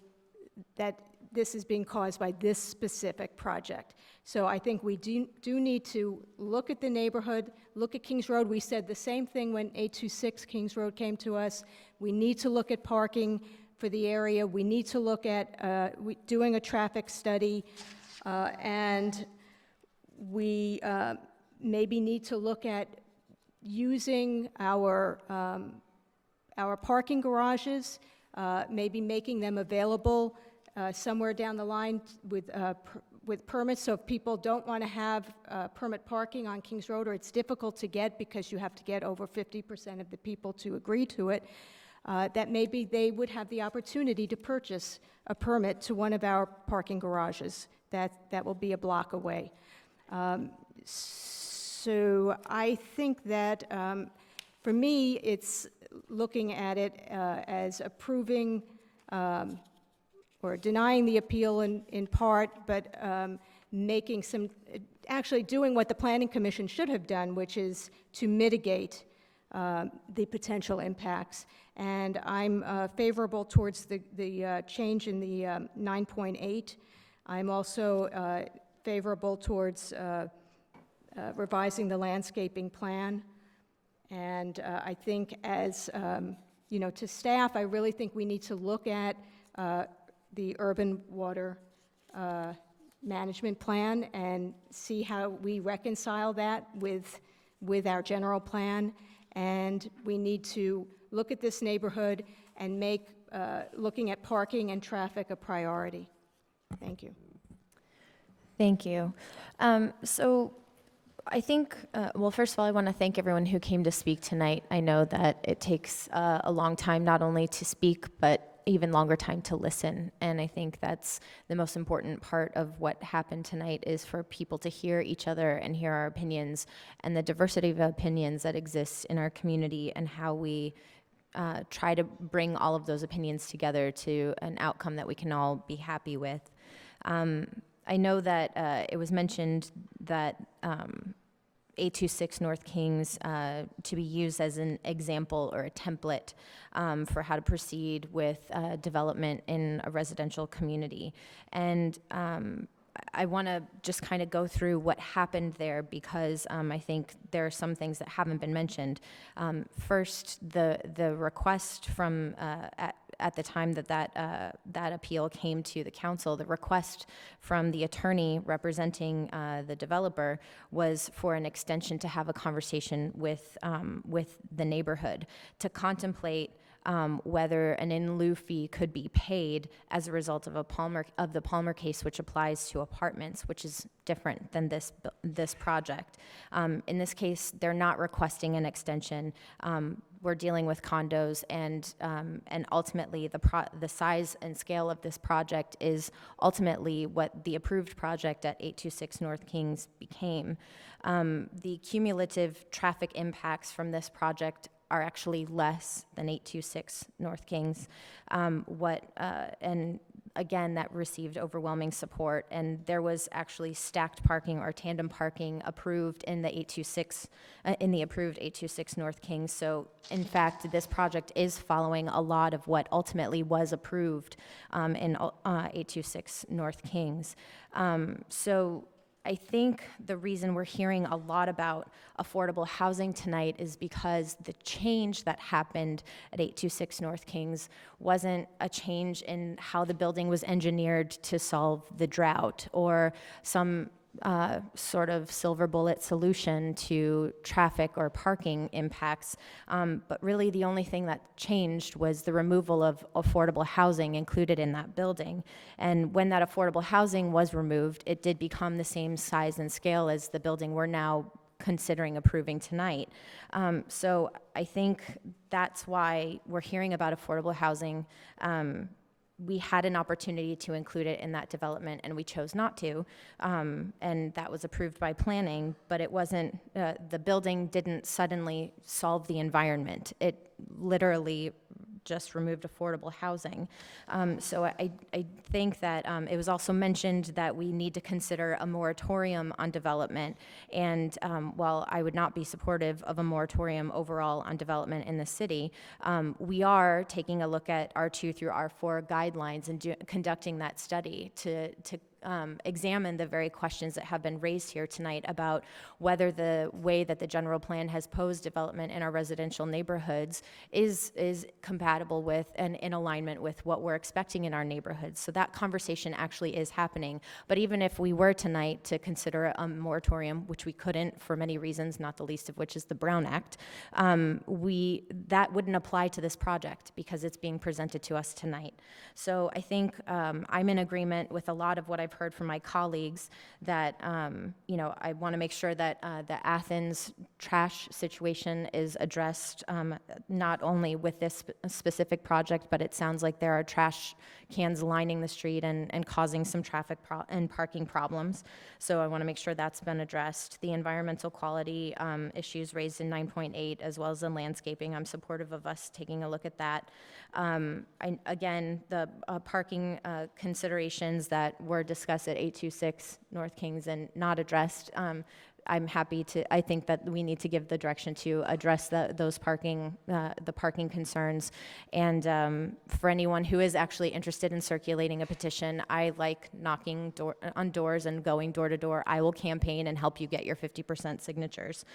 that this is being caused by this specific project. So I think we do need to look at the neighborhood, look at Kings Road. We said the same thing when 826 Kings Road came to us. We need to look at parking for the area. We need to look at doing a traffic study, and we maybe need to look at using our parking garages, maybe making them available somewhere down the line with permits. So if people don't want to have permit parking on Kings Road, or it's difficult to get because you have to get over 50% of the people to agree to it, that maybe they would have the opportunity to purchase a permit to one of our parking garages that will be a block away. So I think that for me, it's looking at it as approving or denying the appeal in part, but making some, actually doing what the Planning Commission should have done, which is to mitigate the potential impacts. and I'm favorable towards the change in the 9.8. I'm also favorable towards revising the landscaping plan. And I think as, to staff, I really think we need to look at the urban water management plan and see how we reconcile that with our general plan. And we need to look at this neighborhood and make looking at parking and traffic a priority. Thank you. Thank you. So I think, well, first of all, I want to thank everyone who came to speak tonight. I know that it takes a long time not only to speak, but even longer time to listen. And I think that's the most important part of what happened tonight, is for people to hear each other and hear our opinions and the diversity of opinions that exists in our community, and how we try to bring all of those opinions together to an outcome that we can all be happy with. I know that it was mentioned that 826 North Kings to be used as an example or a template for how to proceed with development in a residential community. And I want to just kind of go through what happened there, because I think there are some things that haven't been mentioned. First, the request from at the time that appeal came to the council, the request from the attorney representing the developer was for an extension to have a conversation with the neighborhood to contemplate whether an in lieu fee could be paid as a result of the Palmer case, which applies to apartments, which is different than this project. In this case, they're not requesting an extension. We're dealing with condos, and ultimately the size and scale of this project is ultimately what the approved project at 826 North Kings became. The cumulative traffic impacts from this project are actually less than 826 North Kings. And again, that received overwhelming support, and there was actually stacked parking or tandem parking approved in the approved 826 North Kings. So in fact, this project is following a lot of what ultimately was approved in 826 North Kings. So I think the reason we're hearing a lot about affordable housing tonight is because the change that happened at 826 North Kings wasn't a change in how the building was engineered to solve the drought, or some sort of silver bullet solution to traffic or parking impacts. But really the only thing that changed was the removal of affordable housing included in that building. And when that affordable housing was removed, it did become the same size and scale as the building we're now considering approving tonight. So I think that's why we're hearing about affordable housing. We had an opportunity to include it in that development, and we chose not to, and that was approved by planning, but it wasn't, the building didn't suddenly solve the environment. It literally just removed affordable housing. So I think that it was also mentioned that we need to consider a moratorium on development. And while I would not be supportive of a moratorium overall on development in the city, we are taking a look at R2 through R4 guidelines and conducting that study to examine the very questions that have been raised here tonight about whether the way that the general plan has posed development in our residential neighborhoods is compatible with and in alignment with what we're expecting in our neighborhoods. So that conversation actually is happening. But even if we were tonight to consider a moratorium, which we couldn't for many reasons, not the least of which is the Brown Act, that wouldn't apply to this project because it's being presented to us tonight. So I think I'm in agreement with a lot of what I've heard from my colleagues that, I want to make sure that the Athens trash situation is addressed, not only with this specific project, but it sounds like there are trash cans lining the street and causing some traffic and parking problems. So I want to make sure that's been addressed. The environmental quality issues raised in 9.8, as well as the landscaping, I'm supportive of us taking a look at that. Again, the parking considerations that were discussed at 826 North Kings and not addressed, I'm happy to, I think that we need to give the direction to address those parking, the parking concerns. And for anyone who is actually interested in circulating a petition, I like knocking on doors and going door to door. I will campaign and help you get your 50% signatures.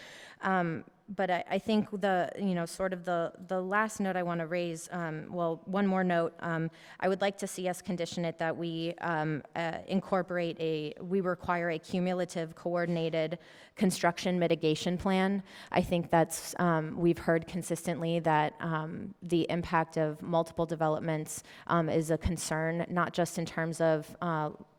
But I think sort of the last note I want to raise, one more note, I would like to see us condition it that we we require a cumulative coordinated construction mitigation plan. I think that's, we've heard consistently that the impact of multiple developments is a concern, not just in terms of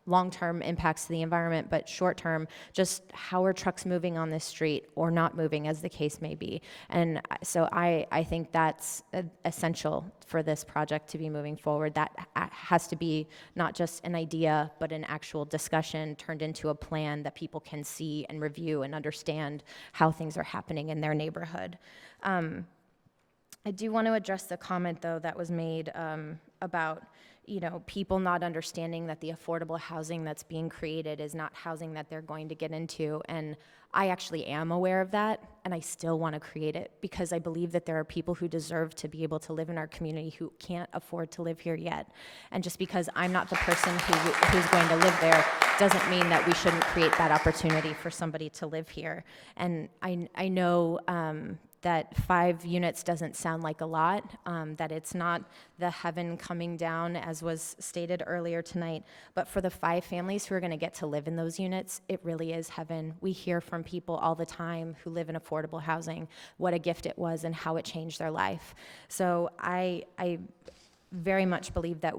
long-term impacts to the environment, but short-term, just how are trucks moving on this street or not moving, as the case may be. And so I think that's essential for this project to be moving forward. That has to be not just an idea, but an actual discussion turned into a plan that people can see and review and understand how things are happening in their neighborhood. I do want to address the comment, though, that was made about people not understanding that the affordable housing that's being created is not housing that they're going to get into. And I actually am aware of that, and I still want to create it because I believe that there are people who deserve to be able to live in our community who can't afford to live here yet. And just because I'm not the person who's going to live there doesn't mean that we shouldn't create that opportunity for somebody to live here. And I know that 5 units doesn't sound like a lot, that it's not the heaven coming down, as was stated earlier tonight, but for the 5 families who are gonna get to live in those units, it really is heaven. We hear from people all the time who live in affordable housing, what a gift it was and how it changed their life. So I very much believe that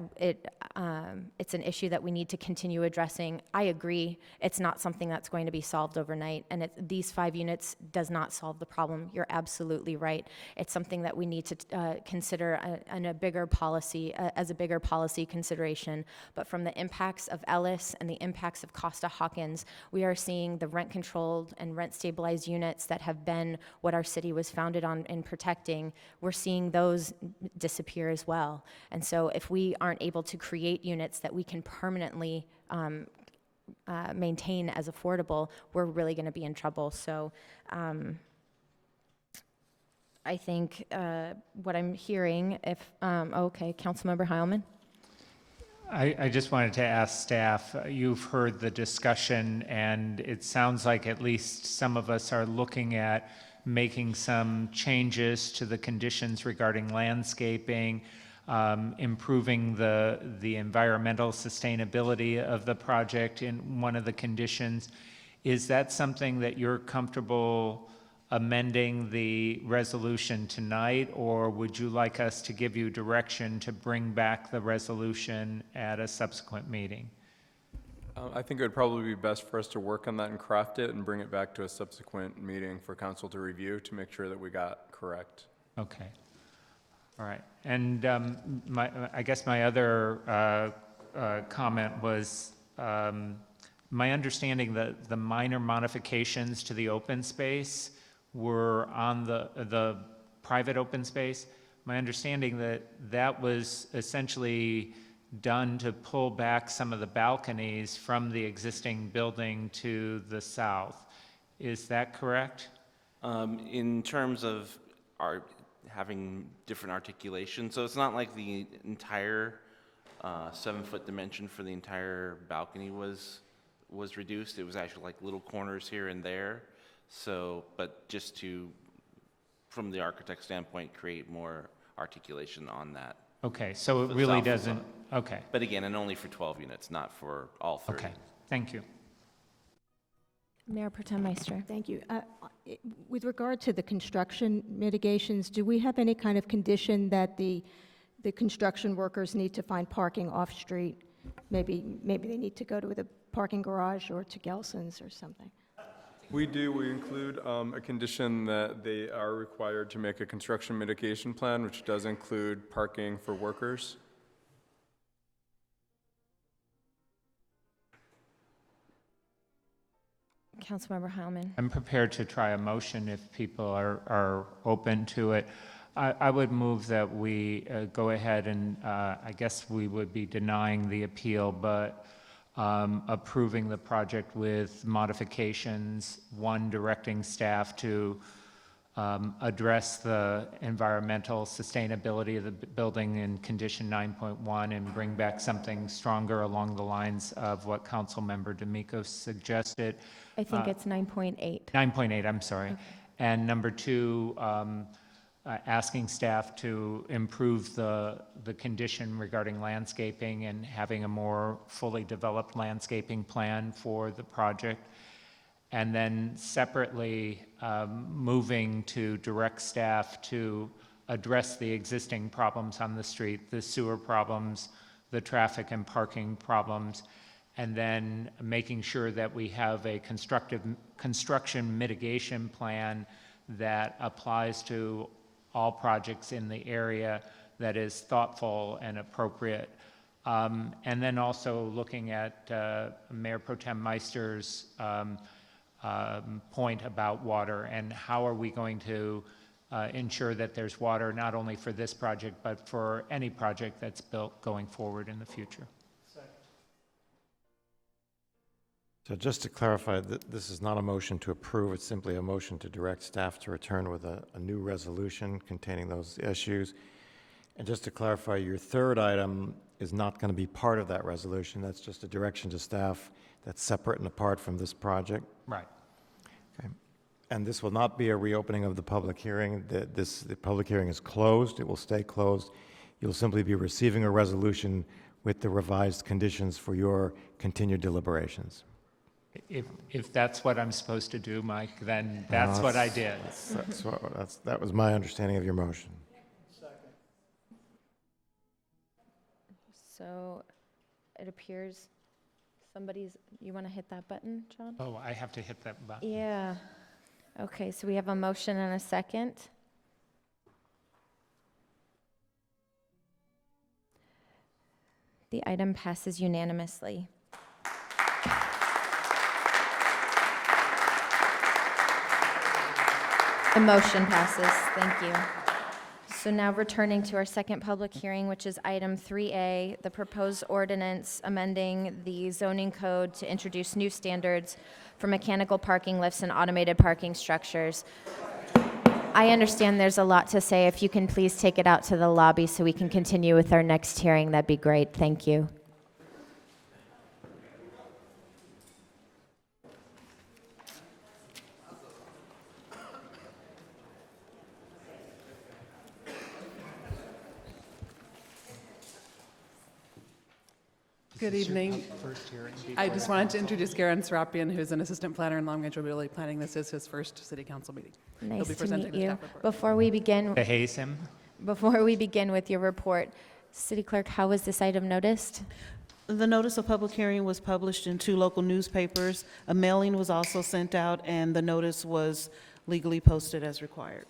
it's an issue that we need to continue addressing. I agree, it's not something that's going to be solved overnight, and these 5 units does not solve the problem. You're absolutely right. It's something that we need to consider in a bigger policy, as a bigger policy consideration. But from the impacts of Ellis and the impacts of Costa-Hawkins, we are seeing the rent-controlled and rent-stabilized units that have been what our city was founded on in protecting. We're seeing those disappear as well. And so if we aren't able to create units that we can permanently maintain as affordable, we're really going to be in trouble. So I think what I'm hearing, okay, Councilmember Heilman. I just wanted to ask staff, you've heard the discussion, and it sounds like at least some of us are looking at making some changes to the conditions regarding landscaping, improving the environmental sustainability of the project in one of the conditions. Is that something that you're comfortable amending the resolution tonight, or would you like us to give you direction to bring back the resolution at a subsequent meeting? I think it would probably be best for us to work on that and craft it and bring it back to a subsequent meeting for council to review to make sure that we got correct. Okay. All right. And I guess my other comment was my understanding that the minor modifications to the open space were on the private open space. My understanding that was essentially done to pull back some of the balconies from the existing building to the south. Is that correct? In terms of having different articulation, so it's not like the entire 7-foot dimension for the entire balcony was reduced. It was actually like little corners here and there. So, but just to, from the architect's standpoint, create more articulation on that. Okay, so it really doesn't, okay. But again, and only for 12 units, not for all 30. Okay, thank you. Mayor Pro Tem Meister. Thank you. With regard to the construction mitigations, do we have any kind of condition that the construction workers need to find parking off-street? Maybe they need to go to the parking garage or to Gelson's or something? We do. We include a condition that they are required to make a construction mitigation plan, which does include parking for workers. Councilmember Heilman. I'm prepared to try a motion if people are open to it. I would move that we go ahead and I guess we would be denying the appeal, but approving the project with modifications, one directing staff to address the environmental sustainability of the building in condition 9.1 and bring back something stronger along the lines of what Councilmember D'Amico suggested. I think it's 9.8. 9.8, I'm sorry. Okay. And number two, asking staff to improve the condition regarding landscaping and having a more fully developed landscaping plan for the project. And then separately, moving to direct staff to address the existing problems on the street, the sewer problems, the traffic and parking problems, and then making sure that we have a construction mitigation plan that applies to all projects in the area that is thoughtful and appropriate. And then also looking at Mayor Pro Tem Meister's point about water and how are we going to ensure that there's water not only for this project but for any project that's built going forward in the future. So just to clarify, this is not a motion to approve, it's simply a motion to direct staff to return with a new resolution containing those issues. And just to clarify, your third item is not going to be part of that resolution. That's just a direction to staff that's separate and apart from this project. Right. Okay. And this will not be a reopening of the public hearing. The public hearing is closed. It will stay closed. You'll simply be receiving a resolution with the revised conditions for your continued deliberations. If that's what I'm supposed to do, Mike, then that's what I did. That was my understanding of your motion. So it appears you want to hit that button, John? Oh, I have to hit that button. Yeah. Okay, so we have a motion and a second. The item passes unanimously. The motion passes. Thank you. So now returning to our second public hearing, which is item 3A, the proposed ordinance amending the zoning code to introduce new standards for mechanical parking lifts and automated parking structures. I understand there's a lot to say. If you can please take it out to the lobby so we can continue with our next hearing, that'd be great. Thank you. Good evening. I just wanted to introduce Garen Serapian, who's an assistant planner in Long Range Mobility Planning. This is his first city council meeting. He'll be Nice to presenting meet the you. staff report. Before we begin with your report, City Clerk, how was this item noticed? The notice of public hearing was published in 2 local newspapers. A mailing was also sent out, and the notice was legally posted as required.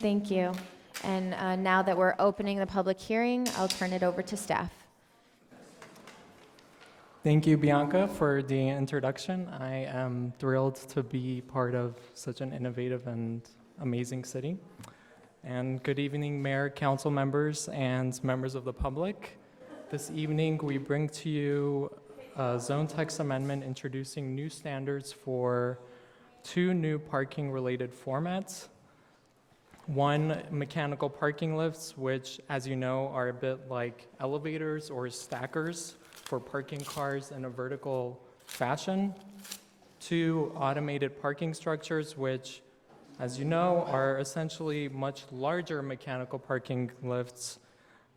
Thank you. And now that we're opening the public hearing, I'll turn it over to staff. Thank you, Bianca, for the introduction. I am thrilled to be part of such an innovative and amazing city. And good evening, Mayor, council members, and members of the public. This evening, we bring to you a zone text amendment introducing new standards for 2 new parking-related formats. One, mechanical parking lifts, which, as you know, are a bit like elevators or stackers for parking cars in a vertical fashion. 2, automated parking structures, which, as you know, are essentially much larger mechanical parking lifts,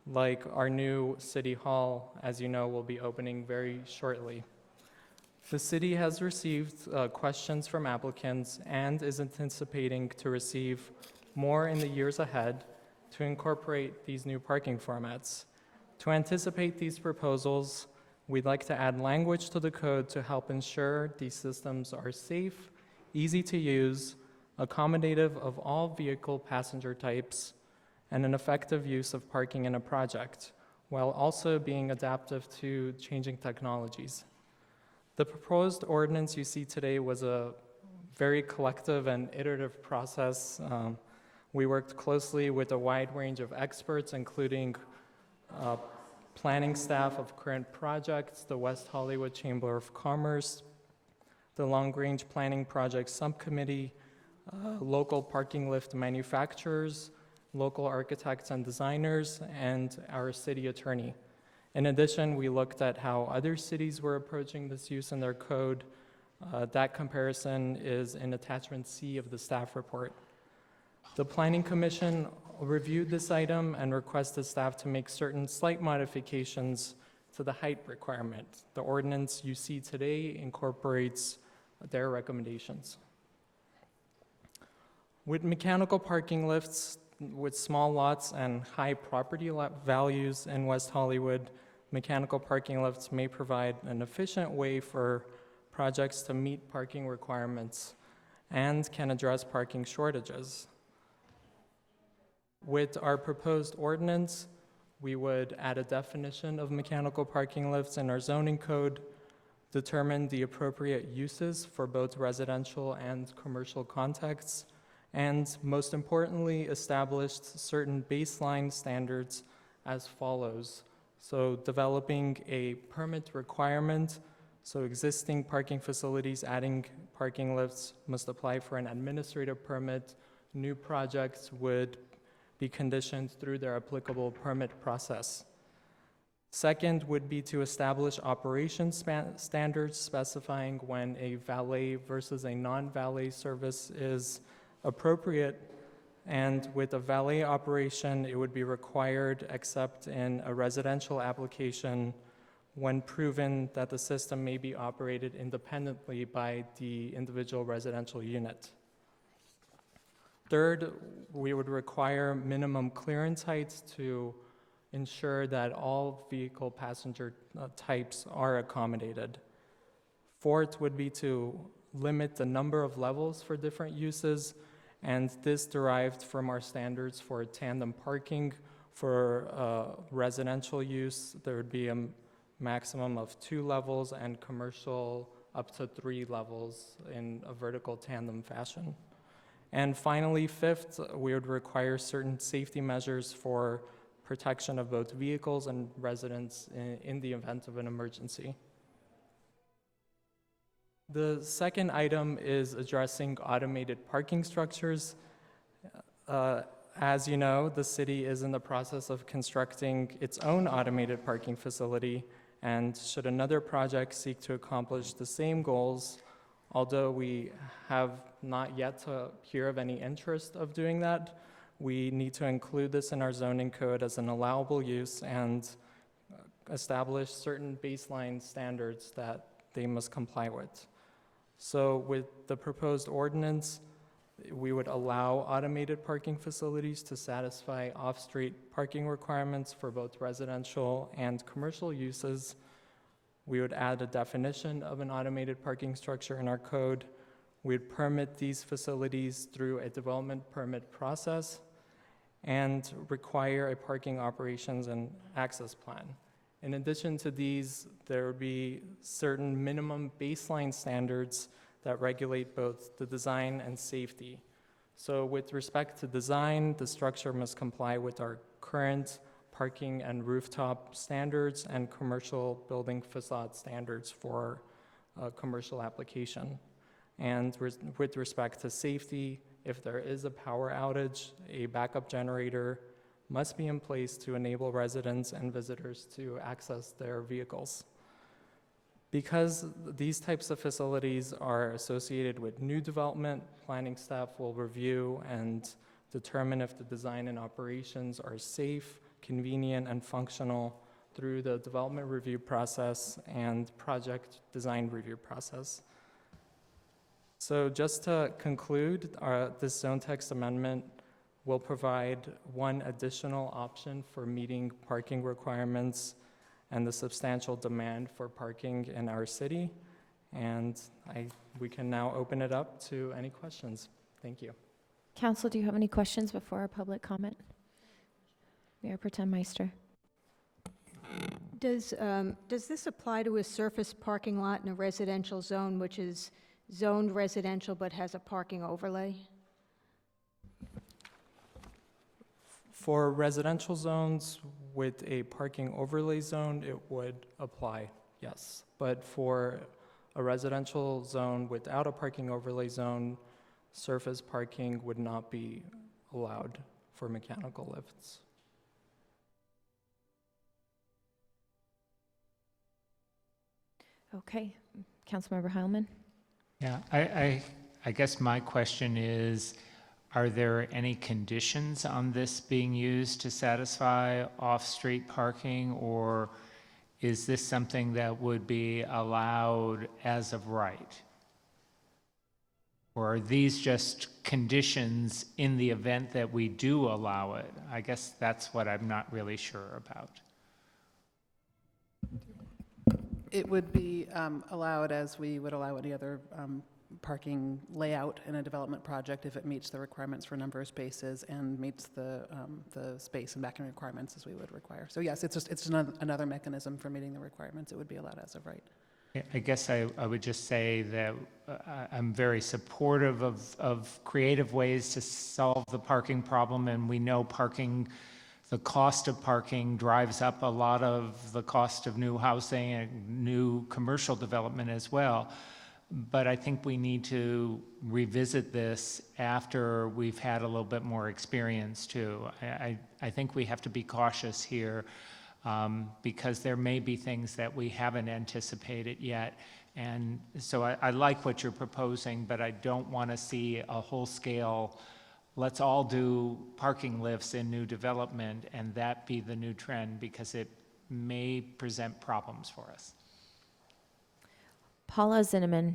like our new City Hall, as you know, will be opening very shortly. The city has received questions from applicants and is anticipating to receive more in the years ahead to incorporate these new parking formats. To anticipate these proposals, we'd like to add language to the code to help ensure these systems are safe, easy to use, accommodative of all vehicle passenger types, and an effective use of parking in a project, while also being adaptive to changing technologies. The proposed ordinance you see today was a very collective and iterative process. We worked closely with a wide range of experts, including planning staff of current projects, the West Hollywood Chamber of Commerce, the Long Range Planning Project Subcommittee, local parking lift manufacturers, local architects and designers, and our city attorney. In addition, we looked at how other cities were approaching this use in their code. That comparison is in attachment C of the staff report. The Planning Commission reviewed this item and requested staff to make certain slight modifications to the height requirement. The ordinance you see today incorporates their recommendations. With mechanical parking lifts with small lots and high property values in West Hollywood, mechanical parking lifts may provide an efficient way for projects to meet parking requirements and can address parking shortages. With our proposed ordinance, we would add a definition of mechanical parking lifts in our zoning code, determine the appropriate uses for both residential and commercial contexts, and most importantly, established certain baseline standards as follows. So developing a permit requirement, so existing parking facilities adding parking lifts must apply for an administrative permit. New projects would be conditioned through their applicable permit process. Second would be to establish operation standards specifying when a valet versus a non-valet service is appropriate, and with a valet operation, it would be required except in a residential application when proven that the system may be operated independently by the individual residential unit. Third, we would require minimum clearance heights to ensure that all vehicle passenger types are accommodated. Fourth would be to limit the number of levels for different uses, and this derived from our standards for tandem parking. For residential use, there would be a maximum of 2 levels, and commercial up to 3 levels in a vertical tandem fashion. And finally, fifth, we would require certain safety measures for protection of both vehicles and residents in the event of an emergency. The second item is addressing automated parking structures. As you know, the city is in the process of constructing its own automated parking facility, and should another project seek to accomplish the same goals, although we have not yet to hear of any interest of doing that, we need to include this in our zoning code as an allowable use and establish certain baseline standards that they must comply with. So with the proposed ordinance, we would allow automated parking facilities to satisfy off-street parking requirements for both residential and commercial uses. We would add a definition of an automated parking structure in our code. We'd permit these facilities through a development permit process and require a parking operations and access plan. In addition to these, there would be certain minimum baseline standards that regulate both the design and safety. So with respect to design, the structure must comply with our current parking and rooftop standards and commercial building facade standards for a commercial application. And with respect to safety, if there is a power outage, a backup generator must be in place to enable residents and visitors to access their vehicles. Because these types of facilities are associated with new development, planning staff will review and determine if the design and operations are safe, convenient, and functional through the development review process and project design review process. So just to conclude, this zone text amendment will provide one additional option for meeting parking requirements and the substantial demand for parking in our city. And we can now open it up to any questions. Thank you. Council, do you have any questions before our public comment? Mayor Pro Tem Meister. Does this apply to a surface parking lot in a residential zone, which is zoned residential but has a parking overlay? For residential zones with a parking overlay zone, it would apply, yes. But for a residential zone without a parking overlay zone, surface parking would not be allowed for mechanical lifts. Okay, Councilmember Heilman? Yeah, I guess my question is, are there any conditions on this being used to satisfy off-street parking, or is this something that would be allowed as of right? Or are these just conditions in the event that we do allow it? I guess that's what I'm not really sure about. It would be allowed as we would allow any other parking layout in a development project if it meets the requirements for number of spaces and meets the space and backing requirements as we would require. So yes, it's another mechanism for meeting the requirements. It would be allowed as of right. I guess I would just say that I'm very supportive of creative ways to solve the parking problem, and we know the cost of parking drives up a lot of the cost of new housing and new commercial development as well. But I think we need to revisit this after we've had a little bit more experience too. I think we have to be cautious here because there may be things that we haven't anticipated yet. And so I like what you're proposing, but I don't want to see a whole scale, let's all do parking lifts in new development and that be the new trend, because it may present problems for us. Paula Zinnemann.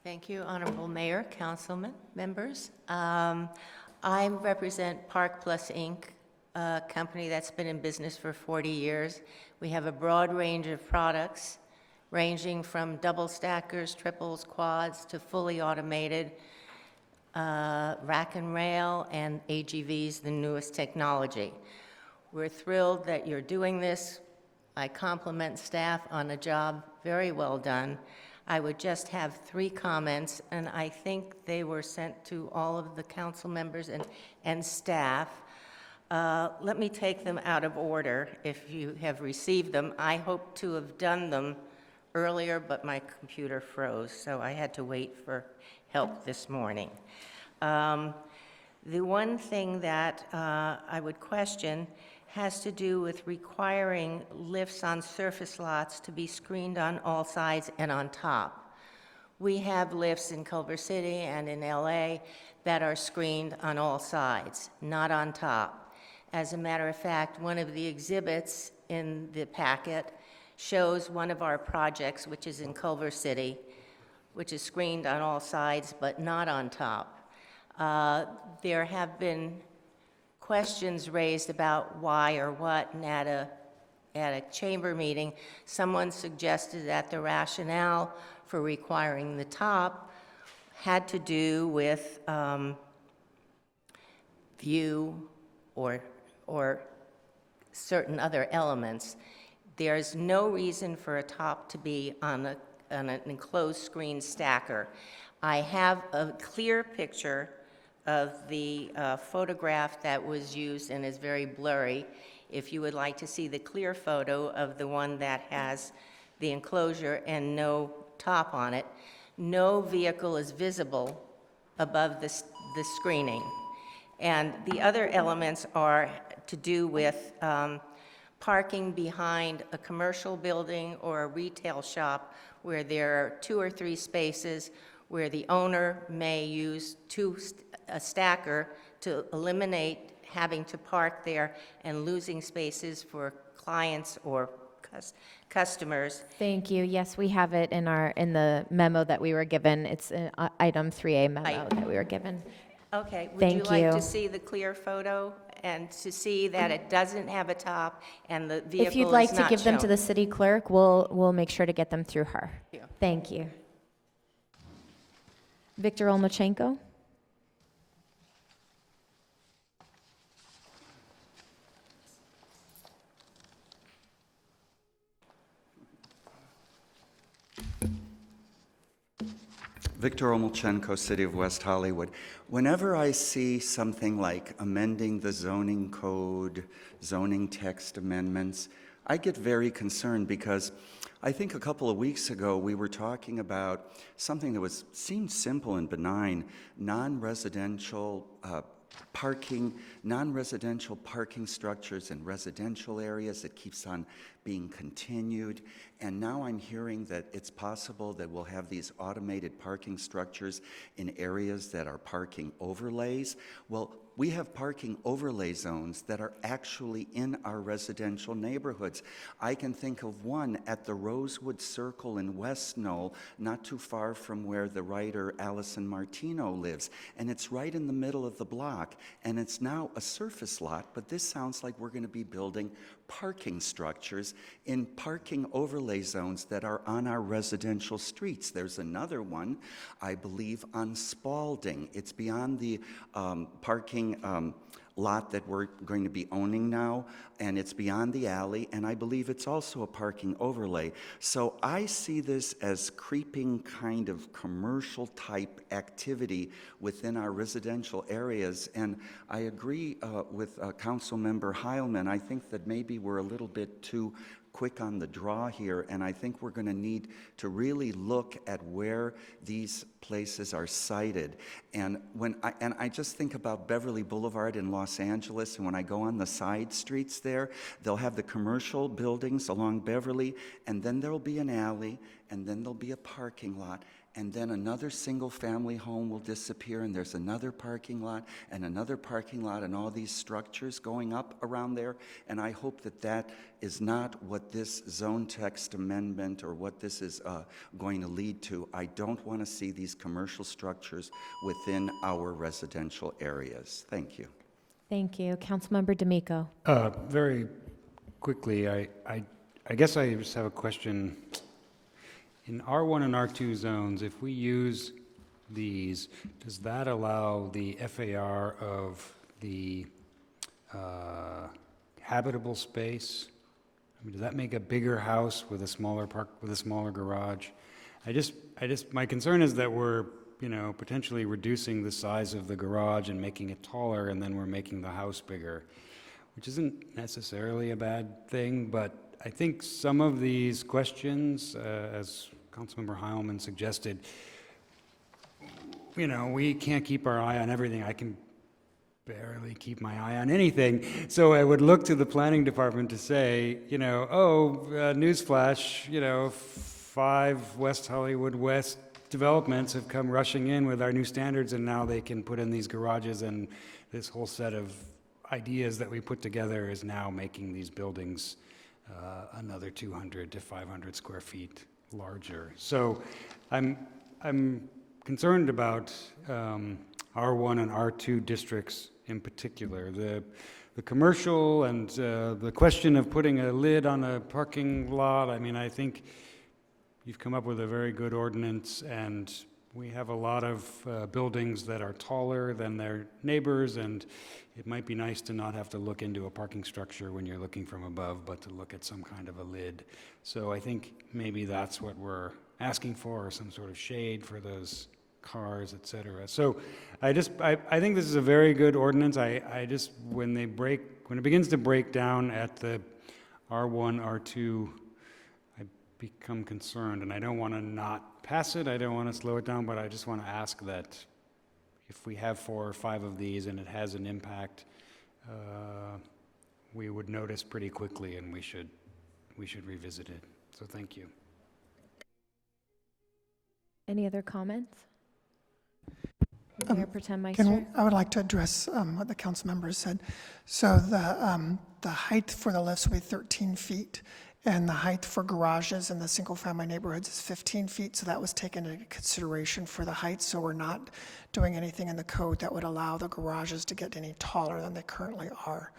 Thank you, Honorable Mayor, Councilman, members. I represent Park Plus Inc., a company that's been in business for 40 years. We have a broad range of products ranging from double stackers, triples, quads, to fully automated rack and rail and AGVs, the newest technology. We're thrilled that you're doing this. I compliment staff on a job very well done. I would just have 3 comments, and I think they were sent to all of the council members and staff. Let me take them out of order if you have received them. I hope to have done them earlier, but my computer froze, so I had to wait for help this morning. The one thing that I would question has to do with requiring lifts on surface lots to be screened on all sides and on top. We have lifts in Culver City and in LA that are screened on all sides, not on top. As a matter of fact, one of the exhibits in the packet shows one of our projects, which is in Culver City, which is screened on all sides but not on top. There have been questions raised about why or what, and at a chamber meeting, someone suggested that the rationale for requiring the top had to do with view or certain other elements. There's no reason for a top to be on an enclosed screen stacker. I have a clear picture of the photograph that was used and is very blurry. If you would like to see the clear photo of the one that has the enclosure and no top on it, no vehicle is visible above the screening. And the other elements are to do with parking behind a commercial building or a retail shop where there are 2 or 3 spaces where the owner may use a stacker to eliminate having to park there and losing spaces for clients or customers. Thank you. Yes, we have it in the memo that we were given. It's an item 3A memo that we were given. Okay, would Thank you like you. to see the clear photo and to see that it doesn't have a top and the vehicle is not shown? If you'd like to give them to the city clerk, we'll make sure to get them through her. Yeah. Thank you. Victor Olmachenko. Victor Omolchenko, City of West Hollywood. Whenever I see something like amending the zoning code, zoning text amendments, I get very concerned because I think a couple of weeks ago we were talking about something that seemed simple and benign, non-residential parking structures in residential areas. It keeps on being continued. And now I'm hearing that it's possible that we'll have these automated parking structures in areas that are parking overlays. Well, we have parking overlay zones that are actually in our residential neighborhoods. I can think of one at the Rosewood Circle in West Knoll, not too far from where the writer Allison Martino lives. And it's right in the middle of the block. And it's now a surface lot, but this sounds like we're going to be building parking structures in parking overlay zones that are on our residential streets. There's another one, I believe, on Spalding. It's beyond the parking lot that we're going to be owning now, and it's beyond the alley, and I believe it's also a parking overlay. So I see this as creeping kind of commercial type activity within our residential areas, and I agree with Councilmember Heilman. I think that maybe we're a little bit too quick on the draw here, and I think we're going to need to really look at where these places are sited. And I just think about Beverly Boulevard in Los Angeles, and when I go on the side streets there, they'll have the commercial buildings along Beverly, and then there'll be an alley, and then there'll be a parking lot, and then another single-family home will disappear, and there's another parking lot, and another parking lot, and all these structures going up around there. And I hope that that is not what this zone text amendment or what this is going to lead to. I don't want to see these commercial structures within our residential areas. Thank you. Thank you. Councilmember D'Amico. Very quickly, I guess I just have a question. In R1 and R2 zones, if we use these, does that allow the FAR of the habitable space? I mean, does that make a bigger house with a smaller garage? My concern is that we're, potentially reducing the size of the garage and making it taller, and then we're making the house bigger, which isn't necessarily a bad thing, but I think some of these questions, as Councilmember Heilman suggested, we can't keep our eye on everything. I can barely keep my eye on anything. So I would look to the planning department to say, newsflash, 5 West Hollywood West developments have come rushing in with our new standards, and now they can put in these garages, and this whole set of ideas that we put together is now making these buildings another 200 to 500 square feet larger. So I'm concerned about R1 and R2 districts in particular. The commercial and the question of putting a lid on a parking lot, I think you've come up with a very good ordinance, and we have a lot of buildings that are taller than their neighbors, and it might be nice to not have to look into a parking structure when you're looking from above, but to look at some kind of a lid. So I think maybe that's what we're asking for, or some sort of shade for those cars, et cetera. So I think this is a very good ordinance. When it begins to break down at the R1, R2, I become concerned, and I don't want to not pass it, I don't want to slow it down, but I just want to ask that if we have 4 or 5 of these and it has an impact, we would notice pretty quickly, and we should revisit it. So thank you. Any other comments? Mayor Pretend Meister? I would like to address what the council members said. So the height for the lifts will be 13 feet, and the height for garages in the single-family neighborhoods is 15 feet, so that was taken into consideration for the height, so we're not doing anything in the code that would allow the garages to get any taller than they currently are.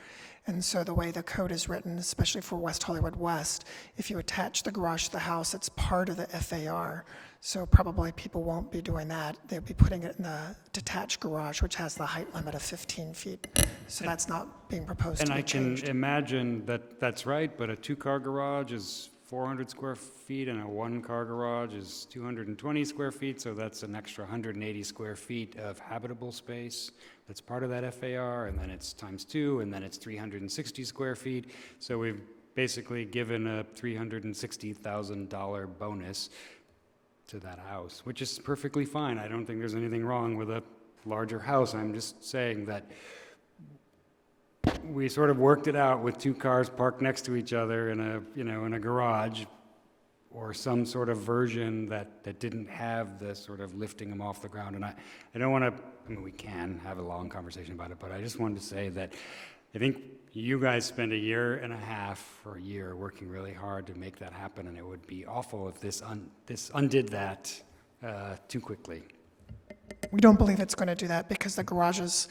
And so the way the code is written, especially for West Hollywood West, if you attach the garage to the house, it's part of the FAR. So probably people won't be doing that. They'll be putting it in the detached garage, which has the height limit of 15 feet. So that's not being proposed to be changed. And I can imagine that that's right, but a 2-car garage is 400 square feet, and a one-car garage is 220 square feet, so that's an extra 180 square feet of habitable space. That's part of that FAR, and then it's times 2, and then it's 360 square feet. So we've basically given a $360,000 bonus to that house, which is perfectly fine. I don't think there's anything wrong with a larger house. I'm just saying that we sort of worked it out with 2 cars parked next to each other in a garage, or some sort of version that didn't have the sort of lifting them off the ground. And I don't want to, I mean, we can have a long conversation about it, but I just wanted to say that I think you guys spent a year and a half or a year working really hard to make that happen, and it would be awful if this undid that too quickly. We don't believe it's going to do that because the garages,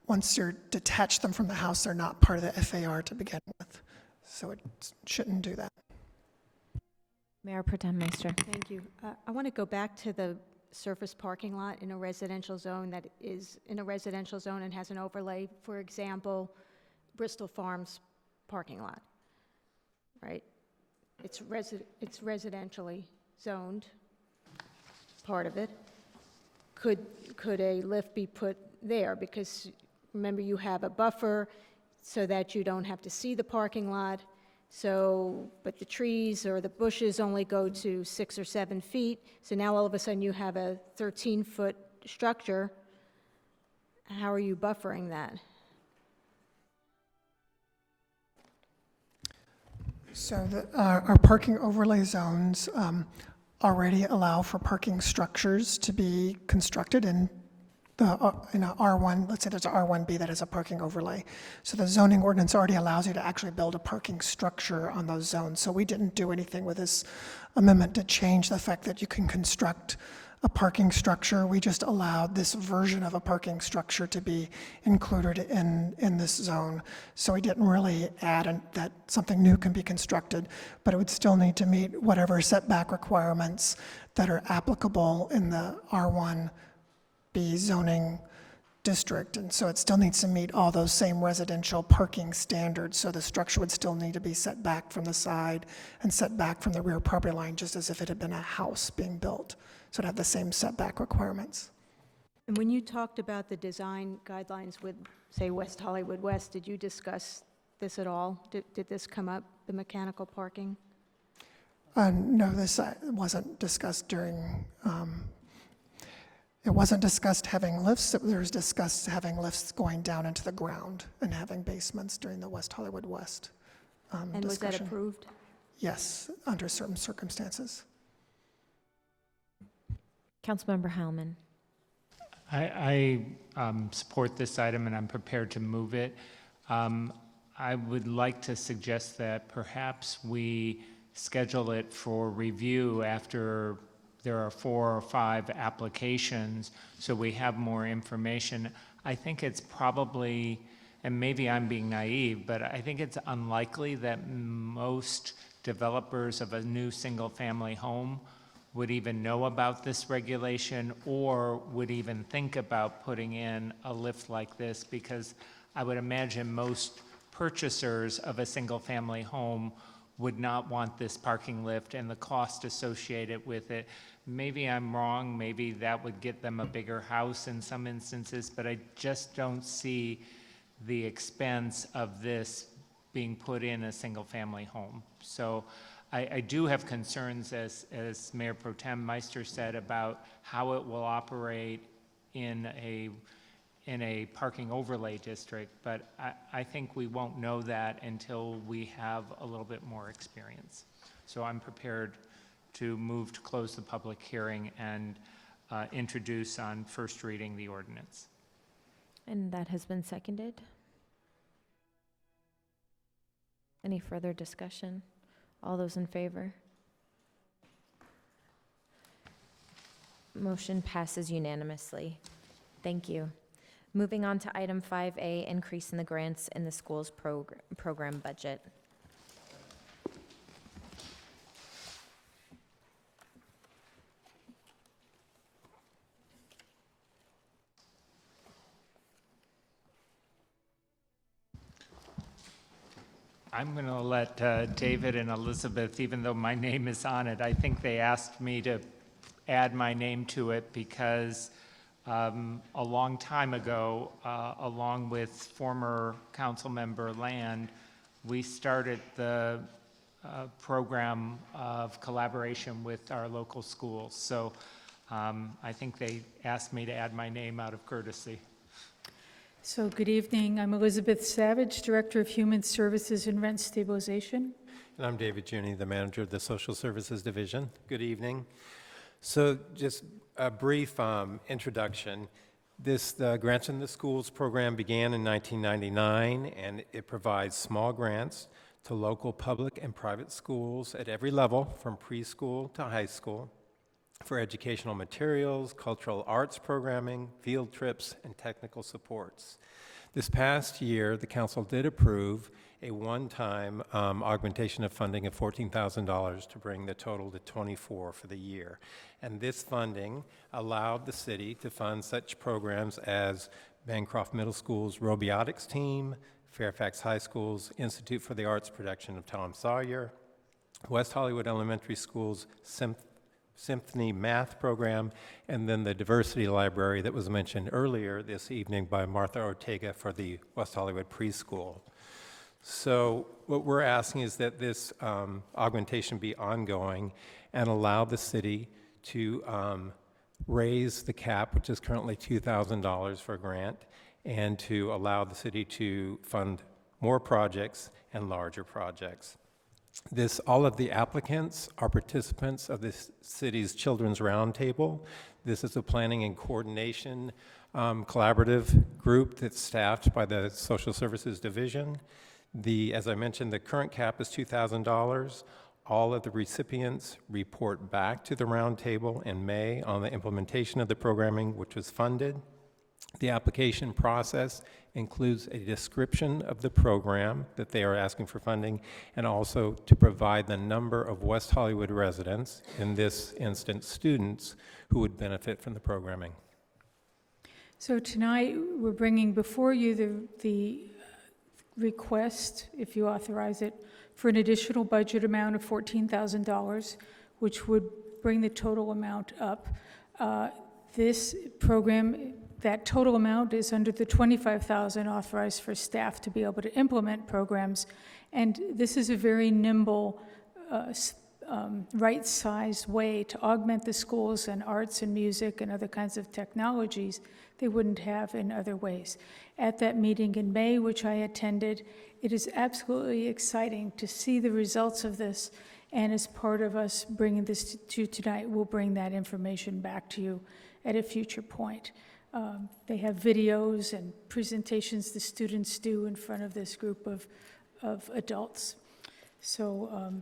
once you detach them from the house, they're not part of the FAR to begin with. So it shouldn't do that. Mayor Pro Tem Meister. Thank you. I want to go back to the surface parking lot in a residential zone that is in a residential zone and has an overlay. For example, Bristol Farms parking lot, right? It's residentially zoned, part of it. Could a lift be put there? Because remember, you have a buffer so that you don't have to see the parking lot. So, but the trees or the bushes only go to 6 or 7 feet. So now all of a sudden you have a 13-foot structure. How are you buffering that? So our parking overlay zones already allow for parking structures to be constructed in a R1, let's say there's a R1B that has a parking overlay. So the zoning ordinance already allows you to actually build a parking structure on those zones. So we didn't do anything with this amendment to change the fact that you can construct a parking structure. We just allowed this version of a parking structure to be included in this zone. So we didn't really add that something new can be constructed, but it would still need to meet whatever setback requirements that are applicable in the R1B zoning district. And so it still needs to meet all those same residential parking standards. So the structure would still need to be set back from the side and set back from the rear property line, just as if it had been a house being built. So it'd have the same setback requirements. And when you talked about the design guidelines with, say, West Hollywood West, did you discuss this at all? Did this come up, the mechanical parking? No, this wasn't discussed during, it wasn't discussed having lifts. It was discussed having lifts going down into the ground and having basements during the West Hollywood West And was that approved? Yes, under certain circumstances. Councilmember Heilman. I support this item and I'm prepared to move it. I would like to suggest that perhaps we schedule it for review after there are 4 or 5 applications, so we have more information. I think it's probably, and maybe I'm being naive, but I think it's unlikely that most developers of a new single-family home would even know about this regulation or would even think about putting in a lift like this, because I would imagine most purchasers of a single-family home would not want this parking lift and the cost associated with it. Maybe I'm wrong, maybe that would get them a bigger house in some instances, but I just don't see the expense of this being put in a single-family home. So I do have concerns, as Mayor Pro Tem Meister said, about how it will operate in a parking overlay district, but I think we won't know that until we have a little bit more experience. So I'm prepared to move to close the public hearing and introduce on first reading the ordinance. And that has been seconded. Any further discussion? All those in favor? Motion passes unanimously. Thank you. Moving on to item 5A, increase in the grants in the school's program budget. I'm going to let David and Elizabeth, even though my name is on it, I think they asked me to add my name to it because a long time ago, along with former council member Land, we started the program of collaboration with our local schools. So I think they asked me to add my name out of courtesy. So good evening. I'm Elizabeth Savage, Director of Human Services and Rent Stabilization. And I'm David Juni, the manager of the Social Services Division. Good evening. So just a brief introduction. The Grants in the Schools program began in 1999, and it provides small grants to local public and private schools at every level, from preschool to high school, for educational materials, cultural arts programming, field trips, and technical supports. This past year, the council did approve a one-time augmentation of funding of $14,000 to bring the total to $24,000 for the year. And this funding allowed the city to fund such programs as Bancroft Middle School's robotics team, Fairfax High School's Institute for the Arts production of Tom Sawyer, West Hollywood Elementary School's Symphony Math program, and then the Diversity Library that was mentioned earlier this evening by Martha Ortega for the West Hollywood Preschool. So what we're asking is that this augmentation be ongoing and allow the city to raise the cap, which is currently $2,000 for a grant, and to allow the city to fund more projects and larger projects. All of the applicants are participants of the city's Children's Roundtable. This is a planning and coordination collaborative group that's staffed by the Social Services Division. As I mentioned, the current cap is $2,000. All of the recipients report back to the Roundtable in May on the implementation of the programming which was funded. The application process includes a description of the program that they are asking for funding, and also to provide the number of West Hollywood residents, in this instance students, who would benefit from the programming. So tonight, we're bringing before you the request, if you authorize it, for an additional budget amount of $14,000, which would bring the total amount up. This program, that total amount is under the $25,000 authorized for staff to be able to implement programs, and this is a very nimble, right-sized way to augment the schools and arts and music and other kinds of technologies they wouldn't have in other ways. At that meeting in May, which I attended, it is absolutely exciting to see the results of this, and as part of us bringing this to you tonight, we'll bring that information back to you at a future point. They have videos and presentations the students do in front of this group of adults. So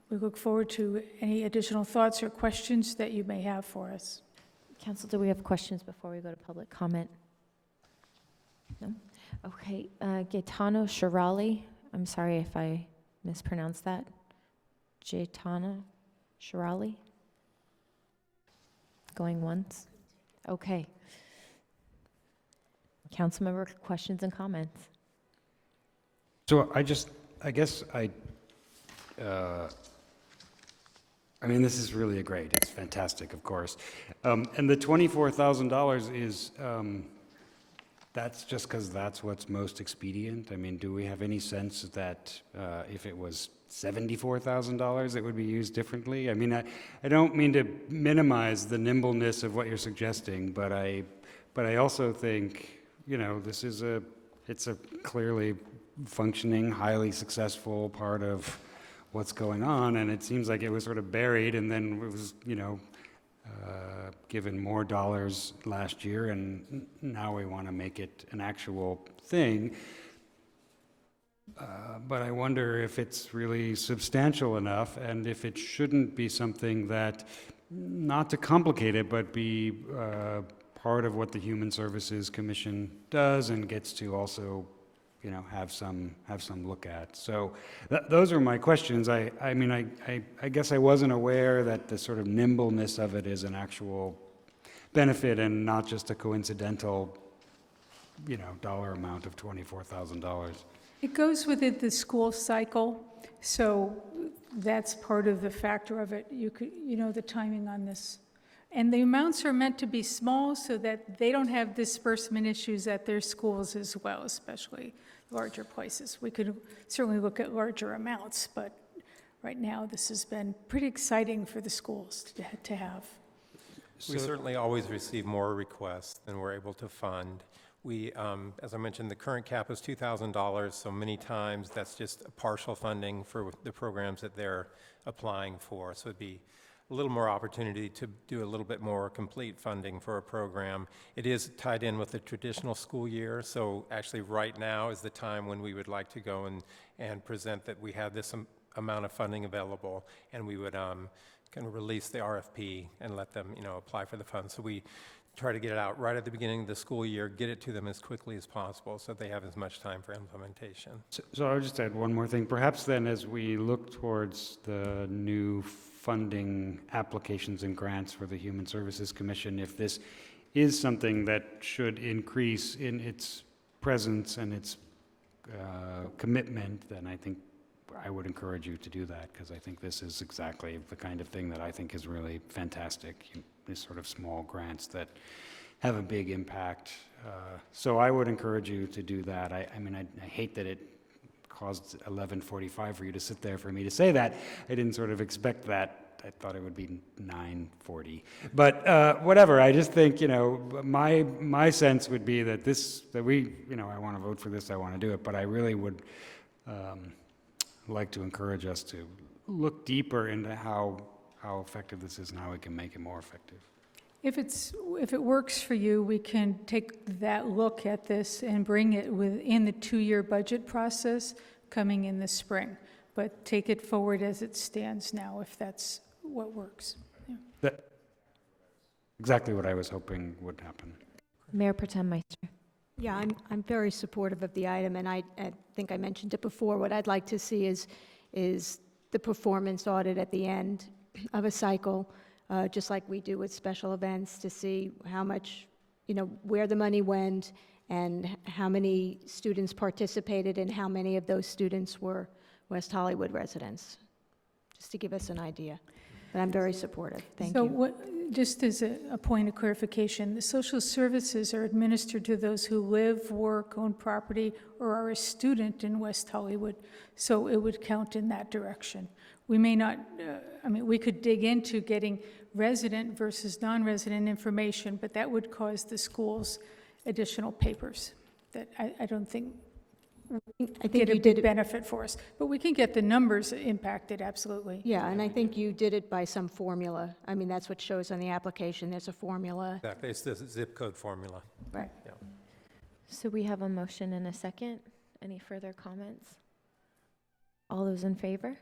we look forward to any additional thoughts or questions that you may have for us. Council, do we have questions before we go to public comment? No? Okay, Gaetano Shirali, I'm sorry if I mispronounced that. Gaetano Shirali? Going once? Okay. Councilmember, questions and comments? So I mean, this is really great. It's fantastic, of course. And the $24,000 is, that's just because that's what's most expedient? I mean, do we have any sense that if it was $74,000, it would be used differently? I mean, I don't mean to minimize the nimbleness of what you're suggesting, but I also think, this is it's a clearly functioning, highly successful part of what's going on, and it seems like it was sort of buried, and then it was, given more dollars last year, and now we want to make it an actual thing. But I wonder if it's really substantial enough, and if it shouldn't be something that, not to complicate it, but be part of what the Human Services Commission does and gets to also, have some look at. So those are my questions. I guess I wasn't aware that the sort of nimbleness of it is an actual benefit and not just a coincidental, dollar amount of $24,000. It goes within the school cycle, so that's part of the factor of it. You could, the timing on this. And the amounts are meant to be small so that they don't have disbursement issues at their schools as well, especially larger places. We could certainly look at larger amounts, but right now this has been pretty exciting for the schools to have. We certainly always receive more requests than we're able to fund. We, as I mentioned, the current cap is $2,000, so many times that's just partial funding for the programs that they're applying for. So it'd be a little more opportunity to do a little bit more complete funding for a program. It is tied in with the traditional school year, so actually right now is the time when we would like to go and present that we have this amount of funding available, and we would kind of release the RFP and let them, apply for the funds. So we try to get it out right at the beginning of the school year, get it to them as quickly as possible so they have as much time for implementation. So I'll just add one more thing. Perhaps then as we look towards the new funding applications and grants for the Human Services Commission, if this is something that should increase in its presence and its commitment, then I think I would encourage you to do that, because I think this is exactly the kind of thing that I think is really fantastic, these sort of small grants that have a big impact. So I would encourage you to do that. I hate that it caused 11:45 for you to sit there for me to say that. I didn't sort of expect that. I thought it would be 9:40. But whatever, I just think, my sense would be that I want to vote for this, I want to do it, but I really would like to encourage us to look deeper into how effective this is and how we can make it more effective. If it works for you, we can take that look at this and bring it within the 2-year budget process coming in the spring. But take it forward as it stands now, if that's what works. Yeah. That's exactly what I was hoping would happen. Mayor Pro Tem Meister. Yeah, I'm very supportive of the item, and I think I mentioned it before. What I'd like to see is the performance audit at the end of a cycle, just like we do with special events, to see how much, where the money went and how many students participated and how many of those students were West Hollywood residents, just to give us an idea. But I'm very supportive. Thank you. Just as a point of clarification, the social services are administered to those who live, work, own property, or are a student in West Hollywood, so it would count in that direction. We may not, we could dig into getting resident versus non-resident information, but that would cause the schools additional papers that I don't think get a big benefit for us. But we can get the numbers impacted, absolutely. Yeah, and I think you did it by some formula. That's what shows on the application. There's a formula. Exactly, it's the zip code formula. Right. Yeah. So we have a motion and a second. Any further comments? All those in favor?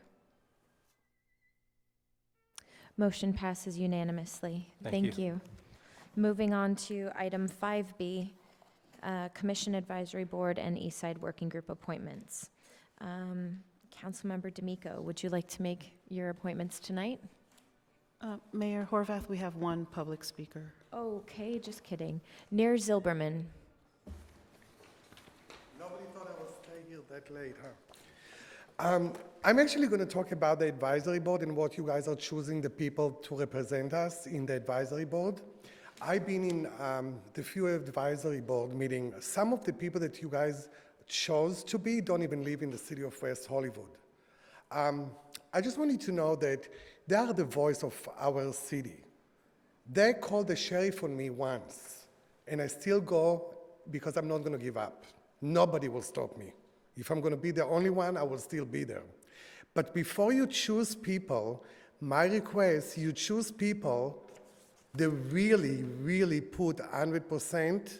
Motion passes unanimously. Thank you. Moving on to item 5B, Commission Advisory Board and Eastside Working Group appointments. Councilmember D'Amico, would you like to make your appointments tonight? Mayor Horvath, we have one public speaker. Okay, just kidding. Nir Zilberman. Nobody thought I would stay here that late, huh? I'm actually going to talk about the advisory board and what you guys are choosing the people to represent us in the advisory board. I've been in the few advisory board meetings. Some of the people that you guys chose to be don't even live in the city of West Hollywood. I just want you to know that they are the voice of our city. They called the sheriff on me once, and I still go because I'm not going to give up. Nobody will stop me. If I'm going to be the only one, I will still be there. But before you choose people, my request, you choose people that really, really put 100%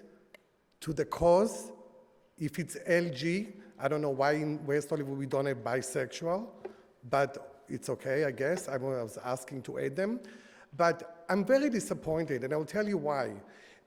to the cause. If it's LG, I don't know why in West Hollywood we don't have bisexual, but it's okay, I guess. I was asking to add them. But I'm very disappointed, and I'll tell you why.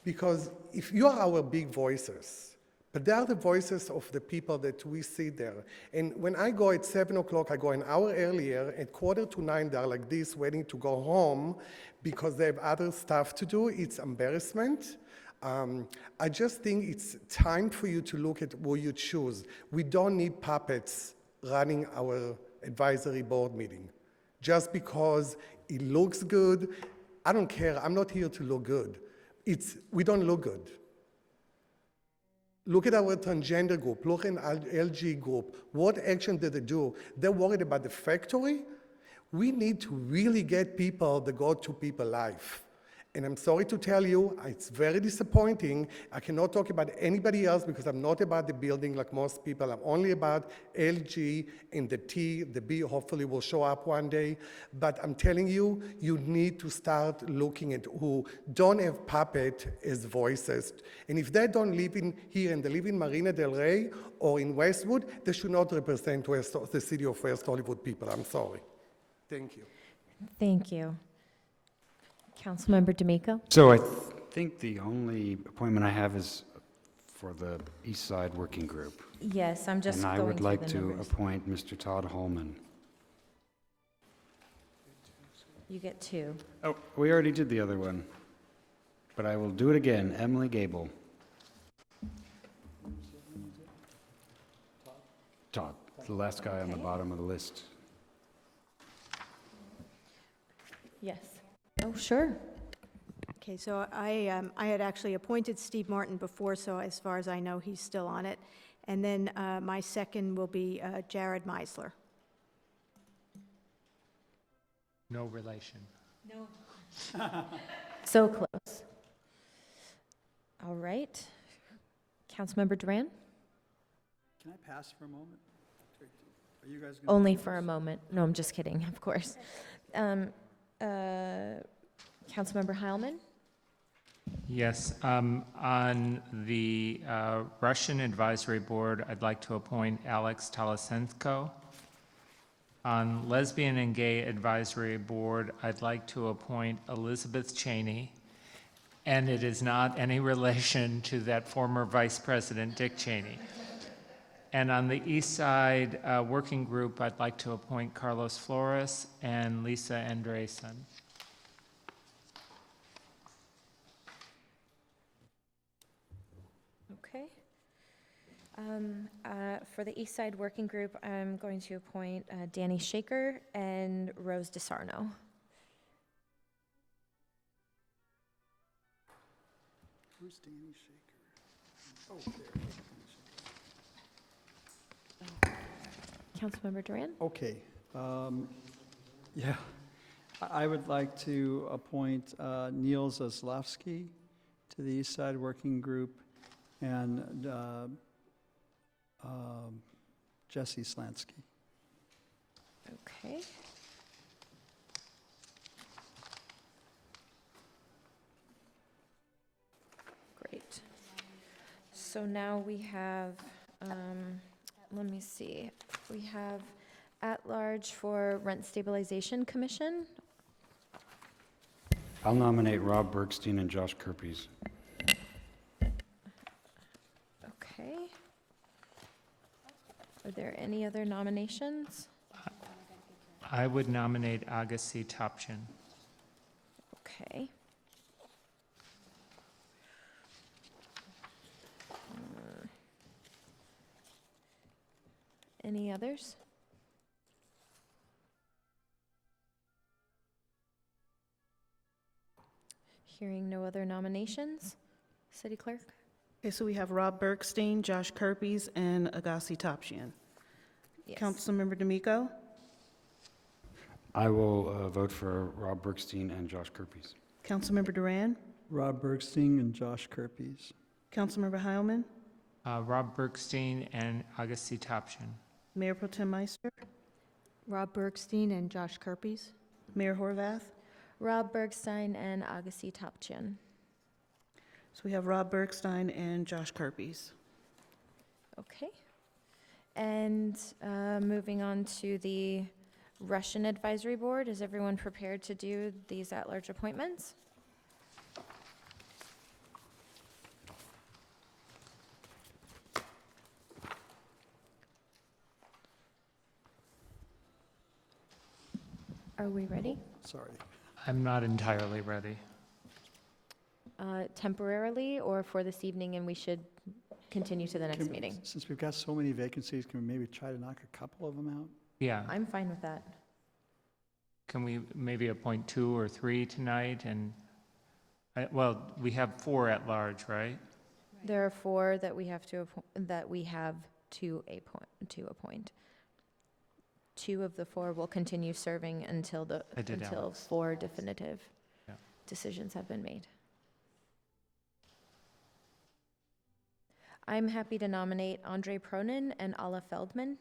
Because if you are our big voices, but they are the voices of the people that we see there. And when I go at 7 o'clock, I go an hour earlier. At 8:45, they're like this, waiting to go home because they have other stuff to do. It's embarrassment. I just think it's time for you to look at who you choose. We don't need puppets running our advisory board meeting. Just because it looks good, I don't care. I'm not here to look good. We don't look good. Look at our transgender group, look at our LG group. What action did they do? They're worried about the factory. We need to really get people that go to people life. And I'm sorry to tell you, it's very disappointing. I cannot talk about anybody else because I'm not about the building like most people. I'm only about LG and the T, the B hopefully will show up one day. But I'm telling you, you need to start looking at who don't have puppet as voices. And if they don't live in here and they live in Marina del Rey or in Westwood, they should not represent the city of West Hollywood people. I'm sorry. Thank you. Thank you. Councilmember D'Amico? So I think the only appointment I have is for the East Side Working Group. Yes, I'm just And I going would through like the to numbers. appoint Mr. Todd Holman. You get 2. Oh, we already did the other one, but I will do it again. Emily Gable. Todd, the last guy on the bottom of the list. Yes. Oh, sure. Okay, so I had actually appointed Steve Martin before, so as far as I know, he's still on it. And then my second will be Jared Meisler. No relation. No. So close. All right. Councilmember Duran? Can I pass for a moment? Are you guys gonna Only do for a this? moment. No, I'm just kidding, of course. Councilmember Heilman? Yes, on the Russian Advisory Board, I'd like to appoint Alex Talasenko. On Lesbian and Gay Advisory Board, I'd like to appoint Elizabeth Cheney. And it is not any relation to that former Vice President, Dick Cheney. And on the East Side Working Group, I'd like to appoint Carlos Flores and Lisa Andresen. Okay. For the East Side Working Group, I'm going to appoint Danny Shaker and Rose DeSarno. Who's Danny Shaker? Oh, there. Councilmember Duran? Okay. Yeah. I would like to appoint Neil Zaslavsky to the East Side Working Group and Jesse Slansky. Okay. Great. So now we have, let me see, we have at-large for Rent Stabilization Commission. I'll nominate Rob Bergstein and Josh Kerpies. Okay. Are there any other nominations? I would nominate Agassi Topchin. Okay. Any others? Hearing no other nominations, City Clerk? Okay, so we have Rob Bergstein, Josh Kerpies, and Agassi Topchian. Yes. Councilmember D'Amico? I will vote for Rob Bergstein and Josh Kerpies. Councilmember Duran? Rob Bergstein and Josh Kerpies. Councilmember Heilman? Rob Bergstein and Agassi Topchin. Mayor Pro Tem Meister? Rob Bergstein and Josh Kerpies. Mayor Horvath? Rob Bergstein and Agassi Topchian. So we have Rob Bergstein and Josh Kerpies. Okay. And moving on to the Russian Advisory Board, is everyone prepared to do these at-large appointments? Are we ready? Sorry. I'm not entirely ready. temporarily or for this evening, and we should continue to the next Can- meeting. Since we've got so many vacancies, can we maybe try to knock a couple of them out? Yeah. I'm fine with that. Can we maybe appoint 2 or 3 tonight? And, well, we have 4 at large, right? There are 4 that we have to appoint. 2 of the 4 will continue serving until I did until Alex. 4 definitive Yeah. decisions have been made. I'm happy to nominate Andre Pronin and Alla Feldman.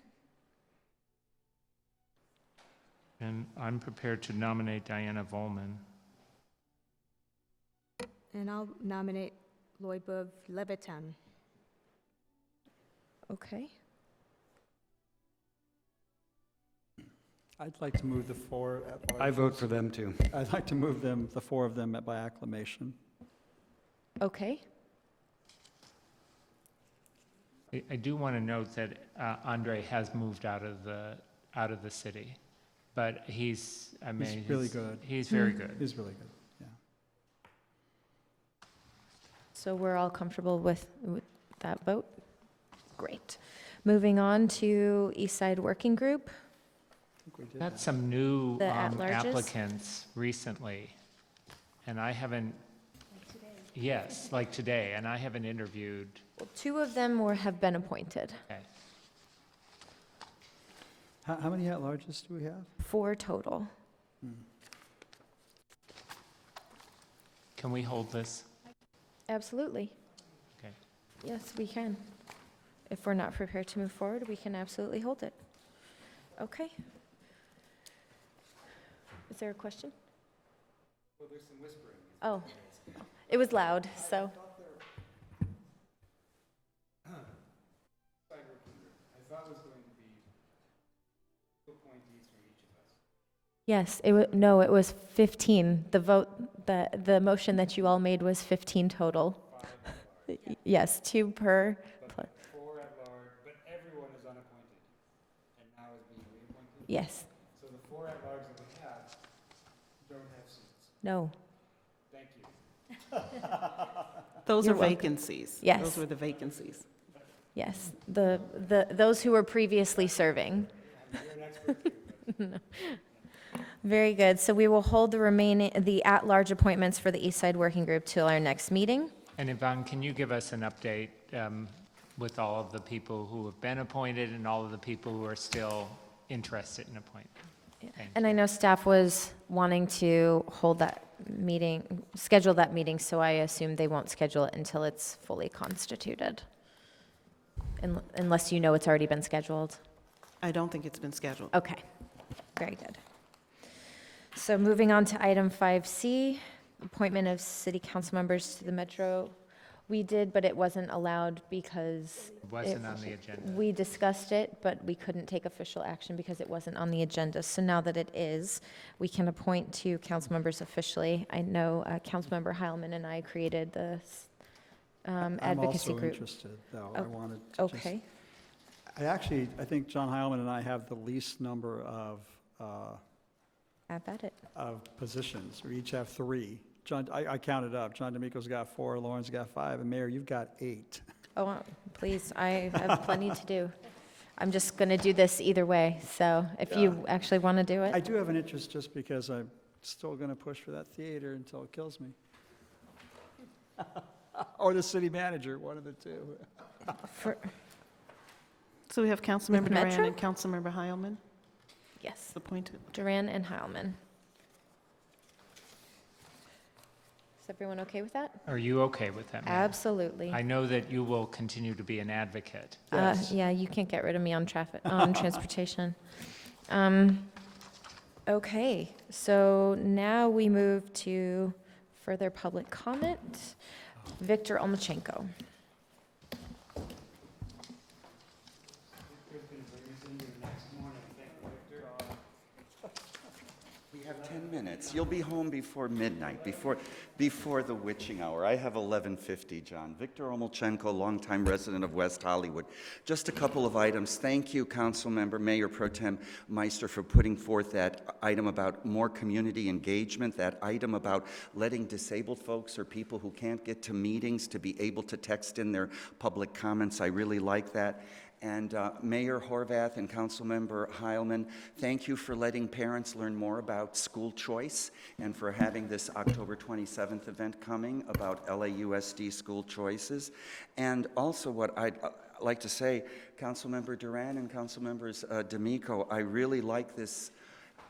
And I'm prepared to nominate Diana Volman. And I'll nominate Loibov Levitan. Okay. I'd like to move the 4 at large. I vote for them too. I'd like to move them, the 4 of them by acclamation. Okay. I do want to note that Andre has moved out of the city, but he's really good. He's very good. He's really good, yeah. So we're all comfortable with that vote? Great. Moving on to East Side Working Group. Got some new The at-larges? applicants recently, and I haven't. Yes, like today, and I haven't interviewed. Well, 2 of them have been appointed. Okay. How many at-larges do we have? 4 total. Can we hold this? Absolutely. Okay. Yes, we can. If we're not prepared to move forward, we can absolutely hold it. Okay. Is there a question? Well, there's some whispering. Oh, it was loud, so. I thought it was going to be 2 appointees from each of us. Yes, no, it was 15. The vote, the motion that you all made was 15 total. Yes, 2 per. But 4 at large, but everyone is unappointed and now is being reappointed? Yes. So the 4 at large that we have don't have seats. No. Thank you. Those You're are welcome. vacancies. Yes. Those were the vacancies. Yes, those who were previously serving. You're an expert too, but- No. Very good. So we will hold the at-large appointments for the East Side Working Group till our next meeting. And Yvonne, can you give us an update with all of the people who have been appointed and all of the people who are still interested in appointment? Thank And I know staff was wanting to hold that meeting, schedule that meeting, so I assume they won't schedule it until it's fully constituted. Unless you know it's already been scheduled. I don't think it's been scheduled. Okay, very good. So moving on to item 5C, appointment of city council members to the Metro. We did, but it wasn't allowed because. It wasn't on the agenda. We discussed it, but we couldn't take official action because it wasn't on the agenda. So now that it is, we can appoint 2 council members officially. I know Councilmember Heilman and I created the advocacy group. I'm also interested, though. I Oh, wanted to just. Okay, I think John Heilman and I have the least number of have at it. positions. We each have 3. John, I counted up. John D'Amico's got 4, Lauren's got 5, and Mayor, you've got 8. Oh, please, I have plenty to do. I'm just going to do this either way, so if you actually want to do I it. do have an interest just because I'm still going to push for that theater until it kills me. Or the city manager, one of the 2. So we have Councilmember Duran Metro? and Councilmember Heilman Yes, appointed. Duran and Heilman. Is everyone okay with that? Are you okay with that, Mayor? Absolutely. I know that you will continue to be an advocate. Yeah, you can't get rid of me on transportation. Okay, so now we move to further public comment. Victor Olmachenko. We have 10 minutes. You'll be home before midnight, before the witching hour. I have 11:50, John. Victor Omolchenko, longtime resident of West Hollywood. Just a couple of items. Thank you, Councilmember Mayor Pro Tem Meister, for putting forth that item about more community engagement, that item about letting disabled folks or people who can't get to meetings to be able to text in their public comments. I really like that. And Mayor Horvath and Councilmember Heilman, thank you for letting parents learn more about school choice and for having this October 27th event coming about LAUSD school choices. And also what I'd like to say, Councilmember Duran and Councilmembers D'Amico, I really like this.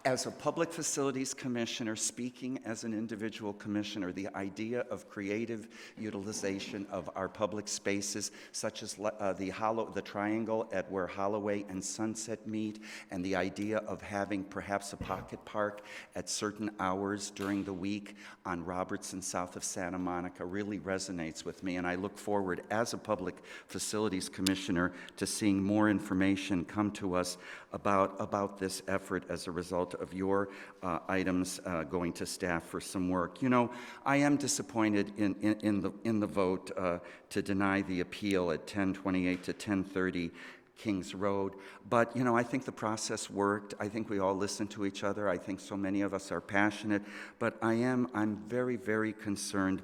As a public facilities commissioner, speaking as an individual commissioner, the idea of creative utilization of our public spaces, such as the triangle at where Holloway and Sunset meet, and the idea of having perhaps a pocket park at certain hours during the week on Robertson, south of Santa Monica, really resonates with me. And I look forward, as a public facilities commissioner, to seeing more information come to us about this effort as a result of your items going to staff for some work. You know, I am disappointed in the vote to deny the appeal at 1028 to 1030 Kings Road, but you know, I think the process worked. I think we all listened to each other. I think so many of us are passionate, but I'm very, very concerned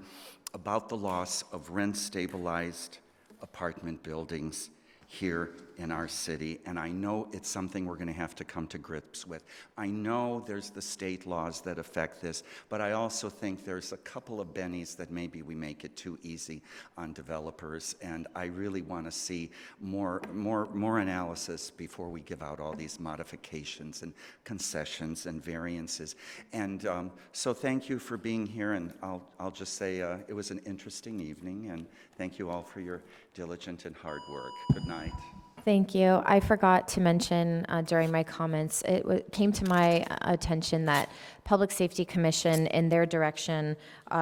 about the loss of rent-stabilized apartment buildings here in our city, and I know it's something we're going to have to come to grips with. I know there's the state laws that affect this, but I also think there's a couple of bennies that maybe we make it too easy on developers, and I really want to see more analysis before we give out all these modifications and concessions and variances. And so thank you for being here, and I'll just say it was an interesting evening, and thank you all for your diligent and hard work. Good night. Thank you. I forgot to mention during my comments, it came to my attention that Public Safety Commission, in their direction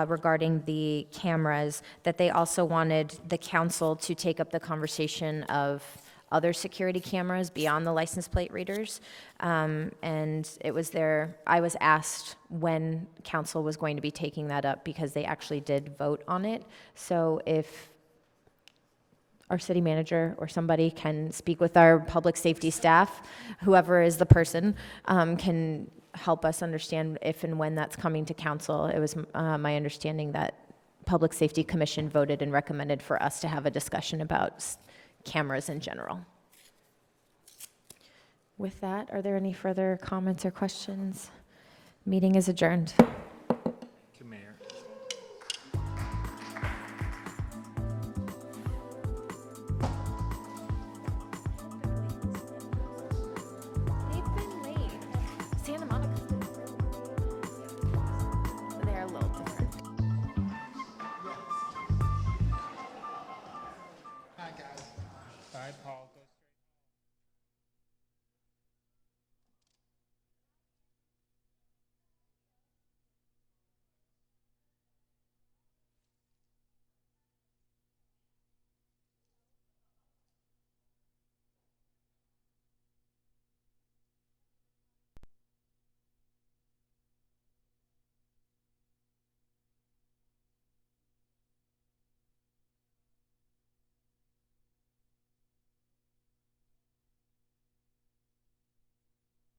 regarding the cameras, that they also wanted the council to take up the conversation of other security cameras beyond the license plate readers. And it was there, I was asked when council was going to be taking that up because they actually did vote on it. So if our city manager or somebody can speak with our public safety staff, whoever is the person, can help us understand if and when that's coming to council. It was my understanding that Public Safety Commission voted and recommended for us to have a discussion about cameras in general. With that, are there any further comments or questions? Meeting is adjourned.